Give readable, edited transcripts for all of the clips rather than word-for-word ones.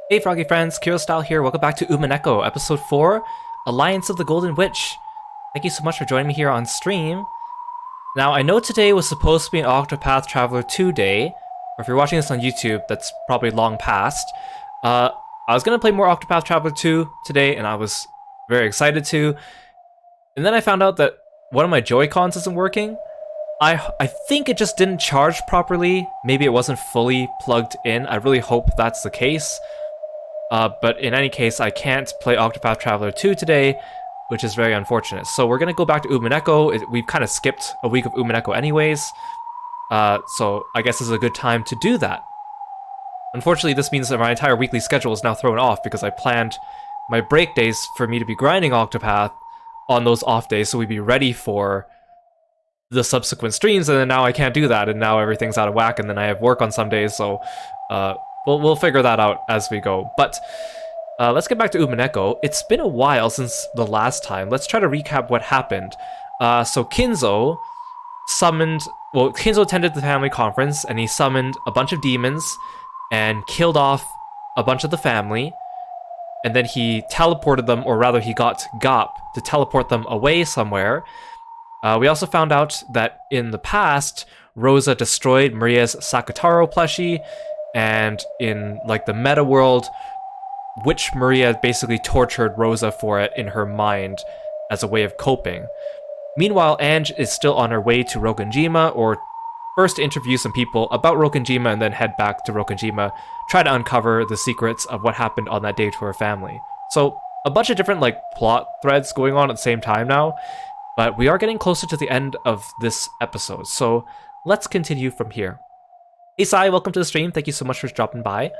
Hey Froggy friends, Kirostyle here. Welcome back to Umineko, episode 4, Alliance of the Golden Witch. Thank you so much for joining me here on stream. Now, I know today was supposed to be an Octopath Traveler 2 day, or if you're watching this on YouTube, that's probably long past. I was going to play more Octopath Traveler 2 today, and I was very excited to. And then I found out that one of my Joy-Cons isn't working. I think it just didn't charge properly. Maybe it wasn't fully plugged in. I really hope that's the case. But in any case, I can't play Octopath Traveler 2 today, which is very unfortunate. So we're going to go back to Umineko. We've kind of skipped a week of Umineko anyways, so I guess this is a good time to do that. Unfortunately, this means that my entire weekly schedule is now thrown off because I planned my break days for me to be grinding Octopath on those off days so we'd be ready for the subsequent streams, and then now I can't do that, and now everything's out of whack, and then I have work on some days, so we'll figure that out as we go. But let's get back to Umineko. It's been a while since the last time. Let's try to recap what happened. So Kinzo attended the family conference, and he summoned a bunch of demons and killed off a bunch of the family, and then he teleported them, or rather he got Gop to teleport them away somewhere. We also found out that in the past, Rosa destroyed Maria's Sakataro plushie, and in like the meta world, Witch Maria basically tortured Rosa for it in her mind as a way of coping. Meanwhile, Ange is still on her way to Rokonjima, or first to interview some people about Rokonjima and then head back to Rokonjima, try to uncover the secrets of what happened on that day to her family. So a bunch of different like plot threads going on at the same time now, but we are getting closer to the end of this episode, so let's continue from here. Hey Sai, welcome to the stream. Thank you so much for dropping by.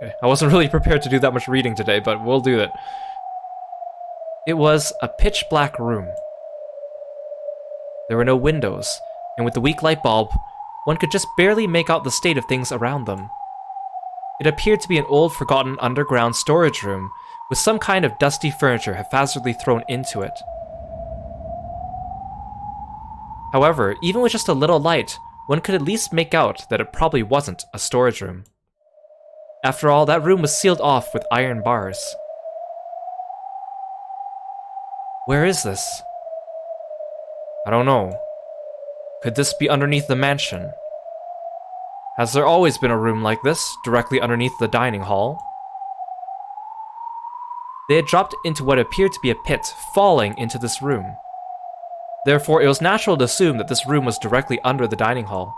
Okay, I wasn't really prepared to do that much reading today, but we'll do it. It was a pitch black room. There were no windows, and with the weak light bulb, one could just barely make out the state of things around them. It appeared to be an old, forgotten underground storage room with some kind of dusty furniture haphazardly thrown into it. However, even with just a little light, one could at least make out that it probably wasn't a storage room. After all, that room was sealed off with iron bars. Where is this? I don't know. Could this be underneath the mansion? Has there always been a room like this, directly underneath the dining hall? They had dropped into what appeared to be a pit, falling into this room. Therefore, it was natural to assume that this room was directly under the dining hall.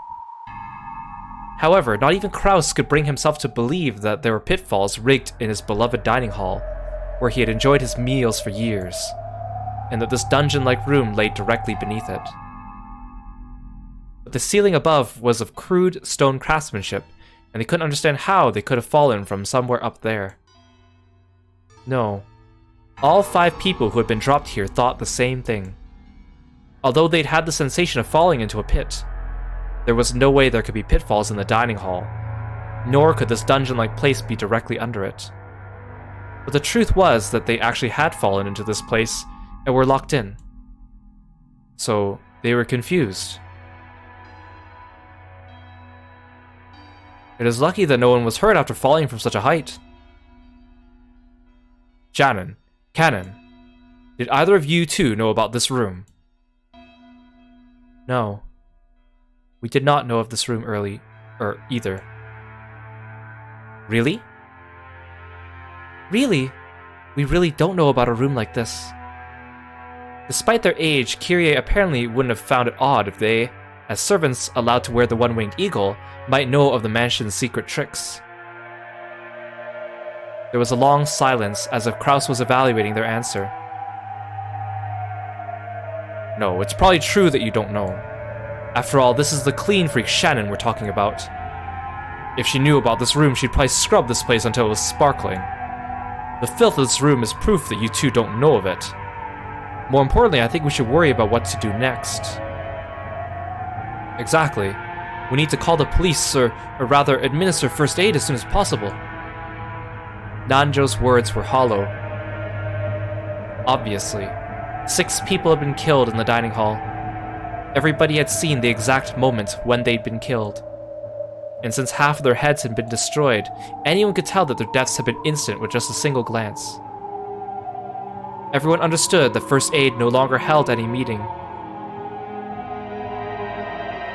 However, not even Kraus could bring himself to believe that there were pitfalls rigged in his beloved dining hall, where he had enjoyed his meals for years, and that this dungeon-like room lay directly beneath it. But the ceiling above was of crude stone craftsmanship, and they couldn't understand how they could have fallen from somewhere up there. No. All 5 people who had been dropped here thought the same thing. Although they'd had the sensation of falling into a pit, there was no way there could be pitfalls in the dining hall, nor could this dungeon-like place be directly under it. But the truth was that they actually had fallen into this place and were locked in. So they were confused. It is lucky that no one was hurt after falling from such a height. Shannon, Cannon, did either of you two know about this room? No. We did not know of this room either. Really? Really? We really don't know about a room like this. Despite their age, Kyrie apparently wouldn't have found it odd if they, as servants allowed to wear the one-winged eagle, might know of the mansion's secret tricks. There was a long silence, as if Kraus was evaluating their answer. No, it's probably true that you don't know. After all, this is the clean freak Shannon we're talking about. If she knew about this room, she'd probably scrub this place until it was sparkling. The filth of this room is proof that you two don't know of it. More importantly, I think we should worry about what to do next. Exactly. We need to call the police, or rather, administer first aid as soon as possible. Nanjo's words were hollow. Obviously. 6 people had been killed in the dining hall. Everybody had seen the exact moment when they'd been killed. and since half of their heads had been destroyed, anyone could tell that their deaths had been instant with just a single glance. Everyone understood that first aid no longer held any meaning.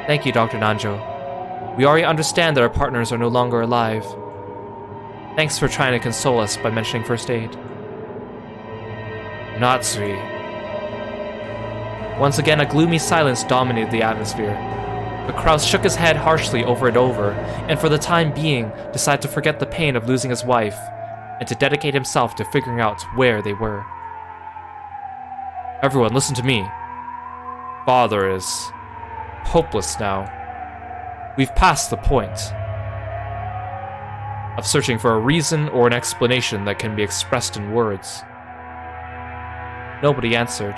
Thank you, Dr. Nanjo. We already understand that our partners are no longer alive. Thanks for trying to console us by mentioning first aid. Natsui. Once again, a gloomy silence dominated the atmosphere. But Kraus shook his head harshly over and over, and for the time being, decided to forget the pain of losing his wife, and to dedicate himself to figuring out where they were. Everyone, listen to me. Father is hopeless now. We've passed the point of searching for a reason or an explanation that can be expressed in words. Nobody answered.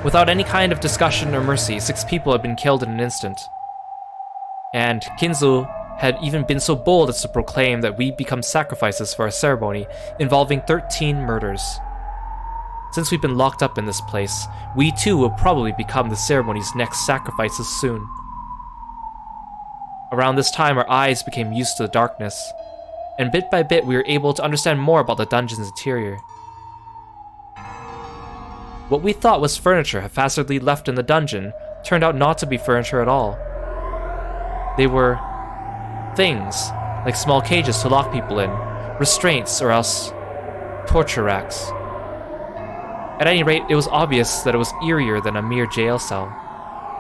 Without any kind of discussion or mercy, 6 people had been killed in an instant. And Kinzo had even been so bold as to proclaim that we become sacrifices for a ceremony involving 13 murders. Since we've been locked up in this place, we too will probably become the ceremony's next sacrifices soon. Around this time, our eyes became used to the darkness, and bit by bit we were able to understand more about the dungeon's interior. What we thought was furniture haphazardly left in the dungeon turned out not to be furniture at all. They were things, like small cages to lock people in, restraints, or else torture racks. At any rate, it was obvious that it was eerier than a mere jail cell.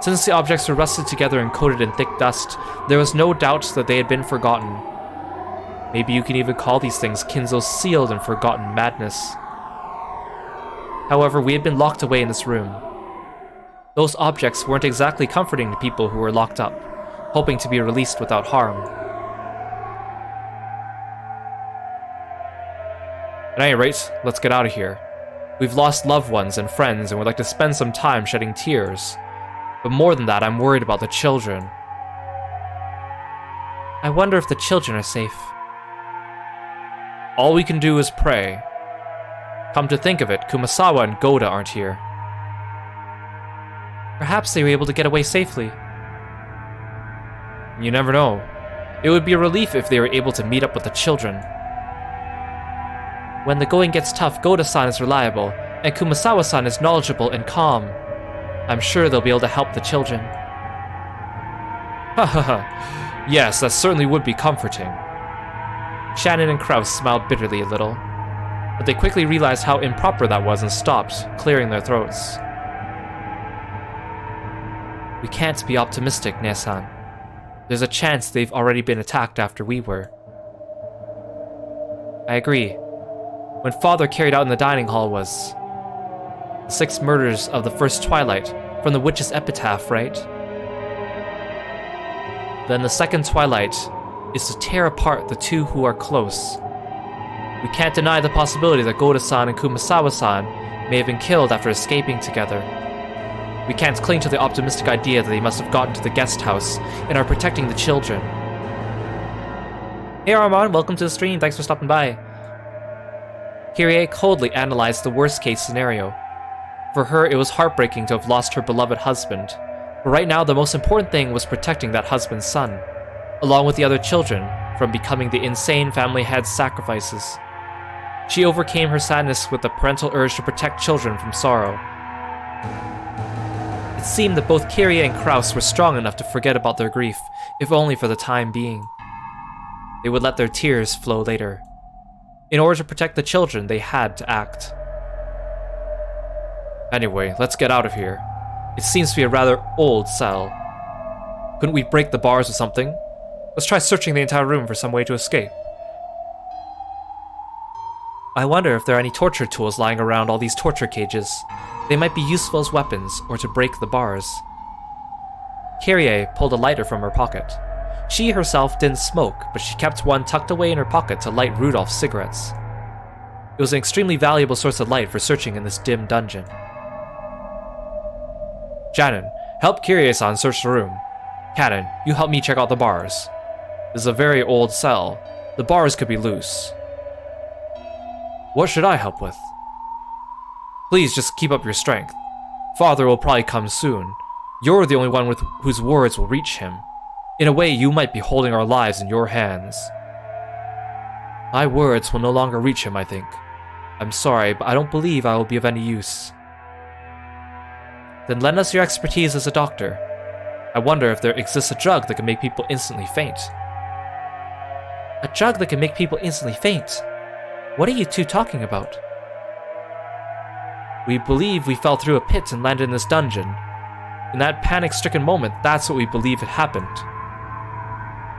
Since the objects were rusted together and coated in thick dust, there was no doubt that they had been forgotten. Maybe you can even call these things Kinzo's sealed and forgotten madness. However, we had been locked away in this room. Those objects weren't exactly comforting to people who were locked up, hoping to be released without harm. At any rate, let's get out of here. We've lost loved ones and friends and would like to spend some time shedding tears. But more than that, I'm worried about the children. I wonder if the children are safe. All we can do is pray. Come to think of it, Kumasawa and Goda aren't here. Perhaps they were able to get away safely. You never know. It would be a relief if they were able to meet up with the children. When the going gets tough, Goda-san is reliable, and Kumasawa-san is knowledgeable and calm. I'm sure they'll be able to help the children. Ha ha ha. Yes, that certainly would be comforting. Shannon and Kraus smiled bitterly a little, but they quickly realized how improper that was and stopped, clearing their throats. We can't be optimistic, Ne-san. There's a chance they've already been attacked after we were. I agree. When Father carried out in the dining hall was the 6 murders of the first twilight from the witch's epitaph, right? Then the second twilight is to tear apart the 2 who are close. We can't deny the possibility that Goda-san and Kumasawa-san may have been killed after escaping together. We can't cling to the optimistic idea that they must have gotten to the guest house and are protecting the children. Hey Armand, welcome to the stream, thanks for stopping by. Kyrie coldly analyzed the worst-case scenario. For her, it was heartbreaking to have lost her beloved husband, but right now the most important thing was protecting that husband's son, along with the other children, from becoming the insane family head's sacrifices. She overcame her sadness with the parental urge to protect children from sorrow. It seemed that both Kyrie and Kraus were strong enough to forget about their grief, if only for the time being. They would let their tears flow later. In order to protect the children, they had to act. Anyway, let's get out of here. It seems to be a rather old cell. Couldn't we break the bars or something? Let's try searching the entire room for some way to escape. I wonder if there are any torture tools lying around all these torture cages. They might be useful as weapons, or to break the bars. Kyrie pulled a lighter from her pocket. She herself didn't smoke, but she kept one tucked away in her pocket to light Rudolph's cigarettes. It was an extremely valuable source of light for searching in this dim dungeon. Shannon, help Kyrie-san search the room. Cannon, you help me check out the bars. This is a very old cell. The bars could be loose. What should I help with? Please just keep up your strength. Father will probably come soon. You're the only one whose words will reach him. In a way, you might be holding our lives in your hands. My words will no longer reach him, I think. I'm sorry, but I don't believe I will be of any use. Then lend us your expertise as a doctor. I wonder if there exists a drug that can make people instantly faint. A drug that can make people instantly faint? What are you two talking about? We believe we fell through a pit and landed in this dungeon. In that panic-stricken moment, that's what we believe had happened.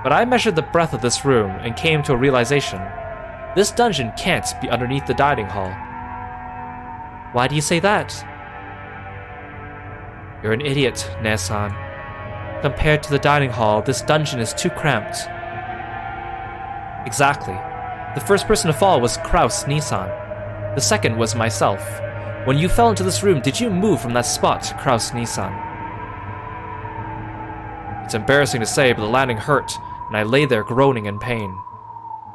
But I measured the breadth of this room and came to a realization. This dungeon can't be underneath the dining hall. Why do you say that? You're an idiot, Ne-san. Compared to the dining hall, this dungeon is too cramped. Exactly. The first person to fall was Kraus Nissan. The second was myself. When you fell into this room, did you move from that spot, Kraus Nissan? It's embarrassing to say, but the landing hurt, and I lay there groaning in pain.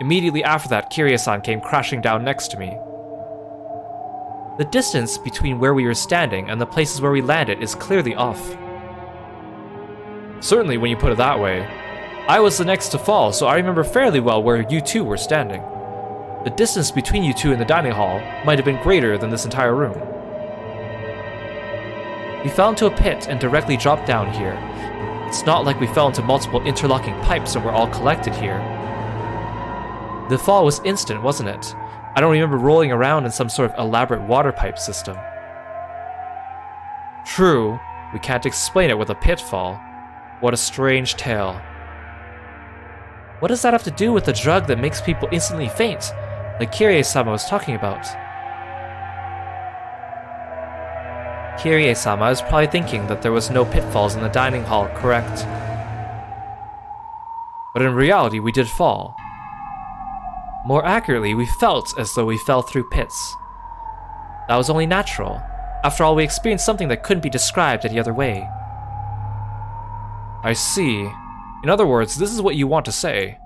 Immediately after that, Kiryu-san came crashing down next to me. The distance between where we were standing and the places where we landed is clearly off. Certainly, when you put it that way. I was the next to fall, so I remember fairly well where you two were standing. The distance between you two in the dining hall might have been greater than this entire room. We fell into a pit and directly dropped down here. It's not like we fell into multiple interlocking pipes and we're all collected here. The fall was instant, wasn't it? I don't remember rolling around in some sort of elaborate water pipe system. True, we can't explain it with a pitfall. What a strange tale. What does that have to do with the drug that makes people instantly faint, like Kirie-sama was talking about? Kirie-sama is probably thinking that there was no pitfalls in the dining hall, correct? But in reality, we did fall. More accurately, we felt as though we fell through pits. That was only natural. After all, we experienced something that couldn't be described any other way. I see. In other words, this is what you want to say.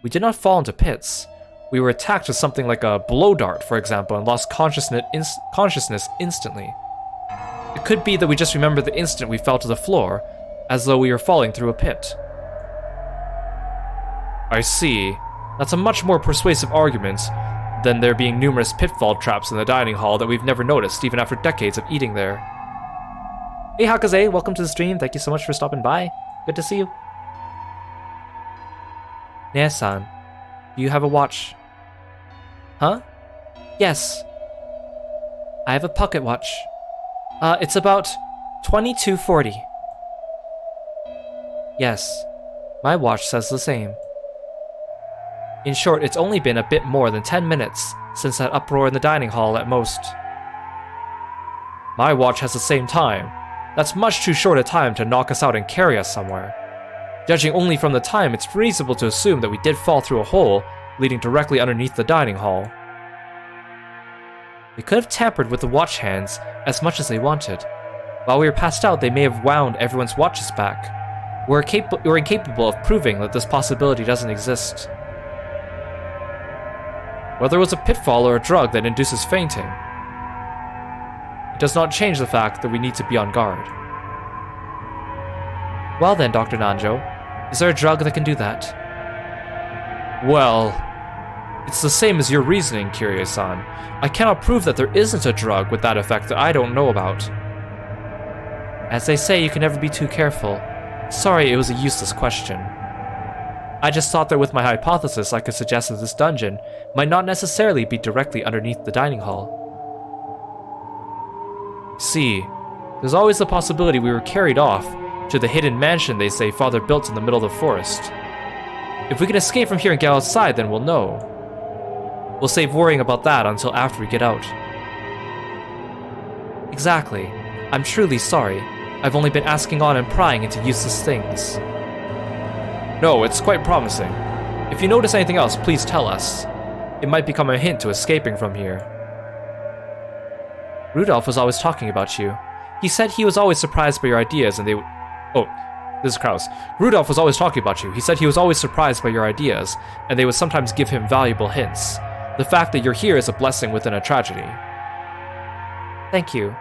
We did not fall into pits. We were attacked with something like a blow dart, for example, and lost consciousness instantly. It could be that we just remember the instant we fell to the floor, as though we were falling through a pit. I see. That's a much more persuasive argument than there being numerous pitfall traps in the dining hall that we've never noticed, even after decades of eating there. Hey Hakaze, welcome to the stream. Thank you so much for stopping by. Good to see you. Ne-san, do you have a watch? Huh? Yes. I have a pocket watch. It's about 2240. Yes, my watch says the same. In short, it's only been a bit more than 10 minutes since that uproar in the dining hall at most. My watch has the same time. That's much too short a time to knock us out and carry us somewhere. Judging only from the time, it's reasonable to assume that we did fall through a hole leading directly underneath the dining hall. They could have tampered with the watch hands as much as they wanted. While we were passed out, they may have wound everyone's watches back. We're incapable of proving that this possibility doesn't exist. Whether it was a pitfall or a drug that induces fainting, it does not change the fact that we need to be on guard. Well then, Dr. Nanjo, is there a drug that can do that? Well, it's the same as your reasoning, Kiryu-san. I cannot prove that there isn't a drug with that effect that I don't know about. As they say, you can never be too careful. Sorry, it was a useless question. I just thought that with my hypothesis, I could suggest that this dungeon might not necessarily be directly underneath the dining hall. See, there's always the possibility we were carried off to the hidden mansion they say Father built in the middle of the forest. If we can escape from here and get outside, then we'll know. We'll save worrying about that until after we get out. Exactly. I'm truly sorry. I've only been asking on and prying into useless things. No, it's quite promising. If you notice anything else, please tell us. It might become a hint to escaping from here. Rudolph was always talking about you. He said he was always surprised by your ideas and they would... Oh, this is Kraus. Rudolph was always talking about you. He said he was always surprised by your ideas, and they would sometimes give him valuable hints. The fact that you're here is a blessing within a tragedy. Thank you.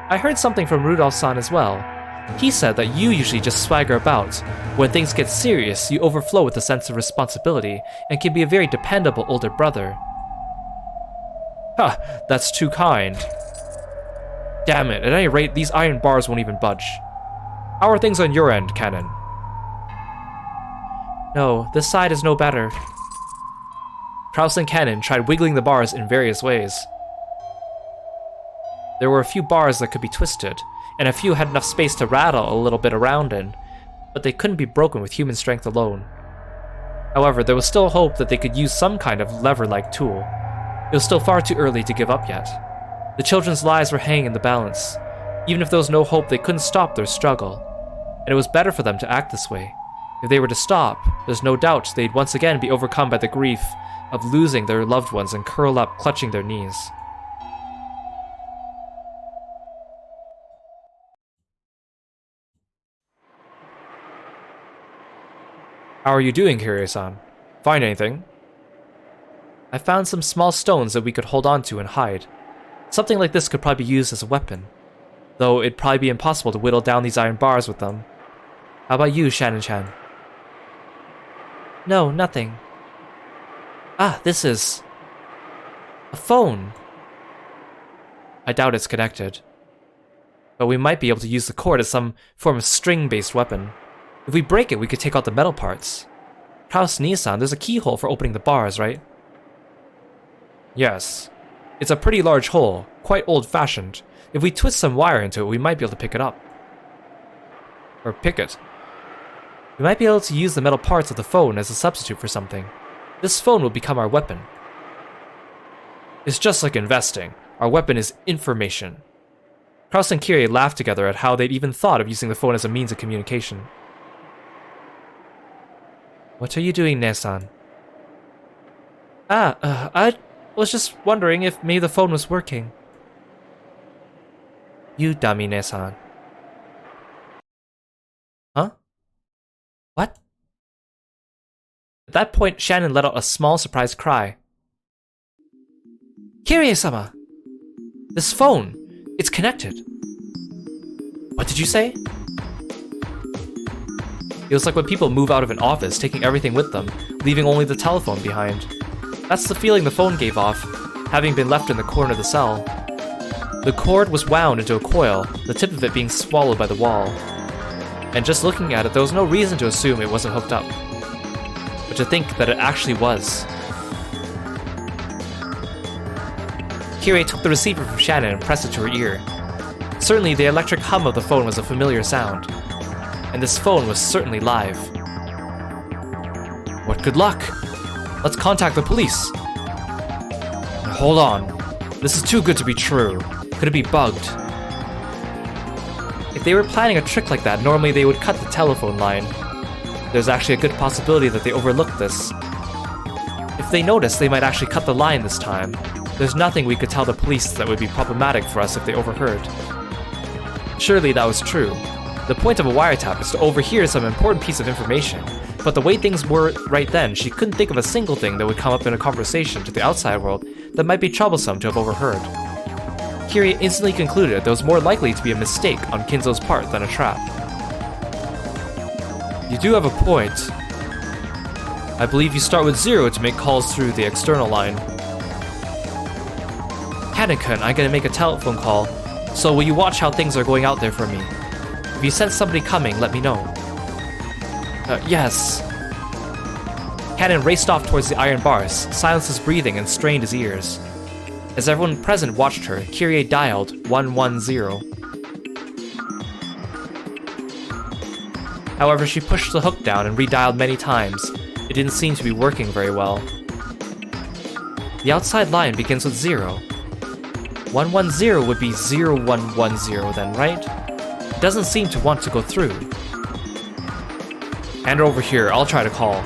I heard something from Rudolph-san as well. He said that you usually just swagger about. When things get serious, you overflow with a sense of responsibility and can be a very dependable older brother. Ha, that's too kind. Damn it, at any rate, these iron bars won't even budge. How are things on your end, Canon? No, this side is no better. Kraus and Canon tried wiggling the bars in various ways. There were a few bars that could be twisted, and a few had enough space to rattle a little bit around in, but they couldn't be broken with human strength alone. However, there was still hope that they could use some kind of lever-like tool. It was still far too early to give up yet. The children's lives were hanging in the balance. Even if there was no hope, they couldn't stop their struggle. And it was better for them to act this way. If they were to stop, there's no doubt they'd once again be overcome by the grief of losing their loved ones and curl up, clutching their knees. How are you doing, Kiro-san? Find anything? I found some small stones that we could hold on to and hide. Something like this could probably be used as a weapon, though it'd probably be impossible to whittle down these iron bars with them. How about you, Shannon-chan? No, nothing. Ah, this is... a phone. I doubt it's connected. But we might be able to use the cord as some form of string-based weapon. If we break it, we could take out the metal parts. Kraus Nissan, there's a keyhole for opening the bars, right? Yes. It's a pretty large hole, quite old-fashioned. If we twist some wire into it, we might be able to pick it up. Or pick it. We might be able to use the metal parts of the phone as a substitute for something. This phone will become our weapon. It's just like investing. Our weapon is information. Kraus and Kirie laughed together at how they'd even thought of using the phone as a means of communication. What are you doing, Nesan? I was just wondering if maybe the phone was working. You dummy, Nesan. Huh? What? At that point, Shannon let out a small, surprised cry. Kirie-sama! This phone! It's connected! What did you say? It was like when people move out of an office, taking everything with them, leaving only the telephone behind. That's the feeling the phone gave off, having been left in the corner of the cell. The cord was wound into a coil, the tip of it being swallowed by the wall. And just looking at it, there was no reason to assume it wasn't hooked up. But to think that it actually was. Kirie took the receiver from Shannon and pressed it to her ear. Certainly, the electric hum of the phone was a familiar sound. And this phone was certainly live. What good luck! Let's contact the police! Hold on. This is too good to be true. Could it be bugged? If they were planning a trick like that, normally they would cut the telephone line. There's actually a good possibility that they overlooked this. If they noticed, they might actually cut the line this time. There's nothing we could tell the police that would be problematic for us if they overheard. Surely that was true. The point of a wiretap is to overhear some important piece of information, but the way things were right then, she couldn't think of a single thing that would come up in a conversation to the outside world that might be troublesome to have overheard. Kirie instantly concluded there was more likely to be a mistake on Kinzo's part than a trap. You do have a point. I believe you start with 0 to make calls through the external line. Kanekun, I'm gonna make a telephone call, so will you watch how things are going out there for me? If you sense somebody coming, let me know. Yes. Cannon raced off towards the iron bars, silenced his breathing and strained his ears. As everyone present watched her, Kirie dialed 110. However, she pushed the hook down and redialed many times. It didn't seem to be working very well. The outside line begins with 0. 110 would be 0110 then, right? It doesn't seem to want to go through. Hand her over here, I'll try to call.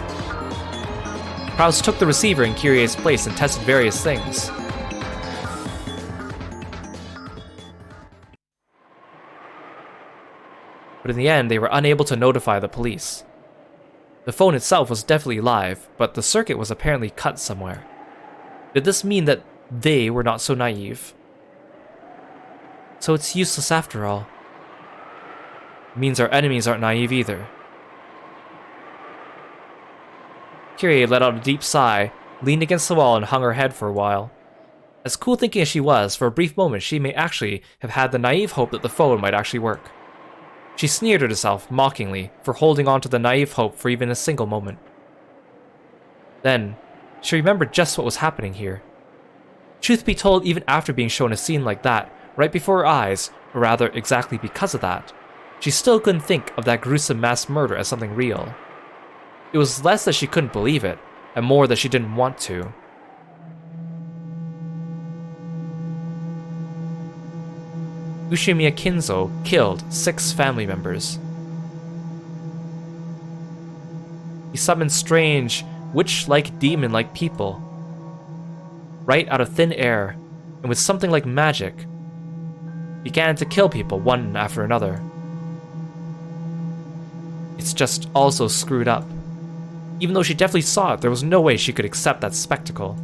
Kraus took the receiver in Kirie's place and tested various things. But in the end, they were unable to notify the police. The phone itself was definitely live, but the circuit was apparently cut somewhere. Did this mean that they were not so naive? So it's useless after all. It means our enemies aren't naive either. Kirie let out a deep sigh, leaned against the wall, and hung her head for a while. As cool thinking as she was, for a brief moment she may actually have had the naive hope that the phone might actually work. She sneered at herself, mockingly, for holding on to the naive hope for even a single moment. Then, she remembered just what was happening here. Truth be told, even after being shown a scene like that, right before her eyes, or rather, exactly because of that, she still couldn't think of that gruesome mass murder as something real. It was less that she couldn't believe it, and more that she didn't want to. Ushimiya Kinzo killed 6 family members. He summoned strange, witch-like, demon-like people, right out of thin air, and with something like magic, began to kill people one after another. It's just all so screwed up. Even though she definitely saw it, there was no way she could accept that spectacle.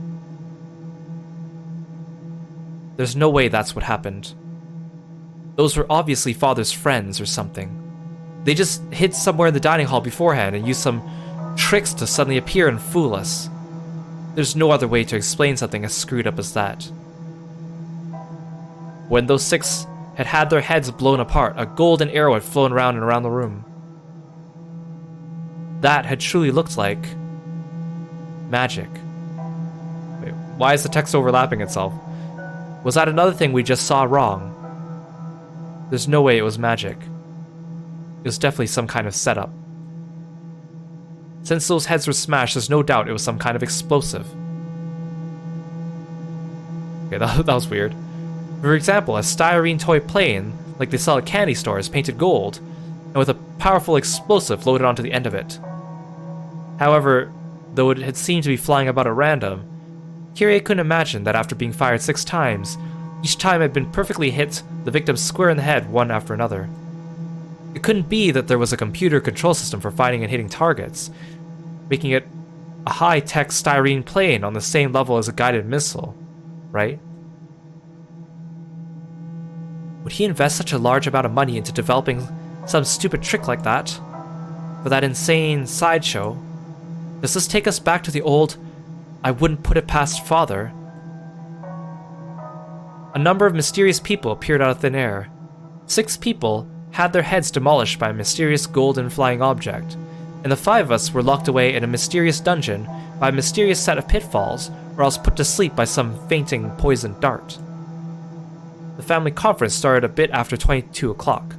There's no way that's what happened. Those were obviously father's friends or something. They just hid somewhere in the dining hall beforehand and used some tricks to suddenly appear and fool us. There's no other way to explain something as screwed up as that. When those 6 had had their heads blown apart, a golden arrow had flown around and around the room. That had truly looked like magic. Wait, why is the text overlapping itself? Was that another thing we just saw wrong? There's no way it was magic. It was definitely some kind of setup. Since those heads were smashed, there's no doubt it was some kind of explosive. Okay, that was weird. For example, a styrene toy plane, like they sell at candy stores, painted gold, and with a powerful explosive loaded onto the end of it. However, though it had seemed to be flying about at random, Kirie couldn't imagine that after being fired 6 times, each time had been perfectly hit the victim square in the head one after another. It couldn't be that there was a computer control system for finding and hitting targets, making it a high-tech styrene plane on the same level as a guided missile, right? Would he invest such a large amount of money into developing some stupid trick like that? For that insane sideshow? Does this take us back to the old, I wouldn't put it past father? A number of mysterious people appeared out of thin air. 6 people had their heads demolished by a mysterious golden flying object, and the 5 of us were locked away in a mysterious dungeon by a mysterious set of pitfalls, or else put to sleep by some fainting poisoned dart. The family conference started a bit after 22 o'clock.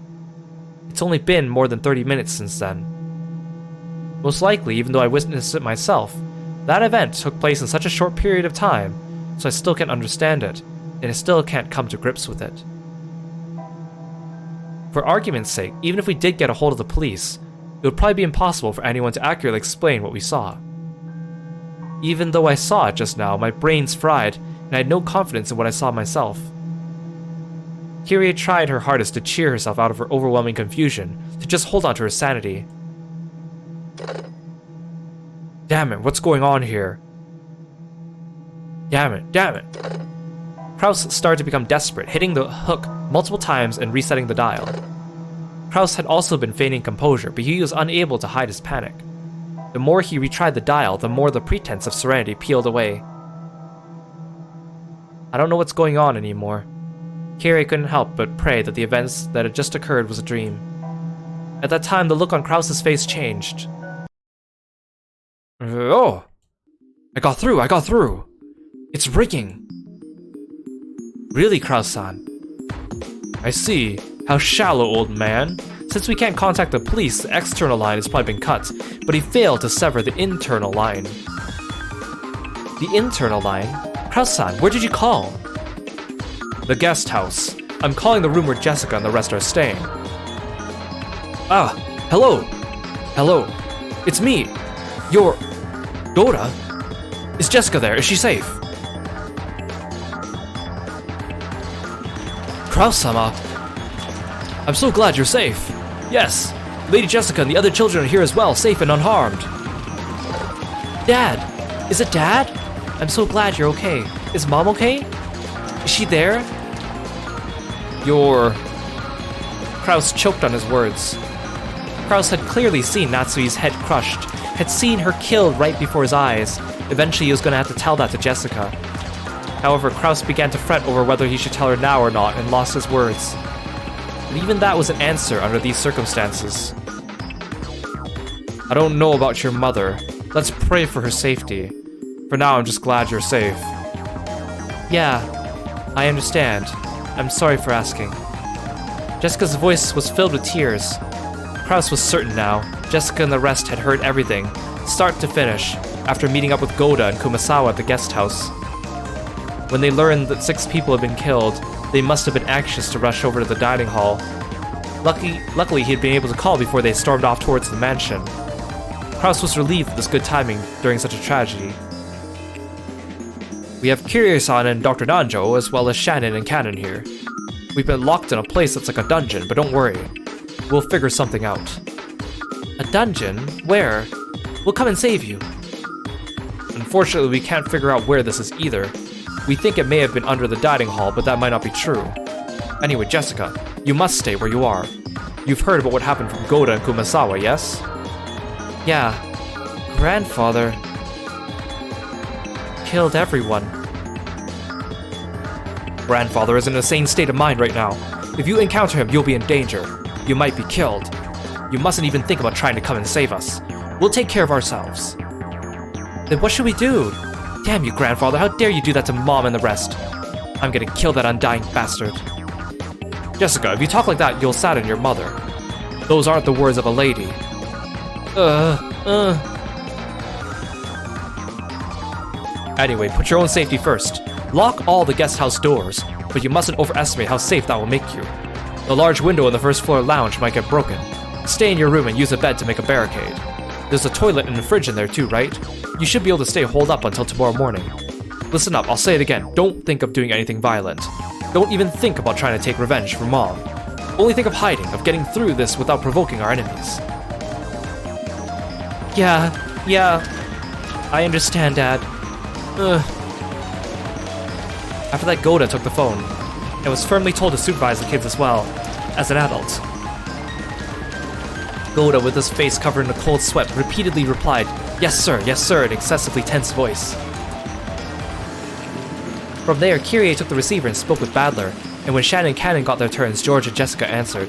It's only been more than 30 minutes since then. Most likely, even though I witnessed it myself, that event took place in such a short period of time, so I still can't understand it, and I still can't come to grips with it. For argument's sake, even if we did get a hold of the police, it would probably be impossible for anyone to accurately explain what we saw. Even though I saw it just now, my brain's fried, and I had no confidence in what I saw myself. Kirie tried her hardest to cheer herself out of her overwhelming confusion, to just hold on to her sanity. Damn it, what's going on here? Damn it. Kraus started to become desperate, hitting the hook multiple times and resetting the dial. Kraus had also been feigning composure, but he was unable to hide his panic. The more he retried the dial, the more the pretense of serenity peeled away. I don't know what's going on anymore. Kirie couldn't help but pray that the events that had just occurred was a dream. At that time, the look on Kraus's face changed. Oh! I got through! It's ringing! Really, Kraus-san? I see. How shallow, old man. Since we can't contact the police, the external line has probably been cut, but he failed to sever the internal line. The internal line? Kraus-san, where did you call? The guest house. I'm calling the room where Jessica and the rest are staying. Ah, hello. Hello. It's me. Your... Dora? Is Jessica there? Is she safe? Kraus-sama. I'm so glad you're safe. Yes, Lady Jessica and the other children are here as well, safe and unharmed. Dad! Is it Dad? I'm so glad you're okay. Is Mom okay? Is she there? Kraus choked on his words. Kraus had clearly seen Natsui's head crushed, had seen her killed right before his eyes. Eventually he was going to have to tell that to Jessica. However, Kraus began to fret over whether he should tell her now or not and lost his words. But even that was an answer under these circumstances. I don't know about your mother. Let's pray for her safety. For now, I'm just glad you're safe. Yeah, I understand. I'm sorry for asking. Jessica's voice was filled with tears. Kraus was certain now. Jessica and the rest had heard everything, start to finish, after meeting up with Goda and Kumasawa at the guest house. When they learned that 6 people had been killed, they must have been anxious to rush over to the dining hall. Luckily, he had been able to call before they stormed off towards the mansion. Kraus was relieved at this good timing during such a tragedy. We have Kiryo-san and Dr. Nanjo, as well as Shannon and Cannon here. We've been locked in a place that's like a dungeon, but don't worry. We'll figure something out. A dungeon? Where? We'll come and save you. Unfortunately, we can't figure out where this is either. We think it may have been under the dining hall, but that might not be true. Anyway, Jessica, you must stay where you are. You've heard about what happened from Goda and Kumasawa, yes? Yeah. Grandfather killed everyone. Grandfather is in a sane state of mind right now. If you encounter him, you'll be in danger. You might be killed. You mustn't even think about trying to come and save us. We'll take care of ourselves. Then what should we do? Damn you, Grandfather, how dare you do that to Mom and the rest? I'm gonna kill that undying bastard. Jessica, if you talk like that, you'll sadden your mother. Those aren't the words of a lady. Anyway, put your own safety first. Lock all the guest house doors, but you mustn't overestimate how safe that will make you. The large window in the first floor lounge might get broken. Stay in your room and use a bed to make a barricade. There's a toilet and a fridge in there too, right? You should be able to stay holed up until tomorrow morning. Listen up, I'll say it again. Don't think of doing anything violent. Don't even think about trying to take revenge for Mom. Only think of hiding, of getting through this without provoking our enemies. Yeah, I understand, Dad. After that, Goda took the phone, and was firmly told to supervise the kids as well, as an adult. Goda, with his face covered in a cold sweat, repeatedly replied, yes sir, in an excessively tense voice. From there, Kirie took the receiver and spoke with Badler, and when Shannon and Cannon got their turns, George and Jessica answered.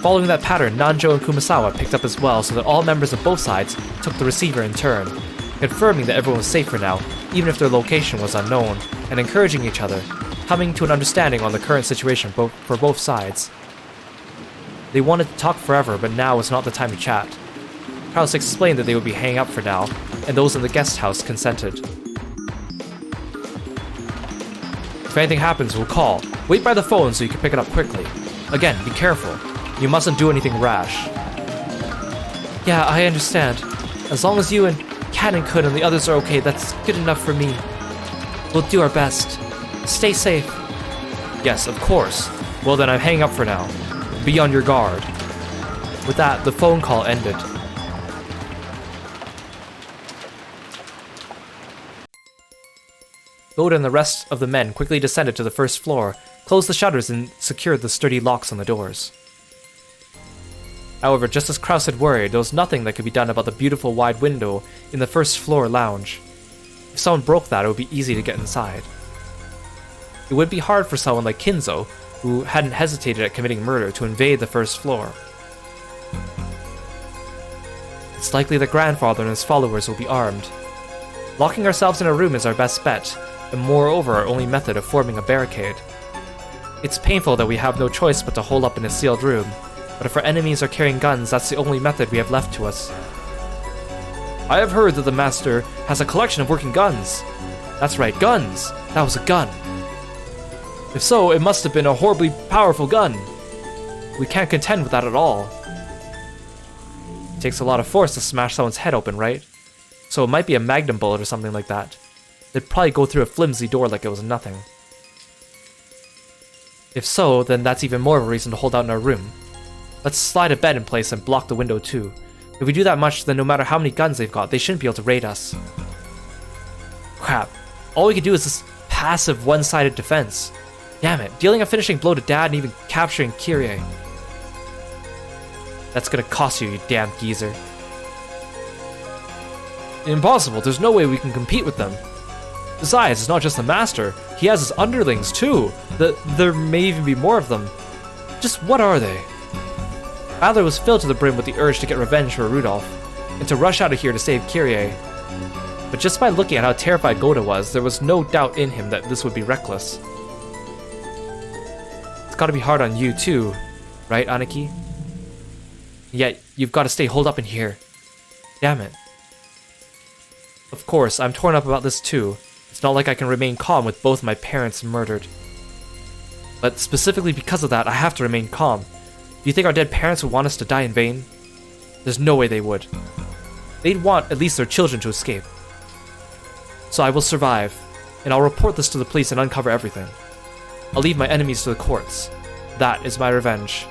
Following that pattern, Nanjo and Kumasawa picked up as well, so that all members of both sides took the receiver in turn, confirming that everyone was safe for now, even if their location was unknown, and encouraging each other, coming to an understanding on the current situation for both sides. They wanted to talk forever, but now was not the time to chat. Kraus explained that they would be hanging up for now, and those in the guest house consented. If anything happens, we'll call. Wait by the phone so you can pick it up quickly. Again, be careful. You mustn't do anything rash. Yeah, I understand. As long as you and Cannon could and the others are okay, that's good enough for me. We'll do our best. Stay safe. Yes, of course. Well then, I'm hanging up for now. Be on your guard. With that, the phone call ended. Goda and the rest of the men quickly descended to the first floor, closed the shutters, and secured the sturdy locks on the doors. However, just as Kraus had worried, there was nothing that could be done about the beautiful wide window in the first floor lounge. If someone broke that, it would be easy to get inside. It would be hard for someone like Kinzo, who hadn't hesitated at committing murder, to invade the first floor. It's likely that Grandfather and his followers will be armed. Locking ourselves in a room is our best bet, and moreover our only method of forming a barricade. It's painful that we have no choice but to hole up in a sealed room, but if our enemies are carrying guns, that's the only method we have left to us. I have heard that the Master has a collection of working guns. That's right, guns! That was a gun. If so, it must have been a horribly powerful gun. We can't contend with that at all. It takes a lot of force to smash someone's head open, right? So it might be a magnum bullet or something like that. They'd probably go through a flimsy door like it was nothing. If so, then that's even more of a reason to hold out in our room. Let's slide a bed in place and block the window too. If we do that much, then no matter how many guns they've got, they shouldn't be able to raid us. Crap. All we can do is this passive one-sided defense. Damn it, dealing a finishing blow to Dad and even capturing Kirie. That's gonna cost you, you damn geezer. Impossible, there's no way we can compete with them. Besides, it's not just the master, he has his underlings too. There may even be more of them. Just what are they? Adler was filled to the brim with the urge to get revenge for Rudolph, and to rush out of here to save Kyrie. But just by looking at how terrified Goda was, there was no doubt in him that this would be reckless. It's gotta be hard on you too, right, Aniki? Yet, you've gotta stay holed up in here. Damn it. Of course, I'm torn up about this too. It's not like I can remain calm with both my parents murdered. But specifically because of that, I have to remain calm. Do you think our dead parents would want us to die in vain? There's no way they would. They'd want at least their children to escape. So I will survive, and I'll report this to the police and uncover everything. I'll leave my enemies to the courts. That is my revenge.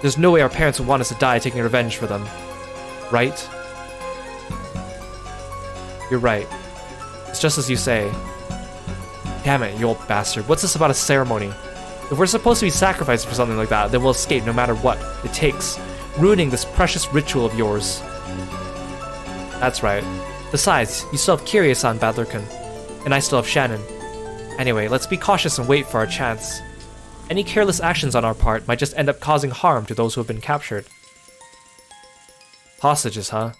There's no way our parents would want us to die taking revenge for them. Right? You're right. It's just as you say. Damn it, you old bastard. What's this about a ceremony? If we're supposed to be sacrificed for something like that, then we'll escape no matter what it takes, ruining this precious ritual of yours. That's right. Besides, you still have Kirie-san, Badlerkin, and I still have Shannon. Anyway, let's be cautious and wait for our chance. Any careless actions on our part might just end up causing harm to those who have been captured. Hostages, huh?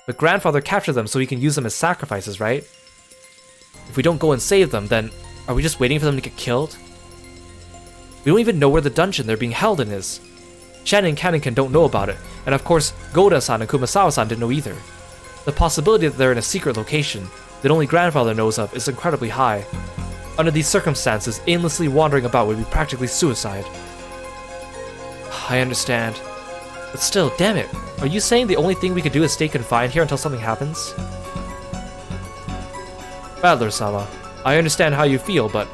But grandfather captured them so he can use them as sacrifices, right? If we don't go and save them, then are we just waiting for them to get killed? We don't even know where the dungeon they're being held in is. Shannon and Kanenkin don't know about it, and of course, Goda-san and Kumasawa-san didn't know either. The possibility that they're in a secret location that only grandfather knows of is incredibly high. Under these circumstances, aimlessly wandering about would be practically suicide. I understand. But still, damn it, are you saying the only thing we could do is stay confined here until something happens? Badler-sama, I understand how you feel, but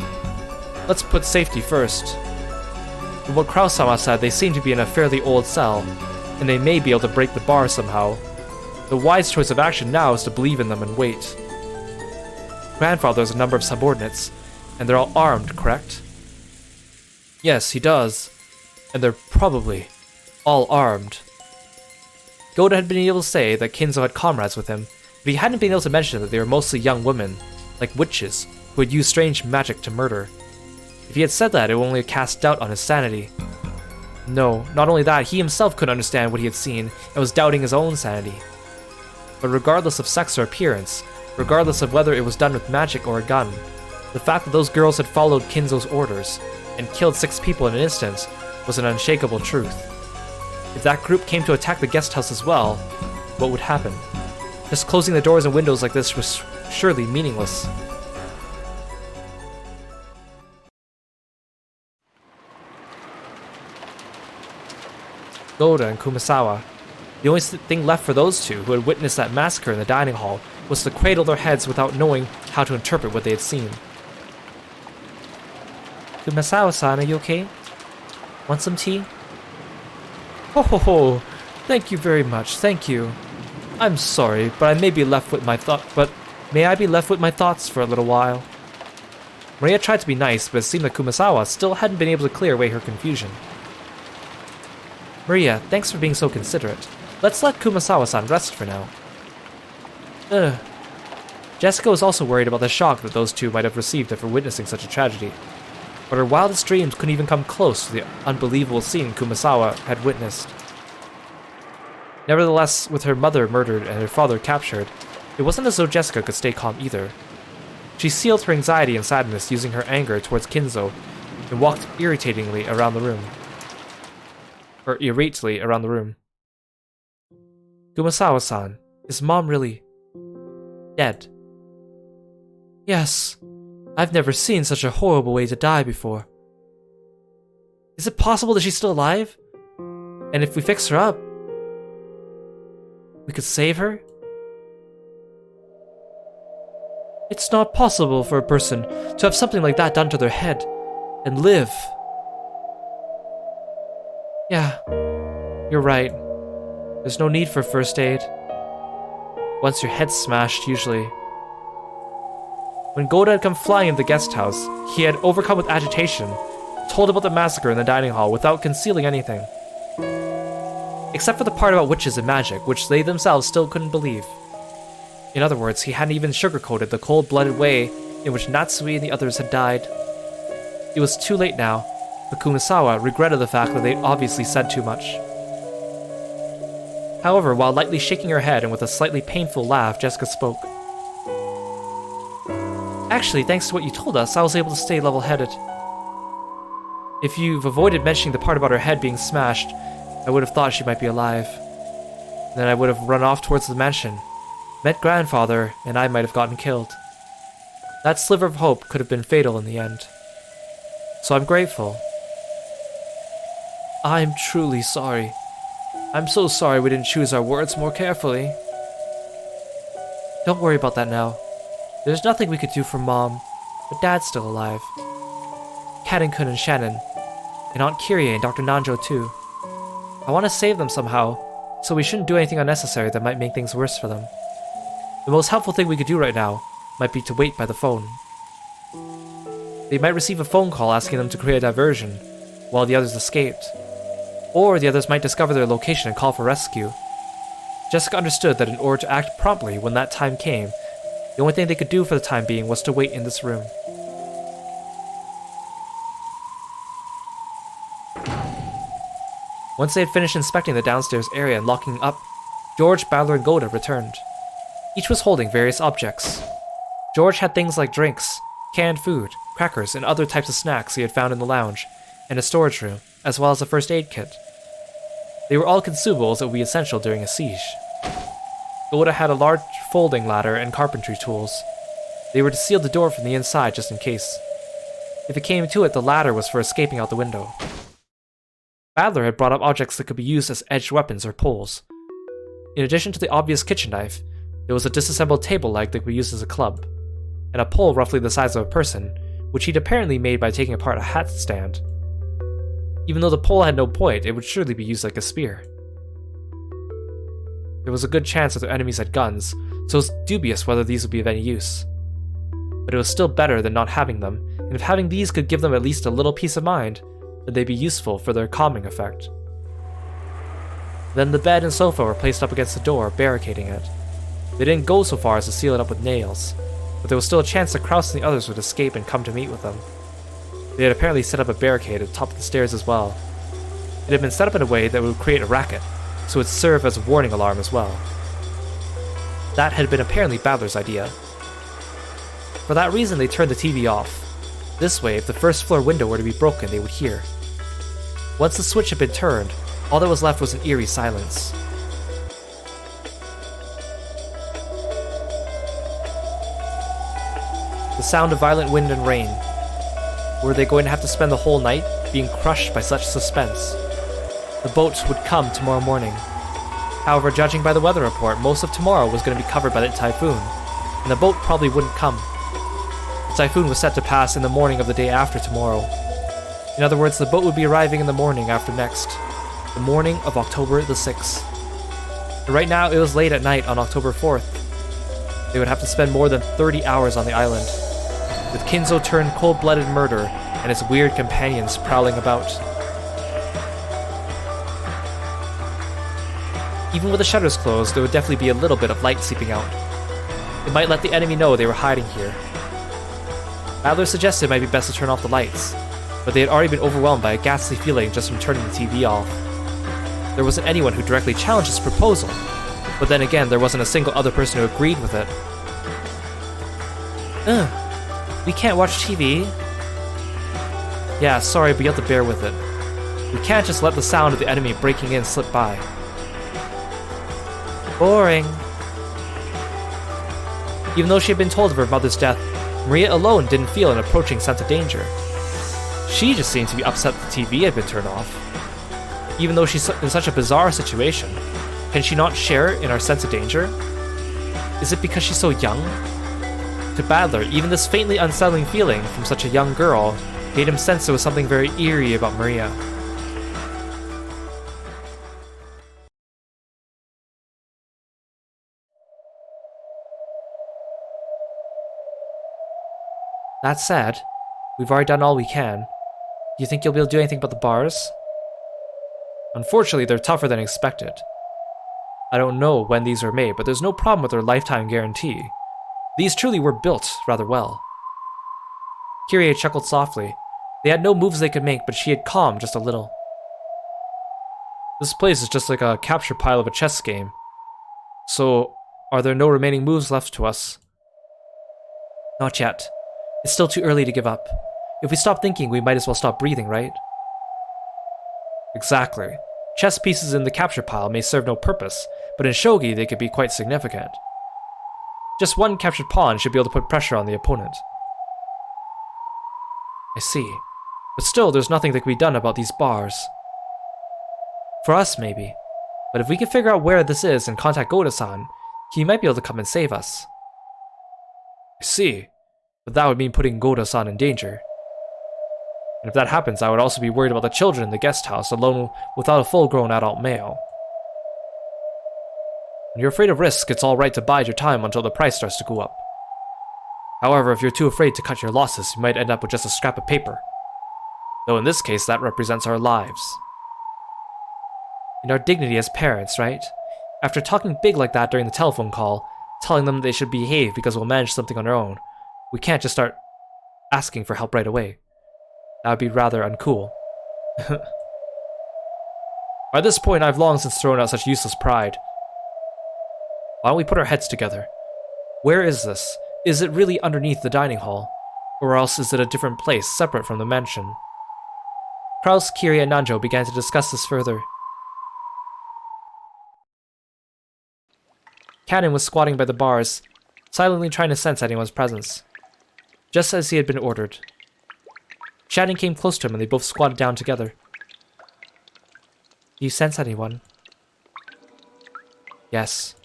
let's put safety first. From what Kraus-sama said, they seem to be in a fairly old cell, and they may be able to break the bar somehow. The wise choice of action now is to believe in them and wait. Grandfather has a number of subordinates, and they're all armed, correct? Yes, he does. And they're probably all armed. Goda had been able to say that Kinzo had comrades with him, but he hadn't been able to mention that they were mostly young women, like witches, who had used strange magic to murder. If he had said that, it would only have cast doubt on his sanity. No, not only that, he himself couldn't understand what he had seen, and was doubting his own sanity. But regardless of sex or appearance, regardless of whether it was done with magic or a gun, the fact that those girls had followed Kinzo's orders, and killed 6 people in an instant, was an unshakable truth. If that group came to attack the guest house as well, what would happen? Just closing the doors and windows like this was surely meaningless. Goda and Kumasawa. The only thing left for those two, who had witnessed that massacre in the dining hall, was to cradle their heads without knowing how to interpret what they had seen. Kumasawa-san, are you okay? Want some tea? Ho ho ho! Thank you very much, thank you. I'm sorry, but I may be left with my may I be left with my thoughts for a little while? Maria tried to be nice, but it seemed that Kumasawa still hadn't been able to clear away her confusion. Maria, thanks for being so considerate. Let's let Kumasawa-san rest for now. Jessica was also worried about the shock that those two might have received after witnessing such a tragedy. But her wildest dreams couldn't even come close to the unbelievable scene Kumasawa had witnessed. Nevertheless, with her mother murdered and her father captured, it wasn't as though Jessica could stay calm either. She sealed her anxiety and sadness using her anger towards Kinzo, and walked irritately around the room. Kumasawa-san, is Mom really dead? Yes. I've never seen such a horrible way to die before. Is it possible that she's still alive? And if we fix her up, we could save her? It's not possible for a person to have something like that done to their head and live. Yeah, you're right. There's no need for first aid. Once your head's smashed, usually. When Goda had come flying into the guest house, he had, overcome with agitation, told about the massacre in the dining hall without concealing anything. Except for the part about witches and magic, which they themselves still couldn't believe. In other words, he hadn't even sugarcoated the cold-blooded way in which Natsui and the others had died. It was too late now, but Kumasawa regretted the fact that they'd obviously said too much. However, while lightly shaking her head and with a slightly painful laugh, Jessica spoke. Actually, thanks to what you told us, I was able to stay level-headed. If you've avoided mentioning the part about her head being smashed, I would have thought she might be alive. Then I would have run off towards the mansion, met grandfather, and I might have gotten killed. That sliver of hope could have been fatal in the end. So I'm grateful. I'm truly sorry. I'm so sorry we didn't choose our words more carefully. Don't worry about that now. There's nothing we could do for Mom, but Dad's still alive. Kaden-kun and Shannon, and Aunt Kyrie and Dr. Nanjo too. I want to save them somehow, so we shouldn't do anything unnecessary that might make things worse for them. The most helpful thing we could do right now might be to wait by the phone. They might receive a phone call asking them to create a diversion, while the others escaped. Or the others might discover their location and call for rescue. Jessica understood that in order to act promptly when that time came, the only thing they could do for the time being was to wait in this room. Once they had finished inspecting the downstairs area and locking up, George, Badler, and Goda returned. Each was holding various objects. George had things like drinks, canned food, crackers, and other types of snacks he had found in the lounge, and a storage room, as well as a first aid kit. They were all consumables that would be essential during a siege. Goda had a large folding ladder and carpentry tools. They were to seal the door from the inside just in case. If it came to it, the ladder was for escaping out the window. Badler had brought up objects that could be used as edged weapons or poles. In addition to the obvious kitchen knife, there was a disassembled table leg that could be used as a club, and a pole roughly the size of a person, which he'd apparently made by taking apart a hat stand. Even though the pole had no point, it would surely be used like a spear. There was a good chance that their enemies had guns, so it was dubious whether these would be of any use. But it was still better than not having them, and if having these could give them at least a little peace of mind, then they'd be useful for their calming effect. Then the bed and sofa were placed up against the door, barricading it. They didn't go so far as to seal it up with nails, but there was still a chance that Kraus and the others would escape and come to meet with them. They had apparently set up a barricade at the top of the stairs as well. It had been set up in a way that would create a racket, so it would serve as a warning alarm as well. That had been apparently Badler's idea. For that reason, they turned the TV off. This way, if the first floor window were to be broken, they would hear. Once the switch had been turned, all that was left was an eerie silence. The sound of violent wind and rain. Were they going to have to spend the whole night being crushed by such suspense? The boats would come tomorrow morning. However, judging by the weather report, most of tomorrow was going to be covered by the typhoon, and the boat probably wouldn't come. The typhoon was set to pass in the morning of the day after tomorrow. In other words, the boat would be arriving in the morning after next, the morning of October the 6th. And right now, it was late at night on October 4th. They would have to spend more than 30 hours on the island, with Kinzo turned cold-blooded murder and his weird companions prowling about. Even with the shutters closed, there would definitely be a little bit of light seeping out. It might let the enemy know they were hiding here. Adler suggested it might be best to turn off the lights, but they had already been overwhelmed by a ghastly feeling just from turning the TV off. There wasn't anyone who directly challenged his proposal, but then again, there wasn't a single other person who agreed with it. We can't watch TV? Yeah, sorry, but you have to bear with it. We can't just let the sound of the enemy breaking in slip by. Boring. Even though she had been told of her mother's death, Maria alone didn't feel an approaching sense of danger. She just seemed to be upset that the TV had been turned off. Even though she's in such a bizarre situation, can she not share in our sense of danger? Is it because she's so young? To Badler, even this faintly unsettling feeling from such a young girl made him sense there was something very eerie about Maria. That said, we've already done all we can. Do you think you'll be able to do anything about the bars? Unfortunately, they're tougher than expected. I don't know when these were made, but there's no problem with their lifetime guarantee. These truly were built rather well. Kirie chuckled softly. They had no moves they could make, but she had calmed just a little. This place is just like a capture pile of a chess game. So, are there no remaining moves left to us? Not yet. It's still too early to give up. If we stop thinking, we might as well stop breathing, right? Exactly. Chess pieces in the capture pile may serve no purpose, but in shogi they could be quite significant. Just one captured pawn should be able to put pressure on the opponent. I see. But still, there's nothing that can be done about these bars. For us, maybe. But if we can figure out where this is and contact Goda-san, he might be able to come and save us. I see. But that would mean putting Goda-san in danger. And if that happens, I would also be worried about the children in the guest house alone without a full-grown adult male. When you're afraid of risk, it's alright to bide your time until the price starts to go up. However, if you're too afraid to cut your losses, you might end up with just a scrap of paper. Though in this case, that represents our lives. And our dignity as parents, right? After talking big like that during the telephone call, telling them they should behave because we'll manage something on our own, we can't just start asking for help right away. That would be rather uncool. By this point, I've long since thrown out such useless pride. Why don't we put our heads together? Where is this? Is it really underneath the dining hall? Or else is it a different place, separate from the mansion? Kraus, Kirie, and Nanjo began to discuss this further. Cannon was squatting by the bars, silently trying to sense anyone's presence. Just as he had been ordered. Shannon came close to him and they both squatted down together. Do you sense anyone? Yes.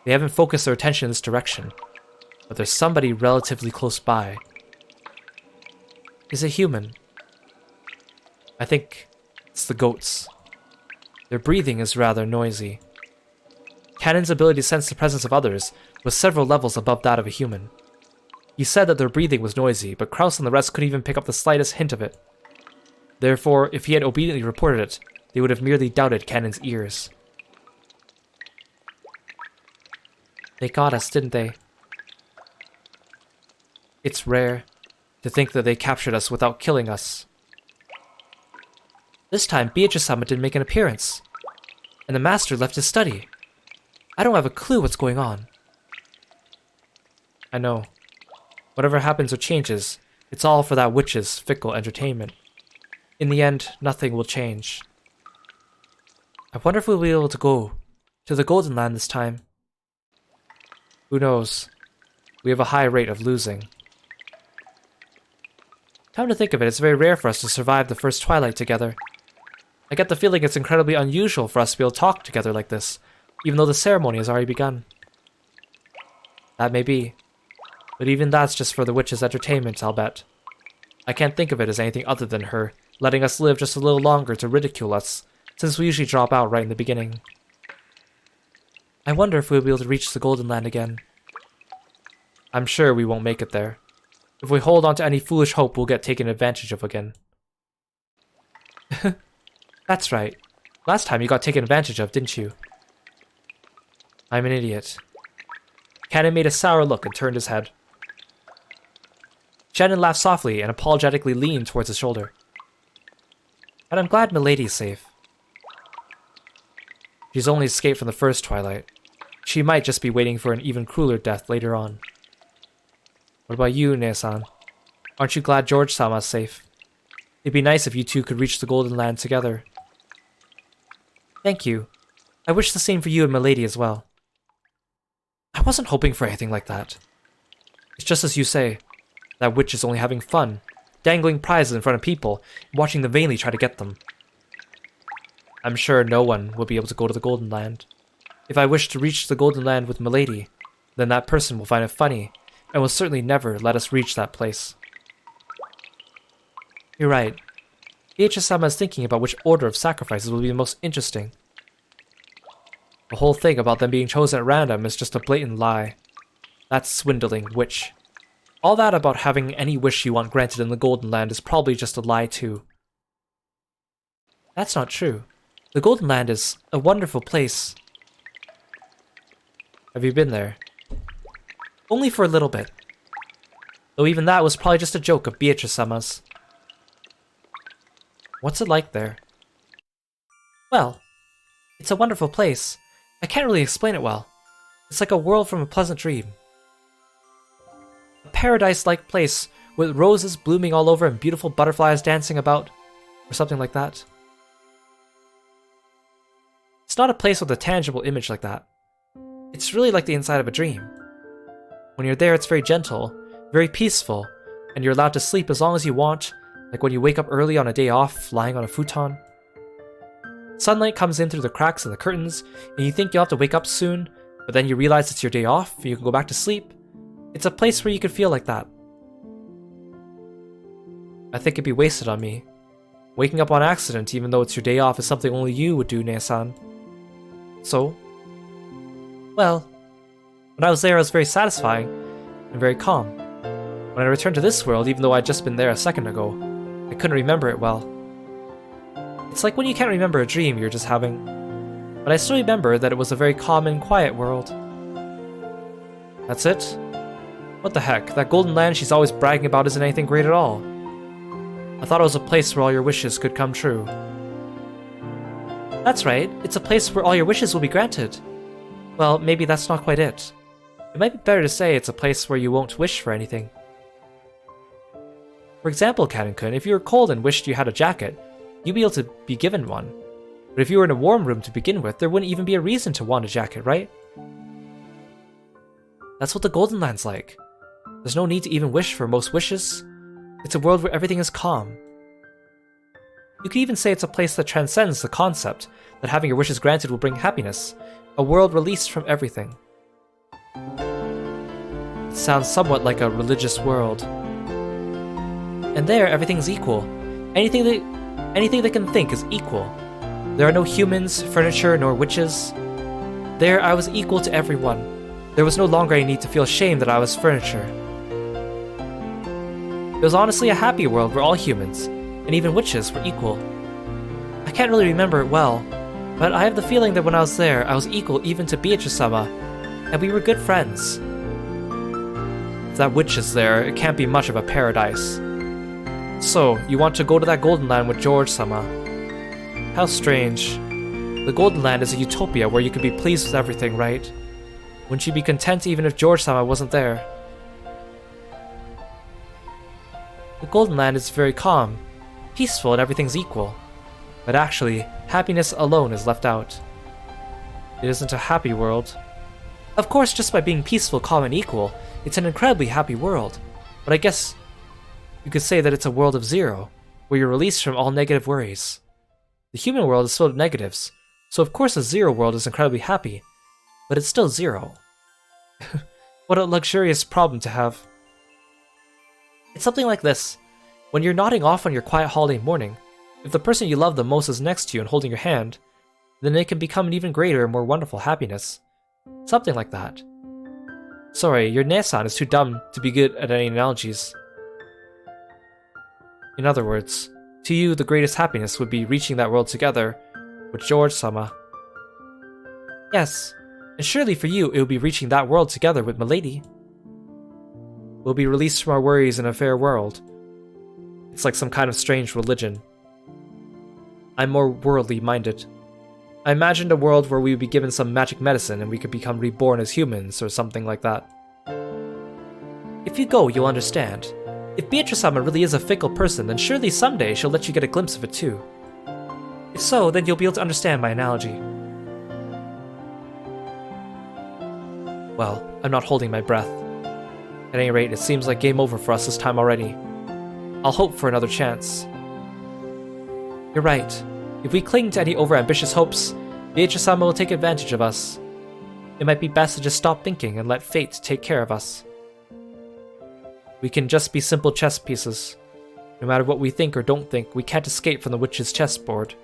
They haven't focused their attention in this direction, but there's somebody relatively close by. Is it human? I think it's the goats. Their breathing is rather noisy. Cannon's ability to sense the presence of others was several levels above that of a human. He said that their breathing was noisy, but Kraus and the rest couldn't even pick up the slightest hint of it. Therefore, if he had obediently reported it, they would have merely doubted Cannon's ears. They got us, didn't they? It's rare to think that they captured us without killing us. This time, Beatrice-sama didn't make an appearance, and the master left his study. I don't have a clue what's going on. I know. Whatever happens or changes, it's all for that witch's fickle entertainment. In the end, nothing will change. I wonder if we'll be able to go to the Golden Land this time. Who knows? We have a high rate of losing. Come to think of it, it's very rare for us to survive the first twilight together. I get the feeling it's incredibly unusual for us to be able to talk together like this, even though the ceremony has already begun. That may be. But even that's just for the witch's entertainment, I'll bet. I can't think of it as anything other than her letting us live just a little longer to ridicule us, since we usually drop out right in the beginning. I wonder if we'll be able to reach the Golden Land again. I'm sure we won't make it there. If we hold on to any foolish hope, we'll get taken advantage of again. That's right. Last time you got taken advantage of, didn't you? I'm an idiot. Cannon made a sour look and turned his head. Shannon laughed softly and apologetically leaned towards his shoulder. But I'm glad Milady's safe. She's only escaped from the first twilight. She might just be waiting for an even crueler death later on. What about you, Ne-san? Aren't you glad George-sama's safe? It'd be nice if you two could reach the Golden Land together. Thank you. I wish the same for you and Milady as well. I wasn't hoping for anything like that. It's just as you say. That witch is only having fun, dangling prizes in front of people, and watching them vainly try to get them. I'm sure no one will be able to go to the Golden Land. If I wish to reach the Golden Land with Milady, then that person will find it funny, and will certainly never let us reach that place. You're right. Beatrice-sama is thinking about which order of sacrifices will be the most interesting. The whole thing about them being chosen at random is just a blatant lie. That swindling witch. All that about having any wish you want granted in the Golden Land is probably just a lie too. That's not true. The Golden Land is a wonderful place. Have you been there? Only for a little bit. Though even that was probably just a joke of Beatrice-sama's. What's it like there? Well, it's a wonderful place. I can't really explain it well. It's like a world from a pleasant dream. A paradise-like place with roses blooming all over and beautiful butterflies dancing about, or something like that. It's not a place with a tangible image like that. It's really like the inside of a dream. When you're there, it's very gentle, very peaceful, and you're allowed to sleep as long as you want, like when you wake up early on a day off, lying on a futon. Sunlight comes in through the cracks in the curtains, and you think you'll have to wake up soon, but then you realize it's your day off, and you can go back to sleep. It's a place where you can feel like that. I think it'd be wasted on me. Waking up on accident, even though it's your day off, is something only you would do, Ne-san. So? Well, when I was there, it was very satisfying and very calm. When I returned to this world, even though I'd just been there a second ago, I couldn't remember it well. It's like when you can't remember a dream you're just having. But I still remember that it was a very calm and quiet world. That's it? What the heck, that Golden Land she's always bragging about isn't anything great at all. I thought it was a place where all your wishes could come true. That's right, it's a place where all your wishes will be granted. Well, maybe that's not quite it. It might be better to say it's a place where you won't wish for anything. For example, Kaden-kun, if you were cold and wished you had a jacket, you'd be able to be given one. But if you were in a warm room to begin with, there wouldn't even be a reason to want a jacket, right? That's what the Golden Land's like. There's no need to even wish for most wishes. It's a world where everything is calm. You could even say it's a place that transcends the concept that having your wishes granted will bring happiness, a world released from everything. It sounds somewhat like a religious world. And there, everything's equal. Anything they can think is equal. There are no humans, furniture, nor witches. There, I was equal to everyone. There was no longer any need to feel shame that I was furniture. It was honestly a happy world where all humans, and even witches, were equal. I can't really remember it well, but I have the feeling that when I was there, I was equal even to Beatrice-sama, and we were good friends. If that witch is there, it can't be much of a paradise. So, you want to go to that Golden Land with George-sama. How strange. The Golden Land is a utopia where you can be pleased with everything, right? Wouldn't you be content even if George-sama wasn't there? The Golden Land is very calm, peaceful, and everything's equal. But actually, happiness alone is left out. It isn't a happy world. Of course, just by being peaceful, calm, and equal, it's an incredibly happy world. But I guess you could say that it's a world of zero, where you're released from all negative worries. The human world is filled with negatives, so of course a zero world is incredibly happy, but it's still zero. What a luxurious problem to have. It's something like this. When you're nodding off on your quiet holiday morning, if the person you love the most is next to you and holding your hand, then it can become an even greater and more wonderful happiness. Something like that. Sorry, your Ne-san is too dumb to be good at any analogies. In other words, to you the greatest happiness would be reaching that world together with George-sama. Yes, and surely for you it would be reaching that world together with Milady. We'll be released from our worries in a fair world. It's like some kind of strange religion. I'm more worldly minded. I imagined a world where we would be given some magic medicine and we could become reborn as humans or something like that. If you go, you'll understand. If Beatrice-sama really is a fickle person, then surely someday she'll let you get a glimpse of it too. If so, then you'll be able to understand my analogy. Well, I'm not holding my breath. At any rate, it seems like game over for us this time already. I'll hope for another chance. You're right. If we cling to any overambitious hopes, Beatrice-sama will take advantage of us. It might be best to just stop thinking and let fate take care of us. We can just be simple chess pieces. No matter what we think or don't think, we can't escape from the witch's chessboard.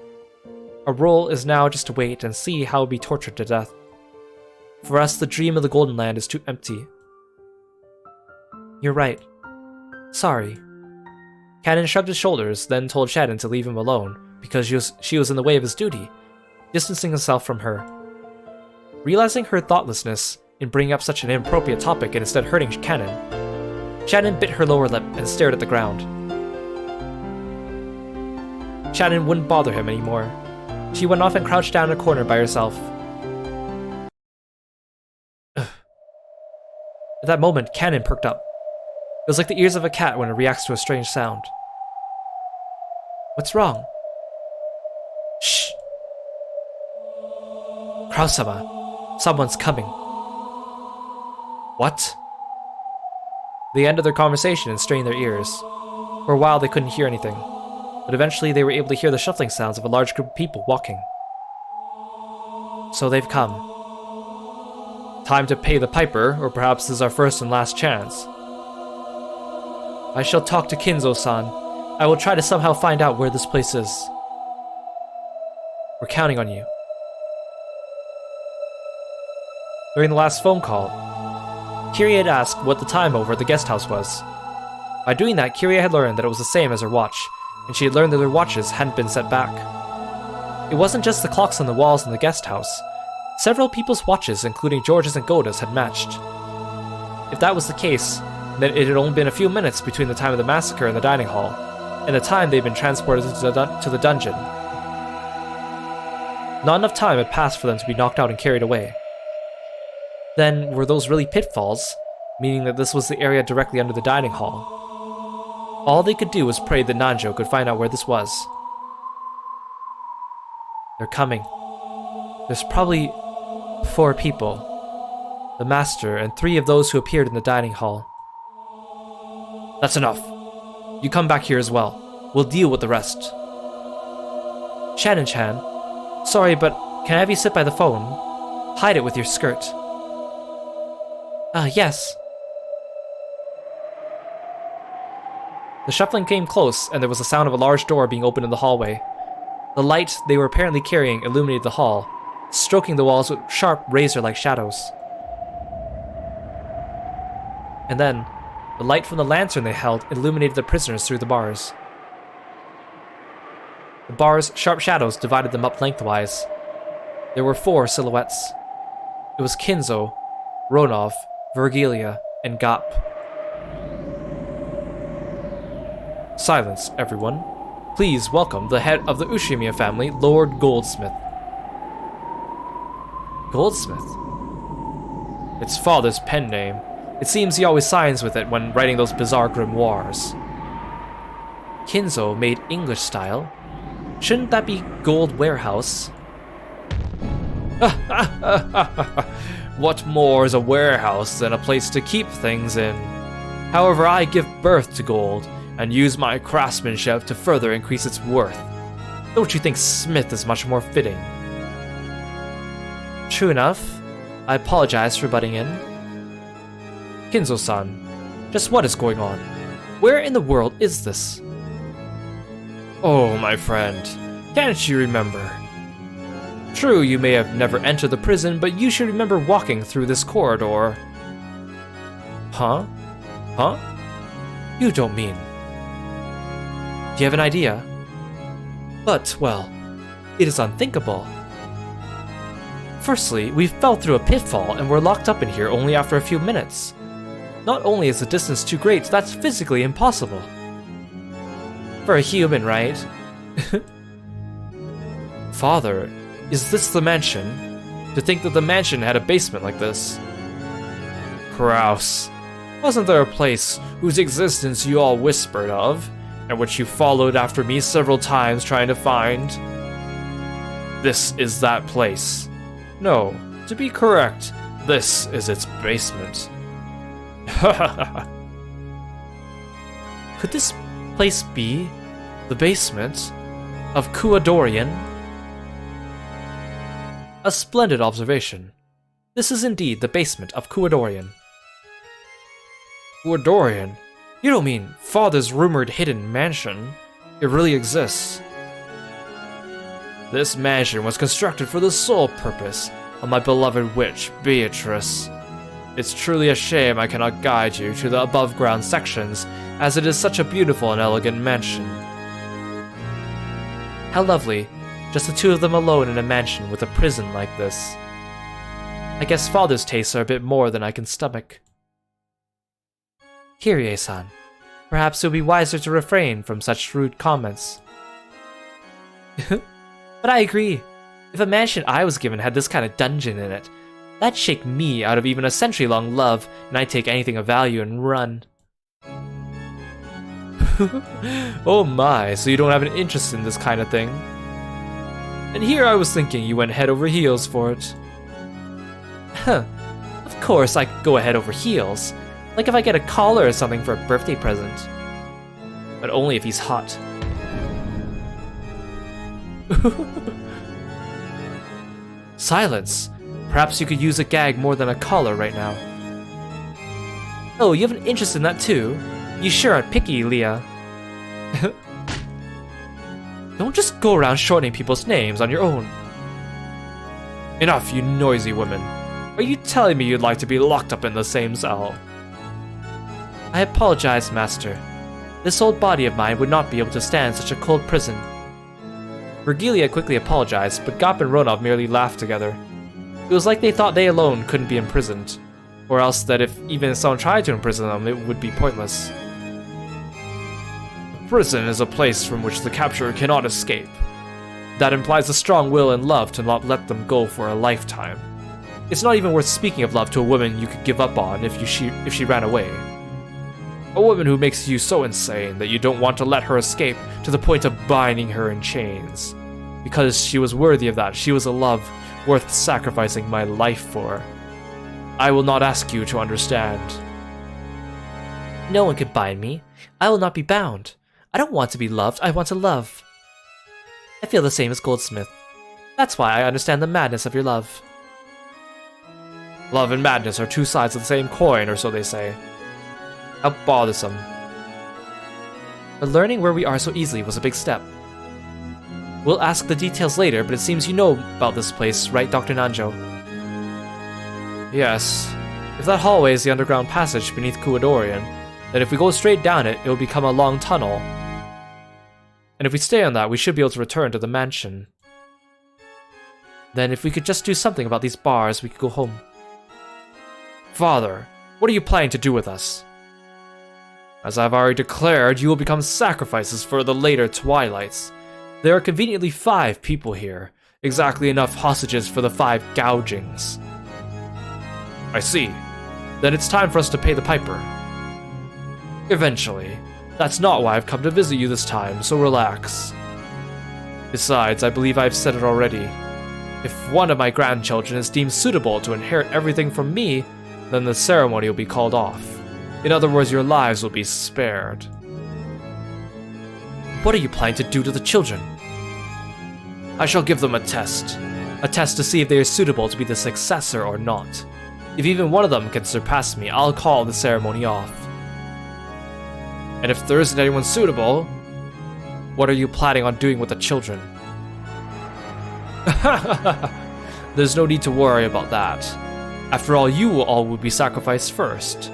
Our role is now just to wait and see how we'll be tortured to death. For us, the dream of the Golden Land is too empty. You're right. Sorry. Kaden shrugged his shoulders, then told Shaden to leave him alone, because she was in the way of his duty, distancing himself from her. Realizing her thoughtlessness in bringing up such an inappropriate topic and instead hurting Shannon, Shannon bit her lower lip and stared at the ground. Shannon wouldn't bother him anymore. She went off and crouched down in a corner by herself. At that moment, Cannon perked up. It was like the ears of a cat when it reacts to a strange sound. What's wrong? Shh. Krausama, someone's coming. What? They ended their conversation and strained their ears. For a while they couldn't hear anything, but eventually they were able to hear the shuffling sounds of a large group of people walking. So they've come. Time to pay the piper, or perhaps this is our first and last chance. I shall talk to Kinzo-san. I will try to somehow find out where this place is. We're counting on you. During the last phone call, Kiria had asked what the time over at the guest house was. By doing that, Kiria had learned that it was the same as her watch, and she had learned that their watches hadn't been set back. It wasn't just the clocks on the walls in the guest house. Several people's watches, including George's and Goda's, had matched. If that was the case, then it had only been a few minutes between the time of the massacre in the dining hall and the time they'd been transported to the dungeon. Not enough time had passed for them to be knocked out and carried away. Then, were those really pitfalls, meaning that this was the area directly under the dining hall? All they could do was pray that Nanjo could find out where this was. They're coming. There's probably 4 people. The master and 3 of those who appeared in the dining hall. That's enough. You come back here as well. We'll deal with the rest. Shannon-chan, sorry, but can I have you sit by the phone? Hide it with your skirt. Yes. The shuffling came close, and there was the sound of a large door being opened in the hallway. The light they were apparently carrying illuminated the hall, stroking the walls with sharp, razor-like shadows. And then, the light from the lantern they held illuminated the prisoners through the bars. The bars' sharp shadows divided them up lengthwise. There were 4 silhouettes. It was Kinzo, Ronov, Virgilia, and Gap. Silence, everyone. Please welcome the head of the Ushimiya family, Lord Goldsmith. Goldsmith? It's father's pen name. It seems he always signs with it when writing those bizarre grimoires. Kinzo made English style? Shouldn't that be Gold Warehouse? What more is a warehouse than a place to keep things in? However, I give birth to gold and use my craftsmanship to further increase its worth. Don't you think Smith is much more fitting? True enough. I apologize for butting in. Kinzo-san, just what is going on? Where in the world is this? Oh, my friend, can't you remember? True, you may have never entered the prison, but you should remember walking through this corridor. Huh? Huh? You don't mean... Do you have an idea? But, well, it is unthinkable. Firstly, we fell through a pitfall and were locked up in here only after a few minutes. Not only is the distance too great, that's physically impossible. For a human, right? Father, is this the mansion? To think that the mansion had a basement like this. Kraus, wasn't there a place whose existence you all whispered of, and which you followed after me several times trying to find? This is that place. No, to be correct, this is its basement. Could this place be the basement of Kuadorian? A splendid observation. This is indeed the basement of Kuadorian. Kuadorian? You don't mean Father's rumored hidden mansion? It really exists. This mansion was constructed for the sole purpose of my beloved witch, Beatrice. It's truly a shame I cannot guide you to the above-ground sections, as it is such a beautiful and elegant mansion. How lovely. Just the two of them alone in a mansion with a prison like this. I guess father's tastes are a bit more than I can stomach. Kirie-san, perhaps it would be wiser to refrain from such rude comments. But I agree. If a mansion I was given had this kind of dungeon in it, that'd shake me out of even a century-long love, and I'd take anything of value and run. Oh my, so you don't have an interest in this kind of thing? And here I was thinking you went head over heels for it. Huh. Of course I could go head over heels. Like if I get a collar or something for a birthday present. But only if he's hot. Silence. Perhaps you could use a gag more than a collar right now. Oh, you have an interest in that too? You sure are picky, Leah. Don't just go around shortening people's names on your own. Enough, you noisy woman. Are you telling me you'd like to be locked up in the same cell? I apologize, Master. This old body of mine would not be able to stand such a cold prison. Virgilia quickly apologized, but Gop and Ronov merely laughed together. It was like they thought they alone couldn't be imprisoned, or else that if even someone tried to imprison them, it would be pointless. Prison is a place from which the capturer cannot escape. That implies a strong will and love to not let them go for a lifetime. It's not even worth speaking of love to a woman you could give up on if she ran away. A woman who makes you so insane that you don't want to let her escape to the point of binding her in chains. Because she was worthy of that, she was a love worth sacrificing my life for. I will not ask you to understand. No one can bind me. I will not be bound. I don't want to be loved, I want to love. I feel the same as Goldsmith. That's why I understand the madness of your love. Love and madness are two sides of the same coin, or so they say. How bothersome. But learning where we are so easily was a big step. We'll ask the details later, but it seems you know about this place, right, Dr. Nanjo? Yes. If that hallway is the underground passage beneath Kuadorian, then if we go straight down it, it will become a long tunnel. And if we stay on that, we should be able to return to the mansion. Then if we could just do something about these bars, we could go home. Father, what are you planning to do with us? As I've already declared, you will become sacrifices for the later twilights. There are conveniently 5 people here, exactly enough hostages for the 5 gougings. I see. Then it's time for us to pay the piper. Eventually. That's not why I've come to visit you this time, so relax. Besides, I believe I've said it already. If one of my grandchildren is deemed suitable to inherit everything from me, then the ceremony will be called off. In other words, your lives will be spared. What are you planning to do to the children? I shall give them a test. A test to see if they are suitable to be the successor or not. If even one of them can surpass me, I'll call the ceremony off. And if there isn't anyone suitable, what are you planning on doing with the children? There's no need to worry about that. After all, you all will be sacrificed first.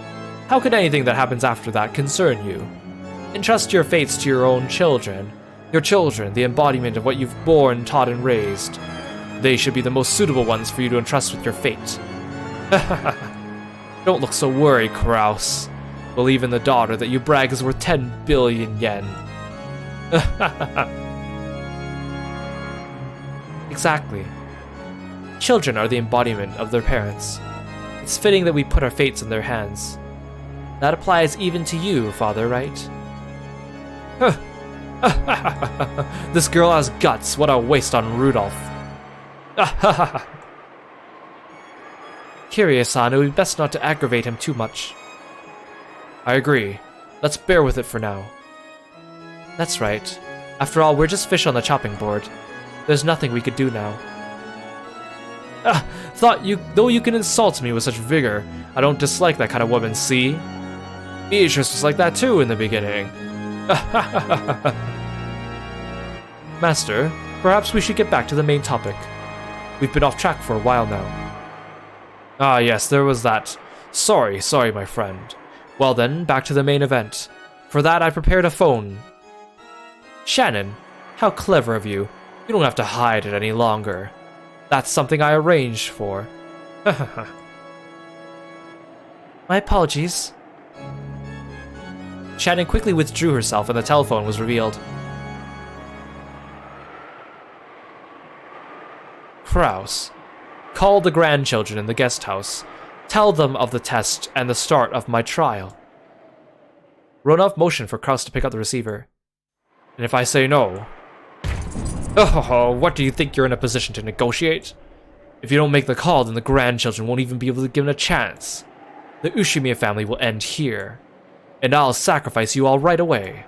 How could anything that happens after that concern you? Entrust your fates to your own children. Your children, the embodiment of what you've born, taught, and raised. They should be the most suitable ones for you to entrust with your fate. Don't look so worried, Kraus. Believe in the daughter that you brag is worth 10 billion yen. Exactly. Children are the embodiment of their parents. It's fitting that we put our fates in their hands. That applies even to you, father, right? This girl has guts. What a waste on Rudolph. Kirie-san, it would be best not to aggravate him too much. I agree. Let's bear with it for now. That's right. After all, we're just fish on the chopping board. There's nothing we could do now. Though you can insult me with such vigor, I don't dislike that kind of woman, see? Beatrice was like that too in the beginning. Master, perhaps we should get back to the main topic. We've been off track for a while now. Ah yes, there was that. Sorry, my friend. Well then, back to the main event. For that, I prepared a phone. Shannon, how clever of you. You don't have to hide it any longer. That's something I arranged for. My apologies. Shannon quickly withdrew herself and the telephone was revealed. Kraus, call the grandchildren in the guest house. Tell them of the test and the start of my trial. Ronov motioned for Kraus to pick up the receiver. And if I say no... Oh, what do you think you're in a position to negotiate? If you don't make the call, then the grandchildren won't even be able to give it a chance. The Ushimiya family will end here. And I'll sacrifice you all right away.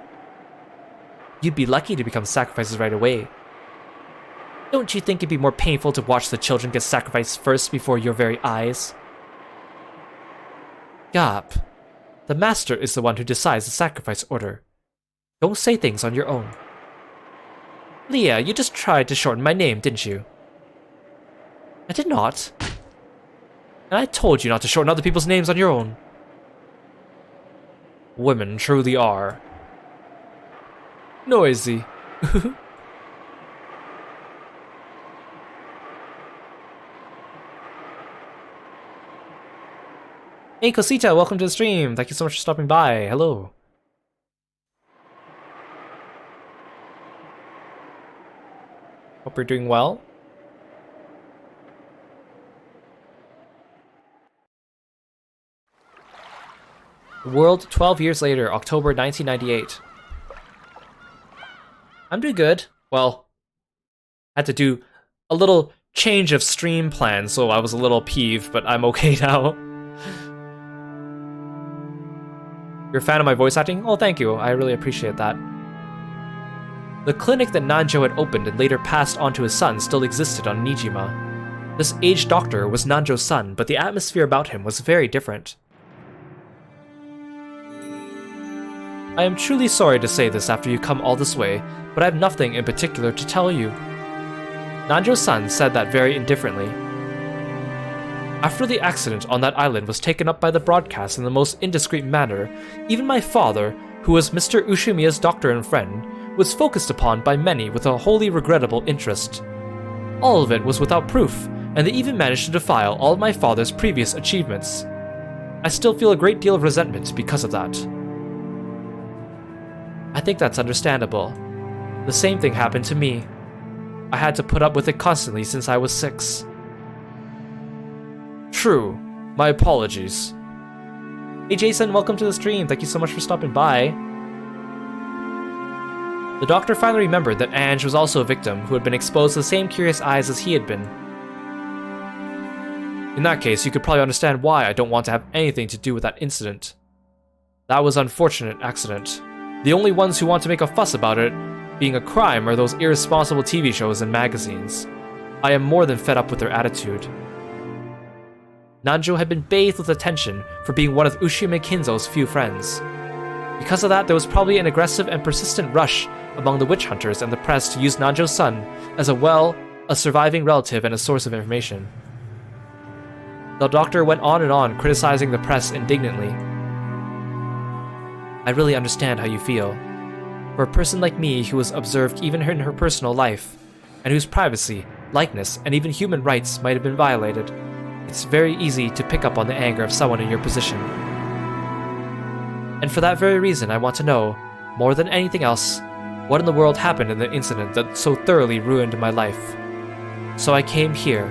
You'd be lucky to become sacrifices right away. Don't you think it'd be more painful to watch the children get sacrificed first before your very eyes? Gap. The master is the one who decides the sacrifice order. Don't say things on your own. Leah, you just tried to shorten my name, didn't you? I did not. And I told you not to shorten other people's names on your own. Women truly are noisy. Hey Cosita, welcome to the stream. Thank you so much for stopping by. Hello. Hope you're doing well. World 12 years later, October 1998. I'm doing good. Well, I had to do a little change of stream plan, so I was a little peeved, but I'm okay now. You're a fan of my voice acting? Oh, thank you. I really appreciate that. The clinic that Nanjo had opened and later passed on to his son still existed on Nijima. This aged doctor was Nanjo's son, but the atmosphere about him was very different. I am truly sorry to say this after you come all this way, but I have nothing in particular to tell you. Nanjo's son said that very indifferently. After the accident on that island was taken up by the broadcast in the most indiscreet manner, even my father, who was Mr. Ushimiya's doctor and friend, was focused upon by many with a wholly regrettable interest. All of it was without proof, and they even managed to defile all of my father's previous achievements. I still feel a great deal of resentment because of that. I think that's understandable. The same thing happened to me. I had to put up with it constantly since I was 6. True. My apologies. Hey Jason, welcome to the stream. Thank you so much for stopping by. The doctor finally remembered that Ange was also a victim who had been exposed to the same curious eyes as he had been. In that case, you could probably understand why I don't want to have anything to do with that incident. That was an unfortunate accident. The only ones who want to make a fuss about it being a crime are those irresponsible TV shows and magazines. I am more than fed up with their attitude. Nanjo had been bathed with attention for being one of Ushimiya Kinzo's few friends. Because of that, there was probably an aggressive and persistent rush among the witch hunters and the press to use Nanjo's son as a surviving relative and a source of information. The doctor went on and on, criticizing the press indignantly. I really understand how you feel. For a person like me who was observed even in her personal life, and whose privacy, likeness, and even human rights might have been violated, it's very easy to pick up on the anger of someone in your position. And for that very reason, I want to know, more than anything else, what in the world happened in the incident that so thoroughly ruined my life. So I came here.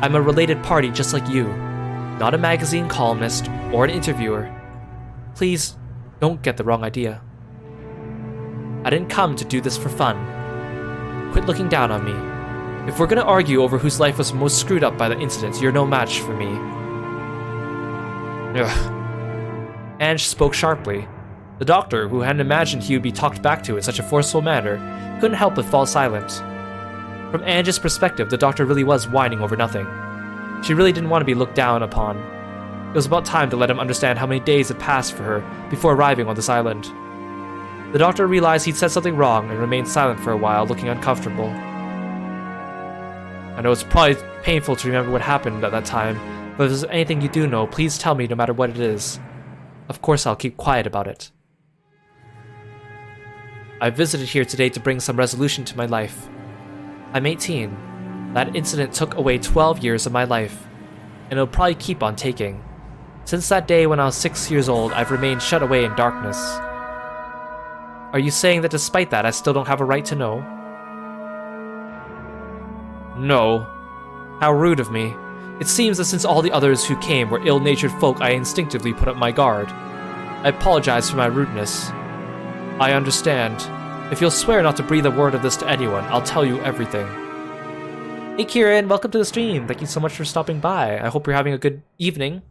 I'm a related party just like you, not a magazine columnist or an interviewer. Please, don't get the wrong idea. I didn't come to do this for fun. Quit looking down on me. If we're gonna argue over whose life was most screwed up by the incident, you're no match for me. Ugh. Ange spoke sharply. The doctor, who hadn't imagined he would be talked back to in such a forceful manner, couldn't help but fall silent. From Ange's perspective, the doctor really was whining over nothing. She really didn't want to be looked down upon. It was about time to let him understand how many days had passed for her before arriving on this island. The doctor realized he'd said something wrong and remained silent for a while, looking uncomfortable. I know it's probably painful to remember what happened at that time, but if there's anything you do know, please tell me no matter what it is. Of course I'll keep quiet about it. I visited here today to bring some resolution to my life. I'm 18. That incident took away 12 years of my life, and it'll probably keep on taking. Since that day when I was 6 years old, I've remained shut away in darkness. Are you saying that despite that, I still don't have a right to know? No. How rude of me. It seems that since all the others who came were ill-natured folk, I instinctively put up my guard. I apologize for my rudeness. I understand. If you'll swear not to breathe a word of this to anyone, I'll tell you everything. Hey Kieran, welcome to the stream. Thank you so much for stopping by. I hope you're having a good evening.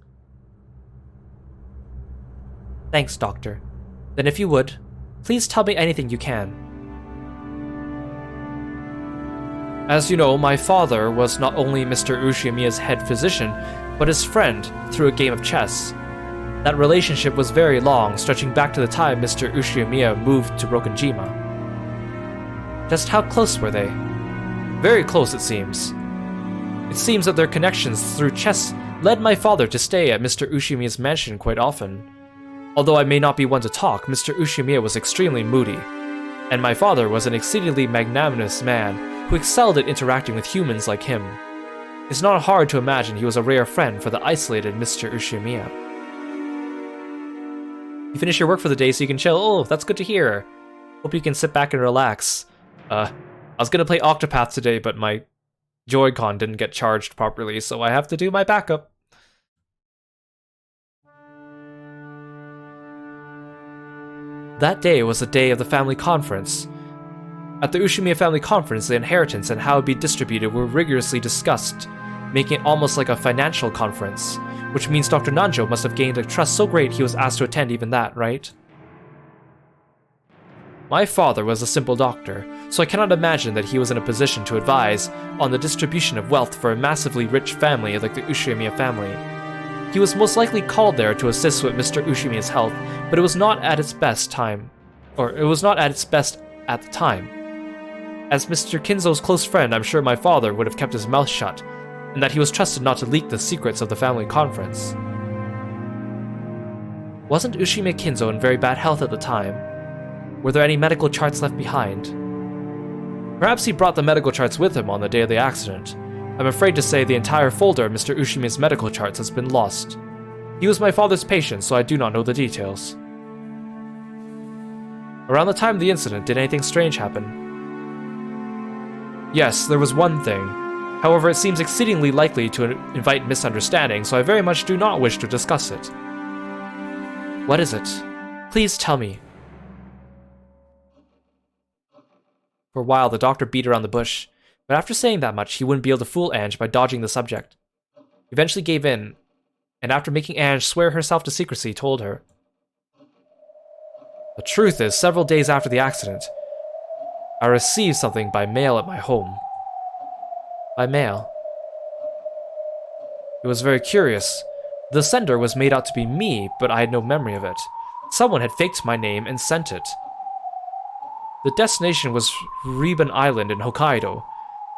Thanks, Doctor. Then if you would, please tell me anything you can. As you know, my father was not only Mr. Ushimiya's head physician, but his friend through a game of chess. That relationship was very long, stretching back to the time Mr. Ushimiya moved to Rokkenjima. Just how close were they? Very close, it seems. It seems that their connections through chess led my father to stay at Mr. Ushimiya's mansion quite often. Although I may not be one to talk, Mr. Ushimiya was extremely moody, and my father was an exceedingly magnanimous man who excelled at interacting with humans like him. It's not hard to imagine he was a rare friend for the isolated Mr. Ushimiya. You finished your work for the day so you can chill. Oh, that's good to hear. Hope you can sit back and relax. I was gonna play Octopath today, but my Joy-Con didn't get charged properly, so I have to do my backup. That day was the day of the family conference. At the Ushimiya family conference, the inheritance and how it would be distributed were rigorously discussed, making it almost like a financial conference, which means Dr. Nanjo must have gained a trust so great he was asked to attend even that, right? My father was a simple doctor, so I cannot imagine that he was in a position to advise on the distribution of wealth for a massively rich family like the Ushimiya family. He was most likely called there to assist with Mr. Ushimiya's health, but it was not at its best at the time. As Mr. Kinzo's close friend, I'm sure my father would have kept his mouth shut, and that he was trusted not to leak the secrets of the family conference. Wasn't Ushimiya Kinzo in very bad health at the time? Were there any medical charts left behind? Perhaps he brought the medical charts with him on the day of the accident. I'm afraid to say the entire folder of Mr. Ushimiya's medical charts has been lost. He was my father's patient, so I do not know the details. Around the time of the incident, did anything strange happen? Yes, there was one thing. However, it seems exceedingly likely to invite misunderstanding, so I very much do not wish to discuss it. What is it? Please tell me. For a while, the doctor beat around the bush, but after saying that much, he wouldn't be able to fool Ange by dodging the subject. He eventually gave in, and after making Ange swear herself to secrecy, told her. The truth is, several days after the accident, I received something by mail at my home. By mail. It was very curious. The sender was made out to be me, but I had no memory of it. Someone had faked my name and sent it. The destination was Riben Island in Hokkaido.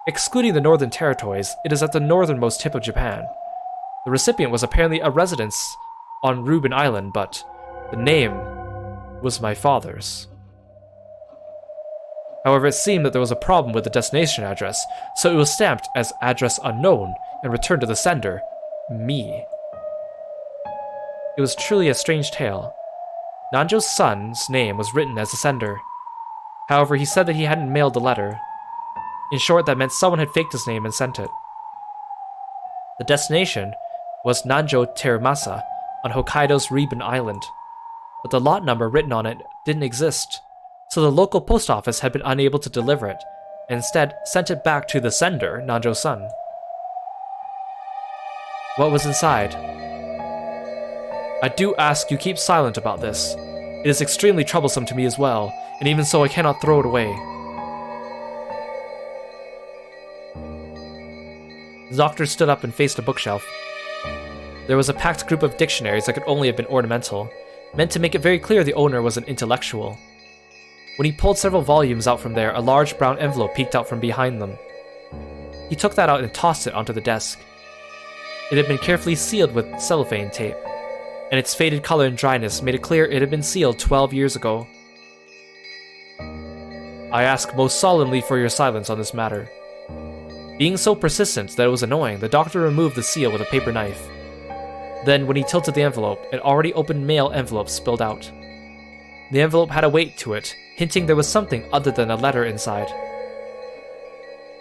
Excluding the northern territories, it is at the northernmost tip of Japan. The recipient was apparently a resident on Riben Island, but the name was my father's. However, it seemed that there was a problem with the destination address, so it was stamped as address unknown and returned to the sender, me. It was truly a strange tale. Nanjo's son's name was written as the sender. However, he said that he hadn't mailed the letter. In short, that meant someone had faked his name and sent it. The destination was Nanjo Terimasa on Hokkaido's Riben Island, but the lot number written on it didn't exist, so the local post office had been unable to deliver it, and instead sent it back to the sender, Nanjo's son. What was inside? I do ask you keep silent about this. It is extremely troublesome to me as well, and even so I cannot throw it away. The doctor stood up and faced a bookshelf. There was a packed group of dictionaries that could only have been ornamental, meant to make it very clear the owner was an intellectual. When he pulled several volumes out from there, a large brown envelope peeked out from behind them. He took that out and tossed it onto the desk. It had been carefully sealed with cellophane tape, and its faded color and dryness made it clear it had been sealed 12 years ago. I ask most solemnly for your silence on this matter. Being so persistent that it was annoying, the doctor removed the seal with a paper knife. Then, when he tilted the envelope, an already opened mail envelope spilled out. The envelope had a weight to it, hinting there was something other than a letter inside.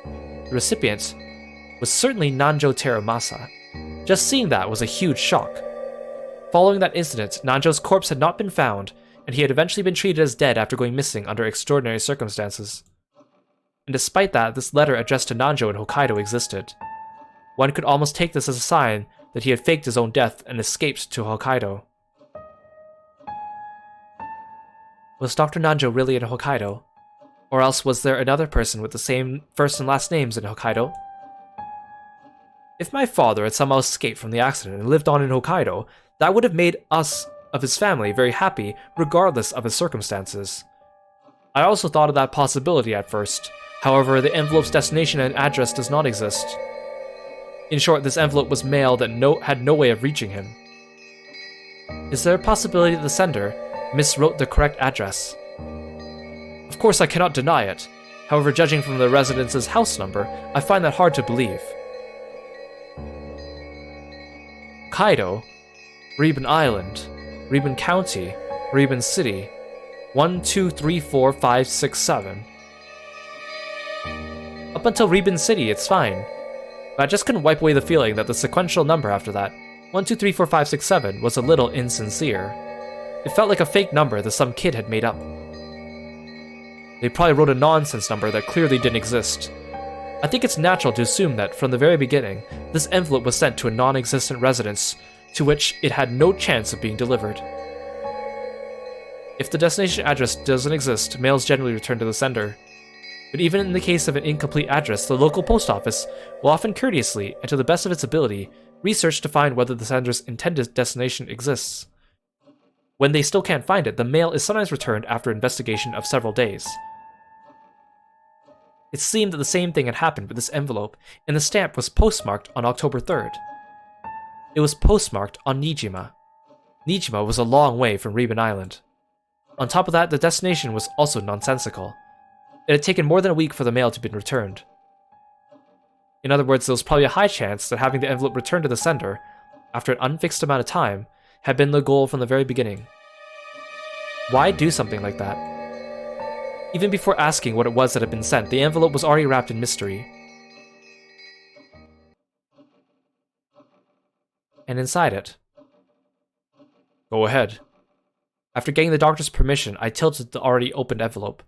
The recipient was certainly Nanjo Terumasa. Just seeing that was a huge shock. Following that incident, Nanjo's corpse had not been found, and he had eventually been treated as dead after going missing under extraordinary circumstances. And despite that, this letter addressed to Nanjo in Hokkaido existed. One could almost take this as a sign that he had faked his own death and escaped to Hokkaido. Was Dr. Nanjo really in Hokkaido? Or else was there another person with the same first and last names in Hokkaido? If my father had somehow escaped from the accident and lived on in Hokkaido, that would have made us of his family very happy, regardless of his circumstances. I also thought of that possibility at first. However, the envelope's destination and address does not exist. In short, this envelope was mail that had no way of reaching him. Is there a possibility that the sender miswrote the correct address? Of course, I cannot deny it. However, judging from the residence's house number, I find that hard to believe. Kaido, Reben Island, Reben County, Reben City, 1, 2, 3, 4, 5, 6, 7. Up until Reben City, it's fine. But I just couldn't wipe away the feeling that the sequential number after that, 1, 2, 3, 4, 5, 6, 7, was a little insincere. It felt like a fake number that some kid had made up. They probably wrote a nonsense number that clearly didn't exist. I think it's natural to assume that, from the very beginning, this envelope was sent to a non-existent residence, to which it had no chance of being delivered. If the destination address doesn't exist, mail is generally returned to the sender. But even in the case of an incomplete address, the local post office will often courteously, and to the best of its ability, research to find whether the sender's intended destination exists. When they still can't find it, the mail is sometimes returned after investigation of several days. It seemed that the same thing had happened with this envelope, and the stamp was postmarked on October 3rd. It was postmarked on Nijima. Nijima was a long way from Reben Island. On top of that, the destination was also nonsensical. It had taken more than a week for the mail to be returned. In other words, there was probably a high chance that having the envelope returned to the sender, after an unfixed amount of time, had been the goal from the very beginning. Why do something like that? Even before asking what it was that had been sent, the envelope was already wrapped in mystery. And inside it... Go ahead. After getting the doctor's permission, I tilted the already opened envelope.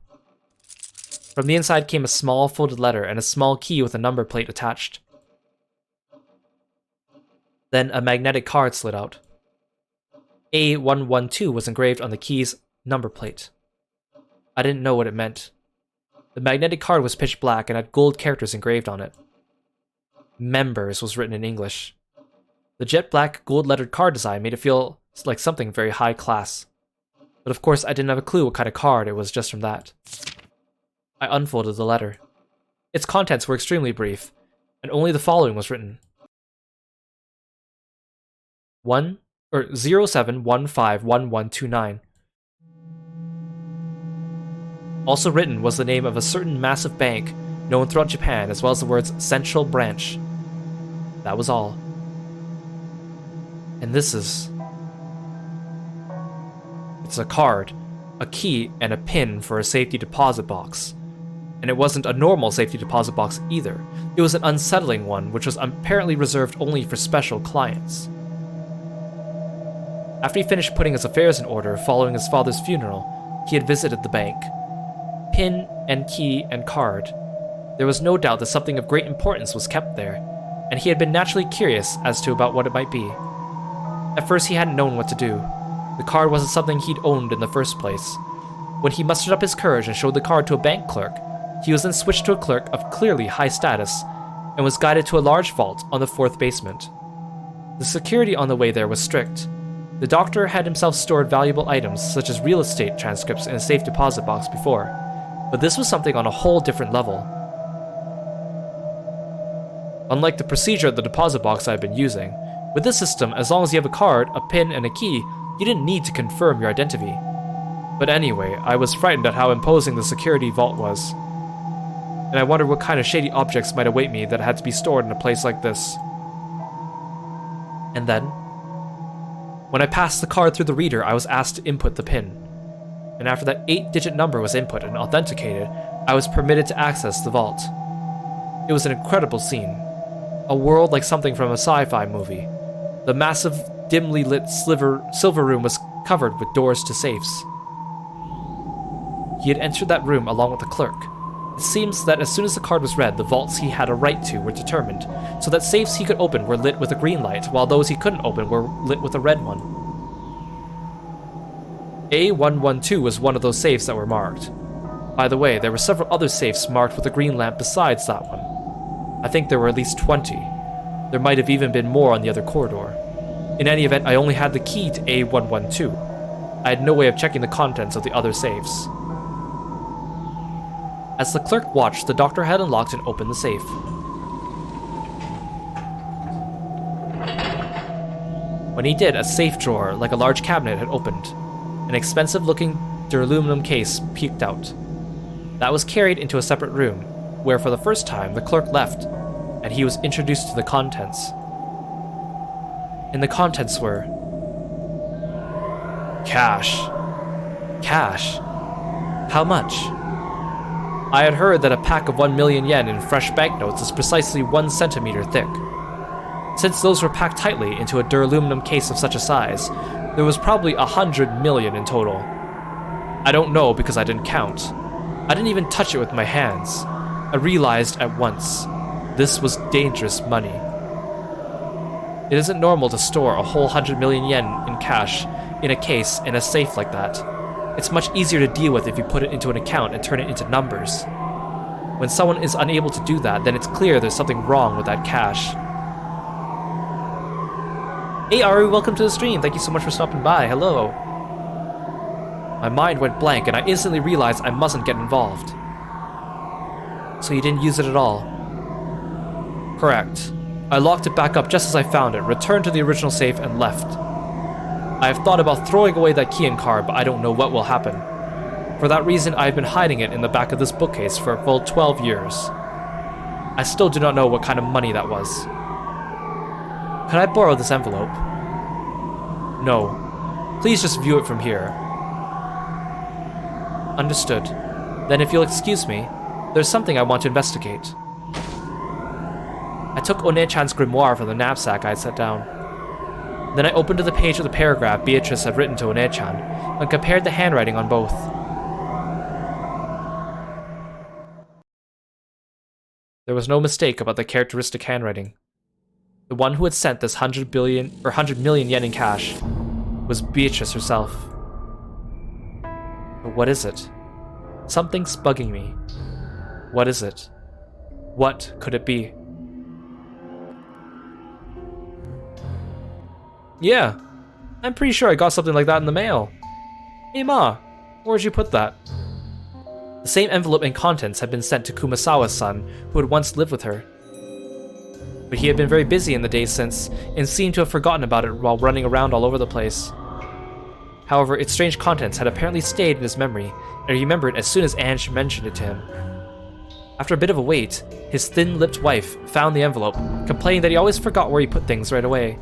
From the inside came a small folded letter and a small key with a number plate attached. Then a magnetic card slid out. A112 was engraved on the key's number plate. I didn't know what it meant. The magnetic card was pitch black and had gold characters engraved on it. Members was written in English. The jet black gold-lettered card design made it feel like something very high class. But of course I didn't have a clue what kind of card it was just from that. I unfolded the letter. Its contents were extremely brief, and only the following was written. 07151129. Also written was the name of a certain massive bank known throughout Japan, as well as the words Central Branch. That was all. And this is... It's a card, a key, and a pin for a safety deposit box. And it wasn't a normal safety deposit box either. It was an unsettling one, which was apparently reserved only for special clients. After he finished putting his affairs in order following his father's funeral, he had visited the bank. Pin and key and card. There was no doubt that something of great importance was kept there, and he had been naturally curious as to about what it might be. At first he hadn't known what to do. The card wasn't something he'd owned in the first place. When he mustered up his courage and showed the card to a bank clerk, he was then switched to a clerk of clearly high status, and was guided to a large vault on the 4th basement. The security on the way there was strict. The doctor had himself stored valuable items such as real estate transcripts in a safe deposit box before, but this was something on a whole different level. Unlike the procedure at the deposit box I had been using, with this system, as long as you have a card, a pin, and a key, you didn't need to confirm your identity. But anyway, I was frightened at how imposing the security vault was. and I wondered what kind of shady objects might await me that had to be stored in a place like this. And then, when I passed the card through the reader, I was asked to input the PIN. And after that 8-digit number was input and authenticated, I was permitted to access the vault. It was an incredible scene. A world like something from a sci-fi movie. The massive, dimly lit silver room was covered with doors to safes. He had entered that room along with the clerk. It seems that as soon as the card was read, the vaults he had a right to were determined, so that safes he could open were lit with a green light, while those he couldn't open were lit with a red one. A112 was one of those safes that were marked. By the way, there were several other safes marked with a green lamp besides that one. I think there were at least 20. There might have even been more on the other corridor. In any event, I only had the key to A112. I had no way of checking the contents of the other safes. As the clerk watched, the doctor had unlocked and opened the safe. When he did, a safe drawer, like a large cabinet, had opened. An expensive-looking duraluminum case peeked out. That was carried into a separate room, where for the first time the clerk left, and he was introduced to the contents. And the contents were... cash. Cash? How much? I had heard that a pack of 1 million yen in fresh banknotes is precisely 1 centimeter thick. Since those were packed tightly into a duraluminum case of such a size, there was probably 100 million in total. I don't know because I didn't count. I didn't even touch it with my hands. I realized at once, this was dangerous money. It isn't normal to store a whole 100 million yen in cash in a case in a safe like that. It's much easier to deal with if you put it into an account and turn it into numbers. When someone is unable to do that, then it's clear there's something wrong with that cash. Hey Ari, welcome to the stream. Thank you so much for stopping by. Hello. My mind went blank and I instantly realized I mustn't get involved. So you didn't use it at all? Correct. I locked it back up just as I found it, returned to the original safe, and left. I have thought about throwing away that key and card, but I don't know what will happen. For that reason, I have been hiding it in the back of this bookcase for a full 12 years. I still do not know what kind of money that was. Could I borrow this envelope? No. Please just view it from here. Understood. Then if you'll excuse me, there's something I want to investigate. I took One-chan's grimoire from the knapsack I had set down. Then I opened to the page of the paragraph Beatrice had written to One-chan, and compared the handwriting on both. There was no mistake about the characteristic handwriting. The one who had sent this 100 million yen in cash was Beatrice herself. But what is it? Something's bugging me. What is it? What could it be? Yeah, I'm pretty sure I got something like that in the mail. Hey Ma, where'd you put that? The same envelope and contents had been sent to Kumasawa's son, who had once lived with her. But he had been very busy in the days since, and seemed to have forgotten about it while running around all over the place. However, its strange contents had apparently stayed in his memory, and he remembered as soon as Ange mentioned it to him. After a bit of a wait, his thin-lipped wife found the envelope, complaining that he always forgot where he put things right away.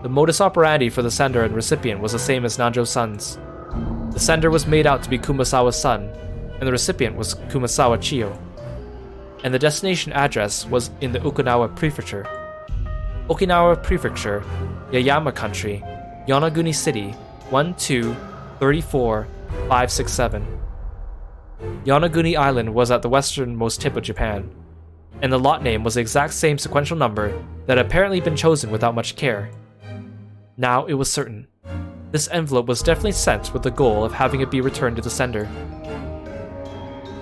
The modus operandi for the sender and recipient was the same as Nanjo-san's. The sender was made out to be Kumasawa's son, and the recipient was Kumasawa Chiyo. And the destination address was in the Okinawa Prefecture. Okinawa Prefecture, Yayama Country, Yonaguni City, 1234567. Yonaguni Island was at the westernmost tip of Japan, and the lot name was the exact same sequential number that had apparently been chosen without much care. Now it was certain. This envelope was definitely sent with the goal of having it be returned to the sender.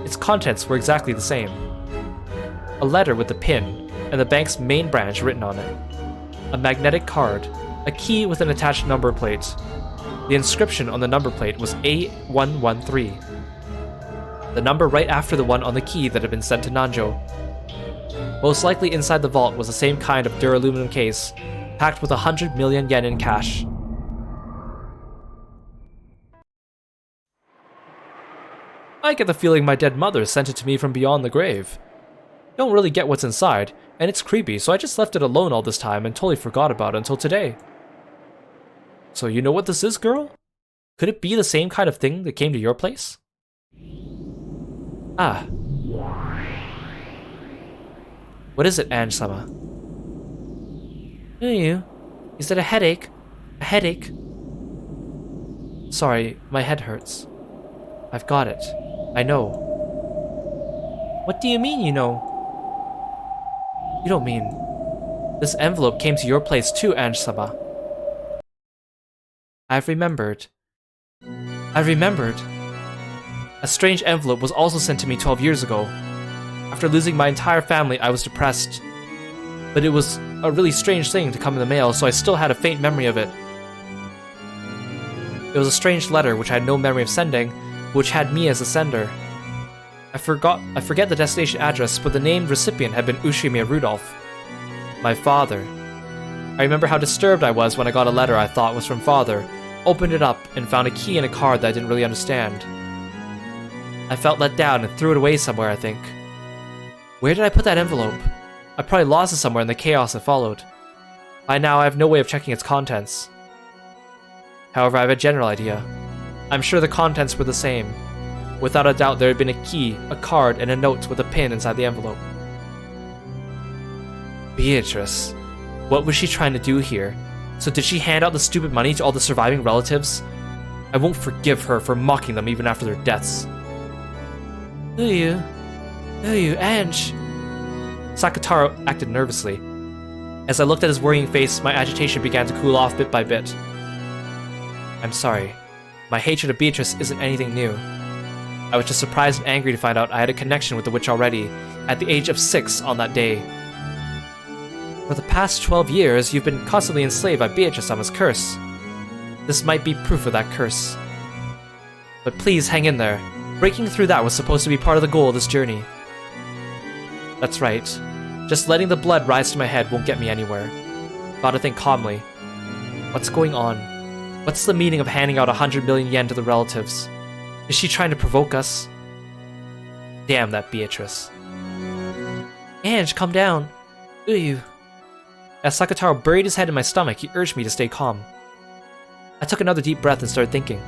Its contents were exactly the same. A letter with the PIN and the bank's main branch written on it. A magnetic card, a key with an attached number plate. The inscription on the number plate was A113. The number right after the one on the key that had been sent to Nanjo. Most likely inside the vault was the same kind of duraluminum case, packed with 100 million yen in cash. I get the feeling my dead mother sent it to me from beyond the grave. Don't really get what's inside, and it's creepy, so I just left it alone all this time and totally forgot about it until today. So you know what this is, girl? Could it be the same kind of thing that came to your place? Ah. What is it, Ange-sama? Who are you? Is it a headache? A headache? Sorry, my head hurts. I've got it. I know. What do you mean you know? You don't mean... This envelope came to your place too, Ange-sama. I've remembered. I've remembered. A strange envelope was also sent to me 12 years ago. After losing my entire family, I was depressed. But it was a really strange thing to come in the mail, so I still had a faint memory of it. It was a strange letter which I had no memory of sending, which had me as a sender. I forget the destination address, but the named recipient had been Ushimiya Rudolph, my father. I remember how disturbed I was when I got a letter I thought was from father, opened it up, and found a key and a card that I didn't really understand. I felt let down and threw it away somewhere, I think. Where did I put that envelope? I probably lost it somewhere in the chaos that followed. By now, I have no way of checking its contents. However, I have a general idea. I'm sure the contents were the same. Without a doubt, there had been a key, a card, and a note with a pin inside the envelope. Beatrice. What was she trying to do here? So did she hand out the stupid money to all the surviving relatives? I won't forgive her for mocking them even after their deaths. Who are you? Who are you, Ange? Sakataro acted nervously. As I looked at his worrying face, my agitation began to cool off bit by bit. I'm sorry. My hatred of Beatrice isn't anything new. I was just surprised and angry to find out I had a connection with the witch already, at the age of 6 on that day. For the past 12 years, you've been constantly enslaved by Beatrice-sama's curse. This might be proof of that curse. But please hang in there. Breaking through that was supposed to be part of the goal of this journey. That's right. Just letting the blood rise to my head won't get me anywhere. Gotta think calmly. What's going on? What's the meaning of handing out 100 million yen to the relatives? Is she trying to provoke us? Damn that Beatrice. Ange, calm down. Ooh. As Sakataro buried his head in my stomach, he urged me to stay calm. I took another deep breath and started thinking.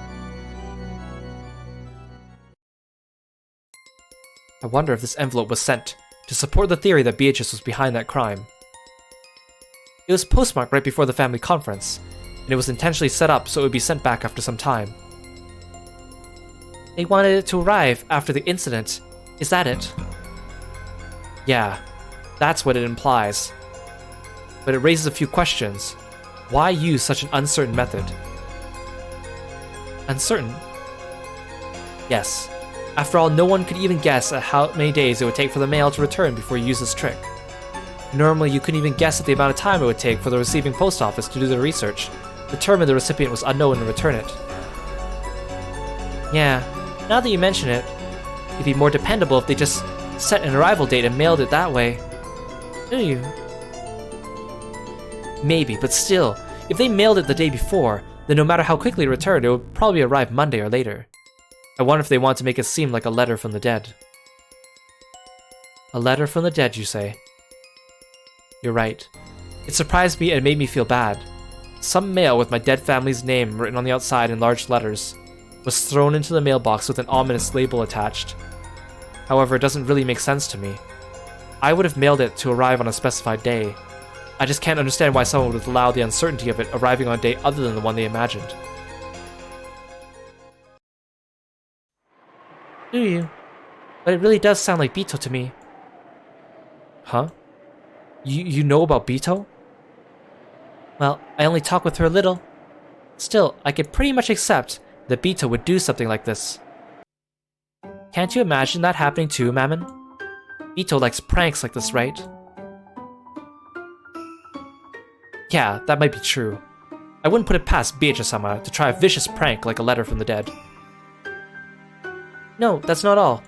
I wonder if this envelope was sent to support the theory that Beatrice was behind that crime. It was postmarked right before the family conference, and it was intentionally set up so it would be sent back after some time. They wanted it to arrive after the incident. Is that it? Yeah, that's what it implies. But it raises a few questions. Why use such an uncertain method? Uncertain? Yes. After all, no one could even guess at how many days it would take for the mail to return before you use this trick. Normally, you couldn't even guess at the amount of time it would take for the receiving post office to do their research, determine the recipient was unknown, and return it. Yeah, now that you mention it, it'd be more dependable if they just set an arrival date and mailed it that way. Do you? Maybe, but still, if they mailed it the day before, then no matter how quickly it returned, it would probably arrive Monday or later. I wonder if they want to make it seem like a letter from the dead. A letter from the dead, you say? You're right. It surprised me and made me feel bad. Some mail with my dead family's name written on the outside in large letters was thrown into the mailbox with an ominous label attached. However, it doesn't really make sense to me. I would have mailed it to arrive on a specified day. I just can't understand why someone would allow the uncertainty of it arriving on a day other than the one they imagined. Do you? But it really does sound like Bito to me. Huh? You know about Bito? Well, I only talk with her a little. Still, I could pretty much accept that Bito would do something like this. Can't you imagine that happening too, Mammon? Bito likes pranks like this, right? Yeah, that might be true. I wouldn't put it past Beatrice-sama to try a vicious prank like a letter from the dead. No, that's not all.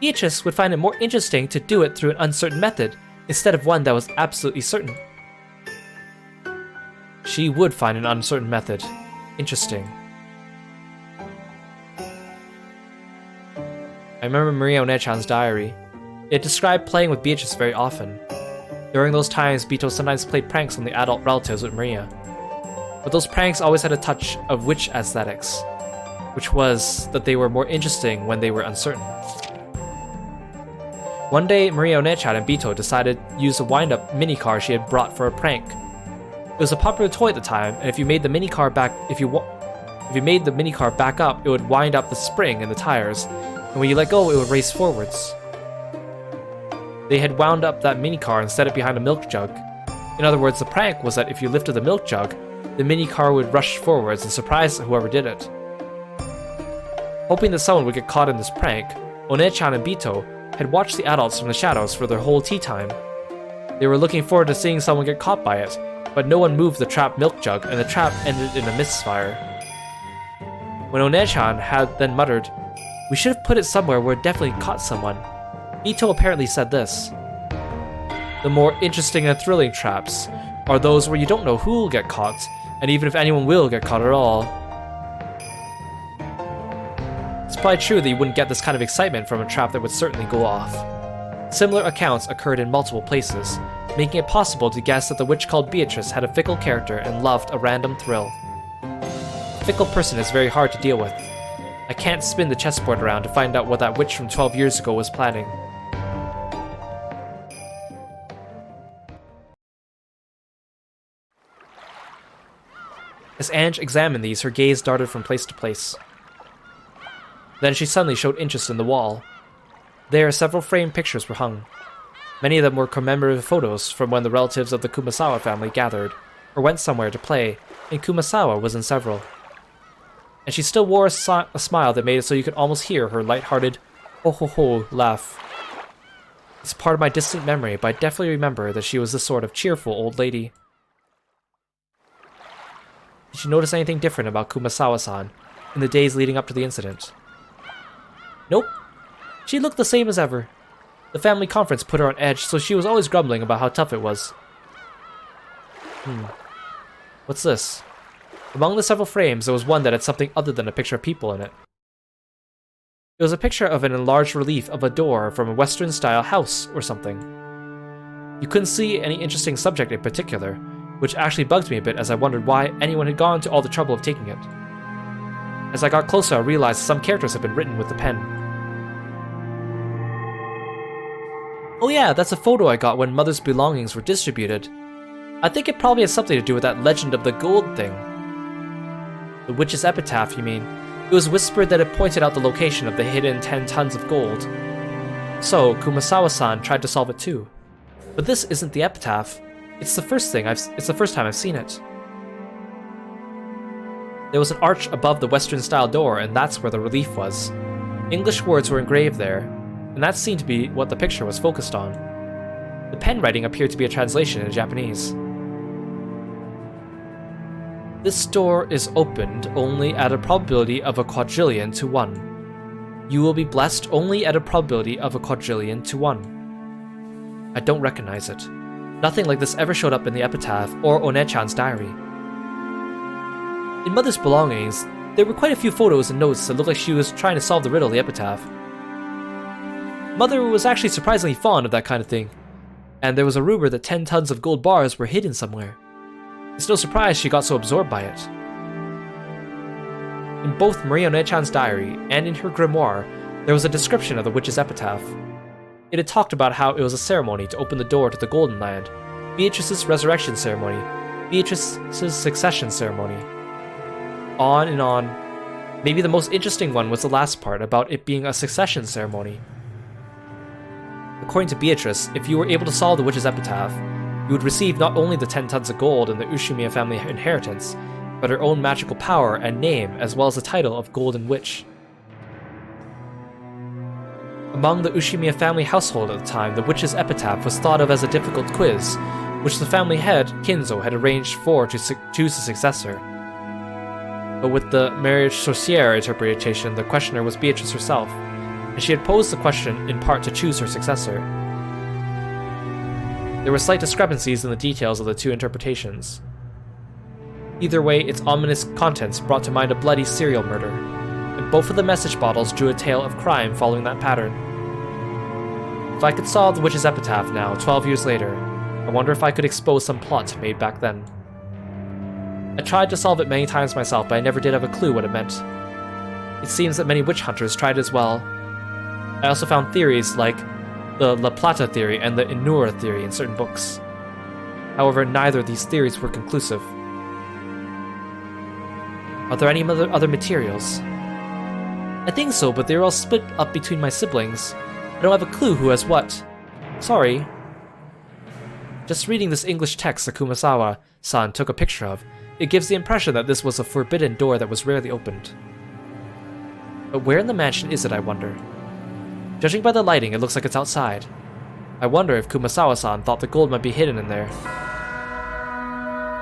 Beatrice would find it more interesting to do it through an uncertain method, instead of one that was absolutely certain. She would find an uncertain method. Interesting. I remember Maria One-chan's diary. It described playing with Beatrice very often. During those times, Bito sometimes played pranks on the adult relatives with Maria. But those pranks always had a touch of witch aesthetics, which was that they were more interesting when they were uncertain. One day, Maria One-chan and Bito decided to use a wind-up minicar she had brought for a prank. It was a popular toy at the time, and if you made the minicar back up, it would wind up the spring in the tires, and when you let go, it would race forwards. They had wound up that minicar and set it behind a milk jug. In other words, the prank was that if you lifted the milk jug, the minicar would rush forwards and surprise whoever did it. Hoping that someone would get caught in this prank, One-chan and Bito had watched the adults from the shadows for their whole tea time. They were looking forward to seeing someone get caught by it, but no one moved the trapped milk jug, and the trap ended in a misfire. When One-chan had then muttered, "We should have put it somewhere where it definitely caught someone," Bito apparently said this: "The more interesting and thrilling traps are those where you don't know who will get caught, and even if anyone will get caught at all." It's probably true that you wouldn't get this kind of excitement from a trap that would certainly go off. Similar accounts occurred in multiple places, making it possible to guess that the witch called Beatrice had a fickle character and loved a random thrill. A fickle person is very hard to deal with. I can't spin the chessboard around to find out what that witch from 12 years ago was planning. As Ange examined these, her gaze darted from place to place. Then she suddenly showed interest in the wall. There, several framed pictures were hung. Many of them were commemorative photos from when the relatives of the Kumasawa family gathered, or went somewhere to play, and Kumasawa was in several. And she still wore a smile that made it so you could almost hear her light-hearted ho-ho-ho laugh. It's part of my distant memory, but I definitely remember that she was this sort of cheerful old lady. Did you notice anything different about Kumasawa-san in the days leading up to the incident? Nope. She looked the same as ever. The family conference put her on edge, so she was always grumbling about how tough it was. What's this? Among the several frames, there was one that had something other than a picture of people in it. It was a picture of an enlarged relief of a door from a Western-style house or something. You couldn't see any interesting subject in particular, which actually bugged me a bit as I wondered why anyone had gone to all the trouble of taking it. As I got closer, I realized some characters had been written with the pen. Oh yeah, that's a photo I got when Mother's belongings were distributed. I think it probably has something to do with that legend of the gold thing. The witch's epitaph, you mean? It was whispered that it pointed out the location of the hidden 10 tons of gold. So, Kumasawa-san tried to solve it too. But this isn't the epitaph. It's the first time I've seen it. There was an arch above the Western-style door, and that's where the relief was. English words were engraved there, and that seemed to be what the picture was focused on. The pen writing appeared to be a translation in Japanese. This door is opened only at a probability of a quadrillion to 1. You will be blessed only at a probability of a quadrillion to 1. I don't recognize it. Nothing like this ever showed up in the epitaph or One-chan's diary. In Mother's belongings, there were quite a few photos and notes that looked like she was trying to solve the riddle of the epitaph. Mother was actually surprisingly fond of that kind of thing, and there was a rumor that 10 tons of gold bars were hidden somewhere. It's no surprise she got so absorbed by it. In both Maria One-chan's diary and in her grimoire, there was a description of the witch's epitaph. It had talked about how it was a ceremony to open the door to the Golden Land, Beatrice's resurrection ceremony, Beatrice's succession ceremony. On and on. Maybe the most interesting one was the last part about it being a succession ceremony. According to Beatrice, if you were able to solve the witch's epitaph, you would receive not only the 10 tons of gold and the Ushimiya family inheritance, but her own magical power and name, as well as the title of Golden Witch. Among the Ushimiya family household at the time, the witch's epitaph was thought of as a difficult quiz, which the family head, Kinzo, had arranged for to choose a successor. But with the marriage sorcière interpretation, the questioner was Beatrice herself, and she had posed the question in part to choose her successor. There were slight discrepancies in the details of the two interpretations. Either way, its ominous contents brought to mind a bloody serial murder, and both of the message bottles drew a tale of crime following that pattern. If I could solve the witch's epitaph now, 12 years later, I wonder if I could expose some plot made back then. I tried to solve it many times myself, but I never did have a clue what it meant. It seems that many witch hunters tried as well. I also found theories like the La Plata theory and the Inura theory in certain books. However, neither of these theories were conclusive. Are there any other materials? I think so, but they're all split up between my siblings. I don't have a clue who has what. Sorry. Just reading this English text that Kumasawa-san took a picture of, it gives the impression that this was a forbidden door that was rarely opened. But where in the mansion is it, I wonder? Judging by the lighting, it looks like it's outside. I wonder if Kumasawa-san thought the gold might be hidden in there.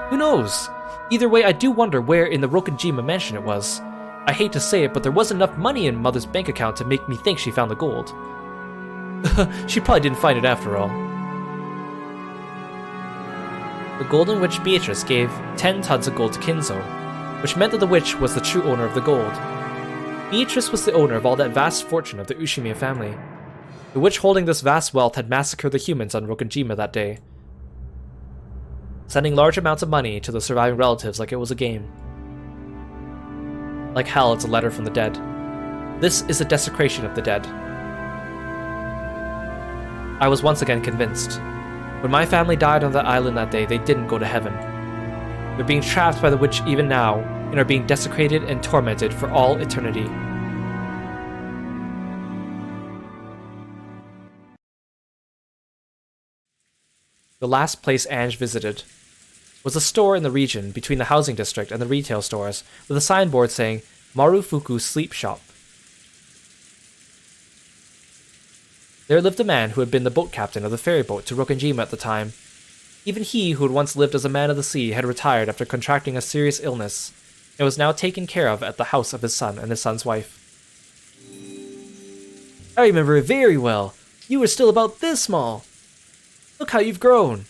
Who knows? Either way, I do wonder where in the Rokkenjima mansion it was. I hate to say it, but there wasn't enough money in Mother's bank account to make me think she found the gold. She probably didn't find it after all. The Golden Witch Beatrice gave 10 tons of gold to Kinzo, which meant that the witch was the true owner of the gold. Beatrice was the owner of all that vast fortune of the Ushimiya family. The witch holding this vast wealth had massacred the humans on Rokkenjima that day, sending large amounts of money to the surviving relatives like it was a game. Like hell, it's a letter from the dead. This is a desecration of the dead. I was once again convinced. When my family died on that island that day, they didn't go to heaven. They're being trapped by the witch even now, and are being desecrated and tormented for all eternity. The last place Ange visited was a store in the region between the housing district and the retail stores, with a signboard saying Marufuku Sleep Shop. There lived a man who had been the boat captain of the ferry boat to Rokkenjima at the time. Even he, who had once lived as a man of the sea, had retired after contracting a serious illness, and was now taken care of at the house of his son and his son's wife. I remember it very well. You were still about this small. Look how you've grown.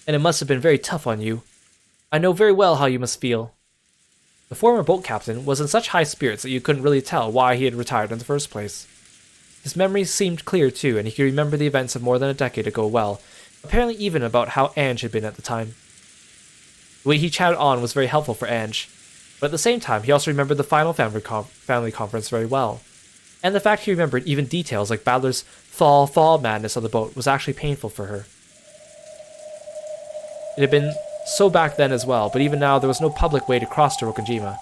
And it must have been very tough on you. I know very well how you must feel. The former boat captain was in such high spirits that you couldn't really tell why he had retired in the first place. His memories seemed clear too, and he could remember the events of more than a decade ago well, apparently even about how Ange had been at the time. The way he chatted on was very helpful for Ange, but at the same time he also remembered the final family conference very well. And the fact he remembered even details like Badler's fall madness on the boat was actually painful for her. It had been so back then as well, but even now there was no public way to cross to Rokkenjima.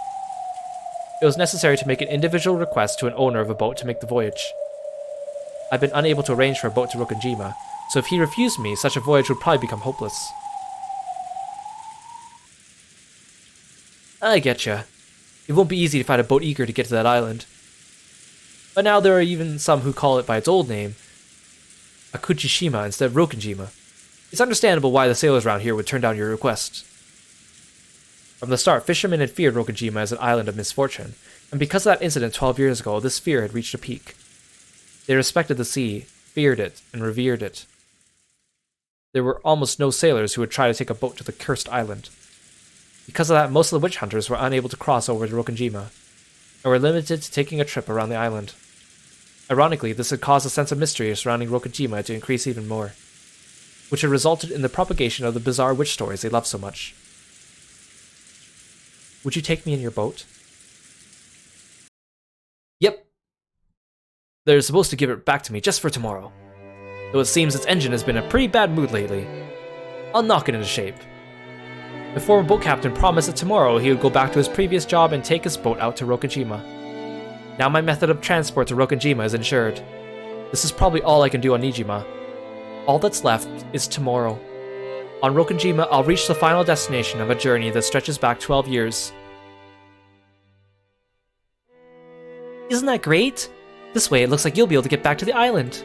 It was necessary to make an individual request to an owner of a boat to make the voyage. I'd been unable to arrange for a boat to Rokkenjima, so if he refused me, such a voyage would probably become hopeless. I getcha. It won't be easy to find a boat eager to get to that island. But now there are even some who call it by its old name, Akujishima instead of Rokkenjima. It's understandable why the sailors around here would turn down your request. From the start, fishermen had feared Rokkenjima as an island of misfortune, and because of that incident 12 years ago, this fear had reached a peak. They respected the sea, feared it, and revered it. There were almost no sailors who would try to take a boat to the cursed island. Because of that, most of the witch hunters were unable to cross over to Rokkenjima, and were limited to taking a trip around the island. Ironically, this had caused a sense of mystery surrounding Rokkenjima to increase even more, which had resulted in the propagation of the bizarre witch stories they loved so much. Would you take me in your boat? Yep. They're supposed to give it back to me just for tomorrow, though it seems its engine has been in a pretty bad mood lately. I'll knock it into shape. The former boat captain promised that tomorrow he would go back to his previous job and take his boat out to Rokkenjima. Now my method of transport to Rokkenjima is ensured. This is probably all I can do on Nijima. All that's left is tomorrow. On Rokkenjima, I'll reach the final destination of a journey that stretches back 12 years. Isn't that great? This way it looks like you'll be able to get back to the island.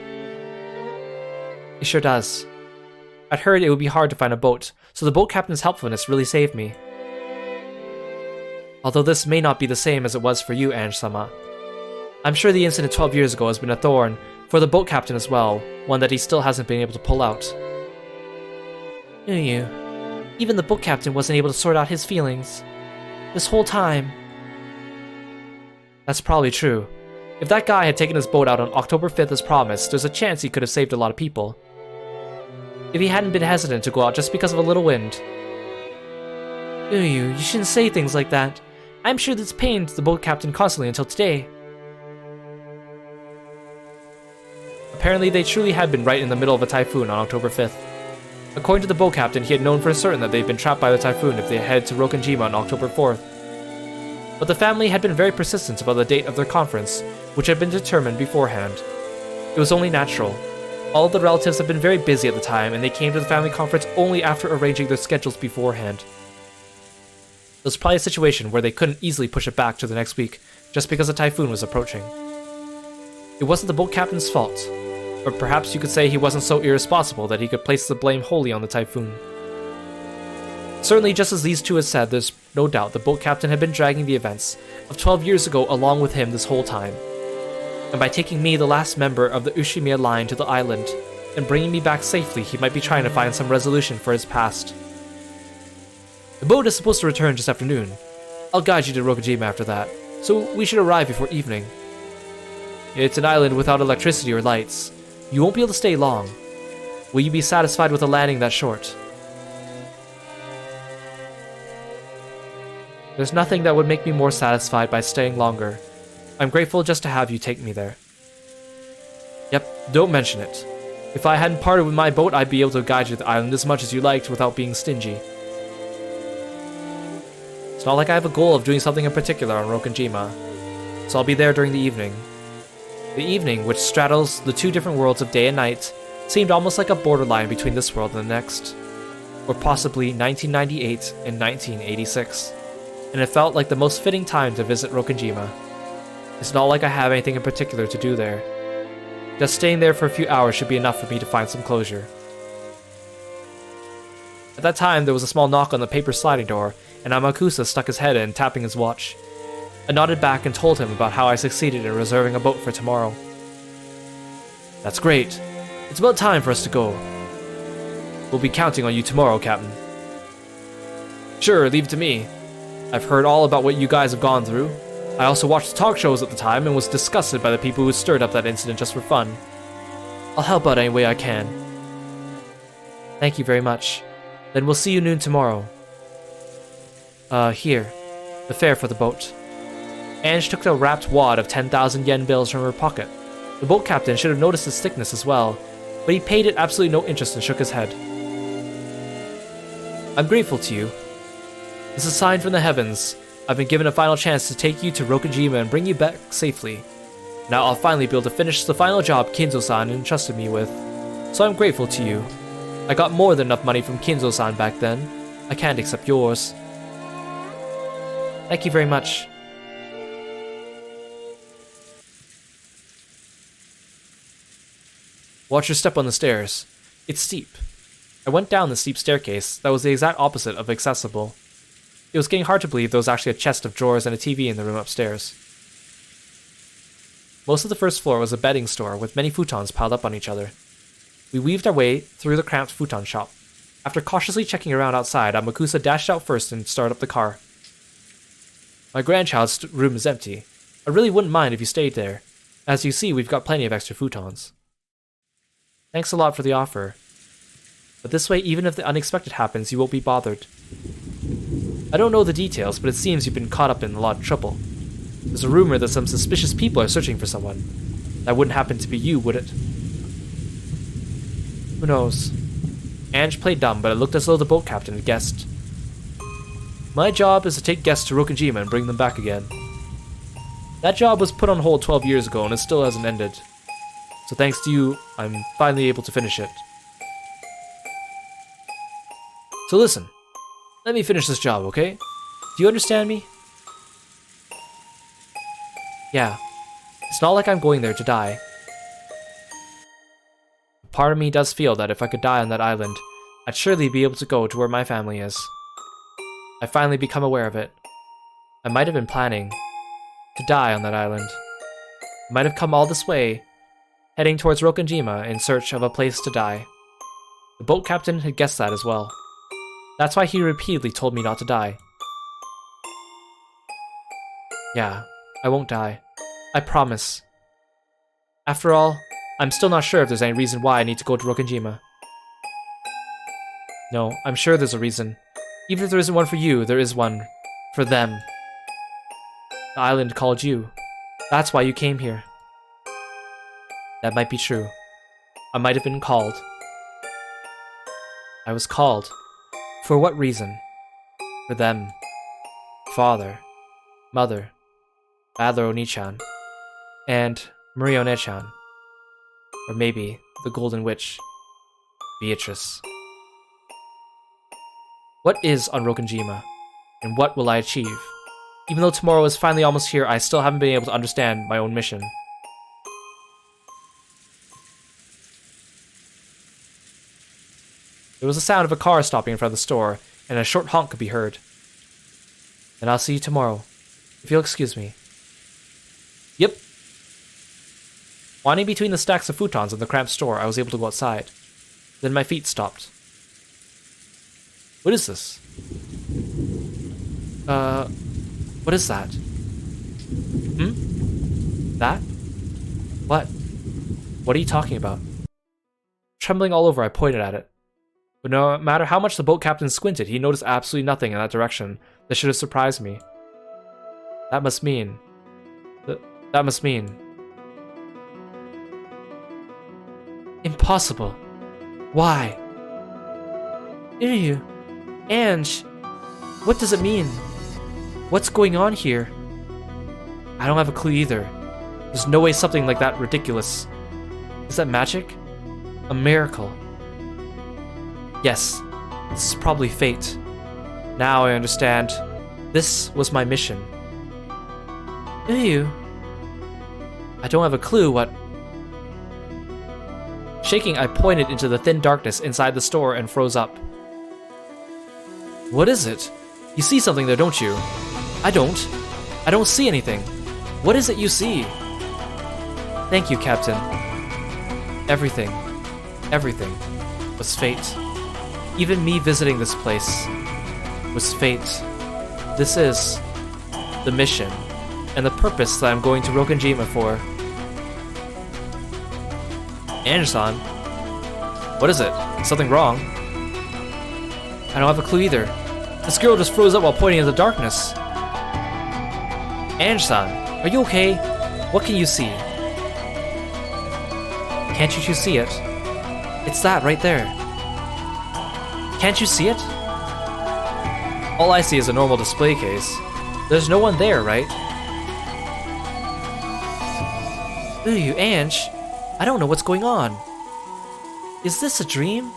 It sure does. I'd heard it would be hard to find a boat, so the boat captain's helpfulness really saved me. Although this may not be the same as it was for you, Ange-sama. I'm sure the incident 12 years ago has been a thorn for the boat captain as well, one that he still hasn't been able to pull out. Knew you. Even the boat captain wasn't able to sort out his feelings. This whole time. That's probably true. If that guy had taken his boat out on October 5th as promised, there's a chance he could have saved a lot of people. If he hadn't been hesitant to go out just because of a little wind. You shouldn't say things like that. I'm sure this pained the boat captain constantly until today. Apparently, they truly had been right in the middle of a typhoon on October 5th. According to the boat captain, he had known for certain that they'd been trapped by the typhoon if they headed to Rokkenjima on October 4th. But the family had been very persistent about the date of their conference, which had been determined beforehand. It was only natural. All of the relatives had been very busy at the time, and they came to the family conference only after arranging their schedules beforehand. It was probably a situation where they couldn't easily push it back to the next week, just because a typhoon was approaching. It wasn't the boat captain's fault, or perhaps you could say he wasn't so irresponsible that he could place the blame wholly on the typhoon. Certainly, just as these two had said, there's no doubt the boat captain had been dragging the events of 12 years ago along with him this whole time. And by taking me, the last member of the Ushimiya line, to the island, and bringing me back safely, he might be trying to find some resolution for his past. The boat is supposed to return just after noon. I'll guide you to Rokkenjima after that, so we should arrive before evening. It's an island without electricity or lights. You won't be able to stay long. Will you be satisfied with a landing that short? There's nothing that would make me more satisfied by staying longer. I'm grateful just to have you take me there. Yep, don't mention it. If I hadn't parted with my boat, I'd be able to guide you to the island as much as you liked without being stingy. It's not like I have a goal of doing something in particular on Rokkenjima, so I'll be there during the evening. The evening, which straddles the two different worlds of day and night, seemed almost like a borderline between this world and the next, or possibly 1998 and 1986, and it felt like the most fitting time to visit Rokkenjima. It's not like I have anything in particular to do there. Just staying there for a few hours should be enough for me to find some closure. At that time, there was a small knock on the paper sliding door, and Amakusa stuck his head in, tapping his watch. I nodded back and told him about how I succeeded in reserving a boat for tomorrow. That's great. It's about time for us to go. We'll be counting on you tomorrow, Captain. Sure, leave it to me. I've heard all about what you guys have gone through. I also watched the talk shows at the time and was disgusted by the people who stirred up that incident just for fun. I'll help out any way I can. Thank you very much. Then we'll see you noon tomorrow. Here. The fare for the boat. Ange took the wrapped wad of 10,000 yen bills from her pocket. The boat captain should have noticed its thickness as well, but he paid it absolutely no interest and shook his head. I'm grateful to you. This is a sign from the heavens. I've been given a final chance to take you to Rokkenjima and bring you back safely. Now I'll finally be able to finish the final job Kinzo-san entrusted me with. So I'm grateful to you. I got more than enough money from Kinzo-san back then. I can't accept yours. Thank you very much. Watch your step on the stairs. It's steep. I went down the steep staircase that was the exact opposite of accessible. It was getting hard to believe there was actually a chest of drawers and a TV in the room upstairs. Most of the first floor was a bedding store with many futons piled up on each other. We weaved our way through the cramped futon shop. After cautiously checking around outside, Amakusa dashed out first and started up the car. My grandchild's room is empty. I really wouldn't mind if you stayed there. As you see, we've got plenty of extra futons. Thanks a lot for the offer. But this way, even if the unexpected happens, you won't be bothered. I don't know the details, but it seems you've been caught up in a lot of trouble. There's a rumor that some suspicious people are searching for someone. That wouldn't happen to be you, would it? Who knows? Ange played dumb, but it looked as though the boat captain had guessed. My job is to take guests to Rokkenjima and bring them back again. That job was put on hold 12 years ago and it still hasn't ended. So thanks to you, I'm finally able to finish it. So listen, let me finish this job, okay? Do you understand me? Yeah. It's not like I'm going there to die. Part of me does feel that if I could die on that island, I'd surely be able to go to where my family is. I finally become aware of it. I might have been planning to die on that island. I might have come all this way, heading towards Rokkenjima in search of a place to die. The boat captain had guessed that as well. That's why he repeatedly told me not to die. Yeah, I won't die. I promise. After all, I'm still not sure if there's any reason why I need to go to Rokenjima. No, I'm sure there's a reason. Even if there isn't one for you, there is one for them. The island called you. That's why you came here. That might be true. I might have been called. I was called. For what reason? For them. Father. Mother. Father Oni-chan. And Marie One-chan. Or maybe the Golden Witch. Beatrice. What is on Rokenjima? And what will I achieve? Even though tomorrow is finally almost here, I still haven't been able to understand my own mission. There was a sound of a car stopping in front of the store, and a short honk could be heard. Then I'll see you tomorrow, if you'll excuse me. Yep. Wandering between the stacks of futons in the cramped store, I was able to go outside. Then my feet stopped. What is this? What is that? That? What? What are you talking about? Trembling all over, I pointed at it. But no matter how much the boat captain squinted, he noticed absolutely nothing in that direction that should have surprised me. That must mean... That must mean... Impossible. Why? Iryu. Ange. What does it mean? What's going on here? I don't have a clue either. There's no way something like that ridiculous. Is that magic? A miracle. Yes, this is probably fate. Now I understand. This was my mission. Ew. I don't have a clue what... Shaking, I pointed into the thin darkness inside the store and froze up. What is it? You see something there, don't you? I don't. I don't see anything. What is it you see? Thank you, Captain. Everything was fate. Even me visiting this place was fate. This is the mission and the purpose that I'm going to Rokenjima for. Ange-san? What is it? Is something wrong? I don't have a clue either. This girl just froze up while pointing in the darkness. Ange-san, are you okay? What can you see? Can't you see it? It's that right there. Can't you see it? All I see is a normal display case. There's no one there, right? Ooh, Ange, I don't know what's going on. Is this a dream?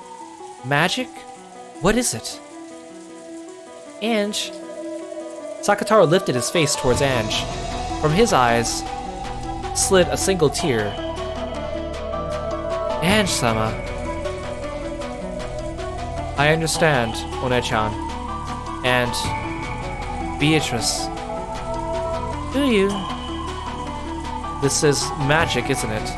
Magic? What is it? Ange? Sakataro lifted his face towards Ange. From his eyes slid a single tear. Ange-sama. I understand, One-chan. And... Beatrice. Do you? This is magic, isn't it?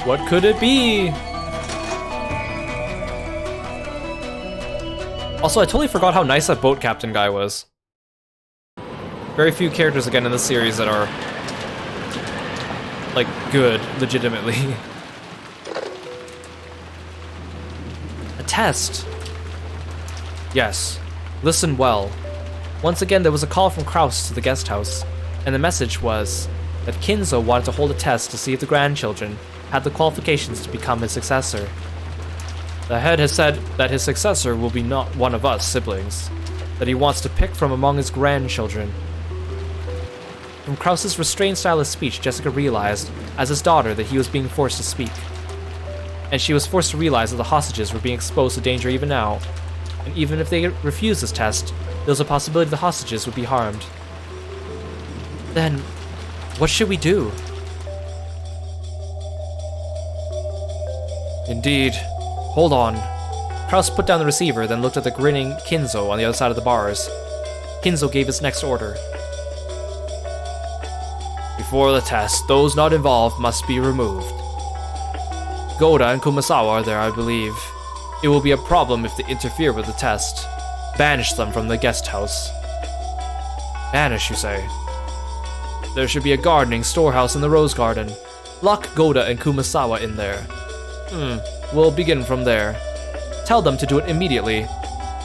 What could it be? Also, I totally forgot how nice that boat captain guy was. Very few characters again in this series that are like good, legitimately. A test. Yes. Listen well. Once again, there was a call from Kraus to the guest house, and the message was that Kinzo wanted to hold a test to see if the grandchildren had the qualifications to become his successor. The head has said that his successor will be not one of us siblings, that he wants to pick from among his grandchildren. From Kraus's restrained style of speech, Jessica realized, as his daughter, that he was being forced to speak. And she was forced to realize that the hostages were being exposed to danger even now, and even if they refused this test, there was a possibility the hostages would be harmed. Then, what should we do? Indeed. Hold on. Kraus put down the receiver, then looked at the grinning Kinzo on the other side of the bars. Kinzo gave his next order. We Before the test, those not involved must be removed. Goda and Kumasawa are there, I believe. It will be a problem if they interfere with the test. Banish them from the guest house. Banish, you say? There should be a gardening storehouse in the rose garden. Lock Goda and Kumasawa in there. We'll begin from there. Tell them to do it immediately.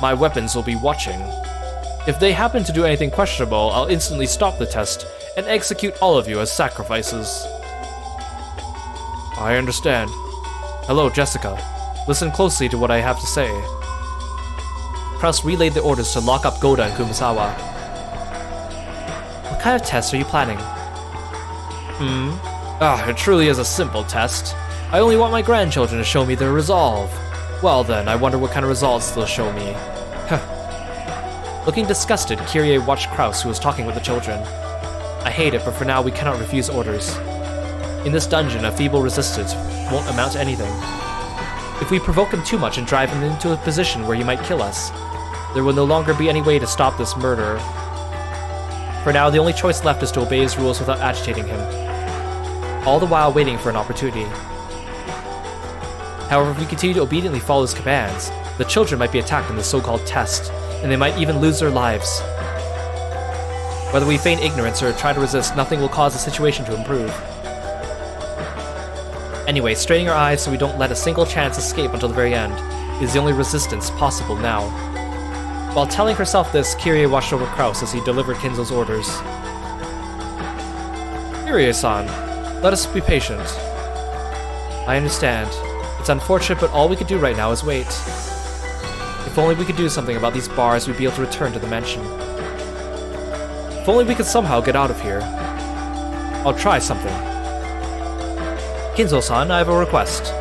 My weapons will be watching. If they happen to do anything questionable, I'll instantly stop the test and execute all of you as sacrifices. I understand. Hello, Jessica. Listen closely to what I have to say. Kraus relayed the orders to lock up Goda and Kumasawa. What kind of test are you planning? It truly is a simple test. I only want my grandchildren to show me their resolve. Well then, I wonder what kind of results they'll show me. Looking disgusted, Kyrie watched Kraus, who was talking with the children. I hate it, but for now we cannot refuse orders. In this dungeon, a feeble resistance won't amount to anything. If we provoke him too much and drive him into a position where he might kill us, there will no longer be any way to stop this murder. For now, the only choice left is to obey his rules without agitating him, all the while waiting for an opportunity. However, if we continue to obediently follow his commands, the children might be attacked in the so-called test, and they might even lose their lives. Whether we feign ignorance or try to resist, nothing will cause the situation to improve. Anyway, straining our eyes so we don't let a single chance escape until the very end is the only resistance possible now. While telling herself this, Kyrie watched over Kraus as he delivered Kinzo's orders. Kyrie-san, let us be patient. I understand. It's unfortunate, but all we can do right now is wait. If only we could do something about these bars, we'd be able to return to the mansion. If only we could somehow get out of here. I'll try something. Kinzo-san, I have a request.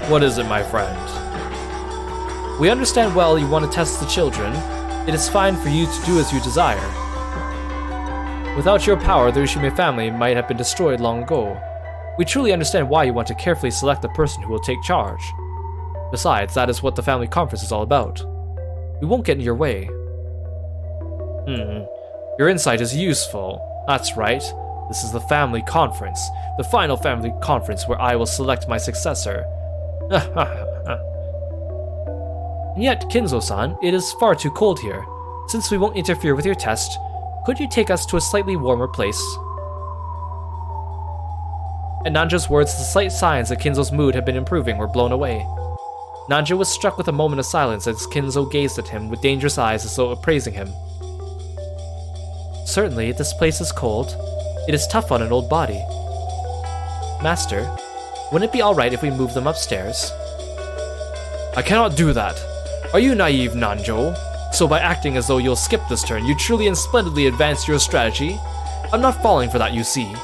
What is it, my friend? We understand well you want to test the children. It is fine for you to do as you desire. Without your power, the Ushime family might have been destroyed long ago. We truly understand why you want to carefully select the person who will take charge. Besides, that is what the family conference is all about. We won't get in your way. Your insight is useful. That's right. This is the family conference. The final family conference where I will select my successor. And yet, Kinzo-san, it is far too cold here. Since we won't interfere with your test, could you take us to a slightly warmer place? At Nanjo's words, the slight signs that Kinzo's mood had been improving were blown away. Nanjo was struck with a moment of silence as Kinzo gazed at him with dangerous eyes as though appraising him. Certainly, this place is cold. It is tough on an old body. Master, wouldn't it be alright if we move them upstairs? I cannot do that. Are you naive, Nanjo? So by acting as though you'll skip this turn, you truly and splendidly advanced your strategy? I'm not falling for that, you see.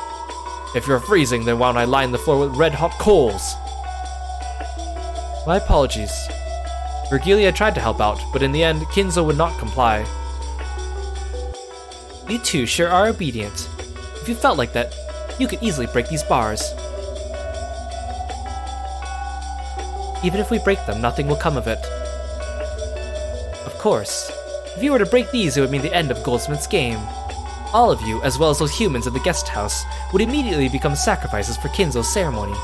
If you're freezing, then why don't I line the floor with red-hot coals? My apologies. Virgilia tried to help out, but in the end, Kinzo would not comply. You two sure are obedient. If you felt like that, you could easily break these bars. Even if we break them, nothing will come of it. Of course. If you were to break these, it would mean the end of Goldsmith's game. All of you, as well as those humans in the guest house, would immediately become sacrifices for Kinzo's ceremony.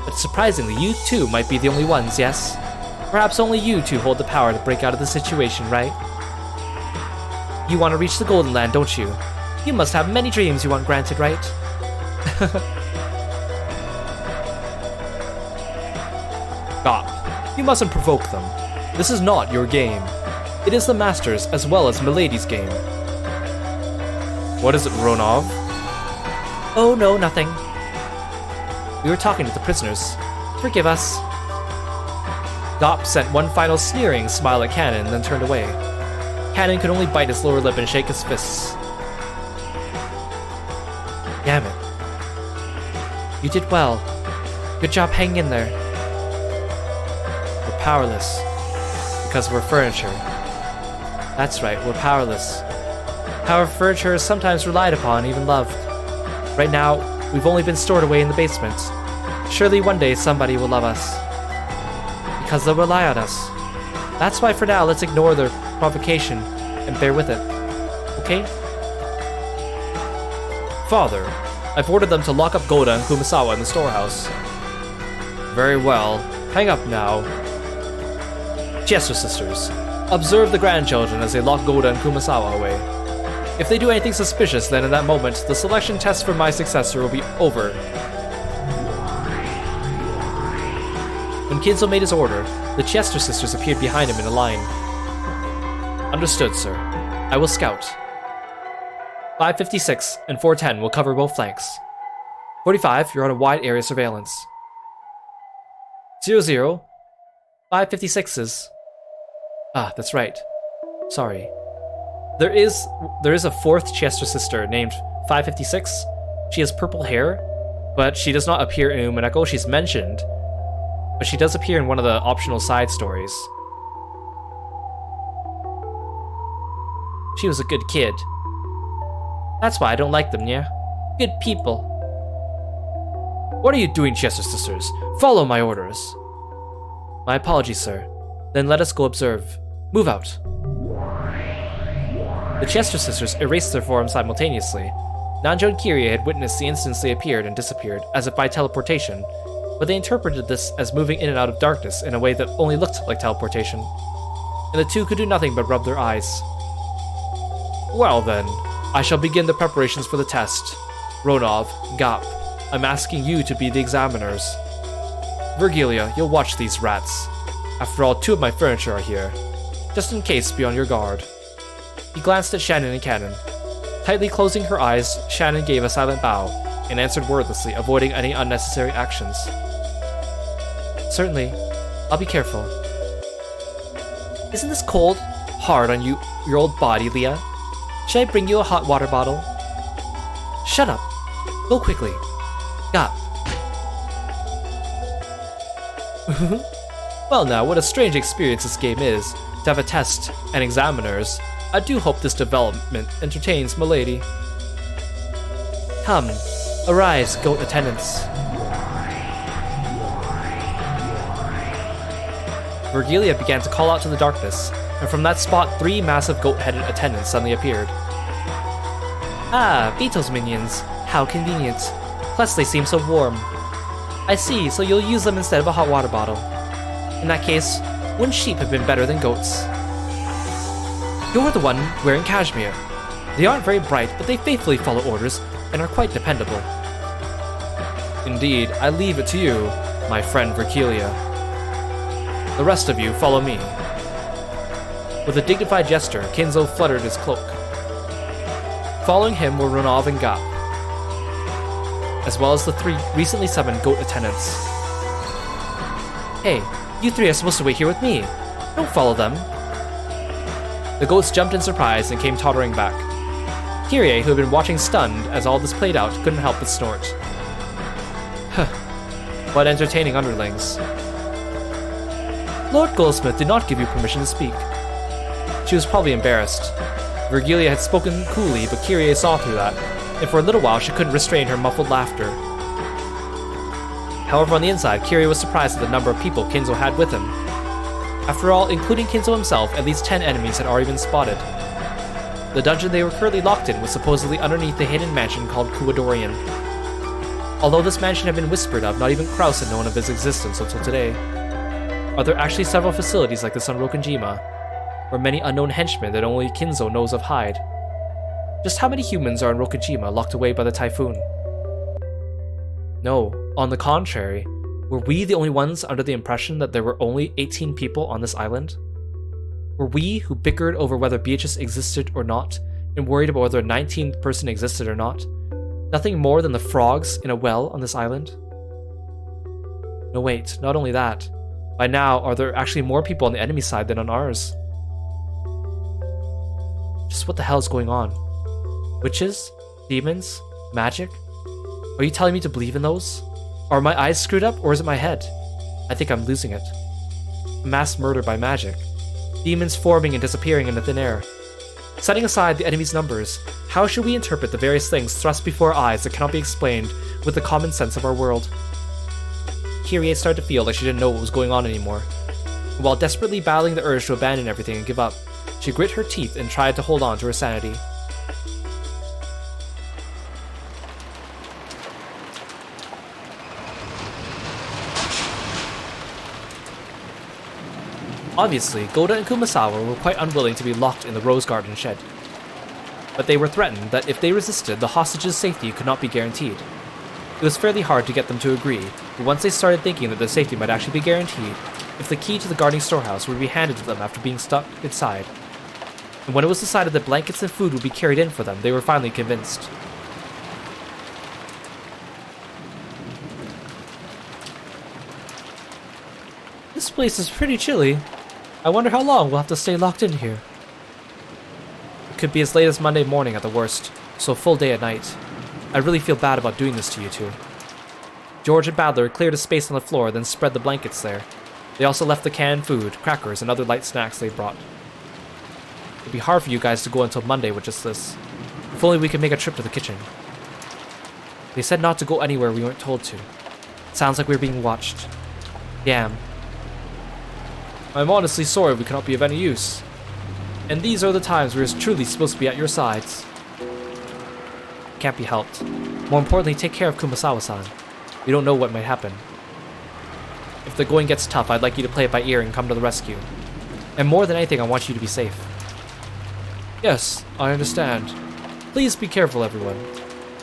But surprisingly, you two might be the only ones, yes? Perhaps only you two hold the power to break out of the situation, right? You want to reach the Golden Land, don't you? You must have many dreams you want granted, right? Stop. You mustn't provoke them. This is not your game. It is the Master's as well as Milady's game. What is it, Ronov? Oh no, nothing. We were talking to the prisoners. Forgive us. Gop sent one final sneering smile at Cannon and then turned away. Cannon could only bite his lower lip and shake his fists. Damn it. You did well. Good job hanging in there. We're powerless. Because we're furniture. That's right, we're powerless. However, furniture is sometimes relied upon, even loved. Right now, we've only been stored away in the basement. Surely one day somebody will love us. Because they'll rely on us. That's why for now, let's ignore their provocation and bear with it. Okay? Father, I've ordered them to lock up Goda and Kumasawa in the storehouse. Very well. Hang up now. Chiesto sisters, observe the grandchildren as they lock Goda and Kumasawa away. If they do anything suspicious, then in that moment, the selection test for my successor will be over. When Kinzo made his order, the Chiesto sisters appeared behind him in a line. Understood, sir. I will scout. 556 and 410 will cover both flanks. 45, you're on a wide area surveillance. 00, 556's. Ah, that's right. Sorry. There is a fourth Chiesto sister named 556. She has purple hair, but she does not appear in Umineko. She's mentioned, but she does appear in one of the optional side stories. She was a good kid. That's why I don't like them, yeah? Good people. What are you doing, Chiesto sisters? Follow my orders. My apologies, sir. Then let us go observe. Move out. The Chiesto sisters erased their forms simultaneously. Nanjo and Kirie had witnessed the instance they appeared and disappeared, as if by teleportation, but they interpreted this as moving in and out of darkness in a way that only looked like teleportation. And the two could do nothing but rub their eyes. Well then, I shall begin the preparations for the test. Ronov, Gap, I'm asking you to be the examiners. Virgilia, you'll watch these rats. After all, 2 of my furniture are here. Just in case, be on your guard. He glanced at Shannon and Cannon. Tightly closing her eyes, Shannon gave a silent bow, and answered wordlessly, avoiding any unnecessary actions. Certainly. I'll be careful. Isn't this cold? Hard on your old body, Leah? Should I bring you a hot water bottle? Shut up. Go quickly. Gap. Well now, what a strange experience this game is, to have a test and examiners. I do hope this development entertains milady. Come, arise, goat attendants. Virgilia began to call out to the darkness, and from that spot 3 massive goat-headed attendants suddenly appeared. Ah, Beetle's minions. How convenient. Plus they seem so warm. I see, so you'll use them instead of a hot water bottle. In that case, wouldn't sheep have been better than goats? You're the one wearing cashmere. They aren't very bright, but they faithfully follow orders and are quite dependable. Indeed, I leave it to you, my friend Virgilia. The rest of you follow me. With a dignified gesture, Kinzo fluttered his cloak. Following him were Ronov and Gap, as well as the 3 recently summoned goat attendants. Hey, you 3 are supposed to wait here with me. Don't follow them. The goats jumped in surprise and came tottering back. Kirie, who had been watching stunned as all this played out, couldn't help but snort. Huh. What entertaining underlings. Lord Goldsmith did not give you permission to speak. She was probably embarrassed. Virgilia had spoken coolly, but Kirie saw through that, and for a little while she couldn't restrain her muffled laughter. However, on the inside, Kirie was surprised at the number of people Kinzo had with him. After all, including Kinzo himself, at least 10 enemies had already been spotted. The dungeon they were currently locked in was supposedly underneath the hidden mansion called Kuwadorian. Although this mansion had been whispered of, not even Kraus had known of its existence until today. Are there actually several facilities like this on Rokonjima, where many unknown henchmen that only Kinzo knows of hide? Just how many humans are in Rokonjima locked away by the typhoon? No, on the contrary, were we the only ones under the impression that there were only 18 people on this island? Were we who bickered over whether Beatrice existed or not, and worried about whether a 19th person existed or not, nothing more than the frogs in a well on this island? No wait, not only that. By now, are there actually more people on the enemy side than on ours? Just what the hell is going on? Witches? Demons? Magic? Are you telling me to believe in those? Are my eyes screwed up, or is it my head? I think I'm losing it. Mass murder by magic. Demons forming and disappearing into thin air. Setting aside the enemy's numbers, how should we interpret the various things thrust before our eyes that cannot be explained with the common sense of our world? Kirie started to feel like she didn't know what was going on anymore. And while desperately battling the urge to abandon everything and give up, she grit her teeth and tried to hold on to her sanity. Obviously, Goda and Kumasawa were quite unwilling to be locked in the Rose Garden shed. But they were threatened that if they resisted, the hostages' safety could not be guaranteed. It was fairly hard to get them to agree, but once they started thinking that their safety might actually be guaranteed, if the key to the guarding storehouse would be handed to them after being stuck inside, and when it was decided that blankets and food would be carried in for them, they were finally convinced. This place is pretty chilly. I wonder how long we'll have to stay locked in here. It could be as late as Monday morning at the worst, so a full day at night. I really feel bad about doing this to you two. George and Badler cleared a space on the floor, then spread the blankets there. They also left the canned food, crackers, and other light snacks they brought. It'd be hard for you guys to go until Monday with just this. If only we could make a trip to the kitchen. They said not to go anywhere we weren't told to. Sounds like we're being watched. Damn. I'm honestly sorry we cannot be of any use. And these are the times we're truly supposed to be at your sides. Can't be helped. More importantly, take care of Kumasawa-san. We don't know what might happen. If the going gets tough, I'd like you to play it by ear and come to the rescue. And more than anything, I want you to be safe. Yes, I understand. Please be careful, everyone.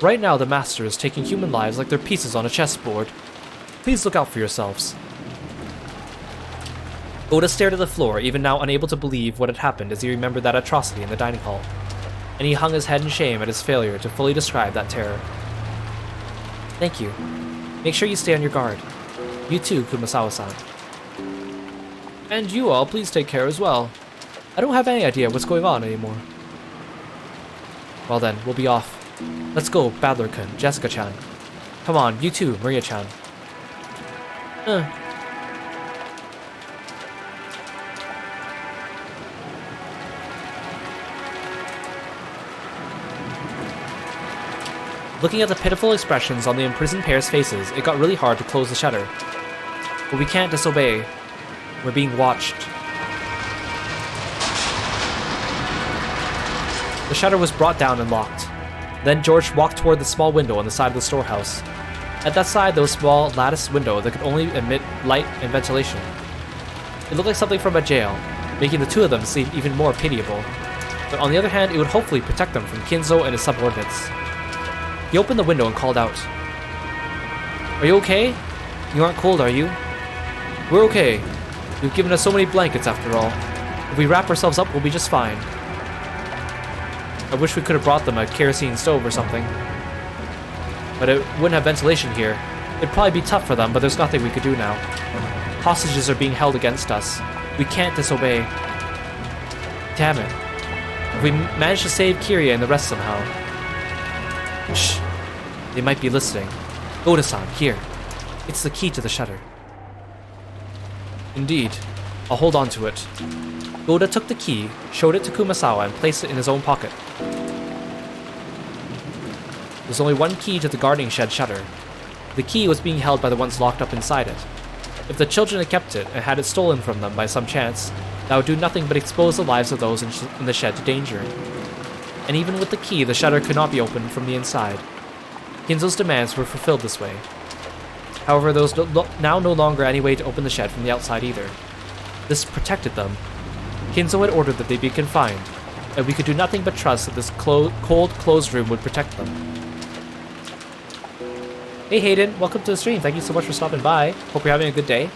Right now, the Master is taking human lives like they're pieces on a chessboard. Please look out for yourselves. Oda stared at the floor, even now unable to believe what had happened as he remembered that atrocity in the dining hall. And he hung his head in shame at his failure to fully describe that terror. Thank you. Make sure you stay on your guard. You too, Kumasawa-san. And you all, please take care as well. I don't have any idea what's going on anymore. Well then, we'll be off. Let's go, Badler-kun, Jessica-chan. Come on, you too, Maria-chan. Looking at the pitiful expressions on the imprisoned pair's faces, it got really hard to close the shutter. But we can't disobey. We're being watched. The shutter was brought down and locked. Then George walked toward the small window on the side of the storehouse. At that side, there was a small latticed window that could only emit light and ventilation. It looked like something from a jail, making the two of them seem even more pitiable. But on the other hand, it would hopefully protect them from Kinzo and his subordinates. He opened the window and called out. Are you okay? You aren't cold, are you? We're okay. You've given us so many blankets after all. If we wrap ourselves up, we'll be just fine. I wish we could have brought them a kerosene stove or something. But it wouldn't have ventilation here. It'd probably be tough for them, but there's nothing we could do now. Hostages are being held against us. We can't disobey. Damn it. If we manage to save Kiria and the rest somehow. Shh. They might be listening. Oda-san, here. It's the key to the shutter. Indeed. I'll hold on to it. Oda took the key, showed it to Kumasawa, and placed it in his own pocket. There's only one key to the guarding shed shutter. The key was being held by the ones locked up inside it. If the children had kept it and had it stolen from them by some chance, that would do nothing but expose the lives of those in the shed to danger. And even with the key, the shutter could not be opened from the inside. Kinzo's demands were fulfilled this way. However, there was now no longer any way to open the shed from the outside either. This protected them. Kinzo had ordered that they be confined, and we could do nothing but trust that this cold, closed room would protect them. Hey Hayden, welcome to the stream. Thank you so much for stopping by. Hope you're having a good day.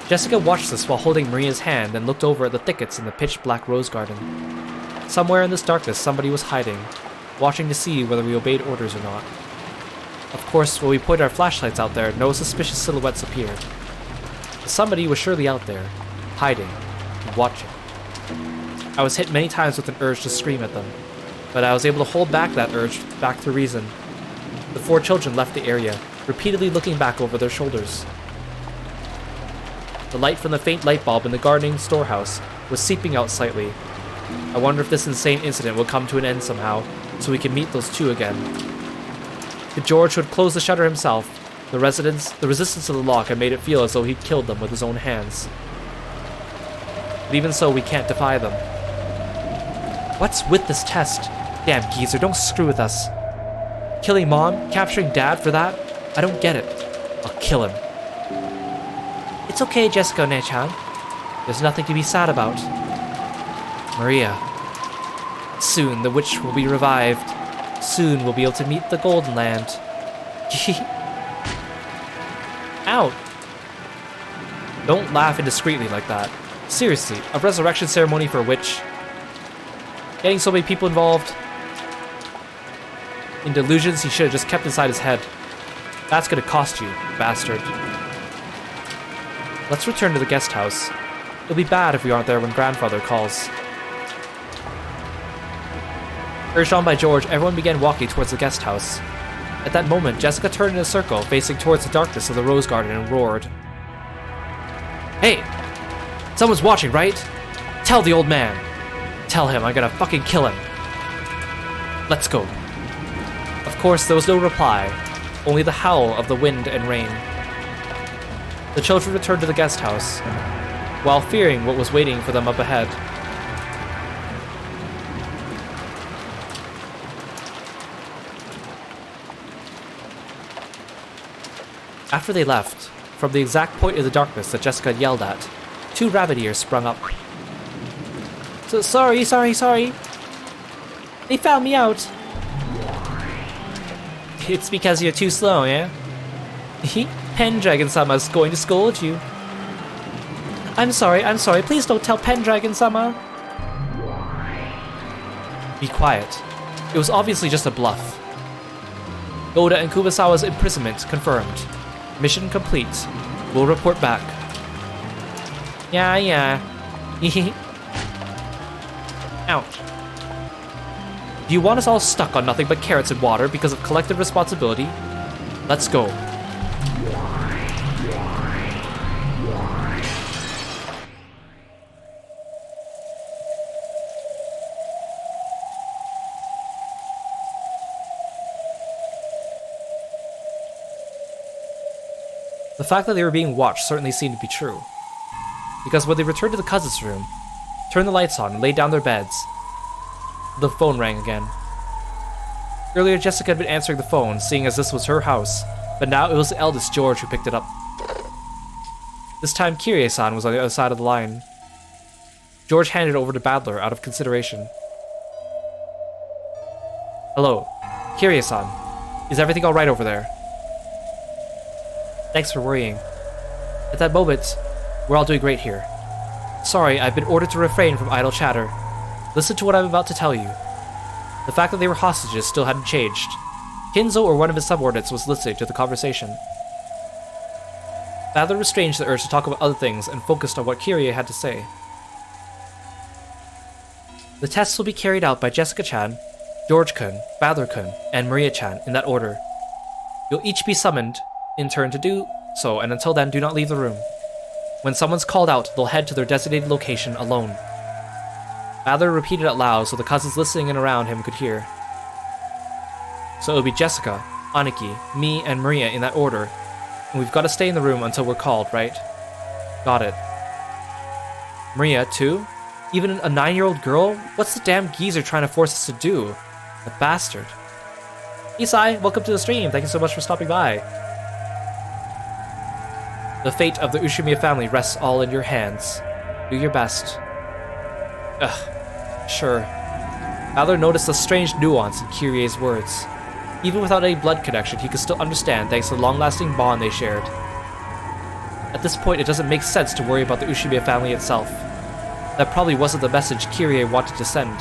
Jessica watched this while holding Maria's hand and looked over at the thickets in the pitch-black rose garden. Somewhere in this darkness, somebody was hiding, watching to see whether we obeyed orders or not. Of course, when we pointed our flashlights out there, no suspicious silhouettes appeared. But somebody was surely out there, hiding, and watching. I was hit many times with an urge to scream at them, but I was able to hold back that urge back through reason. The four children left the area, repeatedly looking back over their shoulders. The light from the faint light bulb in the gardening storehouse was seeping out slightly. I wonder if this insane incident will come to an end somehow, so we can meet those two again. To George, who had closed the shutter himself, the resistance of the lock had made it feel as though he'd killed them with his own hands. But even so, we can't defy them. What's with this test? Damn geezer, don't screw with us. Killing Mom? Capturing Dad for that? I don't get it. I'll kill him. It's okay, Jessica Nechan. There's nothing to be sad about. Maria. Soon the witch will be revived. Soon we'll be able to meet the Golden Land. Ow! Don't laugh indiscreetly like that. Seriously, a resurrection ceremony for a witch? Getting so many people involved? In delusions he should have just kept inside his head. That's gonna cost you, bastard. Let's return to the guest house. It'll be bad if we aren't there when grandfather calls. Urged on by George, everyone began walking towards the guest house. At that moment, Jessica turned in a circle, facing towards the darkness of the rose garden and roared. Hey! Someone's watching, right? Tell the old man! Tell him I'm gonna fucking kill him. Let's go. Of course, there was no reply, only the howl of the wind and rain. The children returned to the guest house, while fearing what was waiting for them up ahead. After they left, from the exact point of the darkness that Jessica had yelled at, 2 rabbit ears sprung up. So sorry. They found me out. It's because you're too slow, yeah? Pendragon-sama's going to scold you. I'm sorry. Please don't tell Pendragon-sama. Be quiet. It was obviously just a bluff. Oda and Kumasawa's imprisonment confirmed. Mission complete. We'll report back. Yeah. Ouch. Do you want us all stuck on nothing but carrots and water because of collective responsibility? Let's go. The fact that they were being watched certainly seemed to be true. Because when they returned to the cousins' room, turned the lights on, and laid down their beds, the phone rang again. Earlier, Jessica had been answering the phone, seeing as this was her house, but now it was the eldest, George, who picked it up. This time, Kirie-san was on the other side of the line. George handed it over to Badler out of consideration. Hello, Kirie-san. Is everything alright over there? Thanks for worrying. At that moment, we're all doing great here. Sorry, I've been ordered to refrain from idle chatter. Listen to what I'm about to tell you. The fact that they were hostages still hadn't changed. Kinzo or one of his subordinates was listening to the conversation. Badler restrained the urge to talk about other things and focused on what Kirie had to say. The tests will be carried out by Jessica-chan, George-kun, Badler-kun, and Maria-chan in that order. You'll each be summoned in turn to do so, and until then, do not leave the room. When someone's called out, they'll head to their designated location alone. Badler repeated out loud so the cousins listening in around him could hear. So it'll be Jessica, Aniki, me, and Maria in that order, and we've got to stay in the room until we're called, right? Got it. Maria, too? Even a 9-year-old girl? What's the damn geezer trying to force us to do? The bastard. Isai, welcome to the stream. Thank you so much for stopping by. The fate of the Ushimiya family rests all in your hands. Do your best. Ugh. Sure. Badler noticed a strange nuance in Kirie's words. Even without any blood connection, he could still understand thanks to the long-lasting bond they shared. At this point, it doesn't make sense to worry about the Ushimiya family itself. That probably wasn't the message Kirie wanted to send.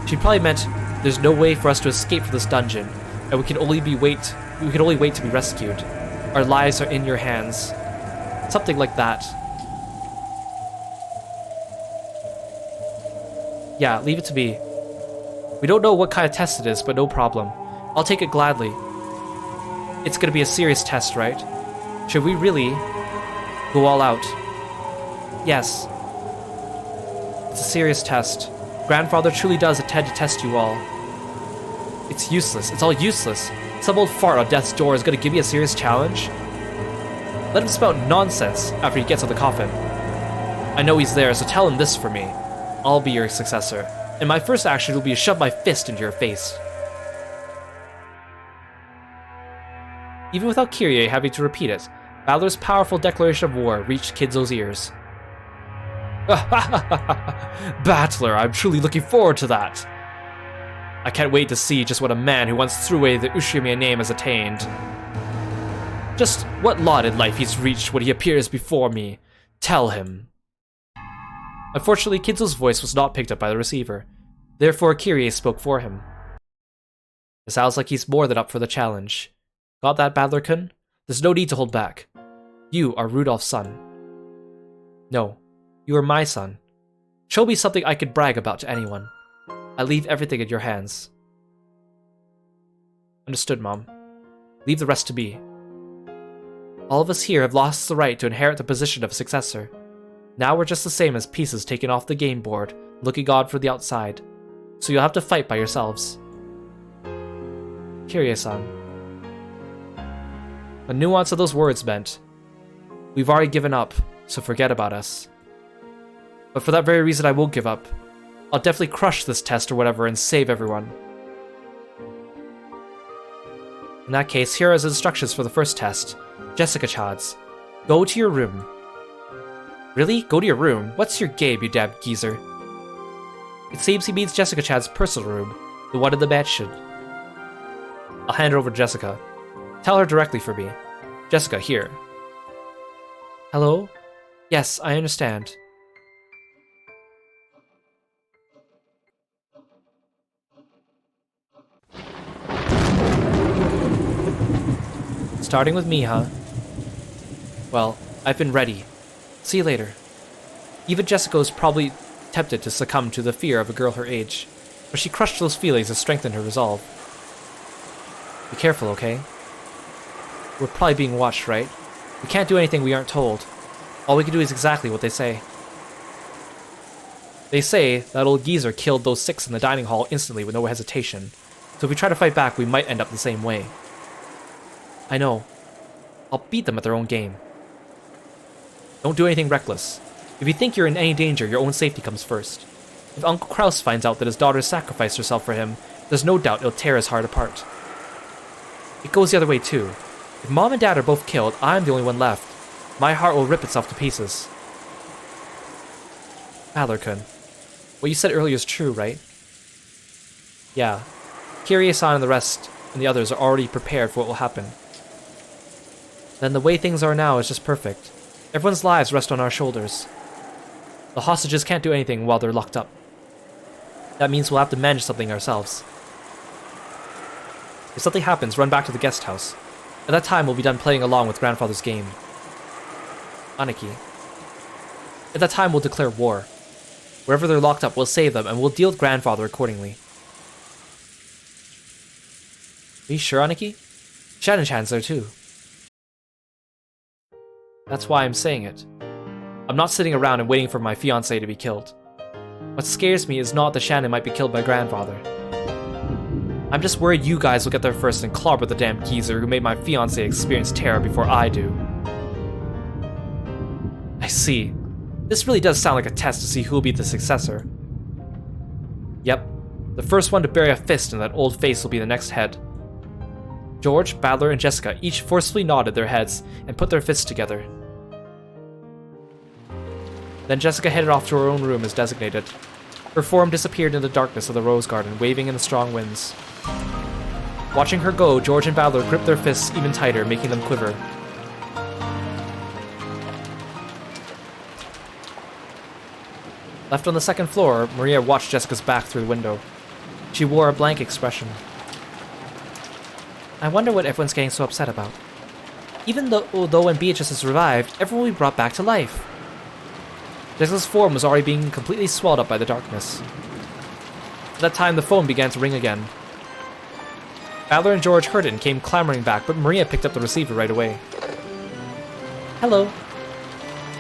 She probably meant there's no way for us to escape from this dungeon, and we can only wait to be rescued. Our lives are in your hands. Something like that. Yeah, leave it to me. We don't know what kind of test it is, but no problem. I'll take it gladly. It's gonna be a serious test, right? Should we really go all out? Yes. It's a serious test. Grandfather truly does intend to test you all. It's useless. It's all useless. Some old fart on death's door is gonna give me a serious challenge? Let him spout nonsense after he gets on the coffin. I know he's there, so tell him this for me. I'll be your successor, and my first action will be to shove my fist into your face. Even without Kirie having to repeat it, Balor's powerful declaration of war reached Kidzo's ears. Battler, I'm truly looking forward to that. I can't wait to see just what a man who once threw away the Ushimiya name has attained. Just what lot in life he's reached when he appears before me. Tell him. Unfortunately, Kidzo's voice was not picked up by the receiver. Therefore, Kirie spoke for him. It sounds like he's more than up for the challenge. Got that, Battler-kun? There's no need to hold back. You are Rudolph's son. No, you are my son. Show me something I could brag about to anyone. I leave everything in your hands. Understood, Mom. Leave the rest to me. All of us here have lost the right to inherit the position of successor. Now we're just the same as pieces taken off the game board, looking on from the outside. So you'll have to fight by yourselves. Kirie-san. The nuance of those words meant, we've already given up, so forget about us. But for that very reason I won't give up. I'll definitely crush this test or whatever and save everyone. In that case, here are his instructions for the first test. Jessica-chans, go to your room. Really? Go to your room? What's your game, you damn geezer? It seems he means Jessica-chan's personal room, the one in the mansion. I'll hand it over to Jessica. Tell her directly for me. Jessica, here. Hello? Yes, I understand. Starting with me, huh? Well, I've been ready. See you later. Even Jessica was probably tempted to succumb to the fear of a girl her age, but she crushed those feelings and strengthened her resolve. Be careful, okay? We're probably being watched, right? We can't do anything we aren't told. All we can do is exactly what they say. They say that old geezer killed those 6 in the dining hall instantly with no hesitation, so if we try to fight back, we might end up the same way. I know. I'll beat them at their own game. Don't do anything reckless. If you think you're in any danger, your own safety comes first. If Uncle Kraus finds out that his daughter sacrificed herself for him, there's no doubt it'll tear his heart apart. It goes the other way too. If Mom and Dad are both killed, I'm the only one left. My heart will rip itself to pieces. Battler-kun, what you said earlier is true, right? Yeah. Kirie-san and the rest and the others are already prepared for what will happen. Then the way things are now is just perfect. Everyone's lives rest on our shoulders. The hostages can't do anything while they're locked up. That means we'll have to manage something ourselves. If something happens, run back to the guest house. At that time, we'll be done playing along with Grandfather's game. Aniki. At that time, we'll declare war. Wherever they're locked up, we'll save them, and we'll deal with Grandfather accordingly. Are you sure, Aniki? Shannon-chan's there too. That's why I'm saying it. I'm not sitting around and waiting for my fiancé to be killed. What scares me is not that Shannon might be killed by Grandfather. I'm just worried you guys will get there first and clobber the damn geezer who made my fiancé experience terror before I do. I see. This really does sound like a test to see who'll be the successor. Yep. The first one to bury a fist in that old face will be the next head. George, Battler, and Jessica each forcefully nodded their heads and put their fists together. Then Jessica headed off to her own room as designated. Her form disappeared in the darkness of the rose garden, waving in the strong winds. Watching her go, George and Battler gripped their fists even tighter, making them quiver. Left on the second floor, Maria watched Jessica's back through the window. She wore a blank expression. I wonder what everyone's getting so upset about. Even though when Beatrice has revived, everyone will be brought back to life. Jessica's form was already being completely swallowed up by the darkness. At that time, the phone began to ring again. Battler and George heard it and came clamoring back, but Maria picked up the receiver right away. Hello.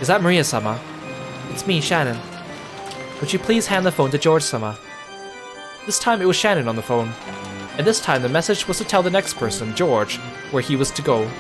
Is that Maria-sama? It's me, Shannon. Would you please hand the phone to George-sama? This time it was Shannon on the phone. And this time the message was to tell the next person, George, where he was to go.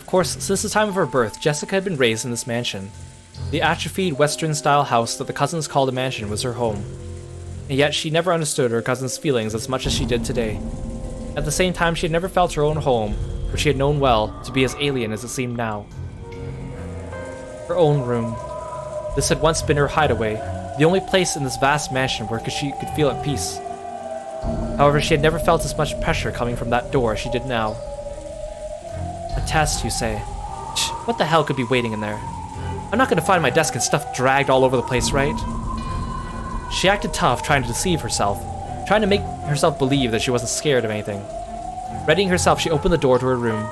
course, since the time of her birth, Jessica had been raised in this mansion. The atrophied Western-style house that the cousins called a mansion was her home. And yet she never understood her cousin's feelings as much as she did today. At the same time, she had never felt her own home, which she had known well, to be as alien as it seemed now. Her own room. This had once been her hideaway, the only place in this vast mansion where she could feel at peace. However, she had never felt as much pressure coming from that door as she did now. A test, you say? What the hell could be waiting in there? I'm not gonna find my desk and stuff dragged all over the place, right? She acted tough, trying to deceive herself, trying to make herself believe that she wasn't scared of anything. Readying herself, she opened the door to her room.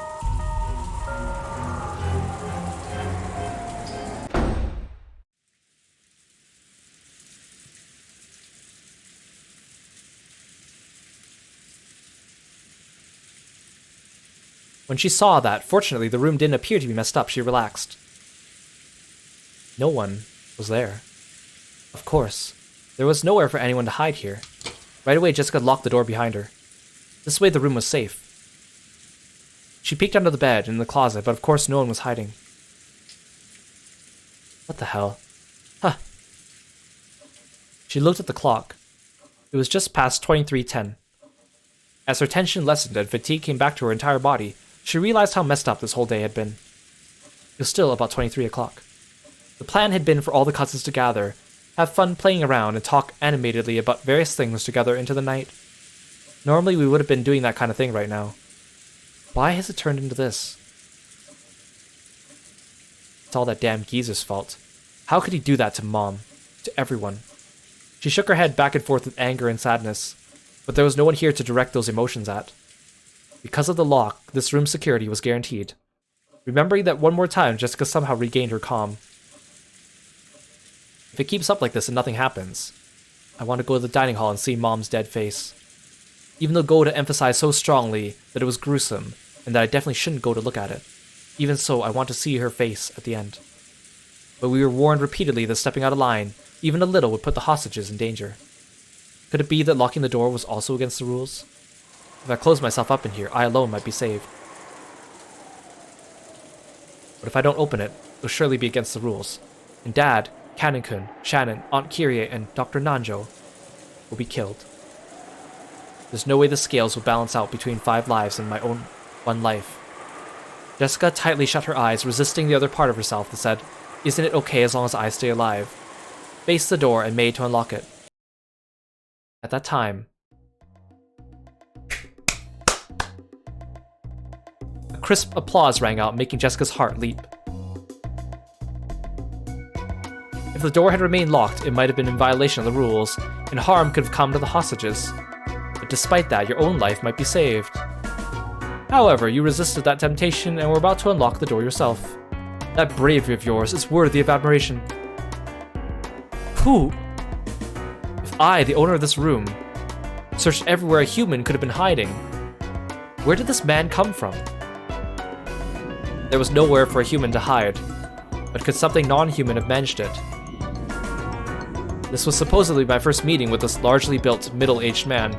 When she saw that, fortunately, the room didn't appear to be messed up, she relaxed. No one was there. Of course, there was nowhere for anyone to hide here. Right away, Jessica locked the door behind her. This way, the room was safe. She peeked under the bed and in the closet, but of course no one was hiding. What the hell? Huh. She looked at the clock. It was just past 23:10. As her tension lessened and fatigue came back to her entire body, she realized how messed up this whole day had been. It was still about 23 o'clock. The plan had been for all the cousins to gather, have fun playing around, and talk animatedly about various things together into the night. Normally we would have been doing that kind of thing right now. Why has it turned into this? It's all that damn geezer's fault. How could he do that to Mom? To everyone? She shook her head back and forth with anger and sadness, but there was no one here to direct those emotions at. Because of the lock, this room's security was guaranteed. Remembering that one more time, Jessica somehow regained her calm. If it keeps up like this and nothing happens, I want to go to the dining hall and see Mom's dead face. Even though Goda emphasized so strongly that it was gruesome, and that I definitely shouldn't go to look at it. Even so, I want to see her face at the end. But we were warned repeatedly that stepping out of line, even a little, would put the hostages in danger. Could it be that locking the door was also against the rules? If I closed myself up in here, I alone might be saved. But if I don't open it, it'll surely be against the rules. And Dad, Canon-kun, Shannon, Aunt Kyrie, and Dr. Nanjo will be killed. There's no way the scales will balance out between 5 lives and my own 1 life. Jessica tightly shut her eyes, resisting the other part of herself that said, "Isn't it okay as long as I stay alive?" Faced the door and made to unlock it. At that time, a crisp applause rang out, making Jessica's heart leap. If the door had remained locked, it might have been in violation of the rules, and harm could have come to the hostages. But despite that, your own life might be saved. However, you resisted that temptation and were about to unlock the door yourself. That bravery of yours is worthy of admiration. Who? If I, the owner of this room, searched everywhere a human could have been hiding, where did this man come from? There was nowhere for a human to hide, but could something non-human have managed it? This was supposedly my first meeting with this largely built, middle-aged man.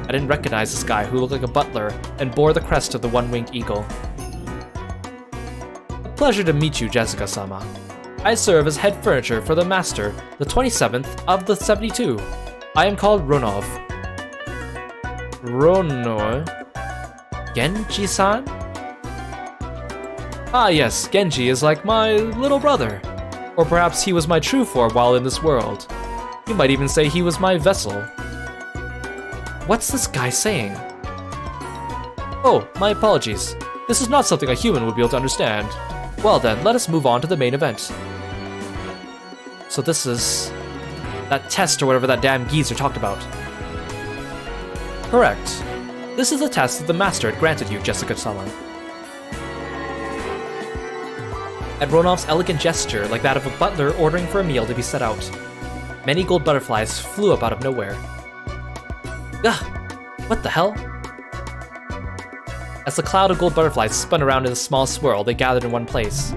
I didn't recognize this guy who looked like a butler and bore the crest of the one-winged eagle. A pleasure to meet you, Jessica-sama. I serve as head furniture for the master, the 27th of the 72. I am called Ronov. Genji-san? Ah yes, Genji is like my little brother. Or perhaps he was my true form while in this world. You might even say he was my vessel. What's this guy saying? Oh, my apologies. This is not something a human would be able to understand. Well then, let us move on to the main event. So this is that test or whatever that damn geezer talked about. Correct. This is the test that the master had granted you, Jessica-sama. At Ronov's elegant gesture, like that of a butler ordering for a meal to be set out, many gold butterflies flew up out of nowhere. Ugh! What the hell? As the cloud of gold butterflies spun around in a small swirl, they gathered in one place.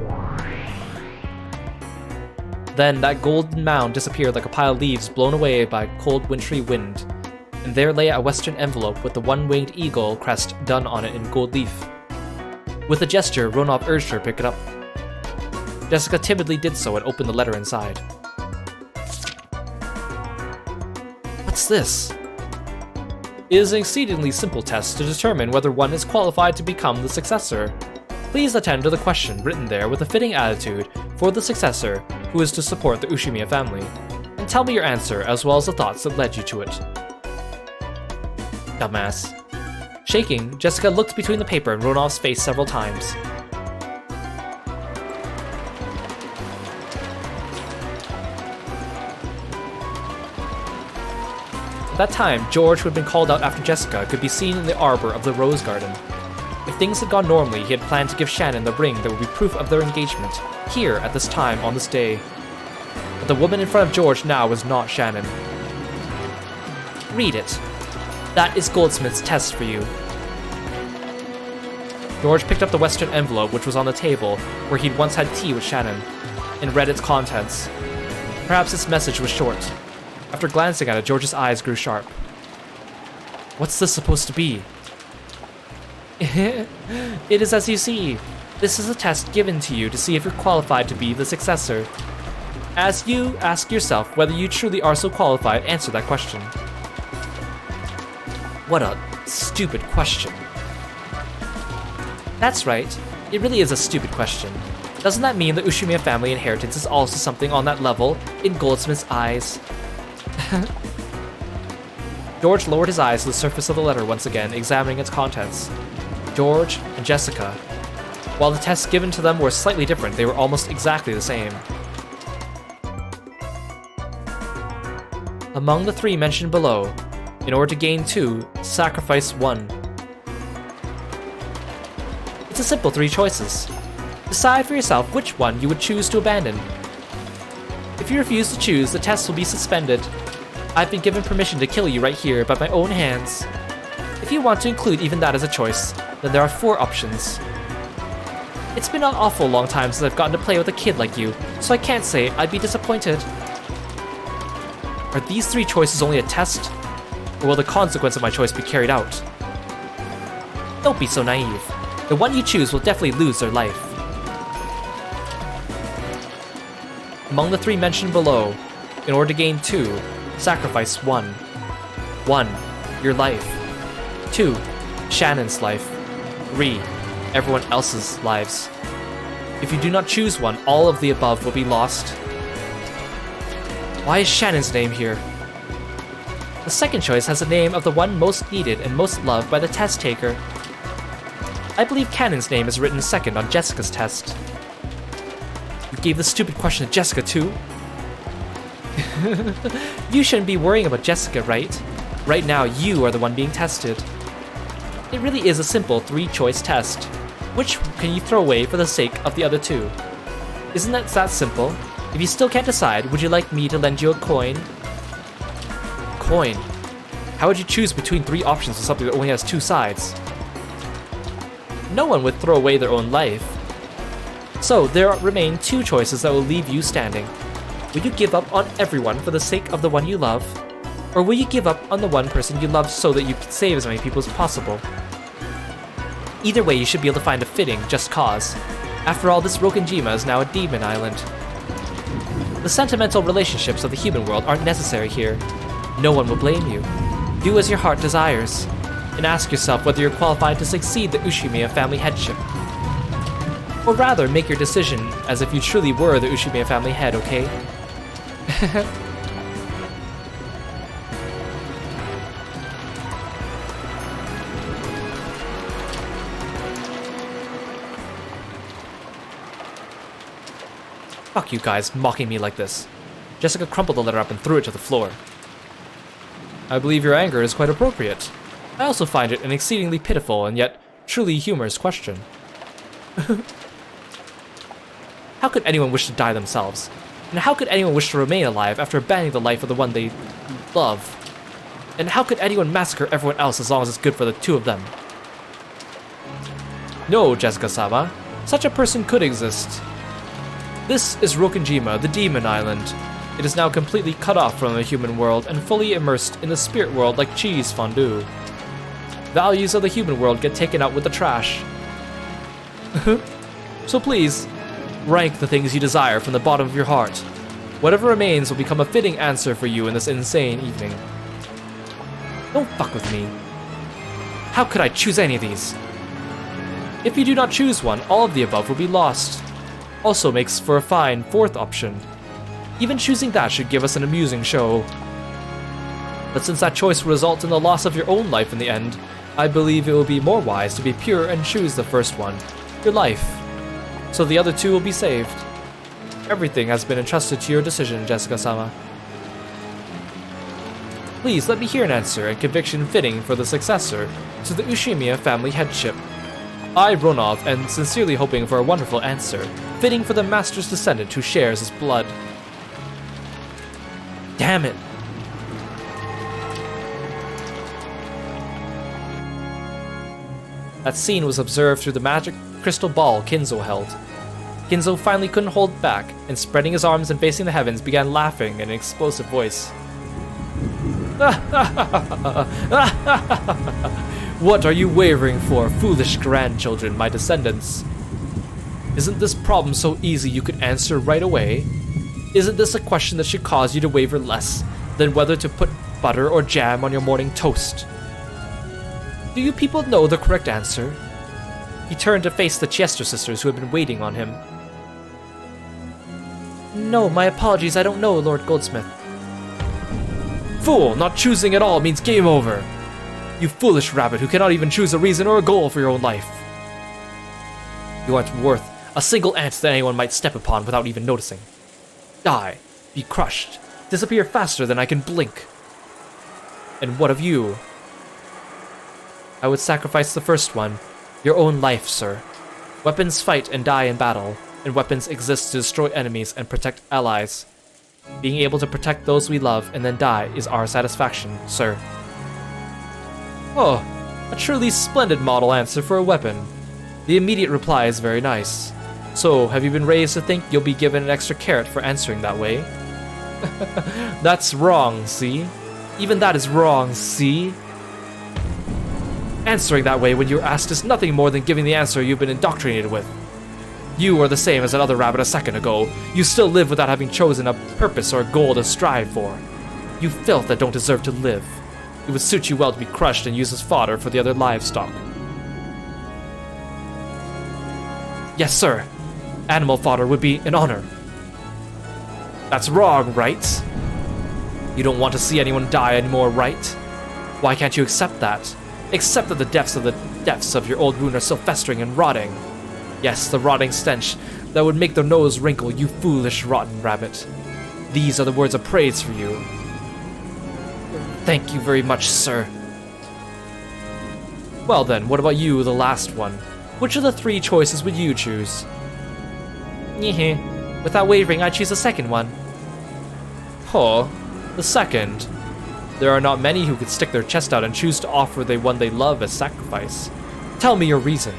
Then that golden mound disappeared like a pile of leaves blown away by a cold wintry wind, and there lay a western envelope with the one-winged eagle crest done on it in gold leaf. With a gesture, Ronov urged her to pick it up. Jessica timidly did so and opened the letter inside. What's this? It is an exceedingly simple test to determine whether one is qualified to become the successor. Please attend to the question written there with a fitting attitude for the successor who is to support the Ushimiya family, and tell me your answer as well as the thoughts that led you to it. Dumbass. Shaking, Jessica looked between the paper and Ronov's face several times. At that time, George, who had been called out after Jessica, could be seen in the arbor of the rose garden. If things had gone normally, he had planned to give Shannon the ring that would be proof of their engagement, here at this time on this day. But the woman in front of George now was not Shannon. Read it. That is Goldsmith's test for you. George picked up the Western envelope which was on the table where he'd once had tea with Shannon, and read its contents. Perhaps its message was short. After glancing at it, George's eyes grew sharp. What's this supposed to be? It is as you see. This is a test given to you to see if you're qualified to be the successor. As you ask yourself whether you truly are so qualified, answer that question. What a stupid question. That's right. It really is a stupid question. Doesn't that mean the Ushimiya family inheritance is also something on that level in Goldsmith's eyes? George lowered his eyes to the surface of the letter once again, examining its contents. George and Jessica. While the tests given to them were slightly different, they were almost exactly the same. Among the 3 mentioned below, in order to gain 2, sacrifice 1. It's a simple 3 choices. Decide for yourself which one you would choose to abandon. If you refuse to choose, the test will be suspended. I've been given permission to kill you right here by my own hands. If you want to include even that as a choice, then there are 4 options. It's been an awful long time since I've gotten to play with a kid like you, so I can't say I'd be disappointed. Are these 3 choices only a test? Or will the consequence of my choice be carried out? Don't be so naive. The one you choose will definitely lose their life. Among the 3 mentioned below, in order to gain 2, sacrifice 1. 1. Your life. 2. Shannon's life. 3. Everyone else's lives. If you do not choose one, all of the above will be lost. Why is Shannon's name here? The second choice has the name of the one most needed and most loved by the test taker. I believe Cannon's name is written second on Jessica's test. You gave the stupid question to Jessica too? You shouldn't be worrying about Jessica, right? Right now, you are the one being tested. It really is a simple 3-choice test. Which can you throw away for the sake of the other 2? Isn't that simple? If you still can't decide, would you like me to lend you a coin? Coin? How would you choose between 3 options for something that only has 2 sides? No one would throw away their own life. So there remain 2 choices that will leave you standing. Will you give up on everyone for the sake of the one you love? Or will you give up on the one person you love so that you can save as many people as possible? Either way, you should be able to find a fitting just cause. After all, this Rokenjima is now a demon island. The sentimental relationships of the human world aren't necessary here. No one will blame you. Do as your heart desires, and ask yourself whether you're qualified to succeed the Ushimiya family headship. Or rather, make your decision as if you truly were the Ushimiya family head, okay? Fuck you guys, mocking me like this. Jessica crumpled the letter up and threw it to the floor. I believe your anger is quite appropriate. I also find it an exceedingly pitiful and yet truly humorous question. How could anyone wish to die themselves? And how could anyone wish to remain alive after abandoning the life of the one they love? And how could anyone massacre everyone else as long as it's good for the 2 of them? No, Jessica-sama. Such a person could exist. This is Rokenjima, the Demon Island. It is now completely cut off from the human world and fully immersed in the spirit world like cheese fondue. Values of the human world get taken out with the trash. So please, rank the things you desire from the bottom of your heart. Whatever remains will become a fitting answer for you in this insane evening. Don't fuck with me. How could I choose any of these? If you do not choose one, all of the above will be lost. Also makes for a fine fourth option. Even choosing that should give us an amusing show. But since that choice will result in the loss of your own life in the end, I believe it will be more wise to be pure and choose the first one, your life. So the other two will be saved. Everything has been entrusted to your decision, Jessica-sama. Please let me hear an answer and conviction fitting for the successor to the Ushimiya family headship. I, Ronov, am sincerely hoping for a wonderful answer, fitting for the master's descendant who shares his blood. Damn it! That scene was observed through the magic crystal ball Kinzo held. Kinzo finally couldn't hold back, and spreading his arms and facing the heavens, began laughing in an explosive voice. What are you wavering for, foolish grandchildren, my descendants? Isn't this problem so easy you could answer right away? Isn't this a question that should cause you to waver less than whether to put butter or jam on your morning toast? Do you people know the correct answer? He turned to face the Chester sisters who had been waiting on him. No, my apologies, I don't know, Lord Goldsmith. Fool! Not choosing at all means game over! You foolish rabbit who cannot even choose a reason or a goal for your own life. You aren't worth a single ant that anyone might step upon without even noticing. Die. Be crushed. Disappear faster than I can blink. And what of you? I would sacrifice the first one. Your own life, sir. Weapons fight and die in battle, and weapons exist to destroy enemies and protect allies. Being able to protect those we love and then die is our satisfaction, sir. Oh, a truly splendid model answer for a weapon. The immediate reply is very nice. So, have you been raised to think you'll be given an extra carrot for answering that way? That's wrong, see? Even that is wrong, see? Answering that way when you're asked is nothing more than giving the answer you've been indoctrinated with. You are the same as that other rabbit a second ago. You still live without having chosen a purpose or a goal to strive for. You filth that don't deserve to live. It would suit you well to be crushed and used as fodder for the other livestock. Yes, sir. Animal fodder would be an honor. That's wrong, right? You don't want to see anyone die anymore, right? Why can't you accept that? Accept that the depths of your old wound are still festering and rotting. Yes, the rotting stench that would make their nose wrinkle, you foolish, rotten rabbit. These are the words of praise for you. Thank you very much, sir. Well then, what about you, the last one? Which of the three choices would you choose? Without wavering, I'd choose the second one. Oh, the second. There are not many who could stick their chest out and choose to offer the one they love as sacrifice. Tell me your reason.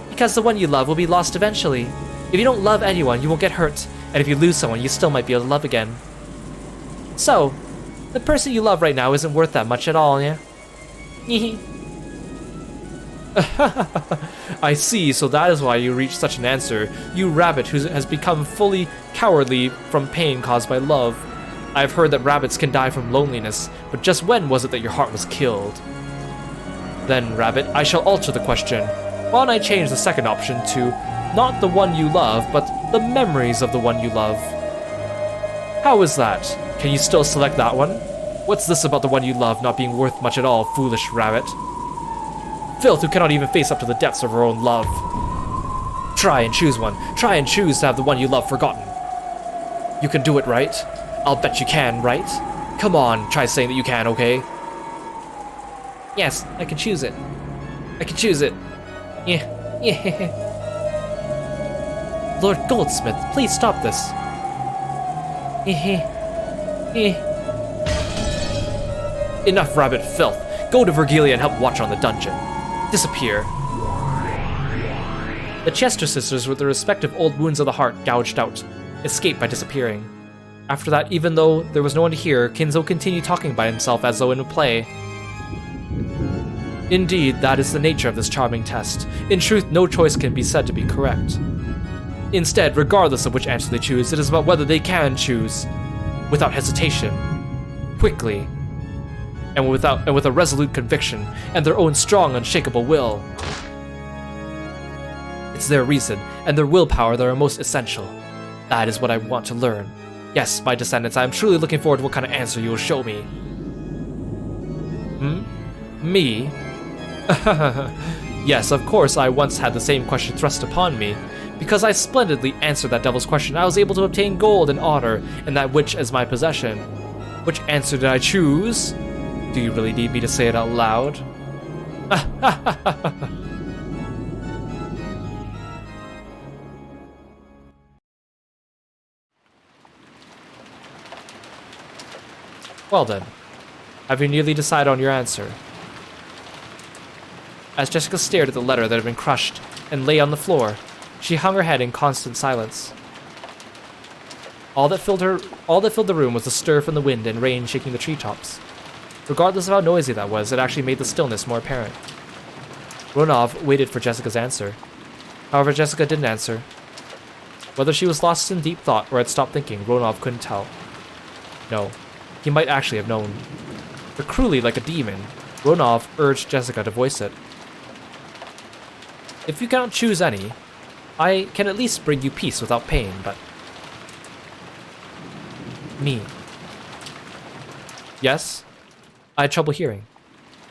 Because the one you love will be lost eventually. If you don't love anyone, you won't get hurt, and if you lose someone, you still might be able to love again. So, the person you love right now isn't worth that much at all, yeah? I see, so that is why you reached such an answer, you rabbit who has become fully cowardly from pain caused by love. I've heard that rabbits can die from loneliness, but just when was it that your heart was killed? Then, rabbit, I shall alter the question. Why don't I change the second option to not the one you love, but the memories of the one you love? How is that? Can you still select that one? What's this about the one you love not being worth much at all, foolish rabbit? Filth who cannot even face up to the depths of her own love. Try and choose one. Try and choose to have the one you love forgotten. You can do it, right? I'll bet you can, right? Come on, try saying that you can, okay? Yes, I can choose it. I can choose it. Yeah. Lord Goldsmith, please stop this. Enough rabbit filth. Go to Vergilia and help watch on the dungeon. Disappear. The Chester sisters, with their respective old wounds of the heart gouged out, escaped by disappearing. After that, even though there was no one to hear, Kinzo continued talking by himself as though in a play. Indeed, that is the nature of this charming test. In truth, no choice can be said to be correct. Instead, regardless of which answer they choose, it is about whether they can choose, without hesitation, quickly, and with a resolute conviction, and their own strong, unshakable will. It's their reason, and their willpower that are most essential. That is what I want to learn. Yes, my descendants, I am truly looking forward to what kind of answer you will show me. Me? Yes, of course, I once had the same question thrust upon me. Because I splendidly answered that devil's question, I was able to obtain gold and honor, and that which is my possession. Which answer did I choose? Do you really need me to say it out loud? Well then, have you nearly decided on your answer? As Jessica stared at the letter that had been crushed and lay on the floor, she hung her head in constant silence. All that filled the room was the stir from the wind and rain shaking the treetops. Regardless of how noisy that was, it actually made the stillness more apparent. Ronov waited for Jessica's answer. However, Jessica didn't answer. Whether she was lost in deep thought or had stopped thinking, Ronov couldn't tell. No, he might actually have known. But cruelly like a demon, Ronov urged Jessica to voice it. If you cannot choose any, I can at least bring you peace without pain, but... Me. Yes? I had trouble hearing.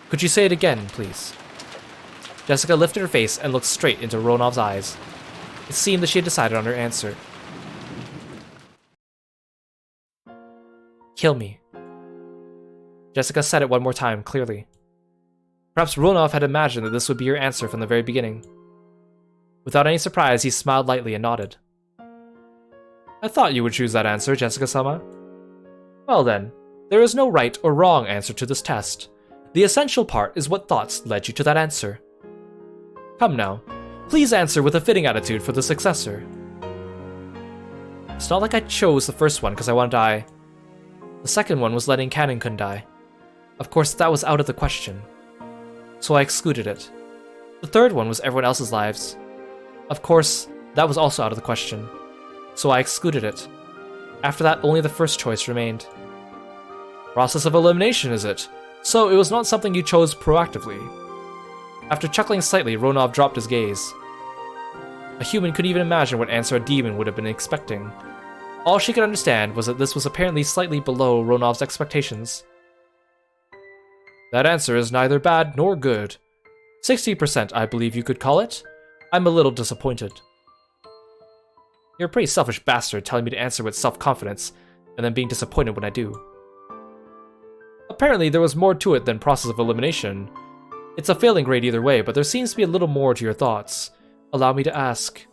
Could you say it again, please? Jessica lifted her face and looked straight into Ronov's eyes. It seemed that she had decided on her answer. Kill me. Jessica said it one more time, clearly. Perhaps Ronov had imagined that this would be her answer from the very beginning. Without any surprise, he smiled lightly and nodded. I thought you would choose that answer, Jessica-sama. Well then, there is no right or wrong answer to this test. The essential part is what thoughts led you to that answer. Come now, please answer with a fitting attitude for the successor. It's not like I chose the first one because I want to die. The second one was letting Kanin-kun die. Of course, that was out of the question. So I excluded it. The third one was everyone else's lives. Of course, that was also out of the question. So I excluded it. After that, only the first choice remained. Process of elimination, is it? So it was not something you chose proactively. After chuckling slightly, Ronov dropped his gaze. A human could even imagine what answer a demon would have been expecting. All she could understand was that this was apparently slightly below Ronov's expectations. That answer is neither bad nor good. 60%, I believe you could call it. I'm a little disappointed. You're a pretty selfish bastard telling me to answer with self-confidence, and then being disappointed when I do. Apparently, there was more to it than process of elimination. It's a failing grade either way, but there seems to be a little more to your thoughts. Allow me to ask.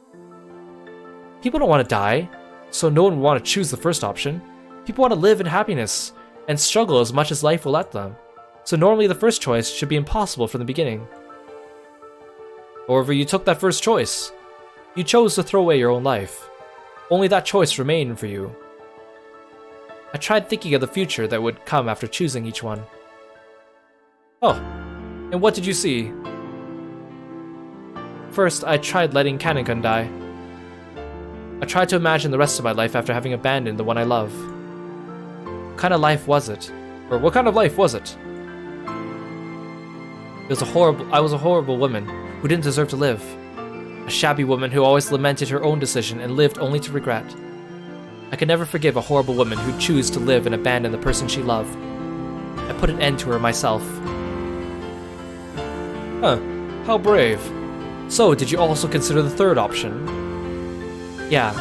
People don't want to die, so no one would want to choose the first option. People want to live in happiness, and struggle as much as life will let them. So normally the first choice should be impossible from the beginning. However, you took that first choice. You chose to throw away your own life. Only that choice remained for you. I tried thinking of the future that would come after choosing each one. Oh, and what did you see? First, I tried letting Kanin-kun die. I tried to imagine the rest of my life after having abandoned the one I love. What kind of life was it? Or what kind of life was it? I was a horrible woman who didn't deserve to live. A shabby woman who always lamented her own decision and lived only to regret. I could never forgive a horrible woman who'd choose to live and abandon the person she loved. I put an end to her myself. Huh, how brave. So, did you also consider the third option? Yeah,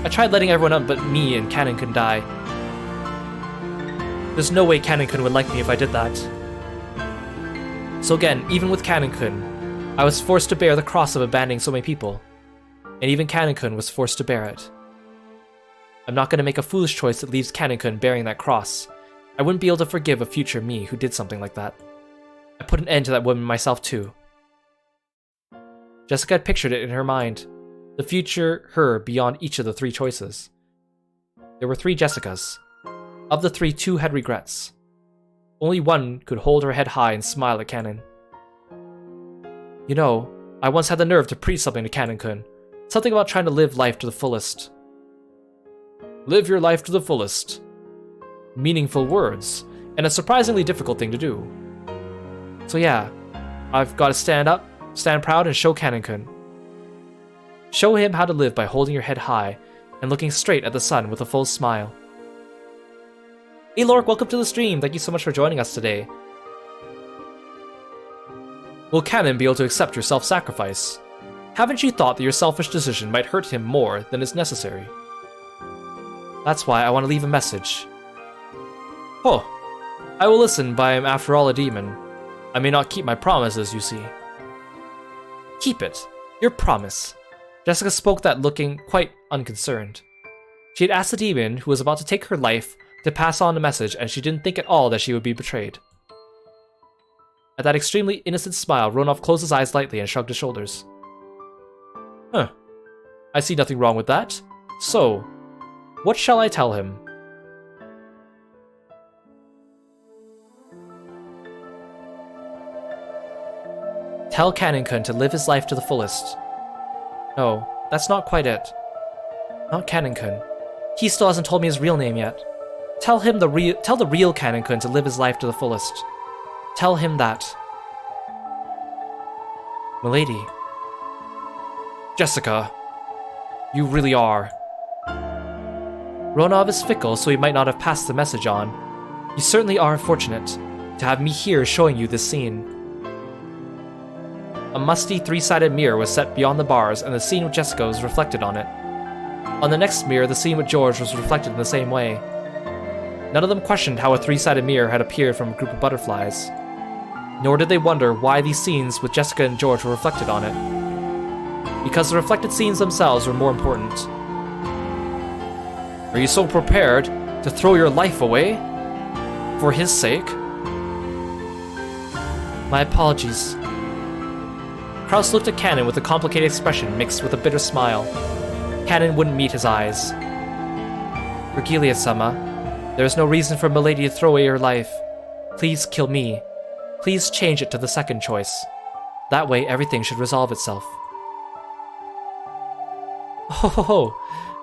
I tried letting everyone up but me and Kanin-kun die. There's no way Kanin-kun would like me if I did that. So again, even with Kanin-kun, I was forced to bear the cross of abandoning so many people. And even Kanin-kun was forced to bear it. I'm not going to make a foolish choice that leaves Kanin-kun bearing that cross. I wouldn't be able to forgive a future me who did something like that. I put an end to that woman myself too. Jessica had pictured it in her mind. The future her beyond each of the three choices. There were 3 Jessicas. Of the 3, 2 had regrets. Only one could hold her head high and smile at Kanin. You know, I once had the nerve to preach something to Kanin-kun. Something about trying to live life to the fullest. Live your life to the fullest. Meaningful words, and a surprisingly difficult thing to do. So yeah, I've got to stand up, stand proud, and show Kanin-kun. Show him how to live by holding your head high and looking straight at the sun with a full smile. Hey Lork, welcome to the stream. Thank you so much for joining us today. Will Kanin be able to accept your self-sacrifice? Haven't you thought that your selfish decision might hurt him more than is necessary? That's why I want to leave a message. Oh, I will listen, but I am after all a demon. I may not keep my promises, you see. Keep it. Your promise. Jessica spoke that looking quite unconcerned. She had asked the demon, who was about to take her life, to pass on the message, and she didn't think at all that she would be betrayed. At that extremely innocent smile, Ronov closed his eyes lightly and shrugged his shoulders. Huh. I see nothing wrong with that. So, what shall I tell him? Tell Kanin-kun to live his life to the fullest. No, that's not quite it. Not Kanin-kun. He still hasn't told me his real name yet. Tell the real Kanin-kun to live his life to the fullest. Tell him that. Milady. Jessica. You really are. Ronov is fickle, so he might not have passed the message on. You certainly are fortunate to have me here showing you this scene. A musty three-sided mirror was set beyond the bars, and the scene with Jessica was reflected on it. On the next mirror, the scene with George was reflected in the same way. None of them questioned how a three-sided mirror had appeared from a group of butterflies. Nor did they wonder why these scenes with Jessica and George were reflected on it. Because the reflected scenes themselves were more important. Are you so prepared to throw your life away? For his sake? My apologies. Kraus looked at Kanin with a complicated expression mixed with a bitter smile. Kanin wouldn't meet his eyes. Vergilia-sama, there is no reason for Milady to throw away her life. Please kill me. Please change it to the second choice. That way everything should resolve itself. Oh,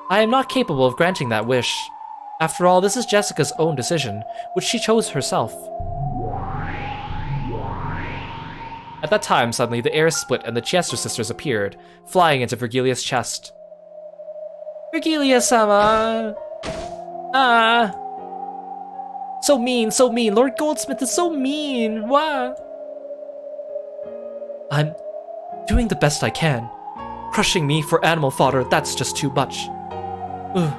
I am not capable of granting that wish. After all, this is Jessica's own decision, which she chose herself. At that time, suddenly, the air split and the Chester sisters appeared, flying into Vergilia's chest. Vergilia-sama! Ah! So mean, so mean! Lord Goldsmith is so mean! Wah! I'm doing the best I can. Crushing me for animal fodder, that's just too much. Ugh.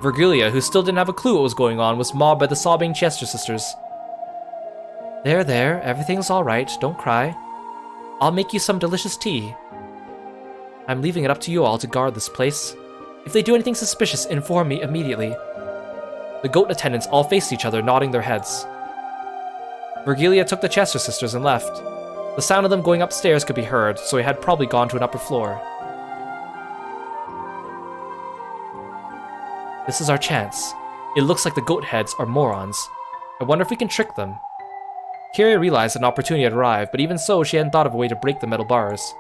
Vergilia, who still didn't have a clue what was going on, was mobbed by the sobbing Chester sisters. There, everything's alright, don't cry. I'll make you some delicious tea. I'm leaving it up to you all to guard this place. If they do anything suspicious, inform me immediately. The goat attendants all faced each other, nodding their heads. Vergilia took the Chester sisters and left. The sound of them going upstairs could be heard, so he had probably gone to an upper floor. This is our chance. It looks like the goat heads are morons. I wonder if we can trick them. Kira realized an opportunity had arrived, but even so, she hadn't thought of a way to break the metal bars.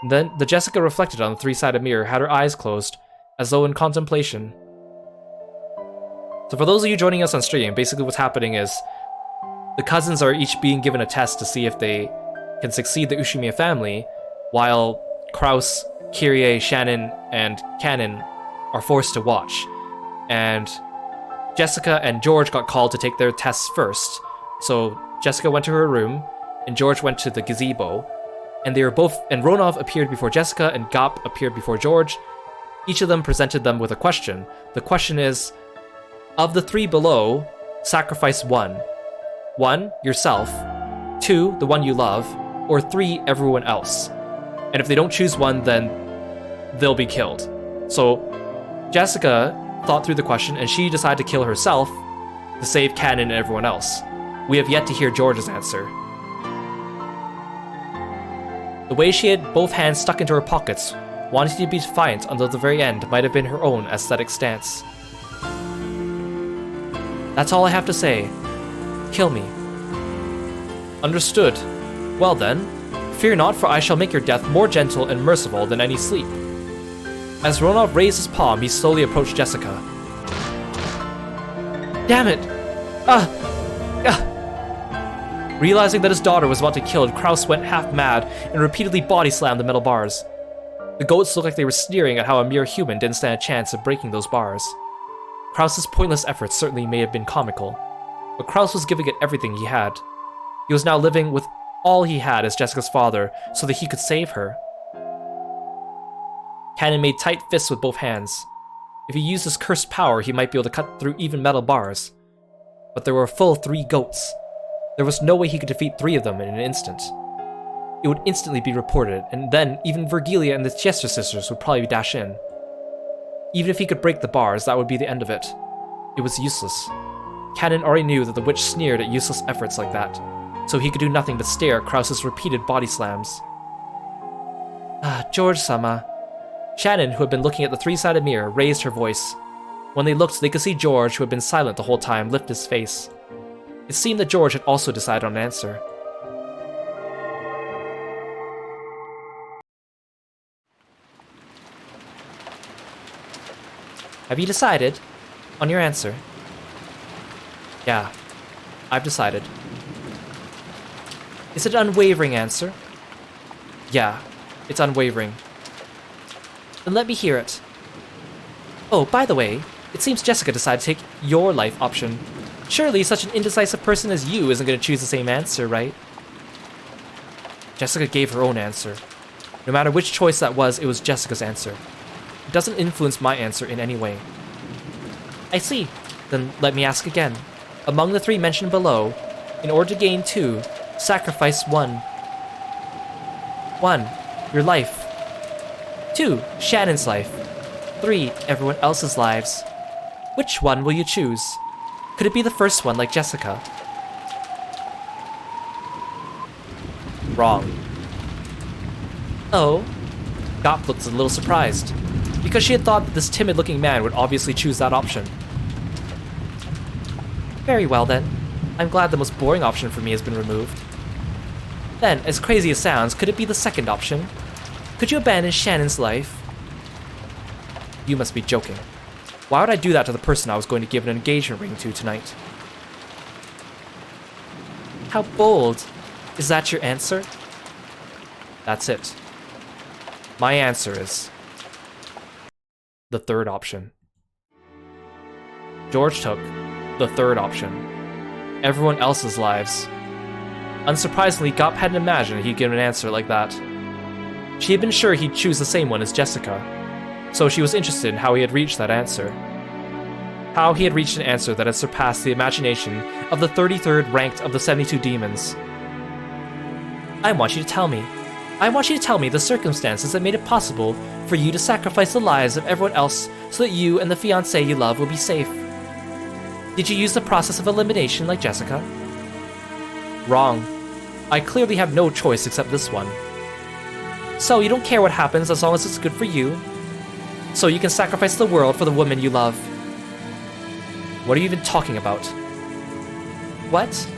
Then, the Jessica reflected on the three-sided mirror had her eyes closed, as though in contemplation. So for those of you joining us on stream, basically what's happening is the cousins are each being given a test to see if they can succeed the Ushimiya family, while Kraus, Kyrie, Shannon, and Kanin are forced to watch. And Jessica and George got called to take their tests first. So Jessica went to her room, and George went to the gazebo, and they were both. And Ronov appeared before Jessica, and Gop appeared before George. Each of them presented them with a question. The question is, of the three below, sacrifice one. 1, yourself. 2, the one you love. Or 3, everyone else. And if they don't choose one, then they'll be killed. So Jessica thought through the question, and she decided to kill herself to save Kanin and everyone else. We have yet to hear George's answer. The way she had both hands stuck into her pockets, wanting to be defiant until the very end, might have been her own aesthetic stance. That's all I have to say. Kill me. Understood. Well then, fear not, for I shall make your death more gentle and merciful than any sleep. As Ronald raised his palm, he slowly approached Jessica. Damn it! Realizing that his daughter was about to be killed, Kraus went half mad and repeatedly body slammed the metal bars. The goats looked like they were sneering at how a mere human didn't stand a chance of breaking those bars. Kraus's pointless efforts certainly may have been comical, but Kraus was giving it everything he had. He was now living with all he had as Jessica's father so that he could save her. Cannon made tight fists with both hands. If he used his cursed power, he might be able to cut through even metal bars. But there were a full 3 goats. There was no way he could defeat 3 of them in an instant. It would instantly be reported, and then even Virgilia and the Chester sisters would probably dash in. Even if he could break the bars, that would be the end of it. It was useless. Cannon already knew that the witch sneered at useless efforts like that, so he could do nothing but stare at Kraus's repeated body slams. George-sama. Shannon, who had been looking at the 3-sided mirror, raised her voice. When they looked, they could see George, who had been silent the whole time, lift his face. It seemed that George had also decided on an answer. Have you decided on your answer? Yeah, I've decided. Is it an unwavering answer? Yeah, it's unwavering. Then let me hear it. Oh, by the way, it seems Jessica decided to take your life option. Surely such an indecisive person as you isn't going to choose the same answer, right? Jessica gave her own answer. No matter which choice that was, it was Jessica's answer. It doesn't influence my answer in any way. I see. Then let me ask again. Among the 3 mentioned below, in order to gain 2, sacrifice 1. 1. Your life. 2. Shannon's life. 3. Everyone else's lives. Which one will you choose? Could it be the first one like Jessica? Wrong. Oh? Gop looked a little surprised, because she had thought that this timid-looking man would obviously choose that option. Very well then. I'm glad the most boring option for me has been removed. Then, as crazy as it sounds, could it be the second option? Could you abandon Shannon's life? You must be joking. Why would I do that to the person I was going to give an engagement ring to tonight? How bold. Is that your answer? That's it. My answer is the third option. George took the third option. Everyone else's lives. Unsurprisingly, Gop hadn't imagined he'd give an answer like that. She had been sure he'd choose the same one as Jessica, so she was interested in how he had reached that answer. How he had reached an answer that had surpassed the imagination of the 33rd ranked of the 72 demons. I want you to tell me the circumstances that made it possible for you to sacrifice the lives of everyone else so that you and the fiancé you love will be safe. Did you use the process of elimination like Jessica? Wrong. I clearly have no choice except this one. So you don't care what happens as long as it's good for you? So you can sacrifice the world for the woman you love? What are you even talking about? What?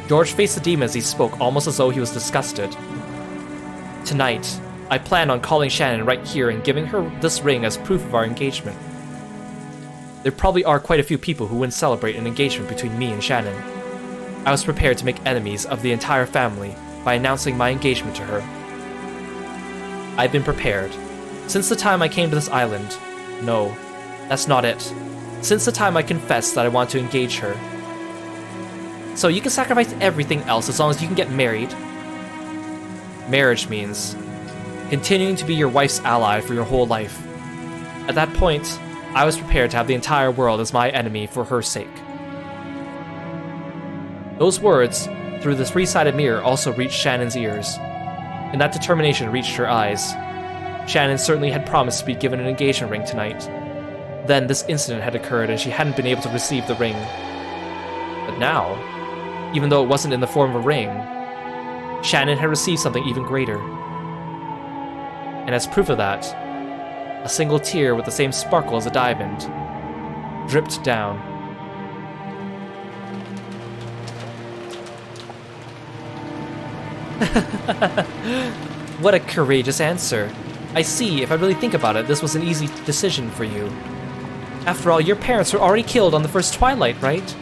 George faced the demon as he spoke, almost as though he was disgusted. Tonight, I plan on calling Shannon right here and giving her this ring as proof of our engagement. There probably are quite a few people who wouldn't celebrate an engagement between me and Shannon. I was prepared to make enemies of the entire family by announcing my engagement to her. I've been prepared. Since the time I came to this island. No, that's not it. Since the time I confessed that I want to engage her. So you can sacrifice everything else as long as you can get married. Marriage means continuing to be your wife's ally for your whole life. At that point, I was prepared to have the entire world as my enemy for her sake. Those words, through the 3-sided mirror, also reached Shannon's ears, and that determination reached her eyes. Shannon certainly had promised to be given an engagement ring tonight. Then this incident had occurred and she hadn't been able to receive the ring. But now, even though it wasn't in the form of a ring, Shannon had received something even greater. And as proof of that, a single tear with the same sparkle as a diamond dripped down. What a courageous answer. I see, if I really think about it, this was an easy decision for you. After all, your parents were already killed on the first twilight, right?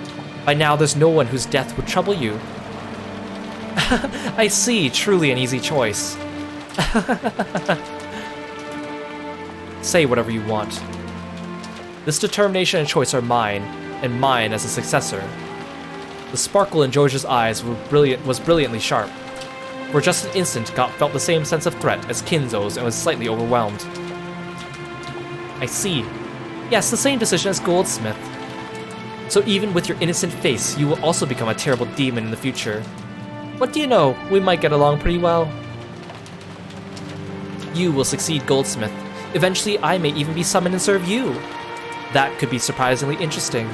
By now, there's no one whose death would trouble you. I see, truly an easy choice. Say whatever you want. This determination and choice are mine, and mine as a successor. The sparkle in George's eyes was brilliantly sharp. For just an instant, Gop felt the same sense of threat as Kinzo's and was slightly overwhelmed. I see. Yes, the same decision as Goldsmith. So even with your innocent face, you will also become a terrible demon in the future. What do you know? We might get along pretty well. You will succeed Goldsmith. Eventually, I may even be summoned and serve you. That could be surprisingly interesting.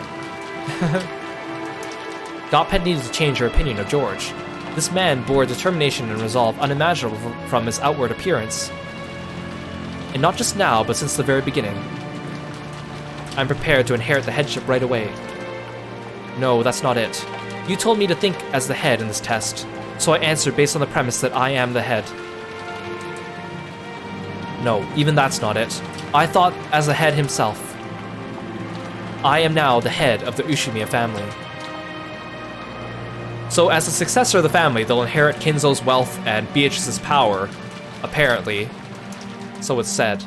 Gop had needed to change her opinion of George. This man bore determination and resolve unimaginable from his outward appearance. And not just now, but since the very beginning. I'm prepared to inherit the headship right away. No, that's not it. You told me to think as the head in this test, so I answered based on the premise that I am the head. No, even that's not it. I thought as the head himself. I am now the head of the Ushimiya family. So as the successor of the family, they'll inherit Kinzo's wealth and Beatrice's power, apparently. So it's said.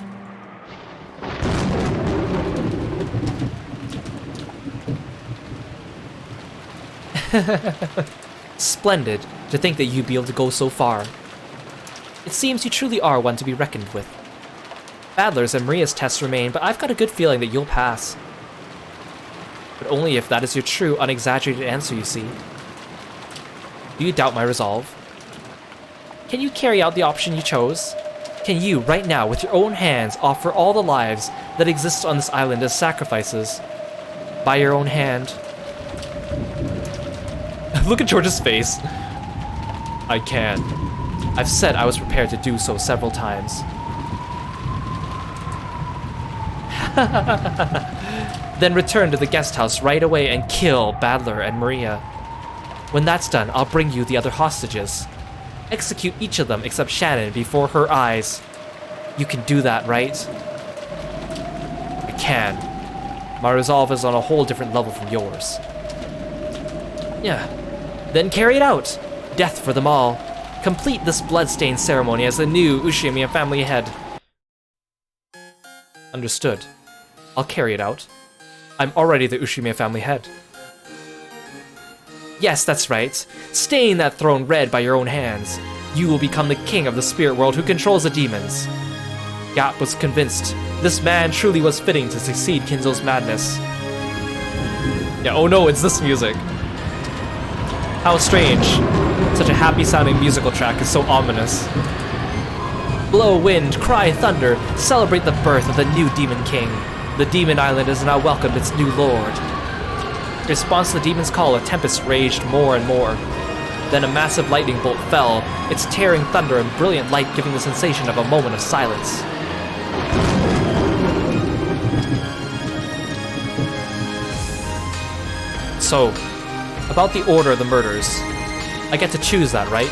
Splendid, to think that you'd be able to go so far. It seems you truly are one to be reckoned with. Badler's and Maria's tests remain, but I've got a good feeling that you'll pass. But only if that is your true, unexaggerated answer, you see. Do you doubt my resolve? Can you carry out the option you chose? Can you, right now, with your own hands, offer all the lives that exist on this island as sacrifices? By your own hand? Look at George's face. I can. I've said I was prepared to do so several times. Then return to the guest house right away and kill Badler and Maria. When that's done, I'll bring you the other hostages. Execute each of them except Shannon before her eyes. You can do that, right? I can. My resolve is on a whole different level from yours. Yeah. Then carry it out. Death for them all. Complete this bloodstained ceremony as the new Ushimiya family head. Understood. I'll carry it out. I'm already the Ushimiya family head. Yes, that's right. Stain that throne red by your own hands. You will become the king of the spirit world who controls the demons. Gop was convinced this man truly was fitting to succeed Kinzo's madness. Yeah, oh no, it's this music. How strange. Such a happy-sounding musical track is so ominous. Blow wind, cry thunder, celebrate the birth of the new demon king. The demon island has now welcomed its new lord. In response to the demon's call, a tempest raged more and more. Then a massive lightning bolt fell, its tearing thunder and brilliant light giving the sensation of a moment of silence. So, about the order of the murders. I get to choose that, right?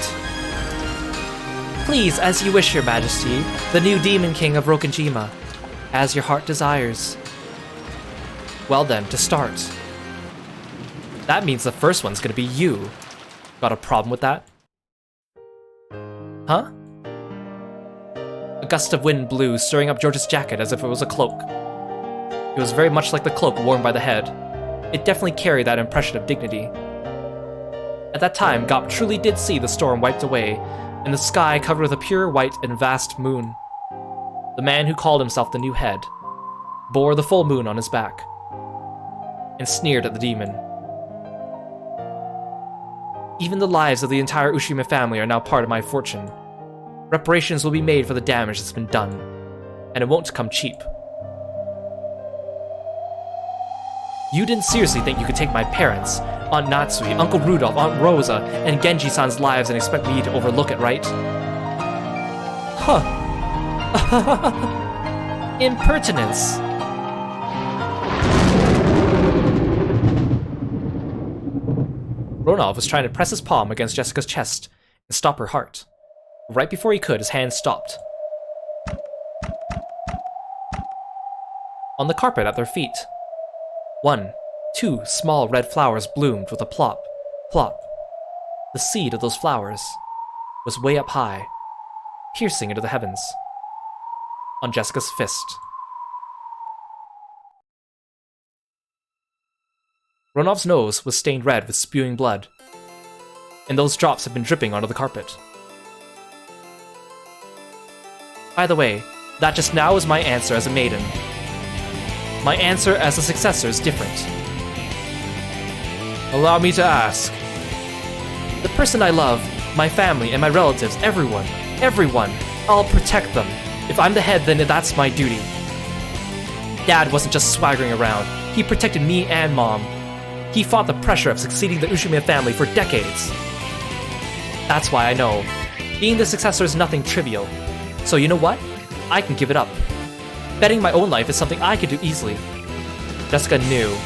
Please, as you wish, your majesty, the new demon king of Rokonjima. As your heart desires. Well then, to start. That means the first one's gonna be you. Got a problem with that? Huh? A gust of wind blew, stirring up George's jacket as if it was a cloak. It was very much like the cloak worn by the head. It definitely carried that impression of dignity. At that time, Gop truly did see the storm wiped away, and the sky covered with a pure white and vast moon. The man who called himself the new head bore the full moon on his back and sneered at the demon. Even the lives of the entire Ushima family are now part of my fortune. Reparations will be made for the damage that's been done, and it won't come cheap. You didn't seriously think you could take my parents, Aunt Natsui, Uncle Rudolph, Aunt Rosa, and Genji-san's lives and expect me to overlook it, right? Huh. Impertinence. Ronov was trying to press his palm against Jessica's chest and stop her heart. Right before he could, his hand stopped. On the carpet at their feet, 1, 2 small red flowers bloomed with a plop, plop. The seed of those flowers was way up high, piercing into the heavens, on Jessica's fist. Ronov's nose was stained red with spewing blood, and those drops had been dripping onto the carpet. By the way, that just now is my answer as a maiden. My answer as a successor is different. Allow me to ask. The person I love, my family and my relatives, everyone, I'll protect them. If I'm the head, then that's my duty. Dad wasn't just swaggering around. He protected me and Mom. He fought the pressure of succeeding the Ushimiya family for decades. That's why I know. Being the successor is nothing trivial. So you know what? I can give it up. Betting my own life is something I could do easily. Jessica knew.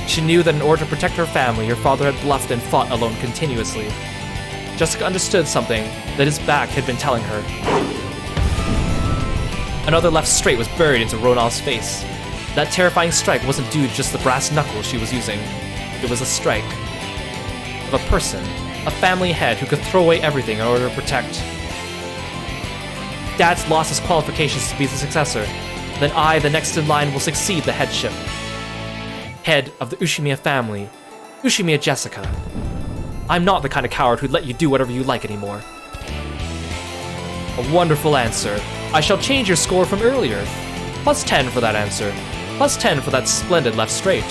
She knew that in order to protect her family, her father had bluffed and fought alone continuously. Jessica understood something that his back had been telling her. Another left straight was buried into Ronal's face. That terrifying strike wasn't due to just the brass knuckles she was using. It was a strike of a person, a family head who could throw away everything in order to protect. Dad's lost his qualifications to be the successor. Then I, the next in line, will succeed the headship. Head of the Ushimiya family, Ushimiya Jessica. I'm not the kind of coward who'd let you do whatever you like anymore. A wonderful answer. I shall change your score from earlier. Plus 10 for that answer. Plus 10 for that splendid left straight.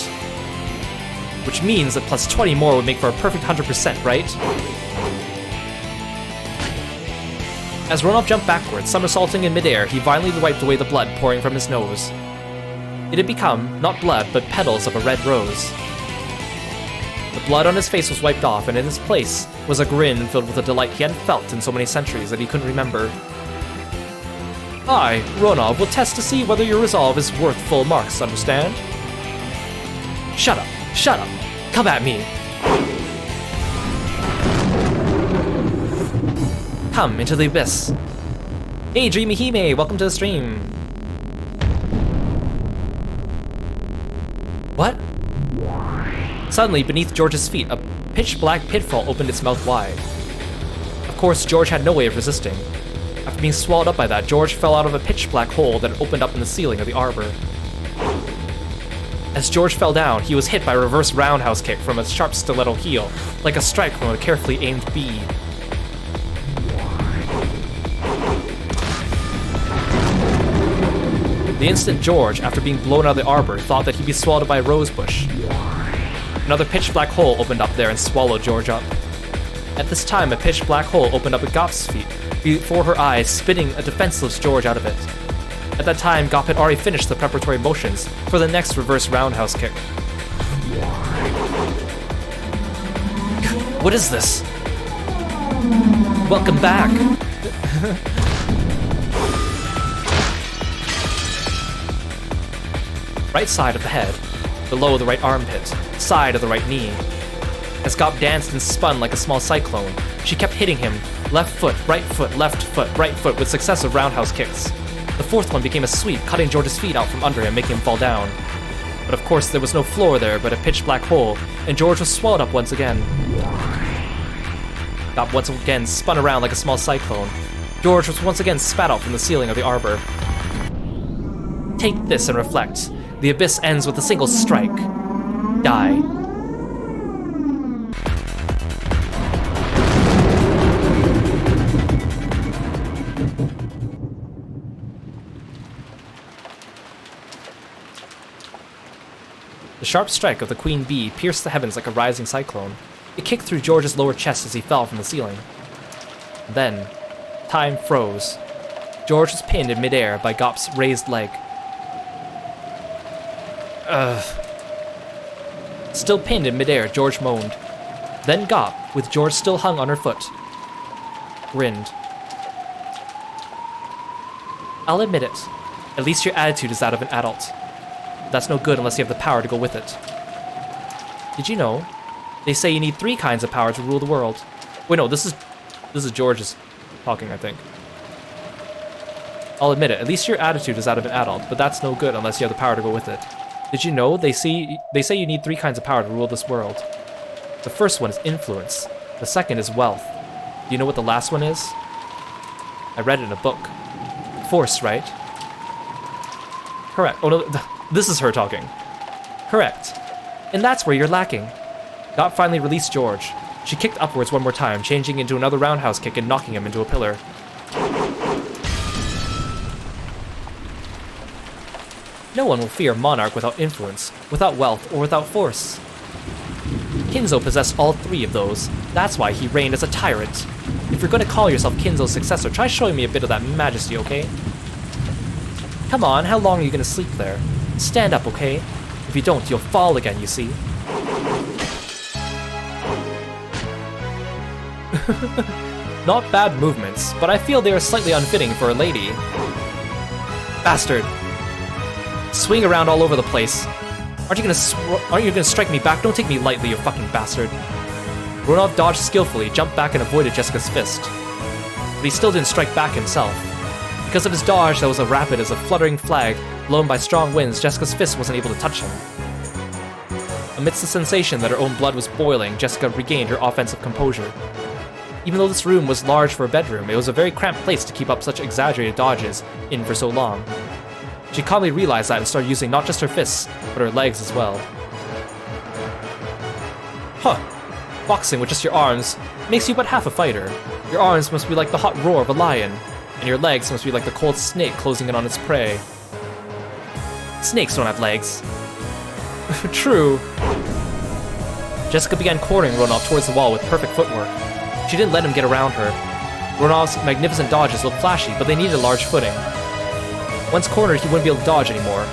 Which means that plus 20 more would make for a perfect 100%, right? As Ronov jumped backwards, somersaulting in midair, he violently wiped away the blood pouring from his nose. It had become, not blood, but petals of a red rose. The blood on his face was wiped off, and in its place was a grin filled with a delight he hadn't felt in so many centuries that he couldn't remember. I, Ronov, will test to see whether your resolve is worth full marks, understand? Shut up, shut up, come at me. Come into the abyss. Hey, Dreamy Hime, welcome to the stream. What? Suddenly, beneath George's feet, a pitch-black pitfall opened its mouth wide. Of course, George had no way of resisting. After being swallowed up by that, George fell out of a pitch-black hole that opened up in the ceiling of the arbor. As George fell down, he was hit by a reverse roundhouse kick from a sharp stiletto heel, like a strike from a carefully aimed bead. The instant George, after being blown out of the arbor, thought that he'd be swallowed up by a rosebush. Another pitch-black hole opened up there and swallowed George up. At this time, a pitch-black hole opened up at Gop's feet, before her eyes, spitting a defenseless George out of it. At that time, Gop had already finished the preparatory motions for the next reverse roundhouse kick. What is this? Welcome back! Right side of the head, below the right armpit, side of the right knee. As Gop danced and spun like a small cyclone, she kept hitting him, left foot, right foot, with successive roundhouse kicks. The fourth one became a sweep, cutting George's feet out from under him, making him fall down. But of course there was no floor there, but a pitch-black hole, and George was swallowed up once again. Gop once again spun around like a small cyclone. George was once again spat out from the ceiling of the arbor. Take this and reflect. The abyss ends with a single strike. Die. The sharp strike of the queen bee pierced the heavens like a rising cyclone. It kicked through George's lower chest as he fell from the ceiling. Then, time froze. George was pinned in midair by Gop's raised leg. Still pinned in midair, George moaned. Then Gop, with George still hung on her foot, grinned. I'll admit it. At least your attitude is that of an adult. That's no good unless you have the power to go with it. Did you know? They say you need 3 kinds of power to rule the world. Wait, no, this is This is George's talking, I think. I'll admit it, at least your attitude is that of an adult, but that's no good unless you have the power to go with it. Did you know they say you need 3 kinds of power to rule this world? The first one is influence. The second is wealth. Do you know what the last one is? I read it in a book. Force, right? Correct. Oh no, this is her talking. Correct. And that's where you're lacking. Dot finally released George. She kicked upwards one more time, changing into another roundhouse kick and knocking him into a pillar. No one will fear Monarch without influence, without wealth, or without force. Kinzo possessed all 3 of those. That's why he reigned as a tyrant. If you're going to call yourself Kinzo's successor, try showing me a bit of that majesty, okay? Come on, how long are you going to sleep there? Stand up, okay? If you don't, you'll fall again, you see. Not bad movements, but I feel they are slightly unfitting for a lady. Bastard. Swing around all over the place. Aren't you gonna strike me back? Don't take me lightly, you fucking bastard. Ronov dodged skillfully, jumped back and avoided Jessica's fist. But he still didn't strike back himself. Because of his dodge that was as rapid as a fluttering flag blown by strong winds, Jessica's fist wasn't able to touch him. Amidst the sensation that her own blood was boiling, Jessica regained her offensive composure. Even though this room was large for a bedroom, it was a very cramped place to keep up such exaggerated dodges in for so long. She calmly realized that and started using not just her fists, but her legs as well. Huh. Boxing with just your arms makes you but half a fighter. Your arms must be like the hot roar of a lion, and your legs must be like the cold snake closing in on its prey. Snakes don't have legs. True. Jessica began cornering Ronov towards the wall with perfect footwork. She didn't let him get around her. Ronov's magnificent dodges looked flashy, but they needed a large footing. Once cornered, he wouldn't be able to dodge anymore.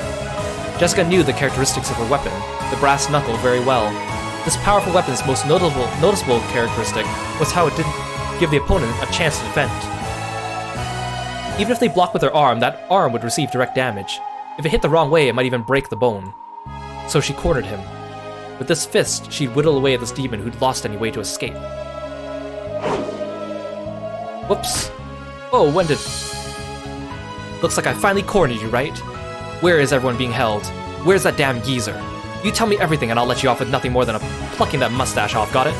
Jessica knew the characteristics of her weapon, the brass knuckle, very well. This powerful weapon's most noticeable characteristic was how it didn't give the opponent a chance to defend. Even if they blocked with their arm, that arm would receive direct damage. If it hit the wrong way, it might even break the bone. So she cornered him. With this fist, she'd whittle away at this demon who'd lost any way to escape. Whoops. Oh, when did... Looks like I finally cornered you, right? Where is everyone being held? Where's that damn geezer? You tell me everything and I'll let you off with nothing more than plucking that mustache off, got it?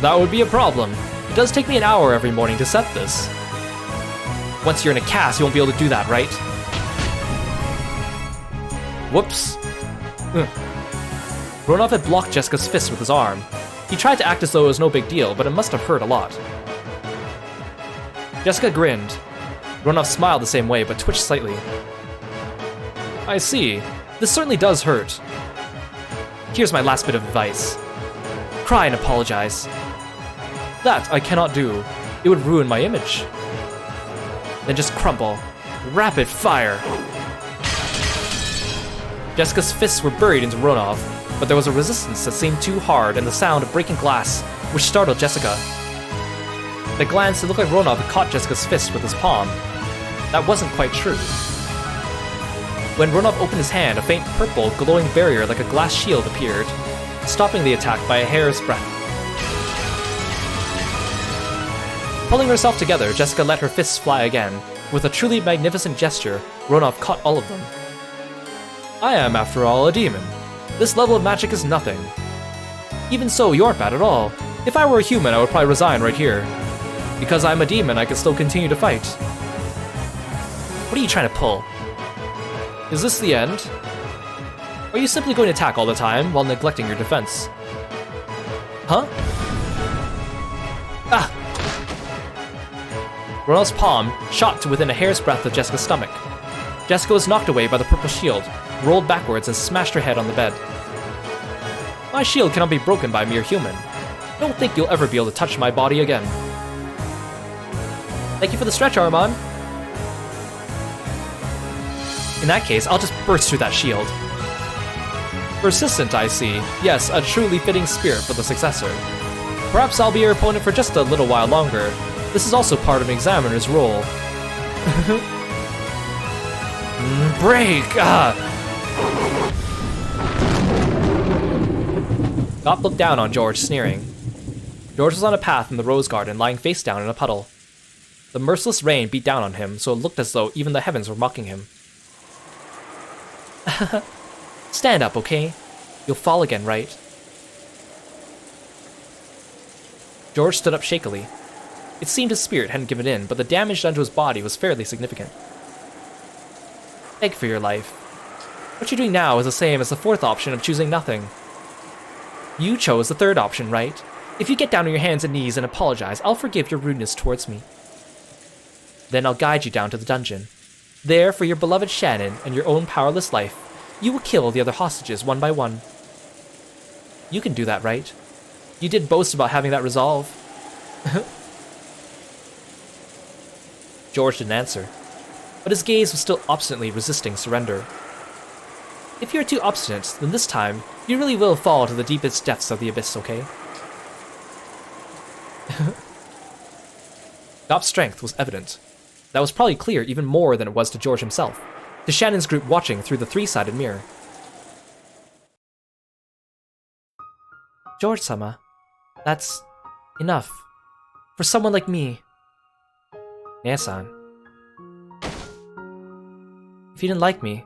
That would be a problem. It does take me an hour every morning to set this. Once you're in a cast, you won't be able to do that, right? Whoops. Ronov had blocked Jessica's fist with his arm. He tried to act as though it was no big deal, but it must have hurt a lot. Jessica grinned. Ronov smiled the same way, but twitched slightly. I see. This certainly does hurt. Here's my last bit of advice. Cry and apologize. That I cannot do. It would ruin my image. Then just crumble. Rapid fire. Jessica's fists were buried into Ronov, but there was a resistance that seemed too hard and the sound of breaking glass, which startled Jessica. At a glance, it looked like Ronov had caught Jessica's fist with his palm. That wasn't quite true. When Ronov opened his hand, a faint purple, glowing barrier like a glass shield appeared, stopping the attack by a hair's breadth. Pulling herself together, Jessica let her fists fly again. With a truly magnificent gesture, Ronov caught all of them. I am, after all, a demon. This level of magic is nothing. Even so, you aren't bad at all. If I were a human, I would probably resign right here. Because I'm a demon, I can still continue to fight. What are you trying to pull? Is this the end? Are you simply going to attack all the time while neglecting your defense? Huh? Ah! Ronov's palm shot to within a hair's breadth of Jessica's stomach. Jessica was knocked away by the purple shield, rolled backwards and smashed her head on the bed. My shield cannot be broken by a mere human. Don't think you'll ever be able to touch my body again. Thank you for the stretch, Armand. In that case, I'll just burst through that shield. Persistent, I see. Yes, a truly fitting spirit for the successor. Perhaps I'll be your opponent for just a little while longer. This is also part of an examiner's role. Break! Dot looked down on George, sneering. George was on a path in the rose garden, lying face down in a puddle. The merciless rain beat down on him, so it looked as though even the heavens were mocking him. Stand up, okay? You'll fall again, right? George stood up shakily. It seemed his spirit hadn't given in, but the damage done to his body was fairly significant. Beg for your life. What you're doing now is the same as the fourth option of choosing nothing. You chose the third option, right? If you get down on your hands and knees and apologize, I'll forgive your rudeness towards me. Then I'll guide you down to the dungeon. There, for your beloved Shannon and your own powerless life, you will kill the other hostages one by one. You can do that, right? You did boast about having that resolve. George didn't answer, but his gaze was still obstinately resisting surrender. If you're too obstinate, then this time, you really will fall to the deepest depths of the abyss, okay? Gop's strength was evident. That was probably clear even more than it was to George himself, to Shannon's group watching through the three-sided mirror. George-sama, that's enough. For someone like me. Nia-san. If you didn't like me,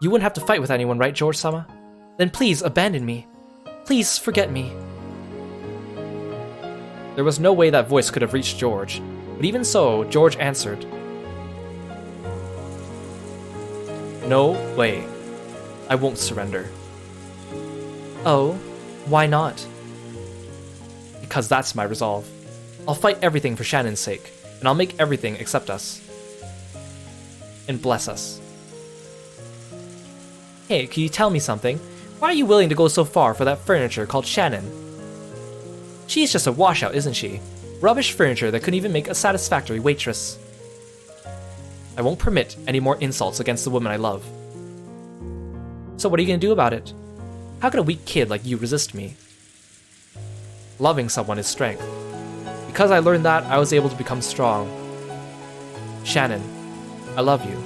you wouldn't have to fight with anyone, right, George-sama? Then please abandon me. Please forget me. There was no way that voice could have reached George, but even so, George answered. No way. I won't surrender. Oh, why not? Because that's my resolve. I'll fight everything for Shannon's sake, and I'll make everything accept us. And bless us. Hey, can you tell me something? Why are you willing to go so far for that furniture called Shannon? She's just a washout, isn't she? Rubbish furniture that couldn't even make a satisfactory waitress. I won't permit any more insults against the woman I love. So what are you gonna do about it? How could a weak kid like you resist me? Loving someone is strength. Because I learned that, I was able to become strong. Shannon, I love you.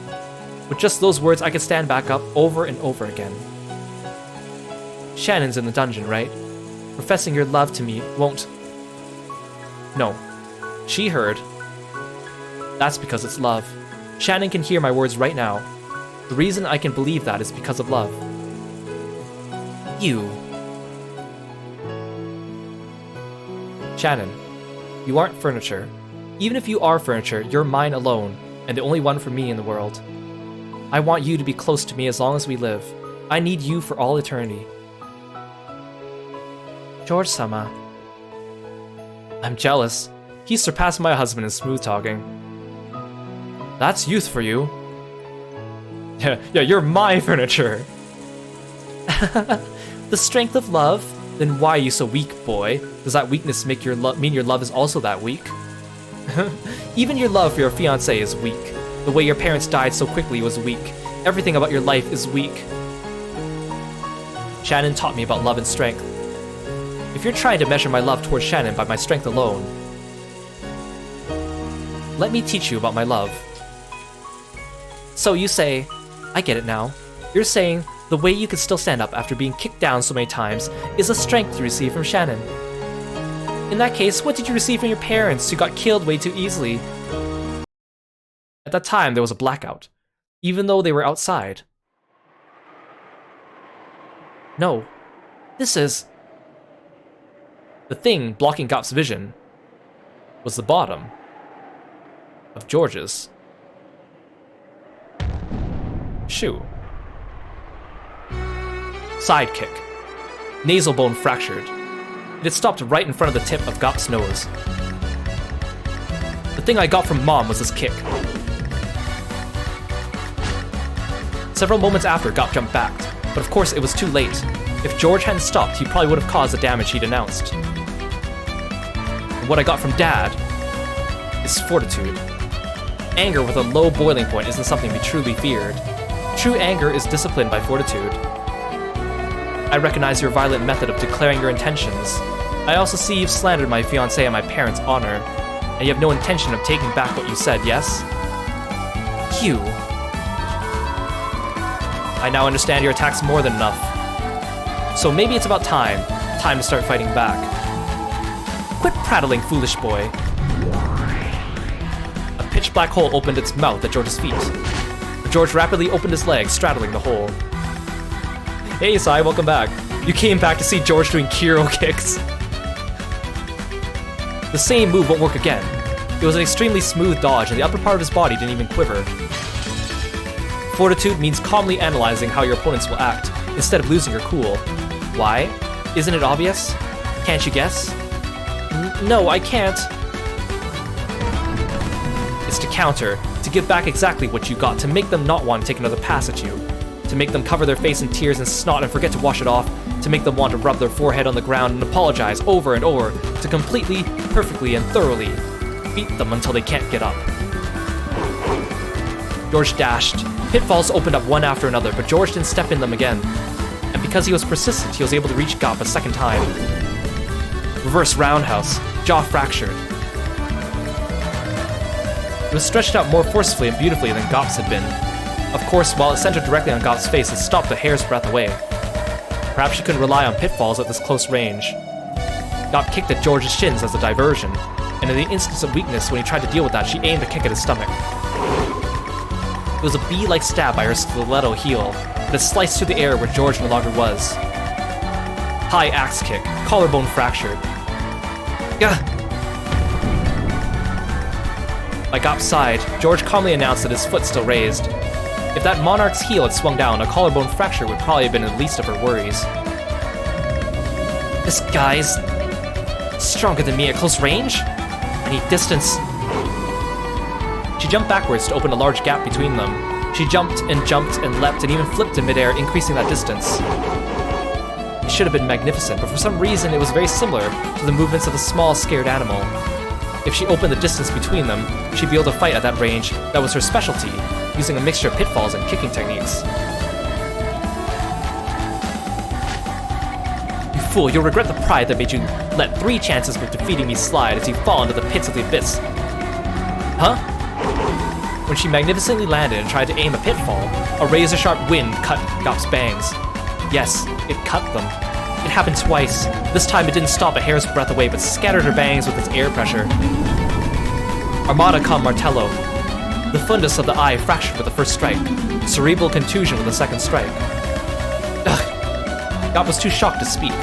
With just those words, I could stand back up over and over again. Shannon's in the dungeon, right? Professing your love to me won't... No. She heard. That's because it's love. Shannon can hear my words right now. The reason I can believe that is because of love. You. Shannon, you aren't furniture. Even if you are furniture, you're mine alone, and the only one for me in the world. I want you to be close to me as long as we live. I need you for all eternity. George-sama. I'm jealous. He surpassed my husband in smooth talking. That's youth for you. Yeah, you're my furniture. The strength of love? Then why are you so weak, boy? Does that weakness make mean your love is also that weak? Even your love for your fiancé is weak. The way your parents died so quickly was weak. Everything about your life is weak. Shannon taught me about love and strength. If you're trying to measure my love towards Shannon by my strength alone, let me teach you about my love. So you say, I get it now. You're saying the way you could still stand up after being kicked down so many times is the strength you receive from Shannon. In that case, what did you receive from your parents who got killed way too easily? At that time, there was a blackout, even though they were outside. No, this is... The thing blocking Gop's vision was the bottom of George's shoe. Sidekick. Nasal bone fractured. It had stopped right in front of the tip of Gop's nose. The thing I got from Mom was this kick. Several moments after, Gop jumped back, but of course it was too late. If George hadn't stopped, he probably would have caused the damage he'd announced. And what I got from Dad is fortitude. Anger with a low boiling point isn't something to be truly feared. True anger is disciplined by fortitude. I recognize your violent method of declaring your intentions. I also see you've slandered my fiancé and my parents' honor, and you have no intention of taking back what you said, yes? You. I now understand your attacks more than enough. So maybe it's about time to start fighting back. Quit prattling, foolish boy. A pitch black hole opened its mouth at George's feet. George rapidly opened his legs, straddling the hole. Hey, Sai, welcome back. You came back to see George doing Kiro kicks. The same move won't work again. It was an extremely smooth dodge, and the upper part of his body didn't even quiver. Fortitude means calmly analyzing how your opponents will act, instead of losing your cool. Why? Isn't it obvious? Can't you guess? No, I can't. It's to counter, to give back exactly what you got, to make them not want to take another pass at you. To make them cover their face in tears and snot and forget to wash it off, to make them want to rub their forehead on the ground and apologize over and over, to completely, perfectly, and thoroughly beat them until they can't get up. George dashed. Pitfalls opened up one after another, but George didn't step in them again. And because he was persistent, he was able to reach Gop a second time. Reverse roundhouse, jaw fractured. It was stretched out more forcefully and beautifully than Gop's had been. Of course, while it centered directly on Gop's face, it stopped a hair's breadth away. Perhaps she couldn't rely on pitfalls at this close range. Gop kicked at George's shins as a diversion, and in the instance of weakness when he tried to deal with that, she aimed a kick at his stomach. It was a bee-like stab by her stiletto heel, but it sliced through the air where George no longer was. High axe kick, collarbone fractured. Gah! By Gop's side, George calmly announced that his foot still raised. If that monarch's heel had swung down, a collarbone fracture would probably have been the least of her worries. This guy's stronger than me at close range? I need distance. She jumped backwards to open a large gap between them. She jumped and leapt and even flipped in midair, increasing that distance. It should have been magnificent, but for some reason it was very similar to the movements of a small, scared animal. If she opened the distance between them, she'd be able to fight at that range. That was her specialty, using a mixture of pitfalls and kicking techniques. You fool, you'll regret the pride that made you let 3 chances of defeating me slide as you fall into the pits of the abyss. Huh? When she magnificently landed and tried to aim a pitfall, a razor-sharp wind cut Gop's bangs. Yes, it cut them. It happened twice. This time it didn't stop a hair's breadth away, but scattered her bangs with its air pressure. Armada cum martello. The fundus of the eye fractured with the first strike. Cerebral contusion with the second strike. Ugh. Gop was too shocked to speak.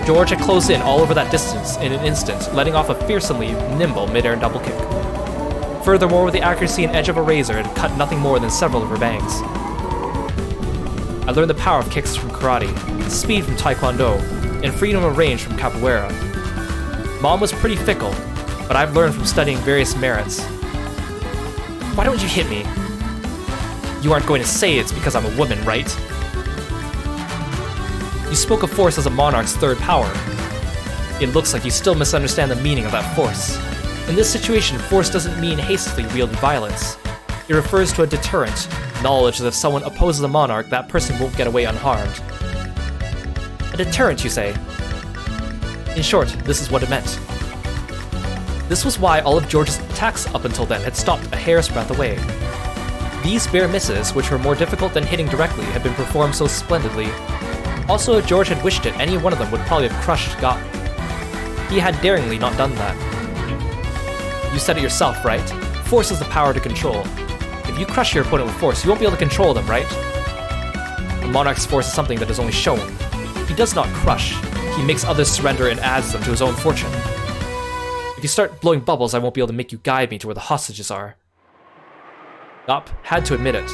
George had closed in all over that distance in an instant, letting off a fearsomely nimble mid-air double kick. Furthermore, with the accuracy and edge of a razor, it cut nothing more than several of her bangs. I learned the power of kicks from karate, speed from taekwondo, and freedom of range from capoeira. Mom was pretty fickle, but I've learned from studying various merits. Why don't you hit me? You aren't going to say it's because I'm a woman, right? You spoke of force as a monarch's third power. It looks like you still misunderstand the meaning of that force. In this situation, force doesn't mean hastily wielded violence. It refers to a deterrent, knowledge that if someone opposes a monarch, that person won't get away unharmed. A deterrent, you say? In short, this is what it meant. This was why all of George's attacks up until then had stopped a hair's breadth away. These bare misses, which were more difficult than hitting directly, had been performed so splendidly. Also, if George had wished it, any one of them would probably have crushed Gop. He had daringly not done that. You said it yourself, right? Force is the power to control. If you crush your opponent with force, you won't be able to control them, right? The monarch's force is something that is only shown. He does not crush. He makes others surrender and adds them to his own fortune. If you start blowing bubbles, I won't be able to make you guide me to where the hostages are. Gop had to admit it.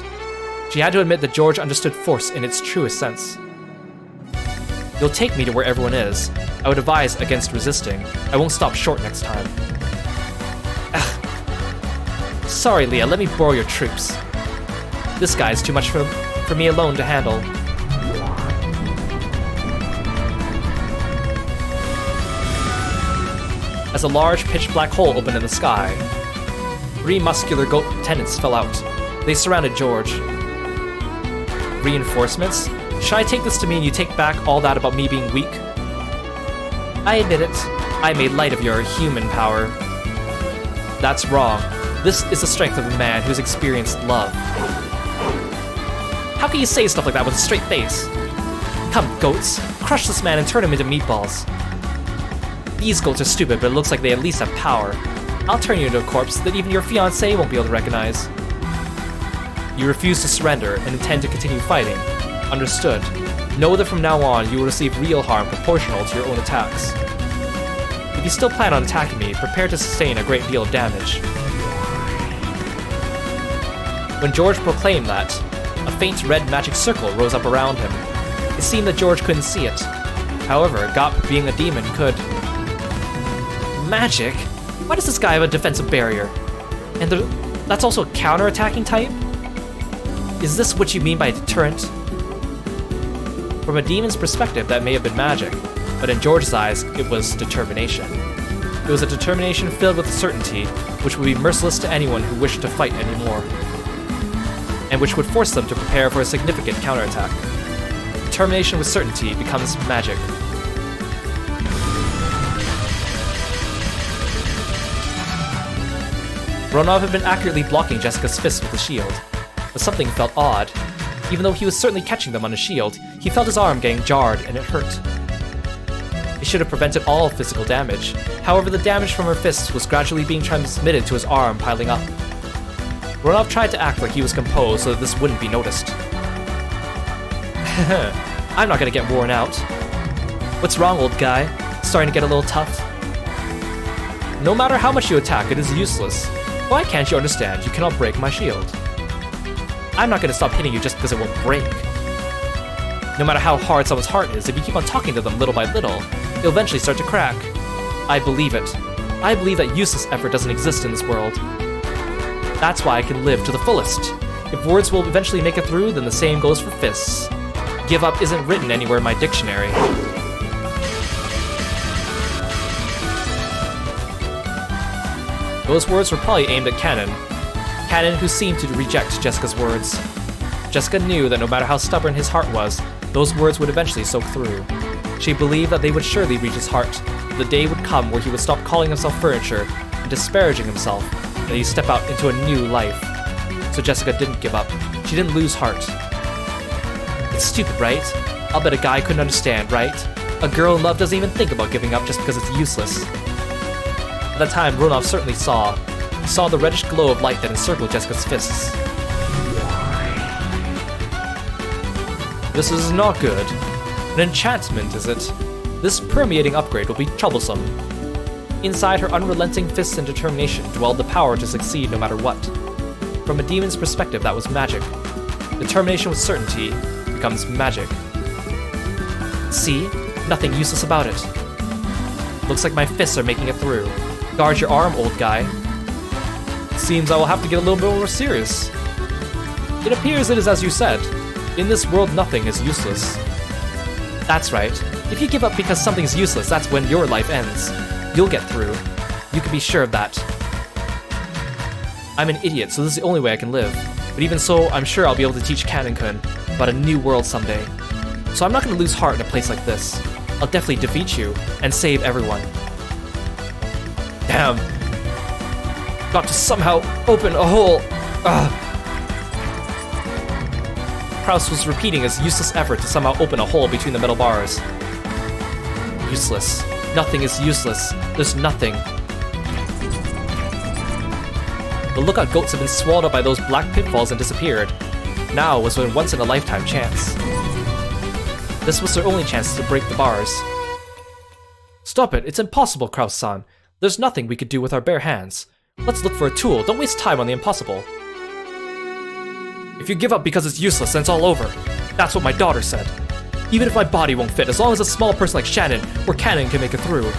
She had to admit that George understood force in its truest sense. You'll take me to where everyone is. I would advise against resisting. I won't stop short next time. Ugh. Sorry, Leah, let me borrow your troops. This guy's too much for me alone to handle. As a large pitch-black hole opened in the sky, 3 muscular goat attendants fell out. They surrounded George. Reinforcements? Should I take this to mean you take back all that about me being weak? I admit it. I made light of your human power. That's wrong. This is the strength of a man who's experienced love. How can you say stuff like that with a straight face? Come, goats. Crush this man and turn him into meatballs. These goats are stupid, but it looks like they at least have power. I'll turn you into a corpse that even your fiancé won't be able to recognize. You refuse to surrender and intend to continue fighting. Understood. Know that from now on, you will receive real harm proportional to your own attacks. If you still plan on attacking me, prepare to sustain a great deal of damage. When George proclaimed that, a faint red magic circle rose up around him. It seemed that George couldn't see it. However, Gop, being a demon, could. Magic? Why does this guy have a defensive barrier? And that's also a counter-attacking type? Is this what you mean by deterrent? From a demon's perspective, that may have been magic, but in George's eyes, it was determination. It was a determination filled with certainty, which would be merciless to anyone who wished to fight anymore, and which would force them to prepare for a significant counterattack. Determination with certainty becomes magic. Ronov had been accurately blocking Jessica's fists with the shield, but something felt odd. Even though he was certainly catching them on his shield, he felt his arm getting jarred and it hurt. It should have prevented all physical damage. However, the damage from her fists was gradually being transmitted to his arm, piling up. Ronov tried to act like he was composed so that this wouldn't be noticed. I'm not gonna get worn out. What's wrong, old guy? Starting to get a little tough? No matter how much you attack, it is useless. Why can't you understand? You cannot break my shield. I'm not gonna stop hitting you just because it won't break. No matter how hard someone's heart is, if you keep on talking to them little by little, it'll eventually start to crack. I believe it. I believe that useless effort doesn't exist in this world. That's why I can live to the fullest. If words will eventually make it through, then the same goes for fists. Give up isn't written anywhere in my dictionary. Those words were probably aimed at Cannon. Cannon, who seemed to reject Jessica's words. Jessica knew that no matter how stubborn his heart was, those words would eventually soak through. She believed that they would surely reach his heart. The day would come where he would stop calling himself furniture and disparaging himself, and he'd step out into a new life. So Jessica didn't give up. She didn't lose heart. It's stupid, right? I'll bet a guy couldn't understand, right? A girl in love doesn't even think about giving up just because it's useless. At that time, Ronov certainly saw. He saw the reddish glow of light that encircled Jessica's fists. This is not good. An enchantment, is it? This permeating upgrade will be troublesome. Inside her unrelenting fists and determination dwelled the power to succeed no matter what. From a demon's perspective, that was magic. Determination with certainty becomes magic. See? Nothing useless about it. Looks like my fists are making it through. Guard your arm, old guy. Seems I will have to get a little bit more serious. It appears it is as you said. In this world, nothing is useless. That's right. If you give up because something's useless, that's when your life ends. You'll get through. You can be sure of that. I'm an idiot, so this is the only way I can live. But even so, I'm sure I'll be able to teach Cannon-kun about a new world someday. So I'm not going to lose heart in a place like this. I'll definitely defeat you and save everyone. Damn. Got to somehow open a hole. Kraus was repeating his useless effort to somehow open a hole between the metal bars. Useless. Nothing is useless. There's nothing. The lookout goats had been swallowed up by those black pitfalls and disappeared. Now was a once-in-a-lifetime chance. This was their only chance to break the bars. Stop it, it's impossible, Kraus-san. There's nothing we could do with our bare hands. Let's look for a tool, don't waste time on the impossible. If you give up because it's useless, then it's all over. That's what my daughter said. Even if my body won't fit, as long as a small person like Shannon or Cannon can make it through.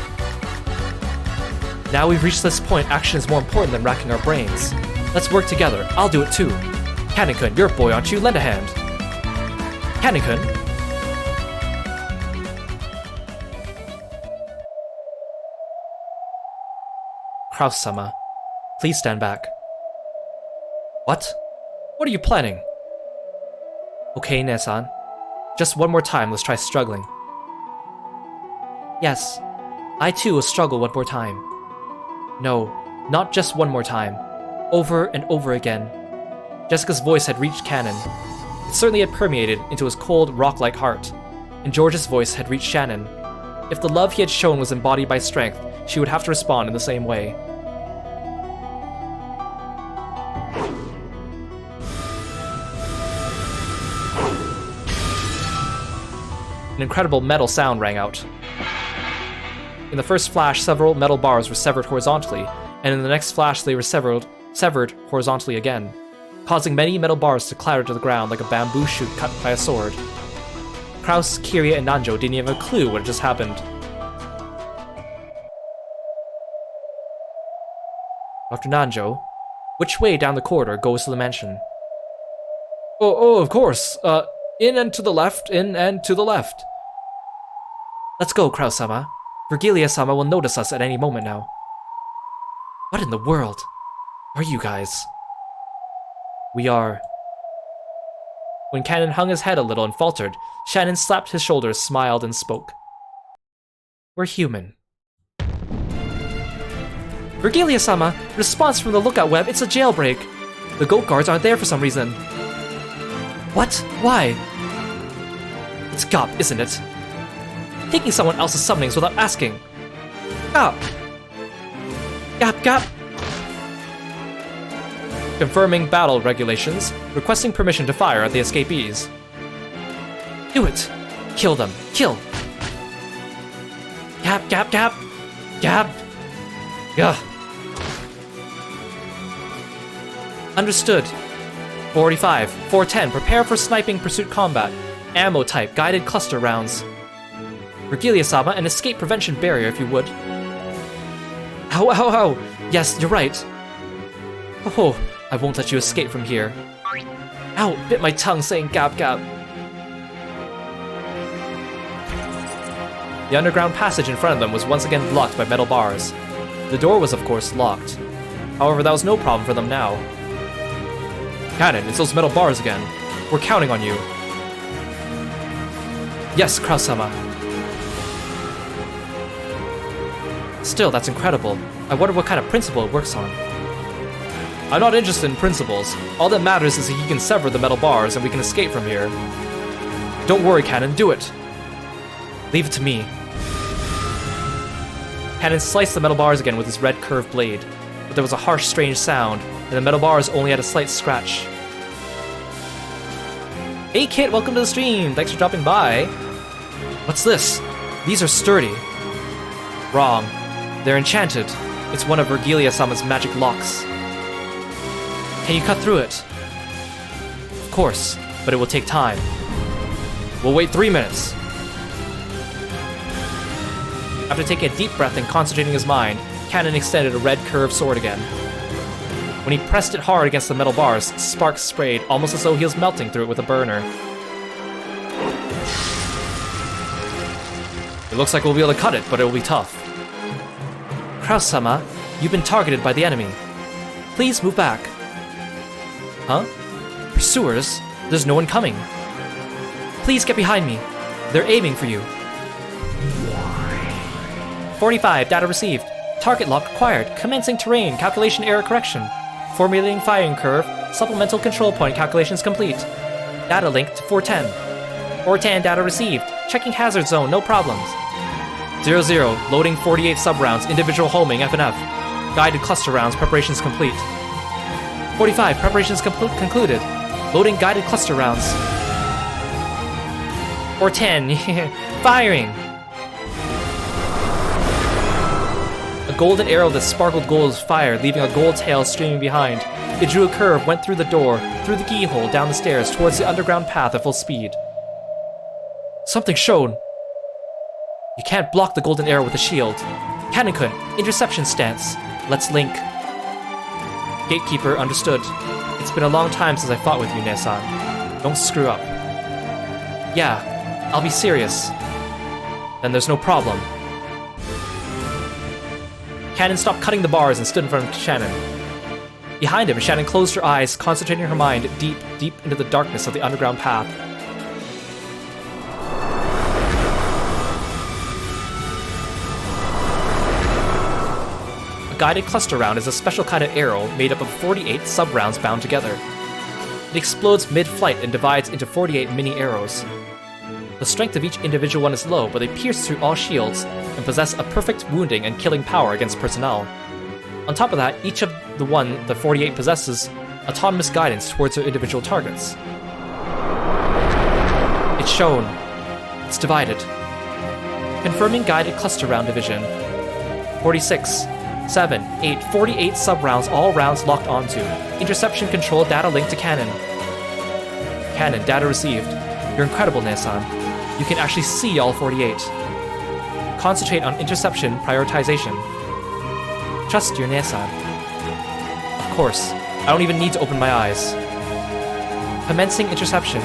Now we've reached this point, action is more important than racking our brains. Let's work together, I'll do it too. Cannon-kun, you're a boy, aren't you? Lend a hand. Cannon-kun. Kraus-sama, please stand back. What? What are you planning? Okay, Ne-san. Just one more time, let's try struggling. Yes, I too will struggle one more time. No, not just one more time. Over and over again. Jessica's voice had reached Cannon. It certainly had permeated into his cold, rock-like heart. And George's voice had reached Shannon. If the love he had shown was embodied by strength, she would have to respond in the same way. An incredible metal sound rang out. In the first flash, several metal bars were severed horizontally, and in the next flash they were severed horizontally again, causing many metal bars to clatter to the ground like a bamboo shoot cut by a sword. Kraus, Kiria, and Nanjo didn't even have a clue what had just happened. Dr. Nanjo, which way down the corridor goes to the mansion? Oh, of course. In and to the left, in and to the left. Let's go, Kraus-sama. Virgilia-sama will notice us at any moment now. What in the world are you guys? We are... When Cannon hung his head a little and faltered, Shannon slapped his shoulders, smiled, and spoke. We're human. Virgilia-sama, response from the lookout web, it's a jailbreak. The goat guards aren't there for some reason. What? Why? It's Gop, isn't it? Taking someone else's summonings without asking. Gop! Gop! Confirming battle regulations, requesting permission to fire at the escapees. Do it! Kill them! Kill! Gap! Ugh. Understood. 45, 410, prepare for sniping pursuit combat. Ammo type, guided cluster rounds. Virgilia-sama, an escape prevention barrier if you would. Ow. Yes, you're right. Oh, I won't let you escape from here. Ow, bit my tongue saying gap. The underground passage in front of them was once again blocked by metal bars. The door was of course locked. However, that was no problem for them now. Cannon, it's those metal bars again. We're counting on you. Yes, Kraus-sama. Still, that's incredible. I wonder what kind of principle it works on. I'm not interested in principles. All that matters is that he can sever the metal bars and we can escape from here. Don't worry, Cannon, do it. Leave it to me. Cannon sliced the metal bars again with his red curved blade, but there was a harsh, strange sound, and the metal bars only had a slight scratch. Hey Kit, welcome to the stream! Thanks for dropping by. What's this? These are sturdy. Wrong. They're enchanted. It's one of Virgilia-sama's magic locks. Can you cut through it? Of course, but it will take time. We'll wait 3 minutes. After taking a deep breath and concentrating his mind, Cannon extended a red curved sword again. When he pressed it hard against the metal bars, sparks sprayed, almost as though he was melting through it with a burner. It looks like we'll be able to cut it, but it will be tough. Kraus-sama, you've been targeted by the enemy. Please move back. Huh? Pursuers? There's no one coming. Please get behind me. They're aiming for you. 45, data received. Target lock acquired. Commencing terrain, calculation error correction. Formulating firing curve, supplemental control point calculations complete. Data link to 410. 410 data received. Checking hazard zone, no problems. 00, loading 48 sub-rounds, individual homing, F&F. Guided cluster rounds, preparations complete. 45, preparations concluded. Loading guided cluster rounds. 410, firing! A golden arrow that sparkled gold was fired, leaving a gold tail streaming behind. It drew a curve, went through the door, through the keyhole, down the stairs, towards the underground path at full speed. Something shone. You can't block the golden arrow with a shield. Cannon-kun, interception stance. Let's link. Gatekeeper, understood. It's been a long time since I fought with you, Ne-san. Don't screw up. Yeah, I'll be serious. Then there's no problem. Cannon stopped cutting the bars and stood in front of Shannon. Behind him, Shannon closed her eyes, concentrating her mind deep into the darkness of the underground path. A guided cluster round is a special kind of arrow made up of 48 sub-rounds bound together. It explodes mid-flight and divides into 48 mini arrows. The strength of each individual one is low, but they pierce through all shields and possess a perfect wounding and killing power against personnel. On top of that, each of the 48 possesses autonomous guidance towards their individual targets. It's shown. It's divided. Confirming guided cluster round division. 46, 7, 8, 48 sub-rounds, all rounds locked onto. Interception control data linked to cannon. Cannon, data received. You're incredible, Nasan. You can actually see all 48. Concentrate on interception prioritization. Trust your Nasan. Of course, I don't even need to open my eyes. Commencing interception.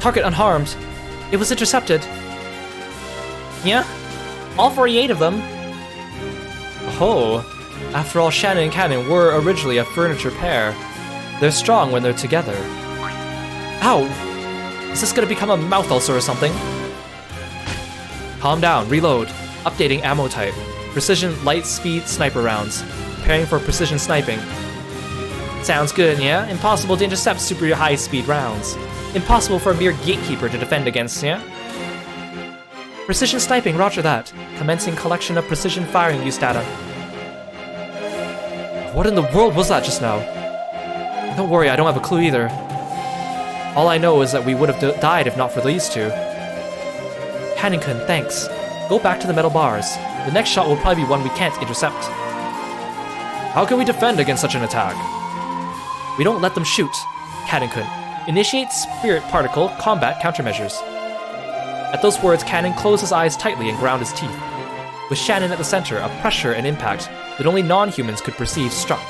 Target unharmed. It was intercepted. Yeah? All 48 of them? Oh. After all, Shannon and Cannon were originally a furniture pair. They're strong when they're together. Ow! Is this gonna become a mouth ulcer or something? Calm down, reload. Updating ammo type. Precision light speed sniper rounds. Preparing for precision sniping. Sounds good, yeah? Impossible to intercept super high speed rounds. Impossible for a mere gatekeeper to defend against, yeah? Precision sniping, roger that. Commencing collection of precision firing use data. What in the world was that just now? Don't worry, I don't have a clue either. All I know is that we would have died if not for these two. Cannon-kun, thanks. Go back to the metal bars. The next shot will probably be one we can't intercept. How can we defend against such an attack? We don't let them shoot. Cannon-kun. Initiate spirit particle combat countermeasures. At those words, Cannon closed his eyes tightly and ground his teeth. With Shannon at the center, a pressure and impact that only non-humans could perceive struck.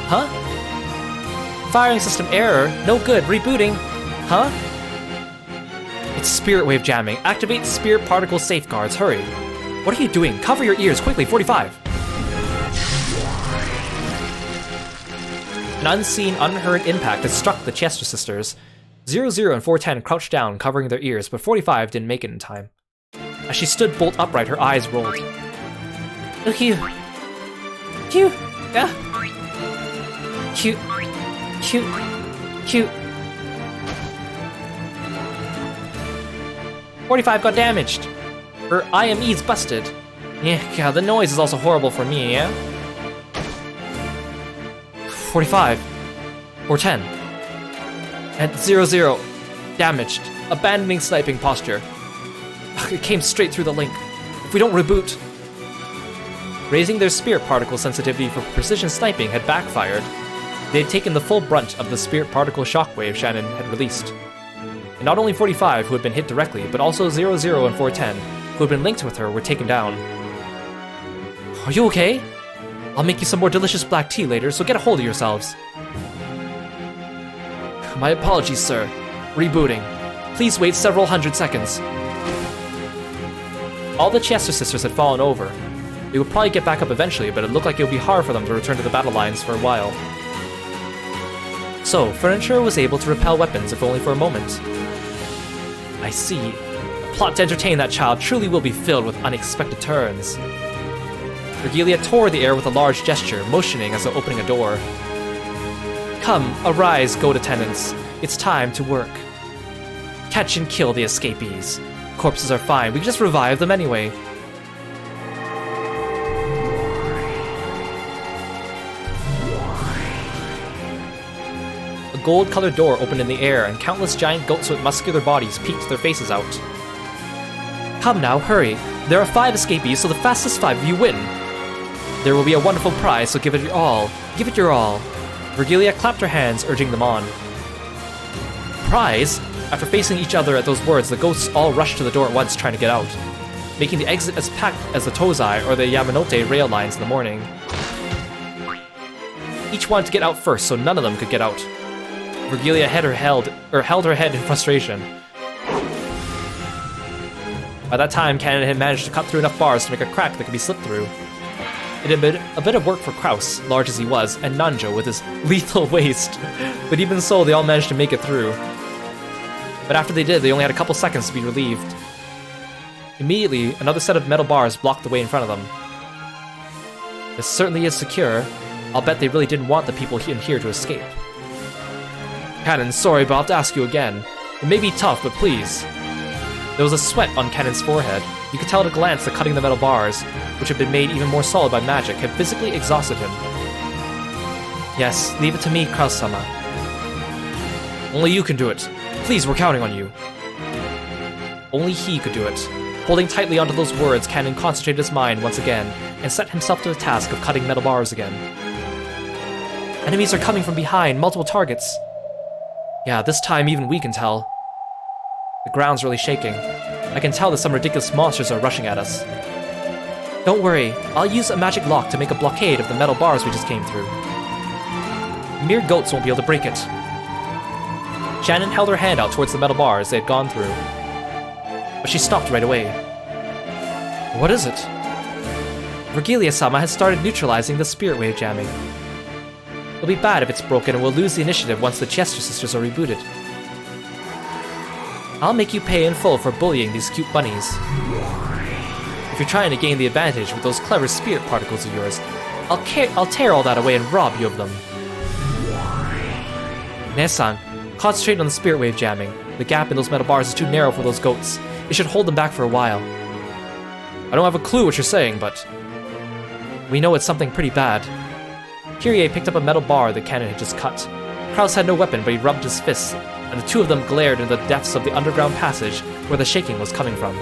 Huh? Firing system error. No good. Rebooting. Huh? It's spirit wave jamming. Activate spirit particle safeguards. Hurry. What are you doing? Cover your ears, quickly, 45! An unseen, unheard impact had struck the Chester sisters. 00 and 410 crouched down, covering their ears, but 45 didn't make it in time. As she stood bolt upright, her eyes rolled. Oh, Hugh! Hugh! Yeah! Hugh! Hugh! Hugh! 45 got damaged! Her IME's busted. Yeah, the noise is also horrible for me, yeah? 45. Or 10. And 00. Damaged. Abandoning sniping posture. It came straight through the link. If we don't reboot... Raising their spirit particle sensitivity for precision sniping had backfired. They had taken the full brunt of the spirit particle shockwave Shannon had released. And not only 45, who had been hit directly, but also 00 and 410, who had been linked with her, were taken down. Are you okay? I'll make you some more delicious black tea later, so get a hold of yourselves. My apologies, sir. Rebooting. Please wait several hundred seconds. All the Chester sisters had fallen over. They would probably get back up eventually, but it looked like it would be hard for them to return to the battle lines for a while. So, Furniture was able to repel weapons, if only for a moment. I see. The plot to entertain that child truly will be filled with unexpected turns. Virgilia tore the air with a large gesture, motioning as though opening a door. Come, arise, goat attendants. It's time to work. Catch and kill the escapees. Corpses are fine, we can just revive them anyway. A gold-colored door opened in the air, and countless giant goats with muscular bodies peeked their faces out. Come now, hurry. There are 5 escapees, so the fastest 5 of you win. There will be a wonderful prize, so give it your all. Give it your all. Virgilia clapped her hands, urging them on. Prize? After facing each other at those words, the ghosts all rushed to the door at once, trying to get out, making the exit as packed as the Tozai or the Yamanote rail lines in the morning. Each wanted to get out first, so none of them could get out. Virgilia held her head in frustration. By that time, Cannon had managed to cut through enough bars to make a crack that could be slipped through. It had been a bit of work for Kraus, large as he was, and Nanjo with his lethal waist, but even so, they all managed to make it through. But after they did, they only had a couple seconds to be relieved. Immediately, another set of metal bars blocked the way in front of them. This certainly is secure. I'll bet they really didn't want the people in here to escape. Cannon, sorry, but I'll have to ask you again. It may be tough, but please. There was a sweat on Cannon's forehead. You could tell at a glance that cutting the metal bars, which had been made even more solid by magic, had physically exhausted him. Yes, leave it to me, Kraus-sama. Only you can do it. Please, we're counting on you. Only he could do it. Holding tightly onto those words, Cannon concentrated his mind once again, and set himself to the task of cutting metal bars again. Enemies are coming from behind, multiple targets. Yeah, this time even we can tell. The ground's really shaking. I can tell that some ridiculous monsters are rushing at us. Don't worry, I'll use a magic lock to make a blockade of the metal bars we just came through. Mere goats won't be able to break it. Shannon held her hand out towards the metal bars they had gone through. But she stopped right away. What is it? Vergilia-sama has started neutralizing the spirit wave jamming. It'll be bad if it's broken and we'll lose the initiative once the Chester sisters are rebooted. I'll make you pay in full for bullying these cute bunnies. If you're trying to gain the advantage with those clever spirit particles of yours, I'll tear all that away and rob you of them. Nesan, concentrate on the spirit wave jamming. The gap in those metal bars is too narrow for those goats. It should hold them back for a while. I don't have a clue what you're saying, but... we know it's something pretty bad. Kyrie picked up a metal bar that Cannon had just cut. Kraus had no weapon, but he rubbed his fists, and the two of them glared into the depths of the underground passage where the shaking was coming from.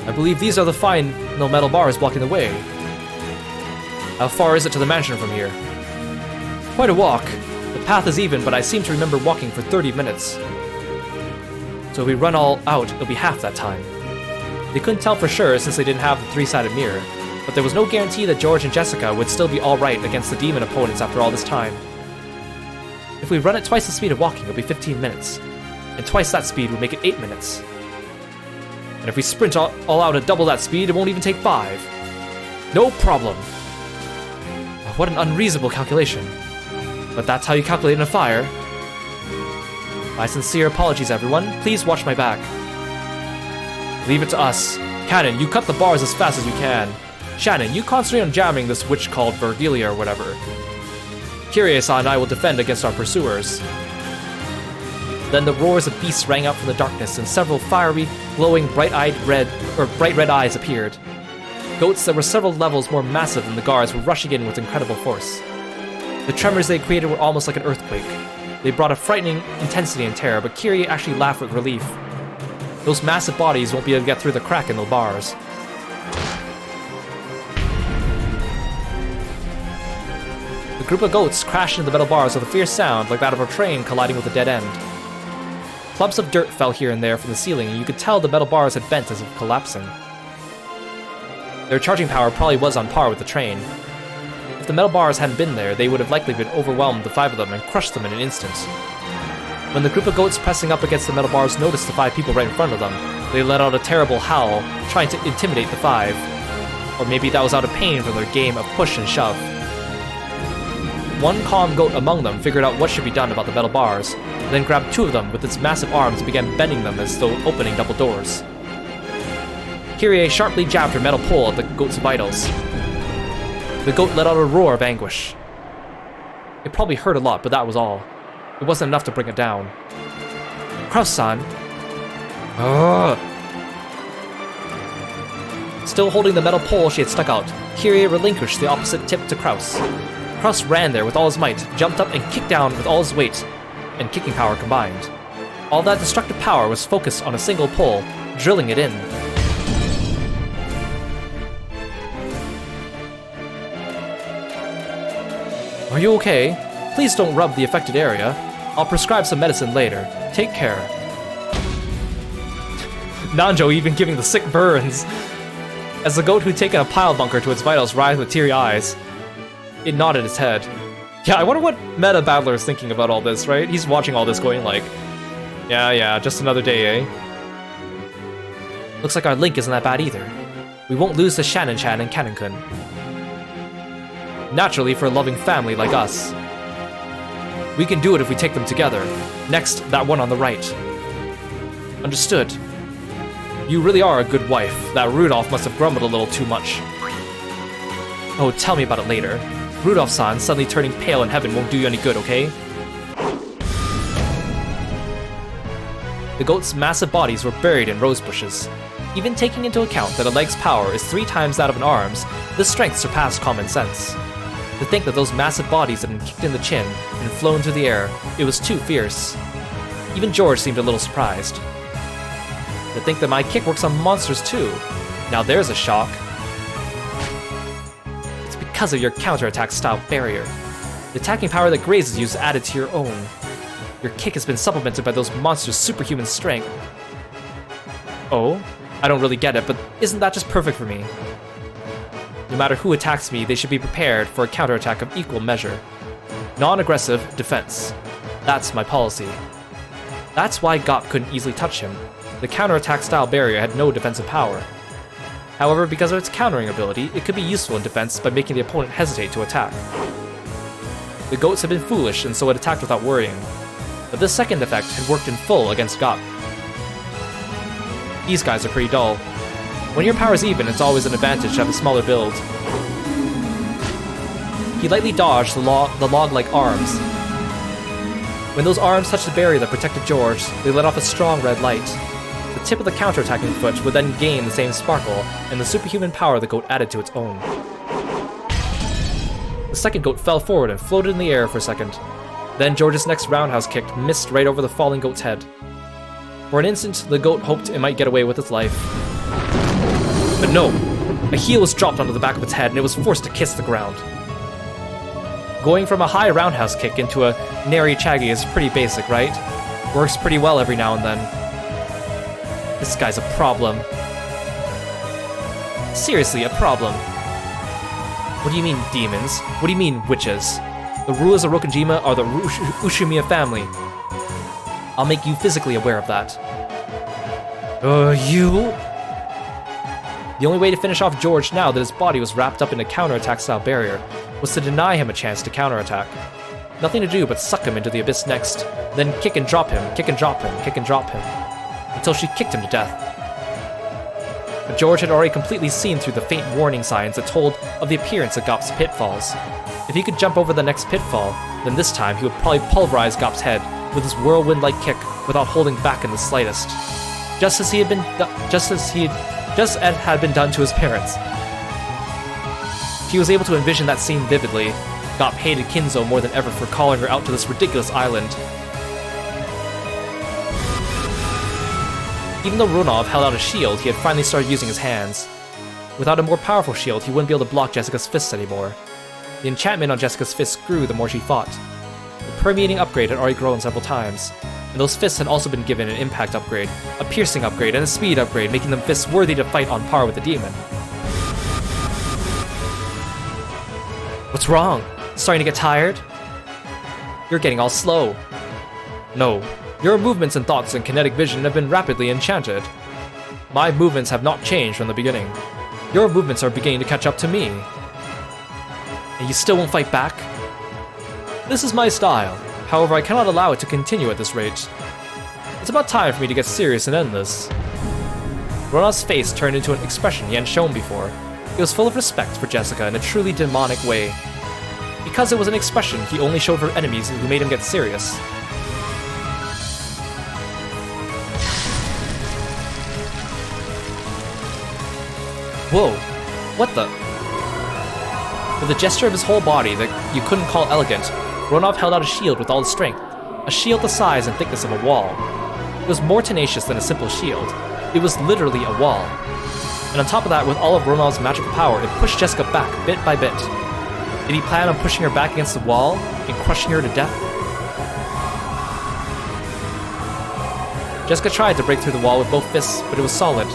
I believe these are the final metal bars blocking the way. How far is it to the mansion from here? Quite a walk. The path is even, but I seem to remember walking for 30 minutes. So if we run all out, it'll be half that time. They couldn't tell for sure since they didn't have the three-sided mirror, but there was no guarantee that George and Jessica would still be alright against the demon opponents after all this time. If we run at twice the speed of walking, it'll be 15 minutes, and twice that speed would make it 8 minutes. And if we sprint all out at double that speed, it won't even take 5. No problem. What an unreasonable calculation. But that's how you calculate in a fire. My sincere apologies, everyone. Please watch my back. Leave it to us. Cannon, you cut the bars as fast as you can. Shannon, you concentrate on jamming this witch called Vergilia or whatever. Kiryu-san and I will defend against our pursuers. Then the roars of beasts rang out from the darkness, and several fiery, glowing, bright red eyes appeared. Goats that were several levels more massive than the guards were rushing in with incredible force. The tremors they created were almost like an earthquake. They brought a frightening intensity and terror, but Kiryu actually laughed with relief. Those massive bodies won't be able to get through the crack in the bars. The group of goats crashed into the metal bars with a fierce sound like that of a train colliding with a dead end. Clumps of dirt fell here and there from the ceiling, and you could tell the metal bars had bent as if collapsing. Their charging power probably was on par with the train. If the metal bars hadn't been there, they would have likely been overwhelmed, the 5 of them, and crushed them in an instant. When the group of goats pressing up against the metal bars noticed the 5 people right in front of them, they let out a terrible howl, trying to intimidate the 5. Or maybe that was out of pain from their game of push and shove. One calm goat among them figured out what should be done about the metal bars, and then grabbed 2 of them with its massive arms and began bending them as though opening double doors. Kyrie sharply jabbed her metal pole at the goat's vitals. The goat let out a roar of anguish. It probably hurt a lot, but that was all. It wasn't enough to bring it down. Kraus-san! Still holding the metal pole she had stuck out, Kyrie relinquished the opposite tip to Kraus. Kraus ran there with all his might, jumped up and kicked down with all his weight, and kicking power combined. All that destructive power was focused on a single pole, drilling it in. Are you okay? Please don't rub the affected area. I'll prescribe some medicine later. Take care. Nanjo even giving the sick burns. As the goat who'd taken a pile bunker to its vitals writhed with teary eyes, it nodded its head. Yeah, I wonder what meta battler is thinking about all this, right? He's watching all this going like, yeah, just another day, eh? Looks like our link isn't that bad either. We won't lose to Shannon-chan and Cannon-kun. Naturally for a loving family like us. We can do it if we take them together. Next, that one on the right. Understood. You really are a good wife. That Rudolph must have grumbled a little too much. Oh, tell me about it later. Rudolph-san suddenly turning pale in heaven won't do you any good, okay? The goat's massive bodies were buried in rose bushes. Even taking into account that a leg's power is 3 times that of an arm's, this strength surpassed common sense. To think that those massive bodies had been kicked in the chin and flown through the air, it was too fierce. Even George seemed a little surprised. To think that my kick works on monsters too. Now there's a shock. It's because of your counterattack style barrier. The attacking power that grazes you is added to your own. Your kick has been supplemented by those monsters' superhuman strength. Oh? I don't really get it, but isn't that just perfect for me? No matter who attacks me, they should be prepared for a counterattack of equal measure. Non-aggressive defense. That's my policy. That's why Gop couldn't easily touch him. The counterattack style barrier had no defensive power. However, because of its countering ability, it could be useful in defense by making the opponent hesitate to attack. The goats had been foolish and so had attacked without worrying, but this second effect had worked in full against Gop. These guys are pretty dull. When your power is even, it's always an advantage to have a smaller build. He lightly dodged the log-like arms. When those arms touched the barrier that protected George, they let off a strong red light. The tip of the counterattacking foot would then gain the same sparkle, and the superhuman power the goat added to its own. The second goat fell forward and floated in the air for a second. Then George's next roundhouse kick missed right over the falling goat's head. For an instant, the goat hoped it might get away with its life. But no! A heel was dropped onto the back of its head and it was forced to kiss the ground. Going from a high roundhouse kick into a nary chaggy is pretty basic, right? Works pretty well every now and then. This guy's a problem. Seriously, a problem. What do you mean, demons? What do you mean, witches? The rulers of Rokujima are the Ushimiya family. I'll make you physically aware of that. You? The only way to finish off George now that his body was wrapped up in a counterattack style barrier was to deny him a chance to counterattack. Nothing to do but suck him into the abyss next, then kick and drop him, kick and drop him, kick and drop him, until she kicked him to death. But George had already completely seen through the faint warning signs that told of the appearance of Gop's pitfalls. If he could jump over the next pitfall, then this time he would probably pulverize Gop's head with his whirlwind-like kick without holding back in the slightest. Just as had been done to his parents. He was able to envision that scene vividly. Gop hated Kinzo more than ever for calling her out to this ridiculous island. Even though Ronov held out a shield, he had finally started using his hands. Without a more powerful shield, he wouldn't be able to block Jessica's fists anymore. The enchantment on Jessica's fists grew the more she fought. The permeating upgrade had already grown several times, and those fists had also been given an impact upgrade, a piercing upgrade, and a speed upgrade, making them fists worthy to fight on par with the demon. What's wrong? Starting to get tired? You're getting all slow. No, your movements and thoughts and kinetic vision have been rapidly enchanted. My movements have not changed from the beginning. Your movements are beginning to catch up to me. And you still won't fight back? This is my style. However, I cannot allow it to continue at this rate. It's about time for me to get serious and end this. Rona's face turned into an expression he hadn't shown before. It was full of respect for Jessica in a truly demonic way. Because it was an expression he only showed for enemies who made him get serious. Whoa, what the? With a gesture of his whole body that you couldn't call elegant, Ronov held out a shield with all his strength, a shield the size and thickness of a wall. It was more tenacious than a simple shield. It was literally a wall. And on top of that, with all of Ronov's magical power, it pushed Jessica back bit by bit. Did he plan on pushing her back against the wall and crushing her to death? Jessica tried to break through the wall with both fists, but it was solid.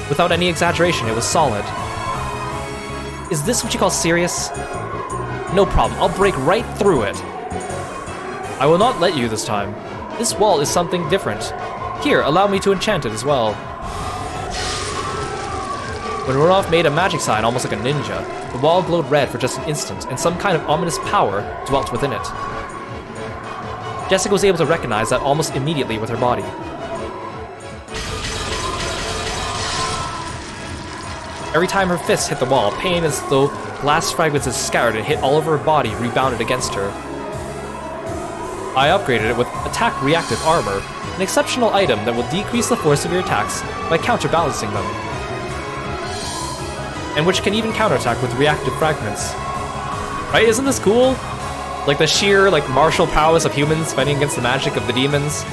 Without any exaggeration, it was solid. Is this what you call serious? No problem, I'll break right through it. I will not let you this time. This wall is something different. Here, allow me to enchant it as well. When Ronov made a magic sign almost like a ninja, the wall glowed red for just an instant, and some kind of ominous power dwelt within it. Jessica was able to recognize that almost immediately with her body. Every time her fists hit the wall, pain as though glass fragments had scattered and hit all over her body rebounded against her. I upgraded it with Attack Reactive Armor, an exceptional item that will decrease the force of your attacks by counterbalancing them, and which can even counterattack with reactive fragments. Right? Isn't this cool? Like the sheer, martial prowess of humans fighting against the magic of the demons.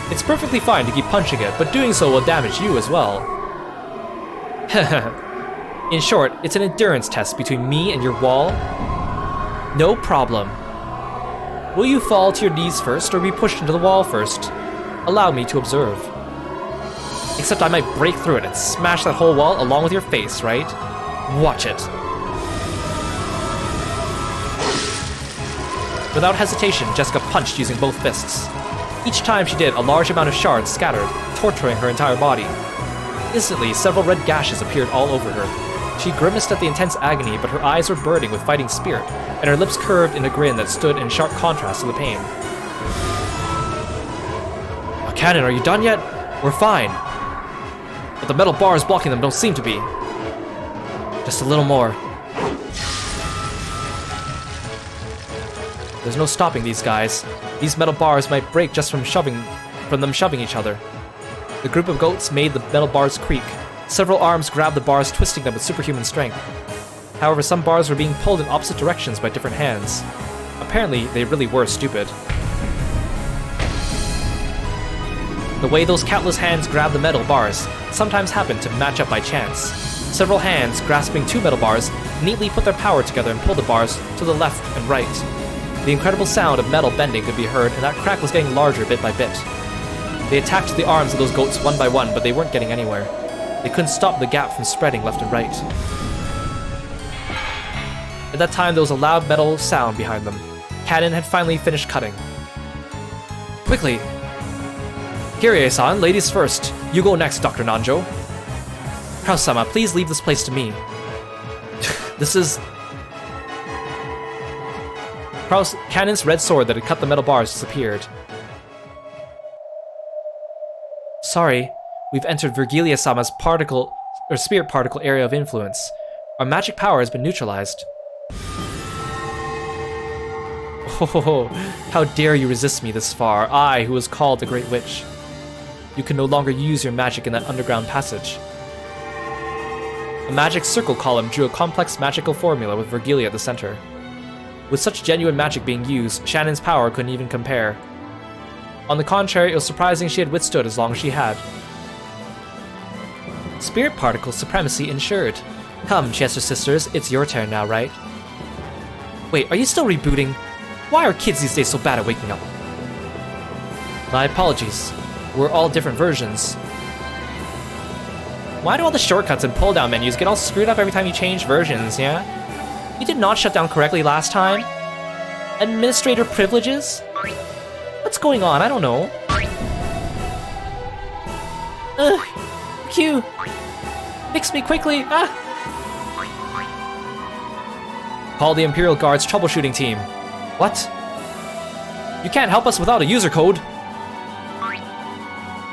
It's perfectly fine to keep punching it, but doing so will damage you as well. In short, it's an endurance test between me and your wall. No problem. Will you fall to your knees first, or be pushed into the wall first? Allow me to observe. Except I might break through it and smash that whole wall along with your face, right? Watch it. Without hesitation, Jessica punched using both fists. Each time she did, a large amount of shards scattered, torturing her entire body. Instantly, several red gashes appeared all over her. She grimaced at the intense agony, but her eyes were burning with fighting spirit, and her lips curved in a grin that stood in sharp contrast to the pain. Oh, Cannon, are you done yet? We're fine. But the metal bars blocking them don't seem to be. Just a little more. There's no stopping these guys. These metal bars might break just from them shoving each other. The group of goats made the metal bars creak. Several arms grabbed the bars, twisting them with superhuman strength. However, some bars were being pulled in opposite directions by different hands. Apparently, they really were stupid. The way those countless hands grabbed the metal bars sometimes happened to match up by chance. Several hands, grasping two metal bars, neatly put their power together and pulled the bars to the left and right. The incredible sound of metal bending could be heard, and that crack was getting larger bit by bit. They attacked the arms of those goats one by one, but they weren't getting anywhere. They couldn't stop the gap from spreading left and right. At that time, there was a loud metal sound behind them. Cannon had finally finished cutting. Quickly! Kirie-san, ladies first. You go next, Dr. Nanjo. Kraus-sama, please leave this place to me. This is... Cannon's red sword that had cut the metal bars disappeared. Sorry, we've entered Virgilia-sama's spirit particle area of influence. Our magic power has been neutralized. Oh, how dare you resist me this far, I, who was called the Great Witch. You can no longer use your magic in that underground passage. A magic circle column drew a complex magical formula with Virgilia at the center. With such genuine magic being used, Shannon's power couldn't even compare. On the contrary, it was surprising she had withstood as long as she had. Spirit particle supremacy ensured. Come, Chester sisters, it's your turn now, right? Wait, are you still rebooting? Why are kids these days so bad at waking up? My apologies. We're all different versions. Why do all the shortcuts and pull-down menus get all screwed up every time you change versions, yeah? You did not shut down correctly last time? Administrator privileges? What's going on? I don't know. Q! Fix me quickly! Ah! Call the Imperial Guard's troubleshooting team. What? You can't help us without a user code.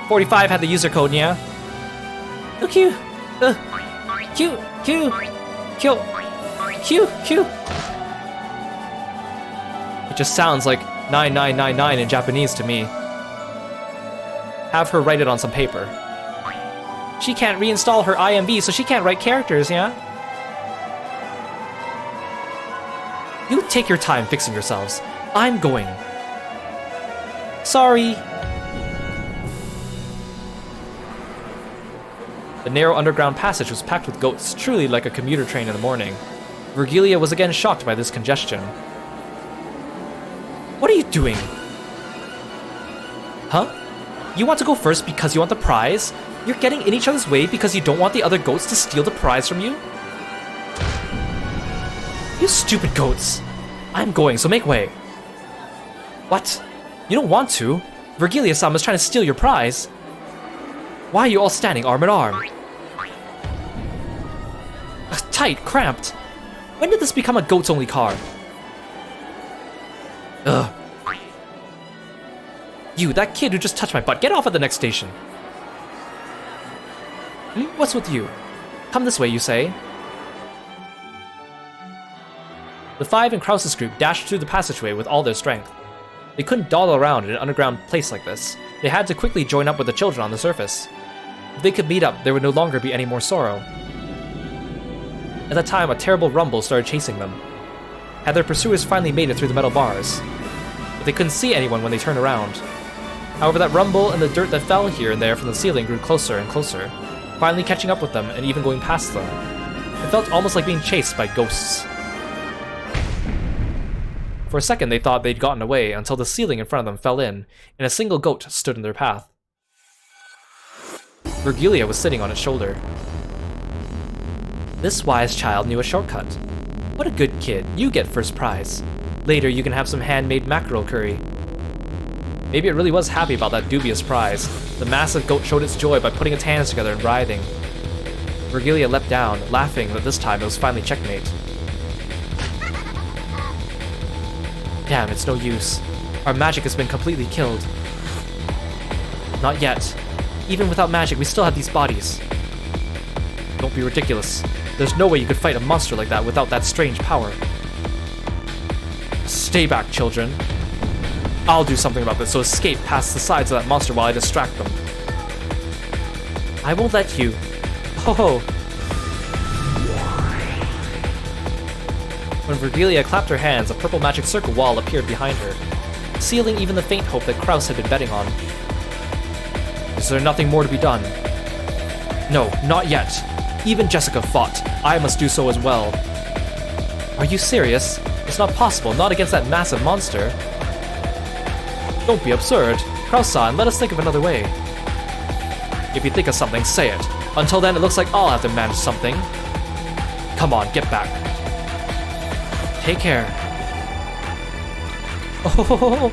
45 had the user code, yeah? Q! Q! It just sounds like 9999 in Japanese to me. Have her write it on some paper. She can't reinstall her IMV, so she can't write characters, yeah? You take your time fixing yourselves. I'm going. Sorry. The narrow underground passage was packed with goats, truly like a commuter train in the morning. Virgilia was again shocked by this congestion. What are you doing? Huh? You want to go first because you want the prize? You're getting in each other's way because you don't want the other goats to steal the prize from you? You stupid goats! I'm going, so make way. What? You don't want to? Virgilia-sama's trying to steal your prize. Why are you all standing arm in arm? Tight, cramped. When did this become a goats-only car? Ugh. You, that kid who just touched my butt, get off at the next station. What's with you? Come this way, you say? The 5 in Krause's group dashed through the passageway with all their strength. They couldn't dawdle around in an underground place like this. They had to quickly join up with the children on the surface. If they could meet up, there would no longer be any more sorrow. At that time, a terrible rumble started chasing them. Had their pursuers finally made it through the metal bars? But they couldn't see anyone when they turned around. However, that rumble and the dirt that fell here and there from the ceiling grew closer and closer, finally catching up with them and even going past them. It felt almost like being chased by ghosts. For a second, they thought they'd gotten away until the ceiling in front of them fell in, and a single goat stood in their path. Virgilia was sitting on its shoulder. This wise child knew a shortcut. What a good kid, you get first prize. Later, you can have some handmade mackerel curry. Maybe it really was happy about that dubious prize. The massive goat showed its joy by putting its hands together and writhing. Virgilia leapt down, laughing that this time it was finally checkmate. Damn, it's no use. Our magic has been completely killed. Not yet. Even without magic, we still have these bodies. Don't be ridiculous. There's no way you could fight a monster like that without that strange power. Stay back, children. I'll do something about this, so escape past the sides of that monster while I distract them. I won't let you. Oh. When Virgilia clapped her hands, a purple magic circle wall appeared behind her, sealing even the faint hope that Krause had been betting on. Is there nothing more to be done? No, not yet. Even Jessica fought. I must do so as well. Are you serious? It's not possible, not against that massive monster. Don't be absurd. Krause-san, let us think of another way. If you think of something, say it. Until then, it looks like I'll have to manage something. Come on, get back. Take care. Oh,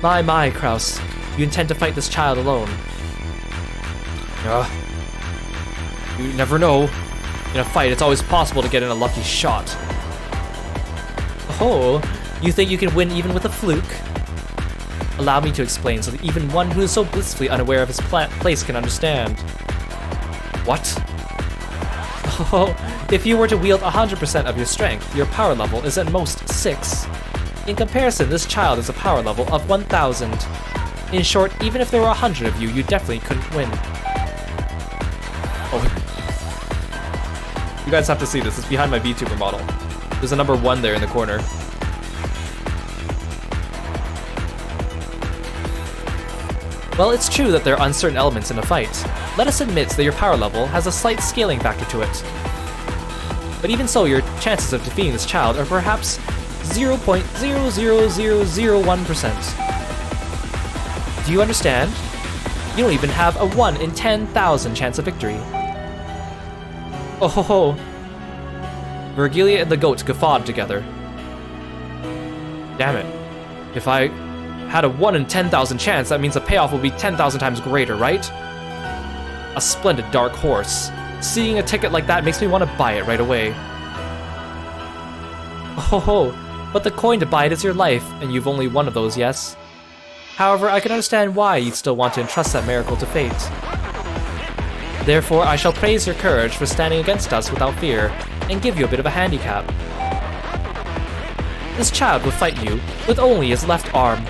my, Krause. You intend to fight this child alone. You never know. In a fight, it's always possible to get in a lucky shot. Oh, you think you can win even with a fluke? Allow me to explain so that even one who is so blissfully unaware of his place can understand. What? Oh, if you were to wield 100% of your strength, your power level is at most 6. In comparison, this child is a power level of 1000. In short, even if there were 100 of you, you definitely couldn't win. Oh. You guys have to see this. It's behind my VTuber model. There's a number 1 there in the corner. Well, it's true that there are uncertain elements in a fight. Let us admit that your power level has a slight scaling factor to it. But even so, your chances of defeating this child are perhaps 0.00001%. Do you understand? You don't even have a 1 in 10,000 chance of victory. Oh ho ho. Virgilia and the goat guffawed together. Damn it. If I had a 1 in 10,000 chance, that means the payoff will be 10,000 times greater, right? A splendid dark horse. Seeing a ticket like that makes me want to buy it right away. Oh ho, but the coin to buy it is your life, and you've only one of those, yes? However, I can understand why you'd still want to entrust that miracle to fate. Therefore, I shall praise your courage for standing against us without fear, and give you a bit of a handicap. This child will fight you with only his left arm.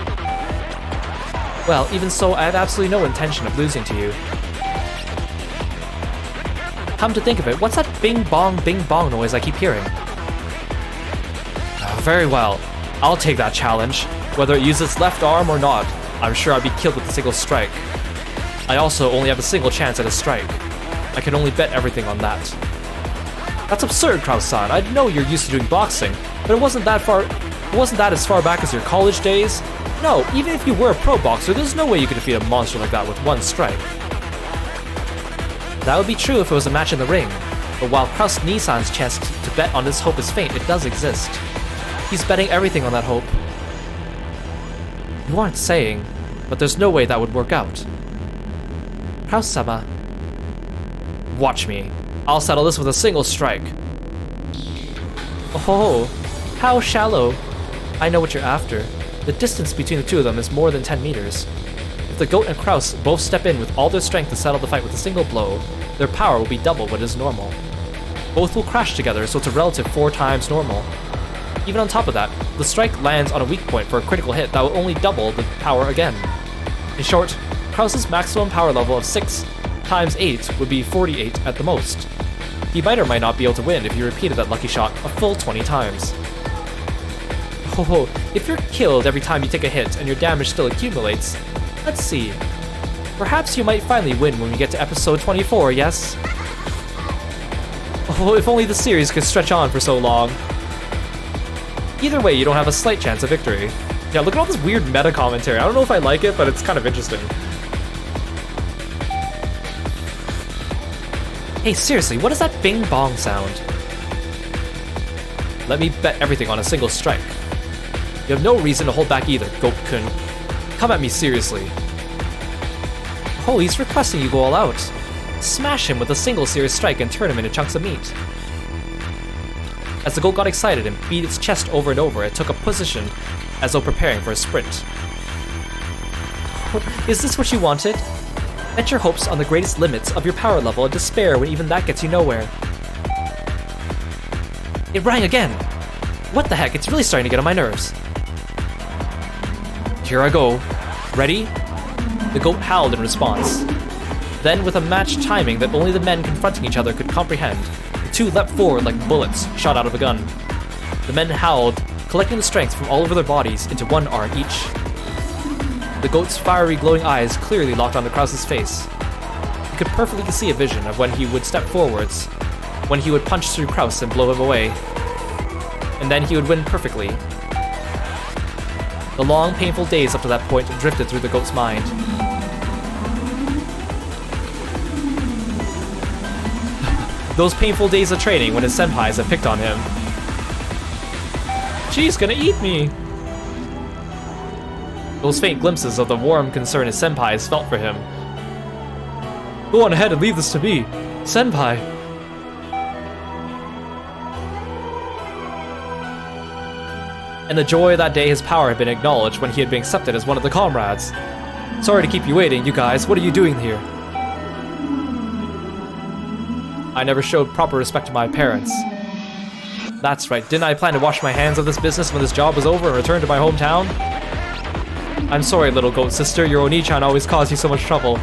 Well, even so, I have absolutely no intention of losing to you. Come to think of it, what's that bing bong noise I keep hearing? Very well, I'll take that challenge. Whether it uses its left arm or not, I'm sure I'd be killed with a single strike. I also only have a single chance at a strike. I can only bet everything on that. That's absurd, Krause-san. I know you're used to doing boxing, but it wasn't that as far back as your college days. No, even if you were a pro boxer, there's no way you could defeat a monster like that with one strike. That would be true if it was a match in the ring, but while Krause Nissan's chance to bet on this hope is faint, it does exist. He's betting everything on that hope. You aren't saying, but there's no way that would work out. Krause-sama. Watch me. I'll settle this with a single strike. Oh, how shallow. I know what you're after. The distance between the two of them is more than 10 meters. If the goat and Kraus both step in with all their strength to settle the fight with a single blow, their power will be double what is normal. Both will crash together, so it's a relative 4 times normal. Even on top of that, the strike lands on a weak point for a critical hit that will only double the power again. In short, Kraus's maximum power level of 6 times 8 would be 48 at the most. He might or might not be able to win if he repeated that lucky shot a full 20 times. Oh, if you're killed every time you take a hit and your damage still accumulates, let's see. Perhaps you might finally win when we get to episode 24, yes? Oh, if only the series could stretch on for so long. Either way, you don't have a slight chance of victory. Yeah, look at all this weird meta commentary. I don't know if I like it, but it's kind of interesting. Hey, seriously, what is that bing bong sound? Let me bet everything on a single strike. You have no reason to hold back either, Goat-kun. Come at me seriously. Oh, he's requesting you go all out. Smash him with a single serious strike and turn him into chunks of meat. As the goat got excited and beat its chest over and over, it took a position as though preparing for a sprint. Is this what you wanted? Bet your hopes on the greatest limits of your power level and despair when even that gets you nowhere. It rang again! What the heck, it's really starting to get on my nerves. Here I go. Ready? The goat howled in response. Then, with a matched timing that only the men confronting each other could comprehend, the two leapt forward like bullets shot out of a gun. The men howled, collecting the strength from all over their bodies into one arm each. The goat's fiery, glowing eyes clearly locked onto Kraus's face. He could perfectly see a vision of when he would step forwards, when he would punch through Kraus and blow him away. And then he would win perfectly. The long, painful days up to that point drifted through the goat's mind. Those painful days of training when his senpais had picked on him. She's gonna eat me! Those faint glimpses of the warm concern his senpais felt for him. Go on ahead and leave this to me, senpai. And the joy of that day his power had been acknowledged when he had been accepted as one of the comrades. Sorry to keep you waiting, you guys. What are you doing here? I never showed proper respect to my parents. That's right, didn't I plan to wash my hands of this business when this job was over and return to my hometown? I'm sorry, little goat sister, your Oni-chan always caused you so much trouble.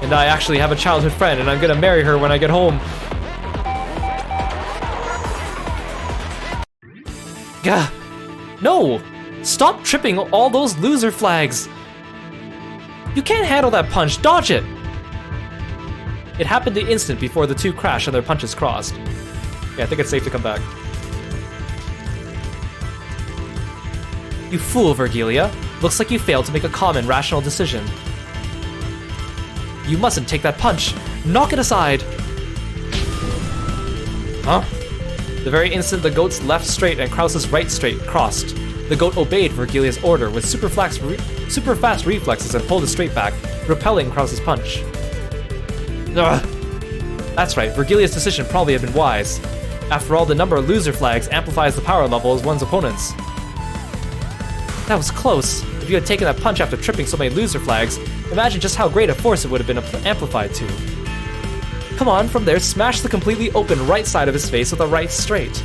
And I actually have a childhood friend, and I'm gonna marry her when I get home. Gah! No! Stop tripping all those loser flags! You can't handle that punch, dodge it! It happened the instant before the two crashed and their punches crossed. Yeah, I think it's safe to come back. You fool, Virgilia. Looks like you failed to make a common, rational decision. You mustn't take that punch! Knock it aside! Huh? The very instant the goat's left straight and Kraus's right straight crossed, the goat obeyed Virgilia's order with super fast reflexes and pulled his straight back, repelling Kraus's punch. Ugh. That's right, Virgilia's decision probably had been wise. After all, the number of loser flags amplifies the power level of one's opponents. That was close. If you had taken that punch after tripping so many loser flags, imagine just how great a force it would have been amplified to. Come on, from there, smash the completely open right side of his face with a right straight.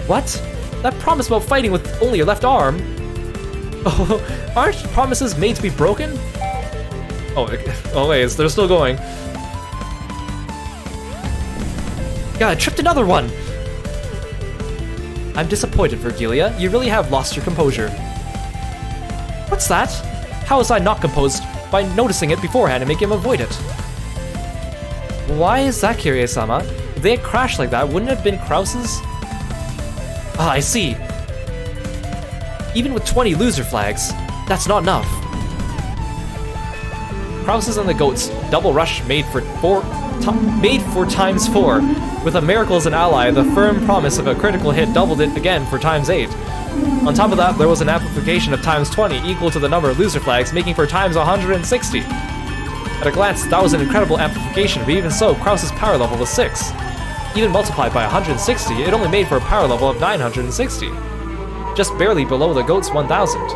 What? That promise about fighting with only your left arm? Oh, aren't promises made to be broken? Oh wait, they're still going. God, I tripped another one! I'm disappointed, Virgilia. You really have lost your composure. What's that? How was I not composed by noticing it beforehand and making him avoid it? Why is that, Kirie-sama? If they had crashed like that, wouldn't it have been Kraus's? Ah, I see. Even with 20 loser flags, that's not enough. Kraus's and the goat's double rush made for times 4. With a miracle as an ally, the firm promise of a critical hit doubled it again for times 8. On top of that, there was an amplification of times 20 equal to the number of loser flags, making for times 160. At a glance, that was an incredible amplification, but even so, Kraus's power level was 6. Even multiplied by 160, it only made for a power level of 960. Just barely below the goat's 1000.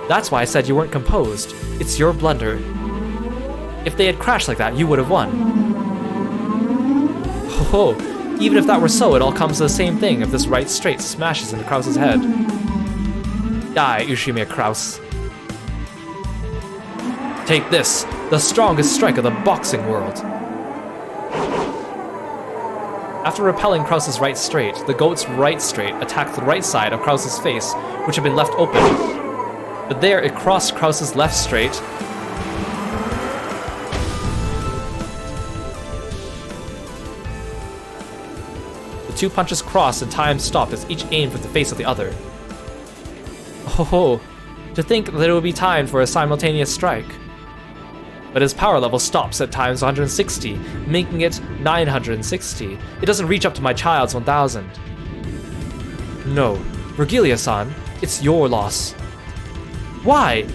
That's why I said you weren't composed. It's your blunder. If they had crashed like that, you would have won. Ho ho, even if that were so, it all comes to the same thing if this right straight smashes into Kraus's head. Die, Ushimiya Kraus. Take this, the strongest strike of the boxing world. After repelling Kraus's right straight, the goat's right straight attacked the right side of Kraus's face, which had been left open. But there it crossed Kraus's left straight. The two punches crossed and time stopped as each aimed for the face of the other. Oh, to think that it would be time for a simultaneous strike. But his power level stops at times 160, making it 960. It doesn't reach up to my child's 1000. No, Vergilia-san, it's your loss. Why?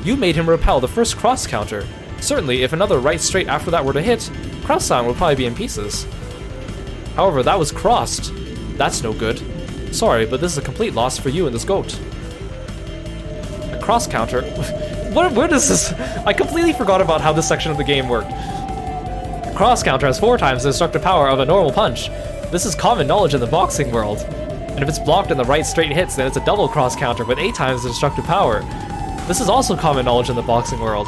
You made him repel the first cross counter. Certainly, if another right straight after that were to hit, Kraus-san would probably be in pieces. However, that was crossed. That's no good. Sorry, but this is a complete loss for you and this goat. A cross counter? Where does this... I completely forgot about how this section of the game worked. A cross counter has 4 times the destructive power of a normal punch. This is common knowledge in the boxing world. And if it's blocked in the right straight hits, then it's a double cross counter with 8 times the destructive power. This is also common knowledge in the boxing world.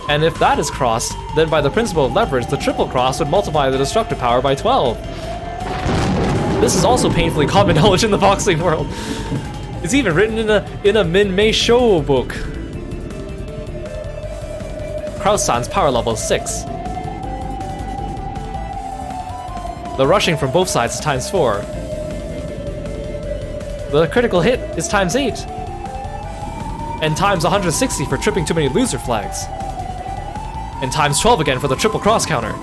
And if that is crossed, then by the principle of leverage, the triple cross would multiply the destructive power by 12. This is also painfully common knowledge in the boxing world. It's even written in a Min-Mei Shou book. Kraus-san's power level is 6. The rushing from both sides is times 4. The critical hit is times 8. And times 160 for tripping too many loser flags. And times 12 again for the triple cross counter.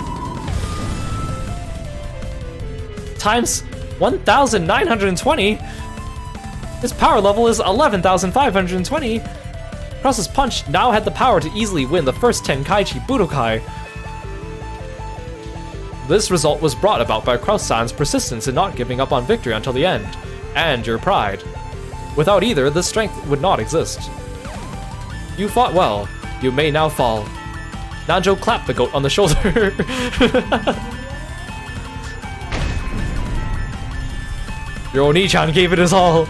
Times 1,920? His power level is 11,520. Kraus's punch now had the power to easily win the first Tenkaichi Budokai. This result was brought about by Kraus-san's persistence in not giving up on victory until the end, and your pride. Without either, this strength would not exist. You fought well. You may now fall. Nanjo clapped the goat on the shoulder. Your Oni-chan gave it his all.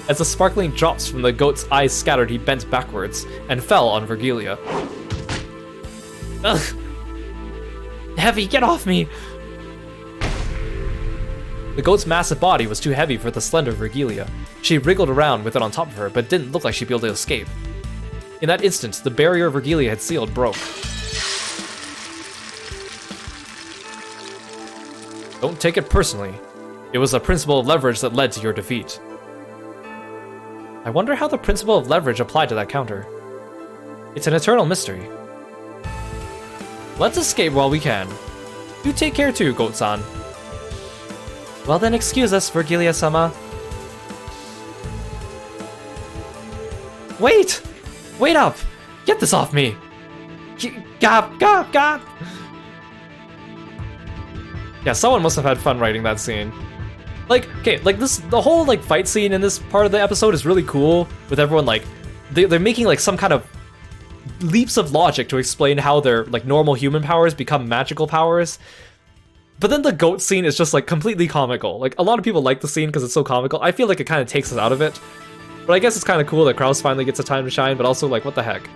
As the sparkling drops from the goat's eyes scattered, he bent backwards and fell on Vergilia. Ugh! Heavy, get off me! The goat's massive body was too heavy for the slender Vergilia. She wriggled around with it on top of her, but didn't look like she'd be able to escape. In that instant, the barrier Vergilia had sealed broke. Don't take it personally. It was the principle of leverage that led to your defeat. I wonder how the principle of leverage applied to that counter. It's an eternal mystery. Let's escape while we can. You take care too, Goat-san. Well then, excuse us, Vergilia-sama. Wait! Wait up! Get this off me! Gap, gap, gap! Yeah, someone must have had fun writing that scene. Like, okay, like the whole like fight scene in this part of the episode is really cool, with everyone like, they're making like some kind of leaps of logic to explain how their like normal human powers become magical powers. But then the goat scene is just like completely comical. Like, a lot of people like the scene because it's so comical. I feel like it kind of takes us out of it. But I guess it's kind of cool that Kraus finally gets a time to shine, but also like, what the heck?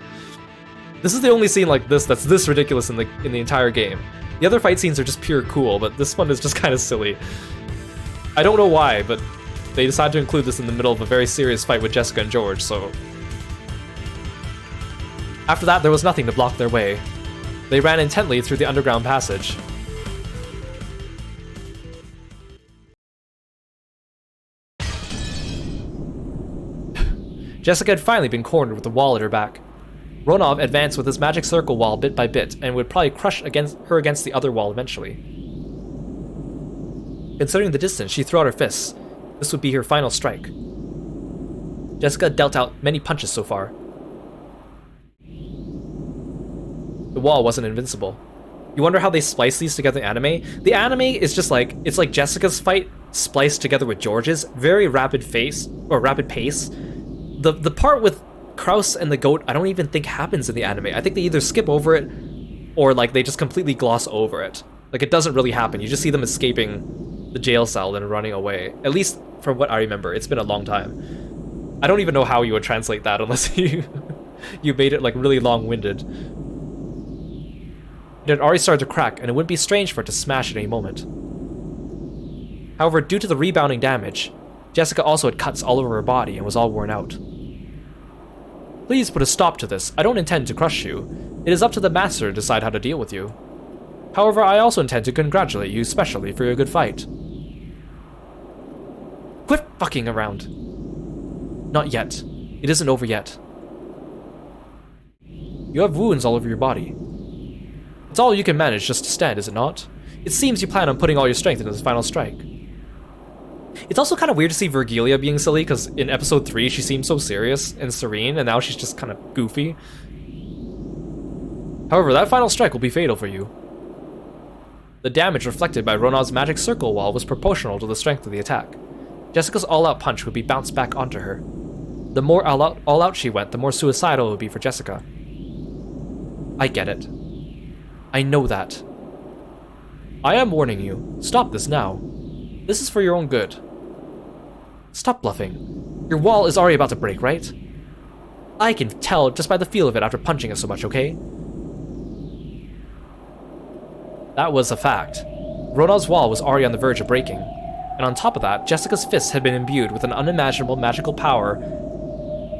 This is the only scene like this that's this ridiculous in the entire game. The other fight scenes are just pure cool, but this one is just kind of silly. I don't know why, but they decided to include this in the middle of a very serious fight with Jessica and George, so... After that, there was nothing to block their way. They ran intently through the underground passage. Jessica had finally been cornered with the wall at her back. Ronov advanced with his magic circle wall bit by bit, and would probably crush her against the other wall eventually. Considering the distance, she threw out her fists. This would be her final strike. Jessica dealt out many punches so far. The wall wasn't invincible. You wonder how they splice these together in anime? The anime is just like, it's like Jessica's fight spliced together with George's. Very rapid pace. The part with Kraus and the goat, I don't even think happens in the anime. I think they either skip over it, or like they just completely gloss over it. Like it doesn't really happen. You just see them escaping the jail cell and running away. At least from what I remember. It's been a long time. I don't even know how you would translate that unless you made it like really long-winded. It had already started to crack, and it wouldn't be strange for it to smash at any moment. However, due to the rebounding damage, Jessica also had cuts all over her body and was all worn out. Please put a stop to this. I don't intend to crush you. It is up to the master to decide how to deal with you. However, I also intend to congratulate you specially for your good fight. Quit fucking around. Not yet. It isn't over yet. You have wounds all over your body. It's all you can manage just to stand, is it not? It seems you plan on putting all your strength into this final strike. It's also kind of weird to see Virgilia being silly, because in episode 3 she seemed so serious and serene, and now she's just kind of goofy. However, that final strike will be fatal for you. The damage reflected by Ronal's magic circle wall was proportional to the strength of the attack. Jessica's all-out punch would be bounced back onto her. The more all out she went, the more suicidal it would be for Jessica. I get it. I know that. I am warning you. Stop this now. This is for your own good. Stop bluffing. Your wall is already about to break, right? I can tell just by the feel of it after punching it so much, okay? That was a fact. Ronal's wall was already on the verge of breaking. And on top of that, Jessica's fists had been imbued with an unimaginable magical power,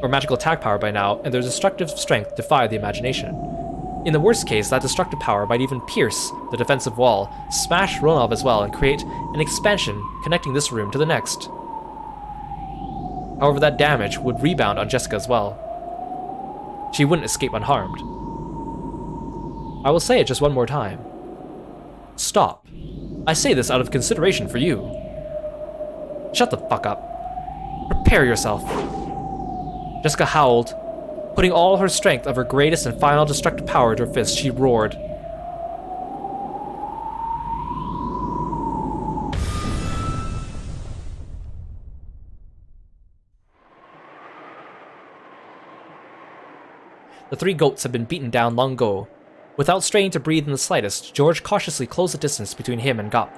or magical attack power by now, and their destructive strength defied the imagination. In the worst case, that destructive power might even pierce the defensive wall, smash Ronalv as well, and create an expansion connecting this room to the next. However, that damage would rebound on Jessica as well. She wouldn't escape unharmed. I will say it just one more time. Stop. I say this out of consideration for you. Shut the fuck up. Prepare yourself. Jessica howled. Putting all her strength of her greatest and final destructive power into her fist, she roared. The three goats had been beaten down long ago. Without straining to breathe in the slightest, George cautiously closed the distance between him and Gop.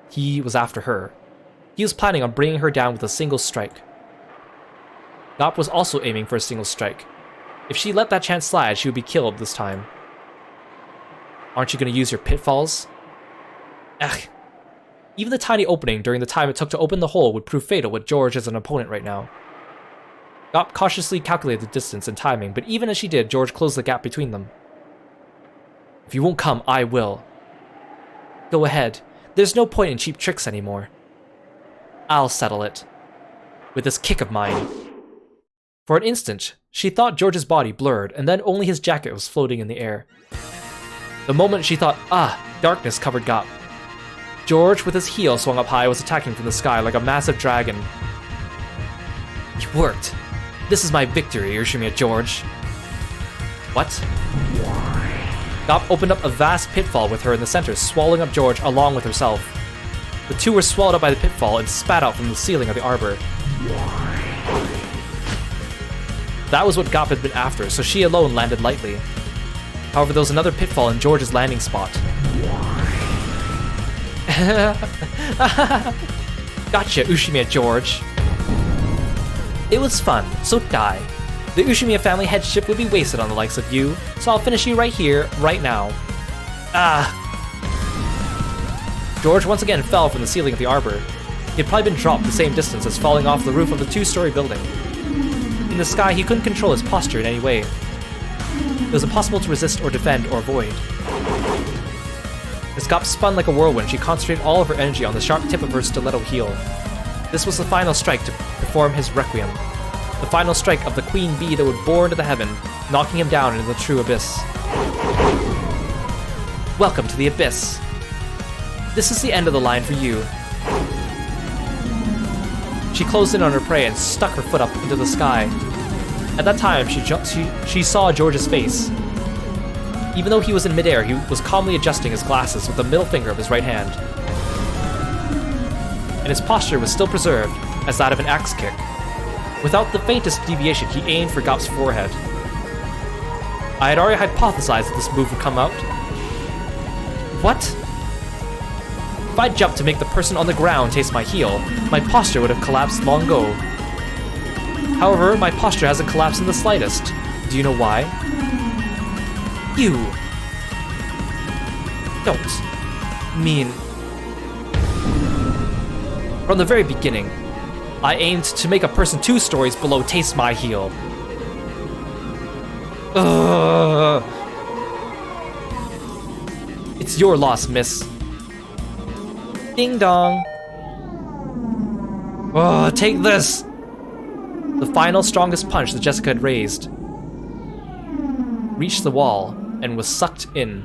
He was after her. He was planning on bringing her down with a single strike. Gop was also aiming for a single strike. If she let that chance slide, she would be killed this time. Aren't you going to use your pitfalls? Ugh. Even the tiny opening during the time it took to open the hole would prove fatal with George as an opponent right now. Gop cautiously calculated the distance and timing, but even as she did, George closed the gap between them. If you won't come, I will. Go ahead. There's no point in cheap tricks anymore. I'll settle it. With this kick of mine. For an instant, she thought George's body blurred, and then only his jacket was floating in the air. The moment she thought, darkness covered Gop. George, with his heel swung up high, was attacking from the sky like a massive dragon. It worked. This is my victory, Urshimia George. What? Gop opened up a vast pitfall with her in the center, swallowing up George along with herself. The two were swallowed up by the pitfall and spat out from the ceiling of the arbor. That was what Gop had been after, so she alone landed lightly. However, there was another pitfall in George's landing spot. Gotcha, Ushimiya George. It was fun, so die. The Ushimiya family headship would be wasted on the likes of you, so I'll finish you right here, right now. George once again fell from the ceiling of the arbor. He had probably been dropped the same distance as falling off the roof of the two-story building. In the sky, he couldn't control his posture in any way. It was impossible to resist or defend or avoid. As Gop spun like a whirlwind, she concentrated all of her energy on the sharp tip of her stiletto heel. This was the final strike to perform his requiem. The final strike of the queen bee that would bore into the heaven, knocking him down into the true abyss. Welcome to the abyss. This is the end of the line for you. She closed in on her prey and stuck her foot up into the sky. At that time, she saw George's face. Even though he was in midair, he was calmly adjusting his glasses with the middle finger of his right hand. And his posture was still preserved, as that of an axe kick. Without the faintest deviation, he aimed for Gop's forehead. I had already hypothesized that this move would come out. What? If I jumped to make the person on the ground taste my heel, my posture would have collapsed long ago. However, my posture hasn't collapsed in the slightest. Do you know why? You don't mean... From the very beginning, I aimed to make a person 2 stories below taste my heel. Ugh. It's your loss, miss. Ding dong. Oh, take this! The final strongest punch that Jessica had raised reached the wall and was sucked in.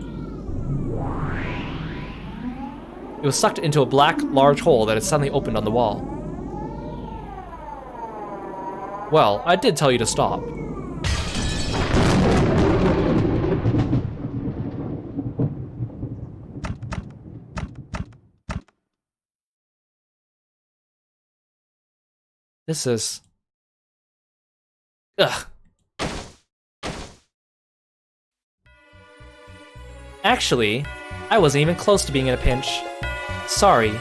It was sucked into a black, large hole that had suddenly opened on the wall. Well, I did tell you to stop. This is... Ugh. Actually, I wasn't even close to being in a pinch. Sorry.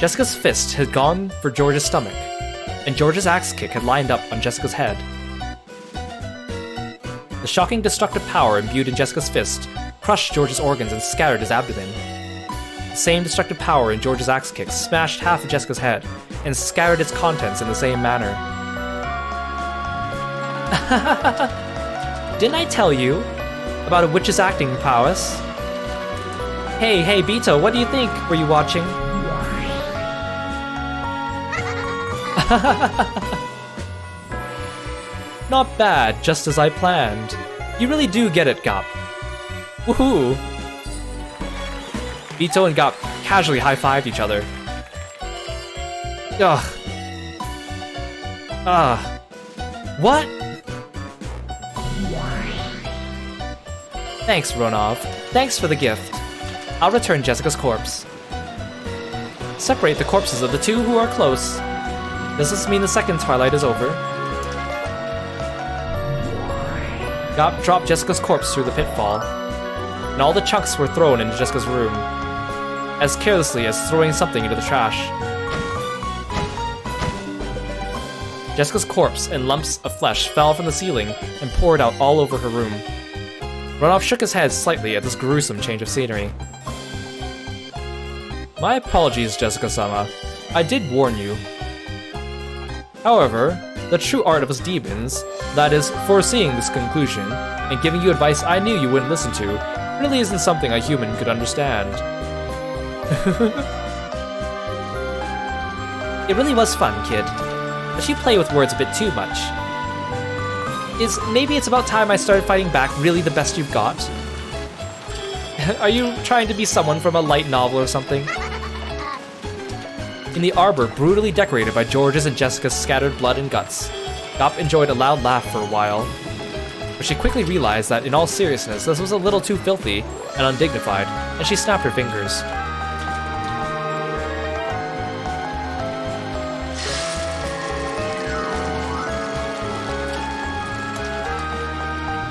Jessica's fist had gone for George's stomach, and George's axe kick had lined up on Jessica's head. The shocking destructive power imbued in Jessica's fist crushed George's organs and scattered his abdomen. The same destructive power in George's axe kick smashed half of Jessica's head and scattered its contents in the same manner. Didn't I tell you about a witch's acting prowess? Hey, Bito, what do you think? Were you watching? Not bad, just as I planned. You really do get it, Gop. Woohoo! Bito and Gop casually high-fived each other. Ugh. What? Thanks, Ronov. Thanks for the gift. I'll return Jessica's corpse. Separate the corpses of the 2 who are close. Does this mean the second twilight is over? Gop dropped Jessica's corpse through the pitfall, and all the chunks were thrown into Jessica's room, as carelessly as throwing something into the trash. Jessica's corpse and lumps of flesh fell from the ceiling and poured out all over her room. Ronov shook his head slightly at this gruesome change of scenery. My apologies, Jessica-sama. I did warn you. However, the true art of us demons, that is, foreseeing this conclusion, and giving you advice I knew you wouldn't listen to, really isn't something a human could understand. It really was fun, kid, but you play with words a bit too much. Maybe it's about time I started fighting back really the best you've got? Are you trying to be someone from a light novel or something? In the arbor brutally decorated by George's and Jessica's scattered blood and guts, Gop enjoyed a loud laugh for a while, but she quickly realized that in all seriousness this was a little too filthy and undignified, and she snapped her fingers.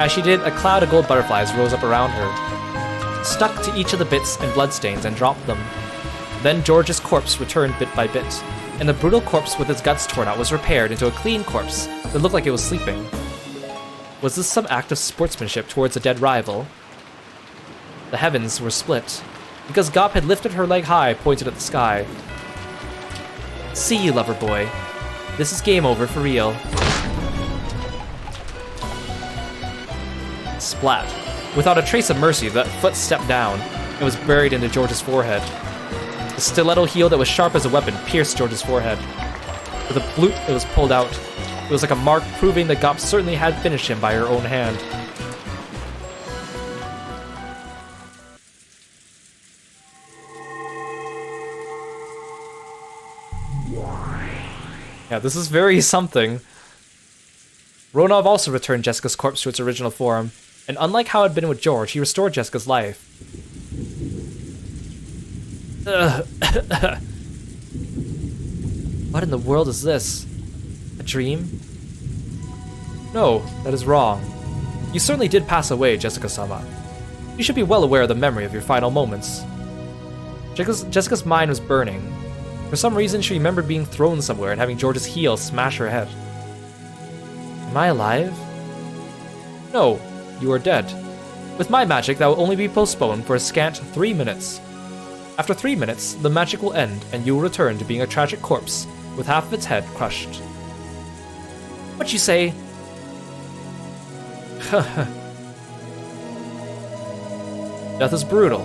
As she did, a cloud of gold butterflies rose up around her, stuck to each of the bits and bloodstains and dropped them. Then George's corpse returned bit by bit, and the brutal corpse with its guts torn out was repaired into a clean corpse that looked like it was sleeping. Was this some act of sportsmanship towards a dead rival? The heavens were split, because Gop had lifted her leg high, pointed at the sky. See you, lover boy. This is game over for real. Splat. Without a trace of mercy, that foot stepped down and was buried into George's forehead. The stiletto heel that was sharp as a weapon pierced George's forehead. With a bloop, it was pulled out. It was like a mark proving that Gop certainly had finished him by her own hand. Yeah, this is very something. Ronov also returned Jessica's corpse to its original form, and unlike how it had been with George, he restored Jessica's life. What in the world is this? A dream? No, that is wrong. You certainly did pass away, Jessica-sama. You should be well aware of the memory of your final moments. Jessica's mind was burning. For some reason, she remembered being thrown somewhere and having George's heel smash her head. Am I alive? No, you are dead. With my magic, that will only be postponed for a scant 3 minutes. After 3 minutes, the magic will end, and you will return to being a tragic corpse, with half of its head crushed. What you say? Death is brutal.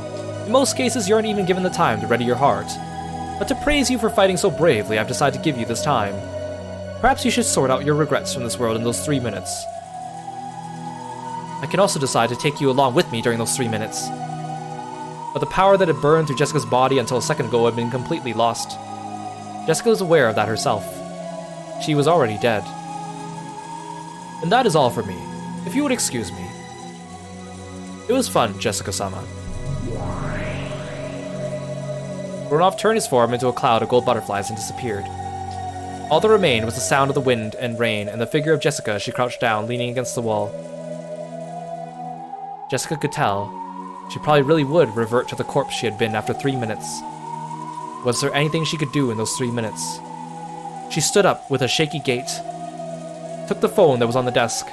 In most cases, you aren't even given the time to ready your heart. But to praise you for fighting so bravely, I've decided to give you this time. Perhaps you should sort out your regrets from this world in those 3 minutes. I can also decide to take you along with me during those 3 minutes. But the power that had burned through Jessica's body until a second ago had been completely lost. Jessica was aware of that herself. She was already dead. And that is all for me, if you would excuse me. It was fun, Jessica-sama. Ronov turned his form into a cloud of gold butterflies and disappeared. All that remained was the sound of the wind and rain and the figure of Jessica as she crouched down, leaning against the wall. Jessica could tell. She probably really would revert to the corpse she had been after 3 minutes. Was there anything she could do in those 3 minutes? She stood up with a shaky gait, took the phone that was on the desk.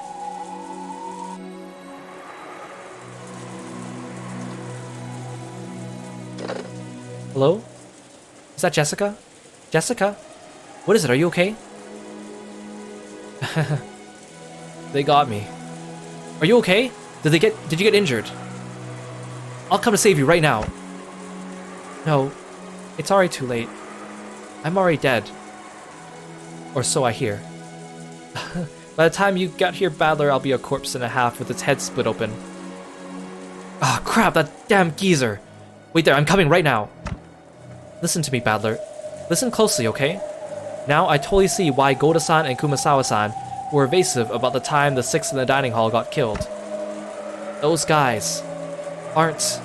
Hello? Is that Jessica? Jessica? What is it? Are you okay? They got me. Are you okay? Did you get injured? I'll come to save you right now. No, it's already too late. I'm already dead. Or so I hear. By the time you get here, Battler, I'll be a corpse and a half with its head split open. Ah, oh, crap, that damn geezer. Wait there, I'm coming right now. Listen to me, Battler. Listen closely, okay? Now I totally see why Goda-san and Kumasawa-san were evasive about the time the 6 in the dining hall got killed. Those guys aren't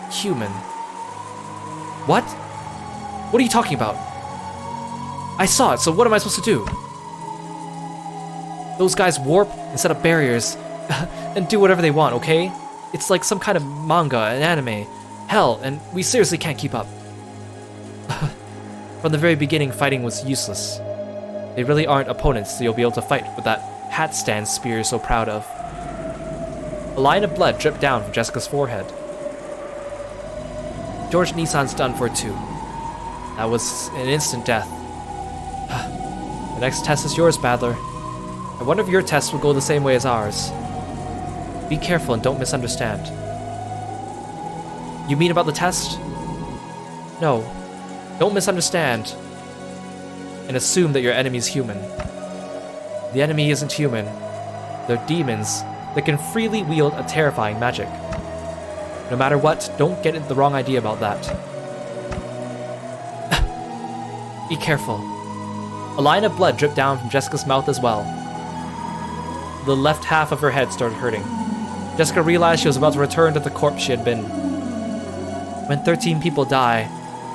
human. What? What are you talking about? I saw it, so what am I supposed to do? Those guys warp and set up barriers and do whatever they want, okay? It's like some kind of manga, an anime. Hell, and we seriously can't keep up. From the very beginning, fighting was useless. They really aren't opponents that you'll be able to fight with that hat stand spear you're so proud of. A line of blood dripped down from Jessica's forehead. George Nissan's done for too. That was an instant death. The next test is yours, Battler. I wonder if your test will go the same way as ours. Be careful and don't misunderstand. You mean about the test? No. Don't misunderstand and assume that your enemy's human. The enemy isn't human. They're demons that can freely wield a terrifying magic. No matter what, don't get the wrong idea about that. Be careful. A line of blood dripped down from Jessica's mouth as well. The left half of her head started hurting. Jessica realized she was about to return to the corpse she had been. When 13 people die,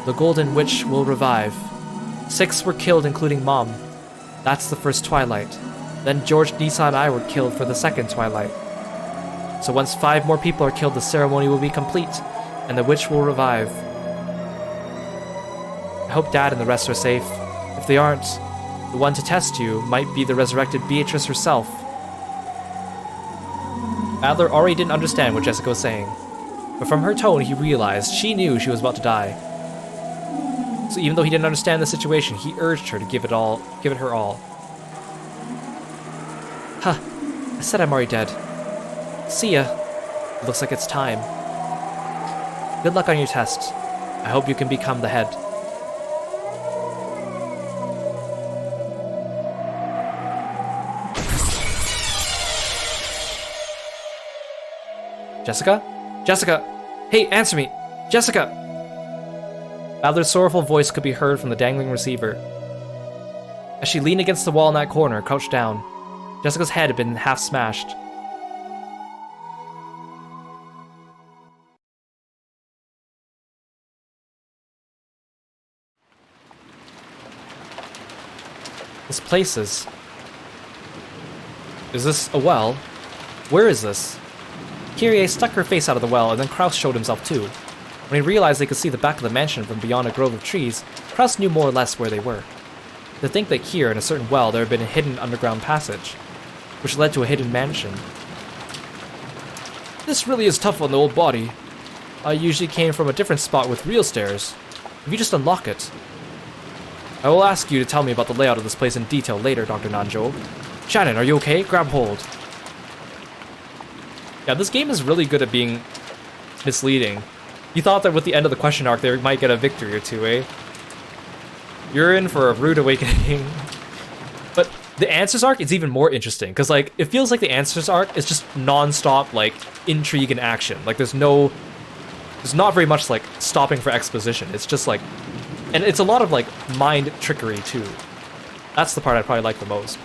the Golden Witch will revive. 6 were killed, including Mom. That's the first twilight. Then George, Nissan, and I were killed for the second twilight. So once 5 more people are killed, the ceremony will be complete, and the witch will revive. I hope Dad and the rest are safe. If they aren't, the one to test you might be the resurrected Beatrice herself. Adler already didn't understand what Jessica was saying, but from her tone he realized she knew she was about to die. So even though he didn't understand the situation, he urged her to give it her all. Huh, I said I'm already dead. See ya. It looks like it's time. Good luck on your test. I hope you can become the head. Jessica? Jessica! Hey, answer me! Jessica! Adler's sorrowful voice could be heard from the dangling receiver. As she leaned against the wall in that corner, crouched down, Jessica's head had been half smashed. This place is... Is this a well? Where is this? Kyrie stuck her face out of the well, and then Kraus showed himself too. When he realized they could see the back of the mansion from beyond a grove of trees, Kraus knew more or less where they were. To think that here, in a certain well, there had been a hidden underground passage, which led to a hidden mansion. This really is tough on the old body. I usually came from a different spot with real stairs. If you just unlock it. I will ask you to tell me about the layout of this place in detail later, Dr. Nanjo. Shannon, are you okay? Grab hold. Yeah, this game is really good at being misleading. You thought that with the end of the question arc, they might get a victory or two, eh? You're in for a rude awakening. But the Answers arc is even more interesting, because, like, it feels like the Answers arc is just non-stop, like, intrigue and action. Like, there's not very much, like, stopping for exposition. It's just, like... And it's a lot of, like, mind trickery, too. That's the part I probably like the most.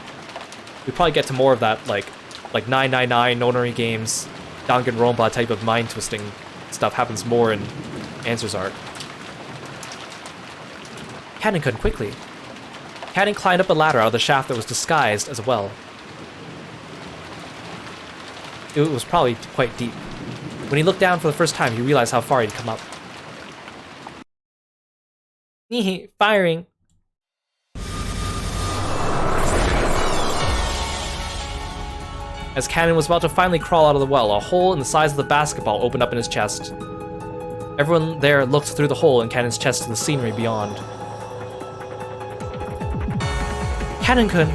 We probably get to more of that, like 999, Nonary games, Danganronpa type of mind-twisting stuff happens more in Answers arc. Cannon-kun, quickly. Cannon climbed up a ladder out of the shaft that was disguised as a well. It was probably quite deep. When he looked down for the first time, he realized how far he'd come up. Firing. As Cannon was about to finally crawl out of the well, a hole in the size of the basketball opened up in his chest. Everyone there looked through the hole in Cannon's chest to the scenery beyond. Cannon-kun!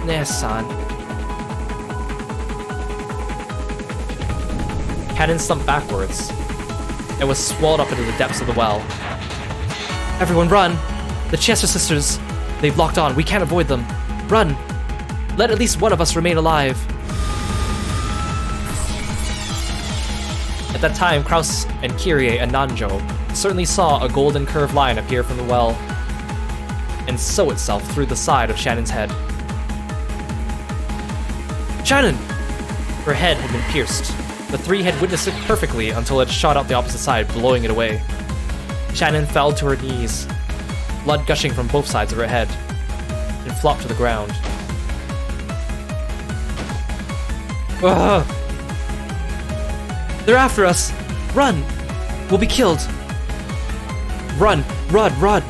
Ne-san. Cannon slumped backwards and was swallowed up into the depths of the well. Everyone run! The Chester sisters! They've locked on, we can't avoid them. Run! Let at least one of us remain alive. At that time, Kraus and Kyrie and Nanjo certainly saw a golden curved line appear from the well and sow itself through the side of Shannon's head. Shannon! Her head had been pierced. The three had witnessed it perfectly until it shot out the opposite side, blowing it away. Shannon fell to her knees, blood gushing from both sides of her head, and flopped to the ground. Ugh. They're after us! Run! We'll be killed! Run! Run! Run!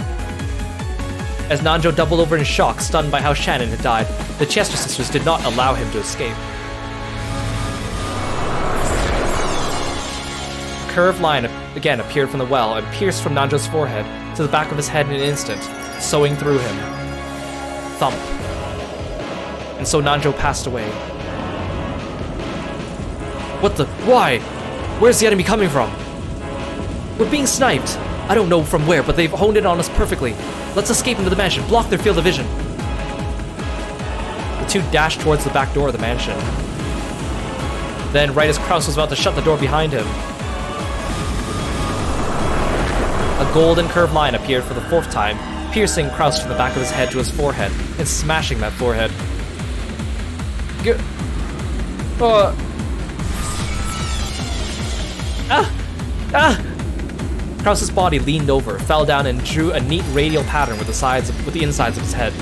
As Nanjo doubled over in shock, stunned by how Shannon had died, the Chester sisters did not allow him to escape. A curved line again appeared from the well and pierced from Nanjo's forehead to the back of his head in an instant, sewing through him. Thump. And so Nanjo passed away. What the? Why? Where's the enemy coming from? We're being sniped. I don't know from where, but they've honed in on us perfectly. Let's escape into the mansion. Block their field of vision. The two dashed towards the back door of the mansion. Then, right as Kraus was about to shut the door behind him, a golden curved line appeared for the fourth time, piercing Kraus from the back of his head to his forehead and smashing that forehead. Kraus's body leaned over, fell down, and drew a neat radial pattern with the insides of his head.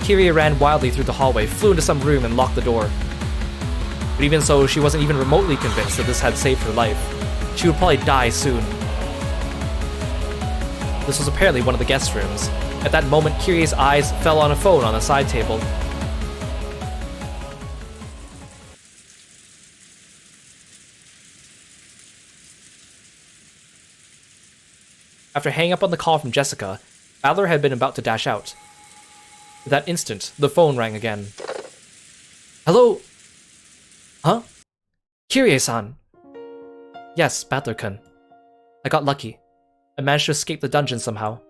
Kyrie ran wildly through the hallway, flew into some room, and locked the door. But even so, she wasn't even remotely convinced that this had saved her life. She would probably die soon. This was apparently one of the guest rooms. At that moment, Kyrie's eyes fell on a phone on the side table. After hanging up on the call from Jessica, Adler had been about to dash out. At that instant, the phone rang again. Hello? Huh? Kyrie-san. Yes, Badler-kun. I got lucky. I managed to escape the dungeon somehow.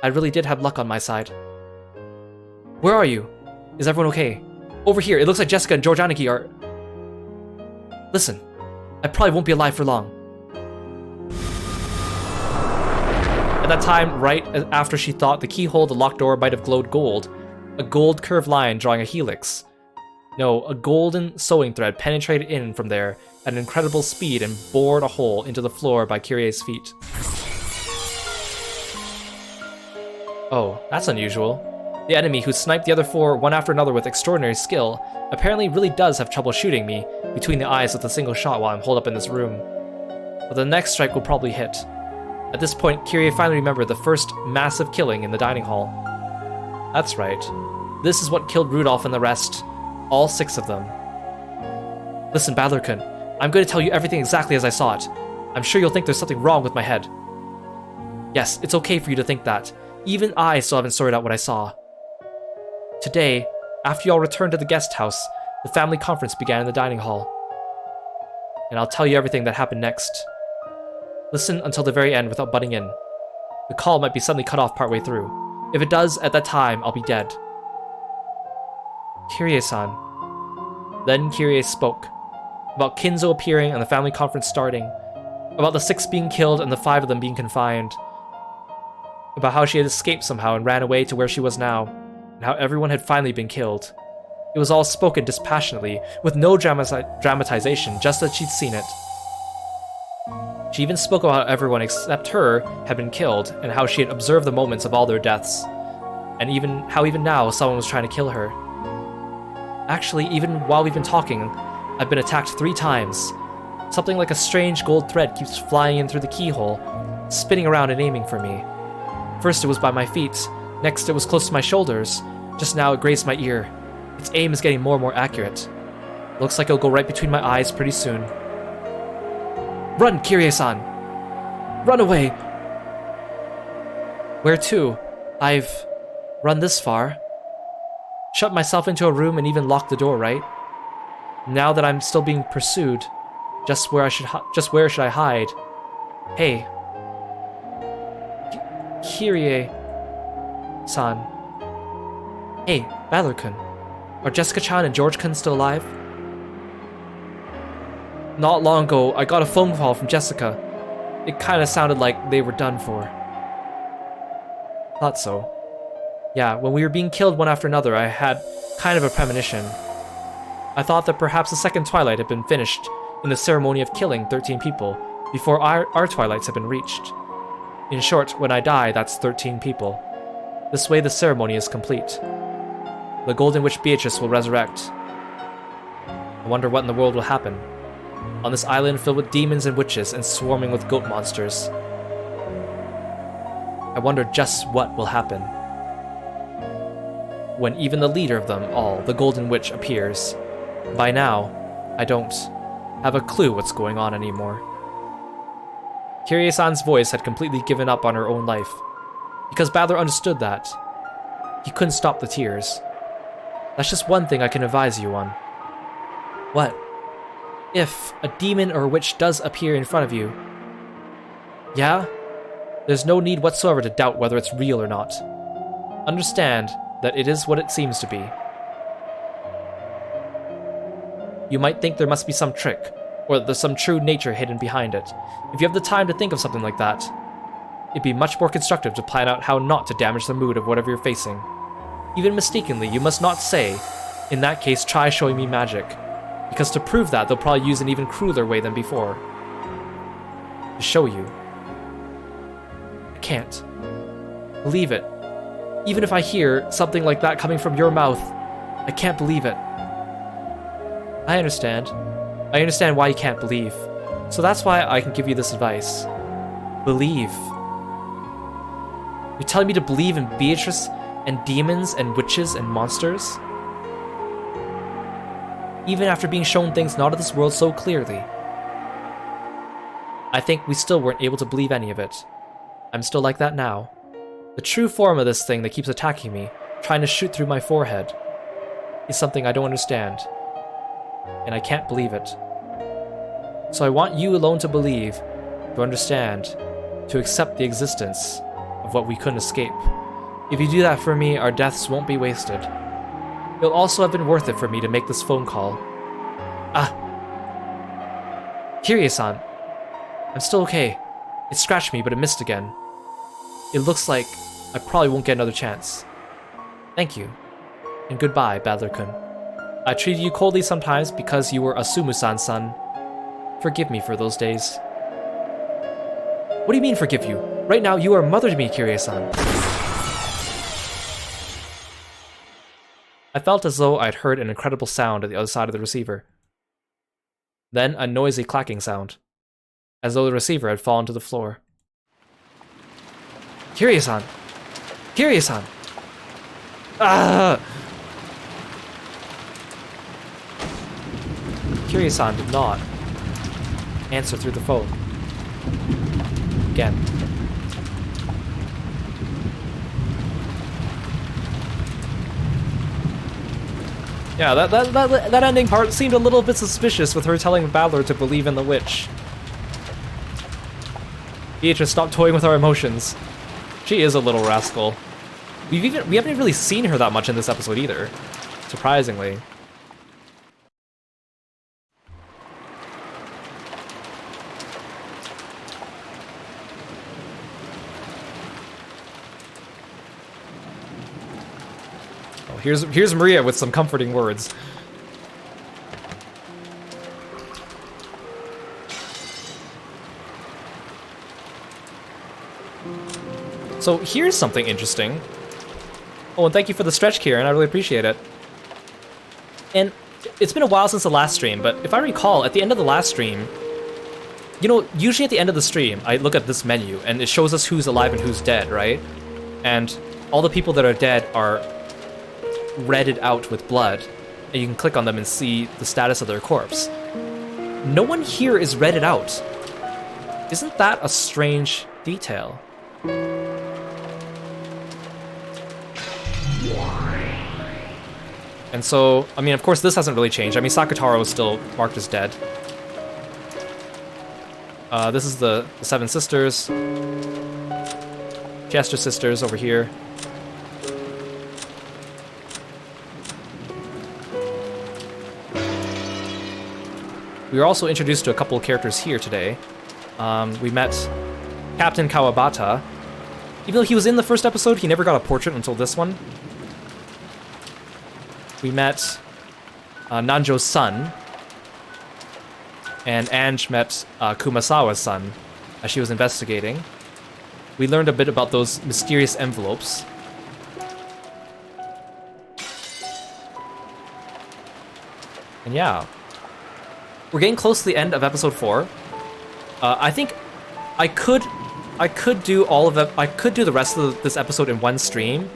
I really did have luck on my side. Where are you? Is everyone okay? Over here, it looks like Jessica and George Aniki are... Listen, I probably won't be alive for long. At that time, right after she thought the keyhole of the locked door might have glowed gold, a gold curved line drawing a helix. No, a golden sewing thread penetrated in from there at an incredible speed and bored a hole into the floor by Kirie's feet. Oh, that's unusual. The enemy, who sniped the other 4 one after another with extraordinary skill, apparently really does have trouble shooting me between the eyes with a single shot while I'm holed up in this room. But the next strike will probably hit. At this point, Kirie finally remembered the first massive killing in the dining hall. That's right. This is what killed Rudolph and the rest. All 6 of them. Listen, Badler-kun, I'm going to tell you everything exactly as I saw it. I'm sure you'll think there's something wrong with my head. Yes, it's okay for you to think that. Even I still haven't sorted out what I saw. Today, after y'all returned to the guest house, the family conference began in the dining hall. And I'll tell you everything that happened next. Listen until the very end without butting in. The call might be suddenly cut off partway through. If it does, at that time, I'll be dead. Kirie-san. Then Kirie spoke. About Kinzo appearing and the family conference starting. About the 6 being killed and the 5 of them being confined. About how she had escaped somehow and ran away to where she was now. And how everyone had finally been killed. It was all spoken dispassionately, with no dramatization, just as she'd seen it. She even spoke about how everyone except her had been killed, and how she had observed the moments of all their deaths. And how even now someone was trying to kill her. Actually, even while we've been talking, I've been attacked 3 times. Something like a strange gold thread keeps flying in through the keyhole, spinning around and aiming for me. First it was by my feet, next it was close to my shoulders, just now it grazed my ear. Its aim is getting more and more accurate. Looks like it'll go right between my eyes pretty soon. Run, Kirie-san! Run away! Where to? I've run this far. Shut myself into a room and even locked the door, right? Now that I'm still being pursued, just where should I hide? Hey. Kirie-san. Hey, Badler-kun. Are Jessica-chan and George-kun still alive? Not long ago, I got a phone call from Jessica. It kinda sounded like they were done for. Thought so. Yeah, when we were being killed one after another, I had kind of a premonition. I thought that perhaps the second twilight had been finished in the ceremony of killing 13 people before our twilights had been reached. In short, when I die, that's 13 people. This way the ceremony is complete. The Golden Witch Beatrice will resurrect. I wonder what in the world will happen. On this island filled with demons and witches and swarming with goat monsters. I wonder just what will happen. When even the leader of them all, the Golden Witch, appears. By now, I don't have a clue what's going on anymore. Kirie-san's voice had completely given up on her own life. Because Badler understood that. He couldn't stop the tears. That's just one thing I can advise you on. What? If a demon or a witch does appear in front of you, yeah? There's no need whatsoever to doubt whether it's real or not. Understand that it is what it seems to be. You might think there must be some trick, or that there's some true nature hidden behind it. If you have the time to think of something like that, it'd be much more constructive to plan out how not to damage the mood of whatever you're facing. Even mistakenly, you must not say, in that case, try showing me magic. Because to prove that, they'll probably use an even crueler way than before. To show you. I can't. Believe it. Even if I hear something like that coming from your mouth, I can't believe it. I understand. I understand why you can't believe. So that's why I can give you this advice. Believe. You're telling me to believe in Beatrice and demons and witches and monsters? Even after being shown things not of this world so clearly. I think we still weren't able to believe any of it. I'm still like that now. The true form of this thing that keeps attacking me, trying to shoot through my forehead, is something I don't understand. And I can't believe it. So I want you alone to believe, to understand, to accept the existence of what we couldn't escape. If you do that for me, our deaths won't be wasted. It'll also have been worth it for me to make this phone call. Kirie-san. I'm still okay. It scratched me, but it missed again. it looks like I probably won't get another chance. Thank you. And goodbye, Battler-kun. I treated you coldly sometimes because you were Asumu-san's son. Forgive me for those days. What do you mean, forgive you? Right now, you are a mother to me, Kirie-san. I felt as though I'd heard an incredible sound at the other side of the receiver. Then, a noisy clacking sound, as though the receiver had fallen to the floor. Kirie-san! Kirie-san! Ah! Kirie-san did not answer through the phone. Again. Yeah, that ending part seemed a little bit suspicious with her telling Battler to believe in the witch. Beatrice, stop toying with our emotions. She is a little rascal. We haven't really seen her that much in this episode either, surprisingly. Oh, here's Maria with some comforting words. So here's something interesting. Oh, and thank you for the stretch, Kieran. I really appreciate it. And it's been a while since the last stream, but if I recall, at the end of the last stream, you know, usually at the end of the stream, I look at this menu, and it shows us who's alive and who's dead, right? And all the people that are dead are redded out with blood, and you can click on them and see the status of their corpse. No one here is redded out. Isn't that a strange detail? And so, I mean, of course, this hasn't really changed. I mean, Sakataro is still marked as dead. This is the Seven Sisters. Jester Sisters over here. We were also introduced to a couple of characters here today. We met Captain Kawabata. Even though he was in the first episode, he never got a portrait until this one. We met Nanjo's son, and Ange met Kumasawa's son as she was investigating. We learned a bit about those mysterious envelopes. And yeah, we're getting close to the end of episode 4. I think I could do all of it. I could do the rest of this episode in one stream.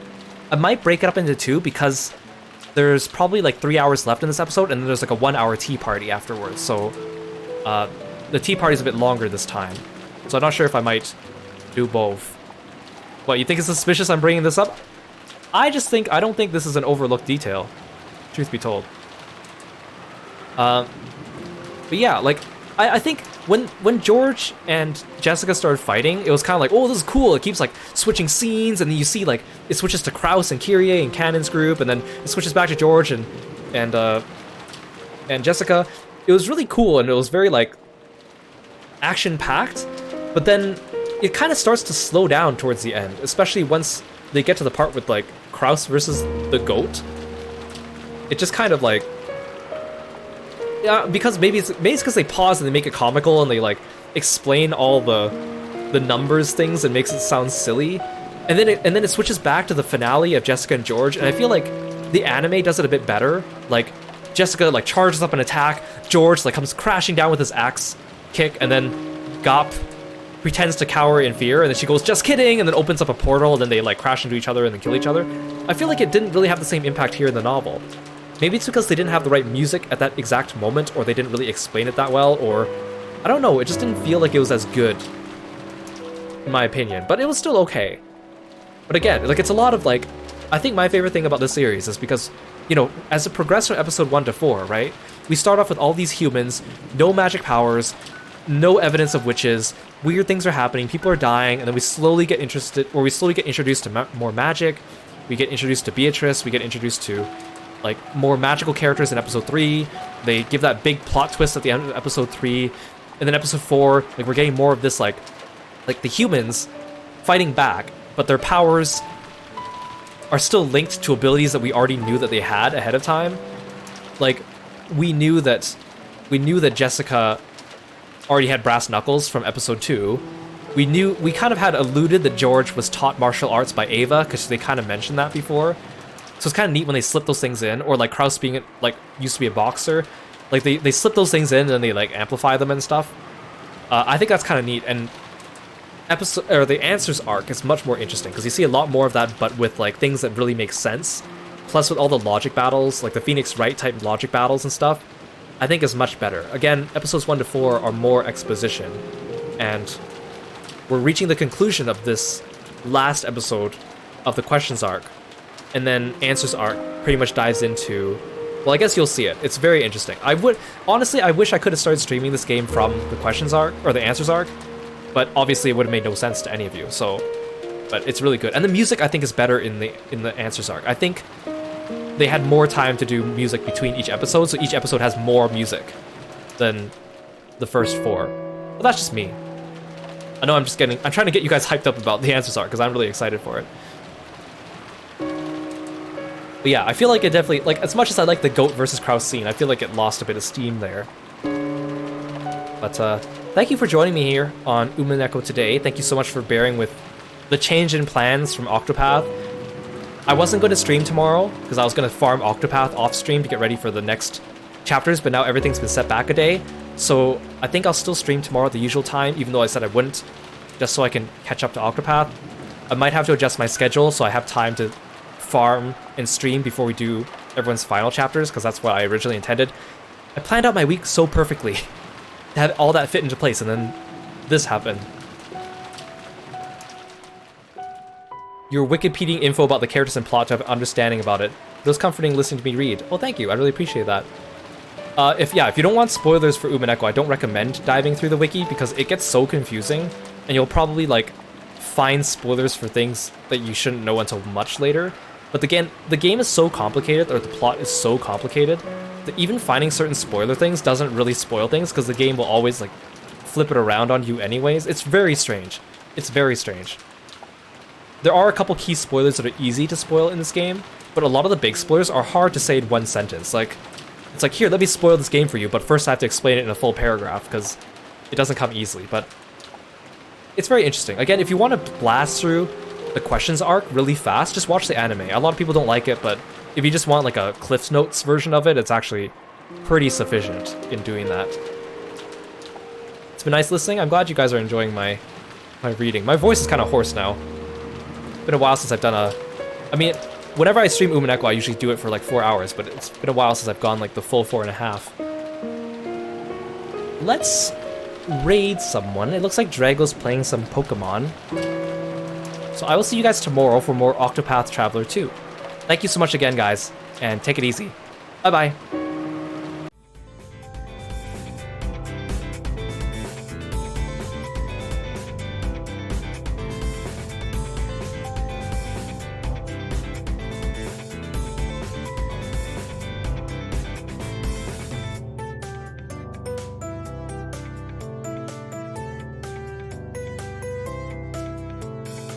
I might break it up into 2 because there's probably like 3 hours left in this episode, and then there's like a 1-hour tea party afterwards. So the tea party's a bit longer this time. So I'm not sure if I might do both. What, you think it's suspicious I'm bringing this up? I don't think this is an overlooked detail, truth be told. But yeah, like, I think when George and Jessica started fighting, it was kind of like, oh, this is cool. It keeps like switching scenes, and then you see like it switches to Kraus and Kyrie and Cannon's group, and then it switches back to George and Jessica. It was really cool, and it was very like action-packed. But then it kind of starts to slow down towards the end, especially once they get to the part with like Kraus versus the goat. It just kind of like, yeah, because maybe it's because they pause and they make it comical and they like explain all the numbers things and makes it sound silly, and then it switches back to the finale of Jessica and George, and I feel like the anime does it a bit better. Like Jessica like charges up an attack, George like comes crashing down with his axe kick, and then Gop pretends to cower in fear, and then she goes, just kidding, and then opens up a portal, and then they like crash into each other and then kill each other. I feel like it didn't really have the same impact here in the novel. Maybe it's because they didn't have the right music at that exact moment, or they didn't really explain it that well, or I don't know, it just didn't feel like it was as good, in my opinion, but it was still okay. But again, like, it's a lot of like, I think my favorite thing about this series is because, you know, as it progressed from episode 1 to 4, right, we start off with all these humans, no magic powers, no evidence of witches, weird things are happening, people are dying, and then we slowly get introduced to more magic, we get introduced to Beatrice, we get introduced to like more magical characters in episode 3. They give that big plot twist at the end of episode 3, and then episode 4, like we're getting more of this like the humans fighting back, but their powers are still linked to abilities that we already knew that they had ahead of time. Like, we knew that Jessica already had brass knuckles from episode 2. We kind of had alluded that George was taught martial arts by Ava, because they kind of mentioned that before. So it's kind of neat when they slip those things in, or like Kraus being, like, used to be a boxer. Like, they slip those things in and then they, like, amplify them and stuff. I think that's kind of neat, and the Answers arc is much more interesting, because you see a lot more of that, but with, like, things that really make sense. Plus with all the logic battles, like the Phoenix Wright type logic battles and stuff, I think is much better. Again, episodes 1 to 4 are more exposition, and we're reaching the conclusion of this last episode of the Questions arc, and then Answers arc pretty much dives into, well, I guess you'll see it. It's very interesting. Honestly, I wish I could have started streaming this game from the Questions arc, or the Answers arc, but obviously it would have made no sense to any of you, so, but it's really good. And the music, I think, is better in the Answers arc. I think they had more time to do music between each episode, so each episode has more music than the first 4. But that's just me. I know I'm trying to get you guys hyped up about the Answers arc, because I'm really excited for it. But yeah, I feel like it definitely, like, as much as I like the Goat versus Kraus scene, I feel like it lost a bit of steam there. But thank you for joining me here on Umineko today. Thank you so much for bearing with the change in plans from Octopath. I wasn't going to stream tomorrow, because I was going to farm Octopath off-stream to get ready for the next chapters, but now everything's been set back a day. So I think I'll still stream tomorrow at the usual time, even though I said I wouldn't, just so I can catch up to Octopath. I might have to adjust my schedule so I have time to farm and stream before we do everyone's final chapters, because that's what I originally intended. I planned out my week so perfectly to have all that fit into place, and then this happened. Your Wikipedia info about the characters and plot to have an understanding about it. It was comforting listening to me read. Oh, thank you. I really appreciate that. If you don't want spoilers for Umineko, I don't recommend diving through the wiki, because it gets so confusing, and you'll probably, like, find spoilers for things that you shouldn't know until much later. But again, the game is so complicated, or the plot is so complicated, that even finding certain spoiler things doesn't really spoil things, because the game will always, like, flip it around on you anyways. It's very strange. It's very strange. There are a couple key spoilers that are easy to spoil in this game, but a lot of the big spoilers are hard to say in one sentence. Like, it's like, here, let me spoil this game for you, but first I have to explain it in a full paragraph, because it doesn't come easily, but it's very interesting. Again, if you want to blast through the Questions arc really fast, just watch the anime. A lot of people don't like it, but if you just want like a Cliff Notes version of it, it's actually pretty sufficient in doing that. It's been nice listening. I'm glad you guys are enjoying my reading. My voice is kind of hoarse now. Been a while since I've done I mean, whenever I stream Umineko, I usually do it for like 4 hours, but it's been a while since I've gone like the full 4.5. Let's raid someone. It looks like Drago's playing some Pokemon. So I will see you guys tomorrow for more Octopath Traveler 2. Thank you so much again, guys, and take it easy. Bye-bye.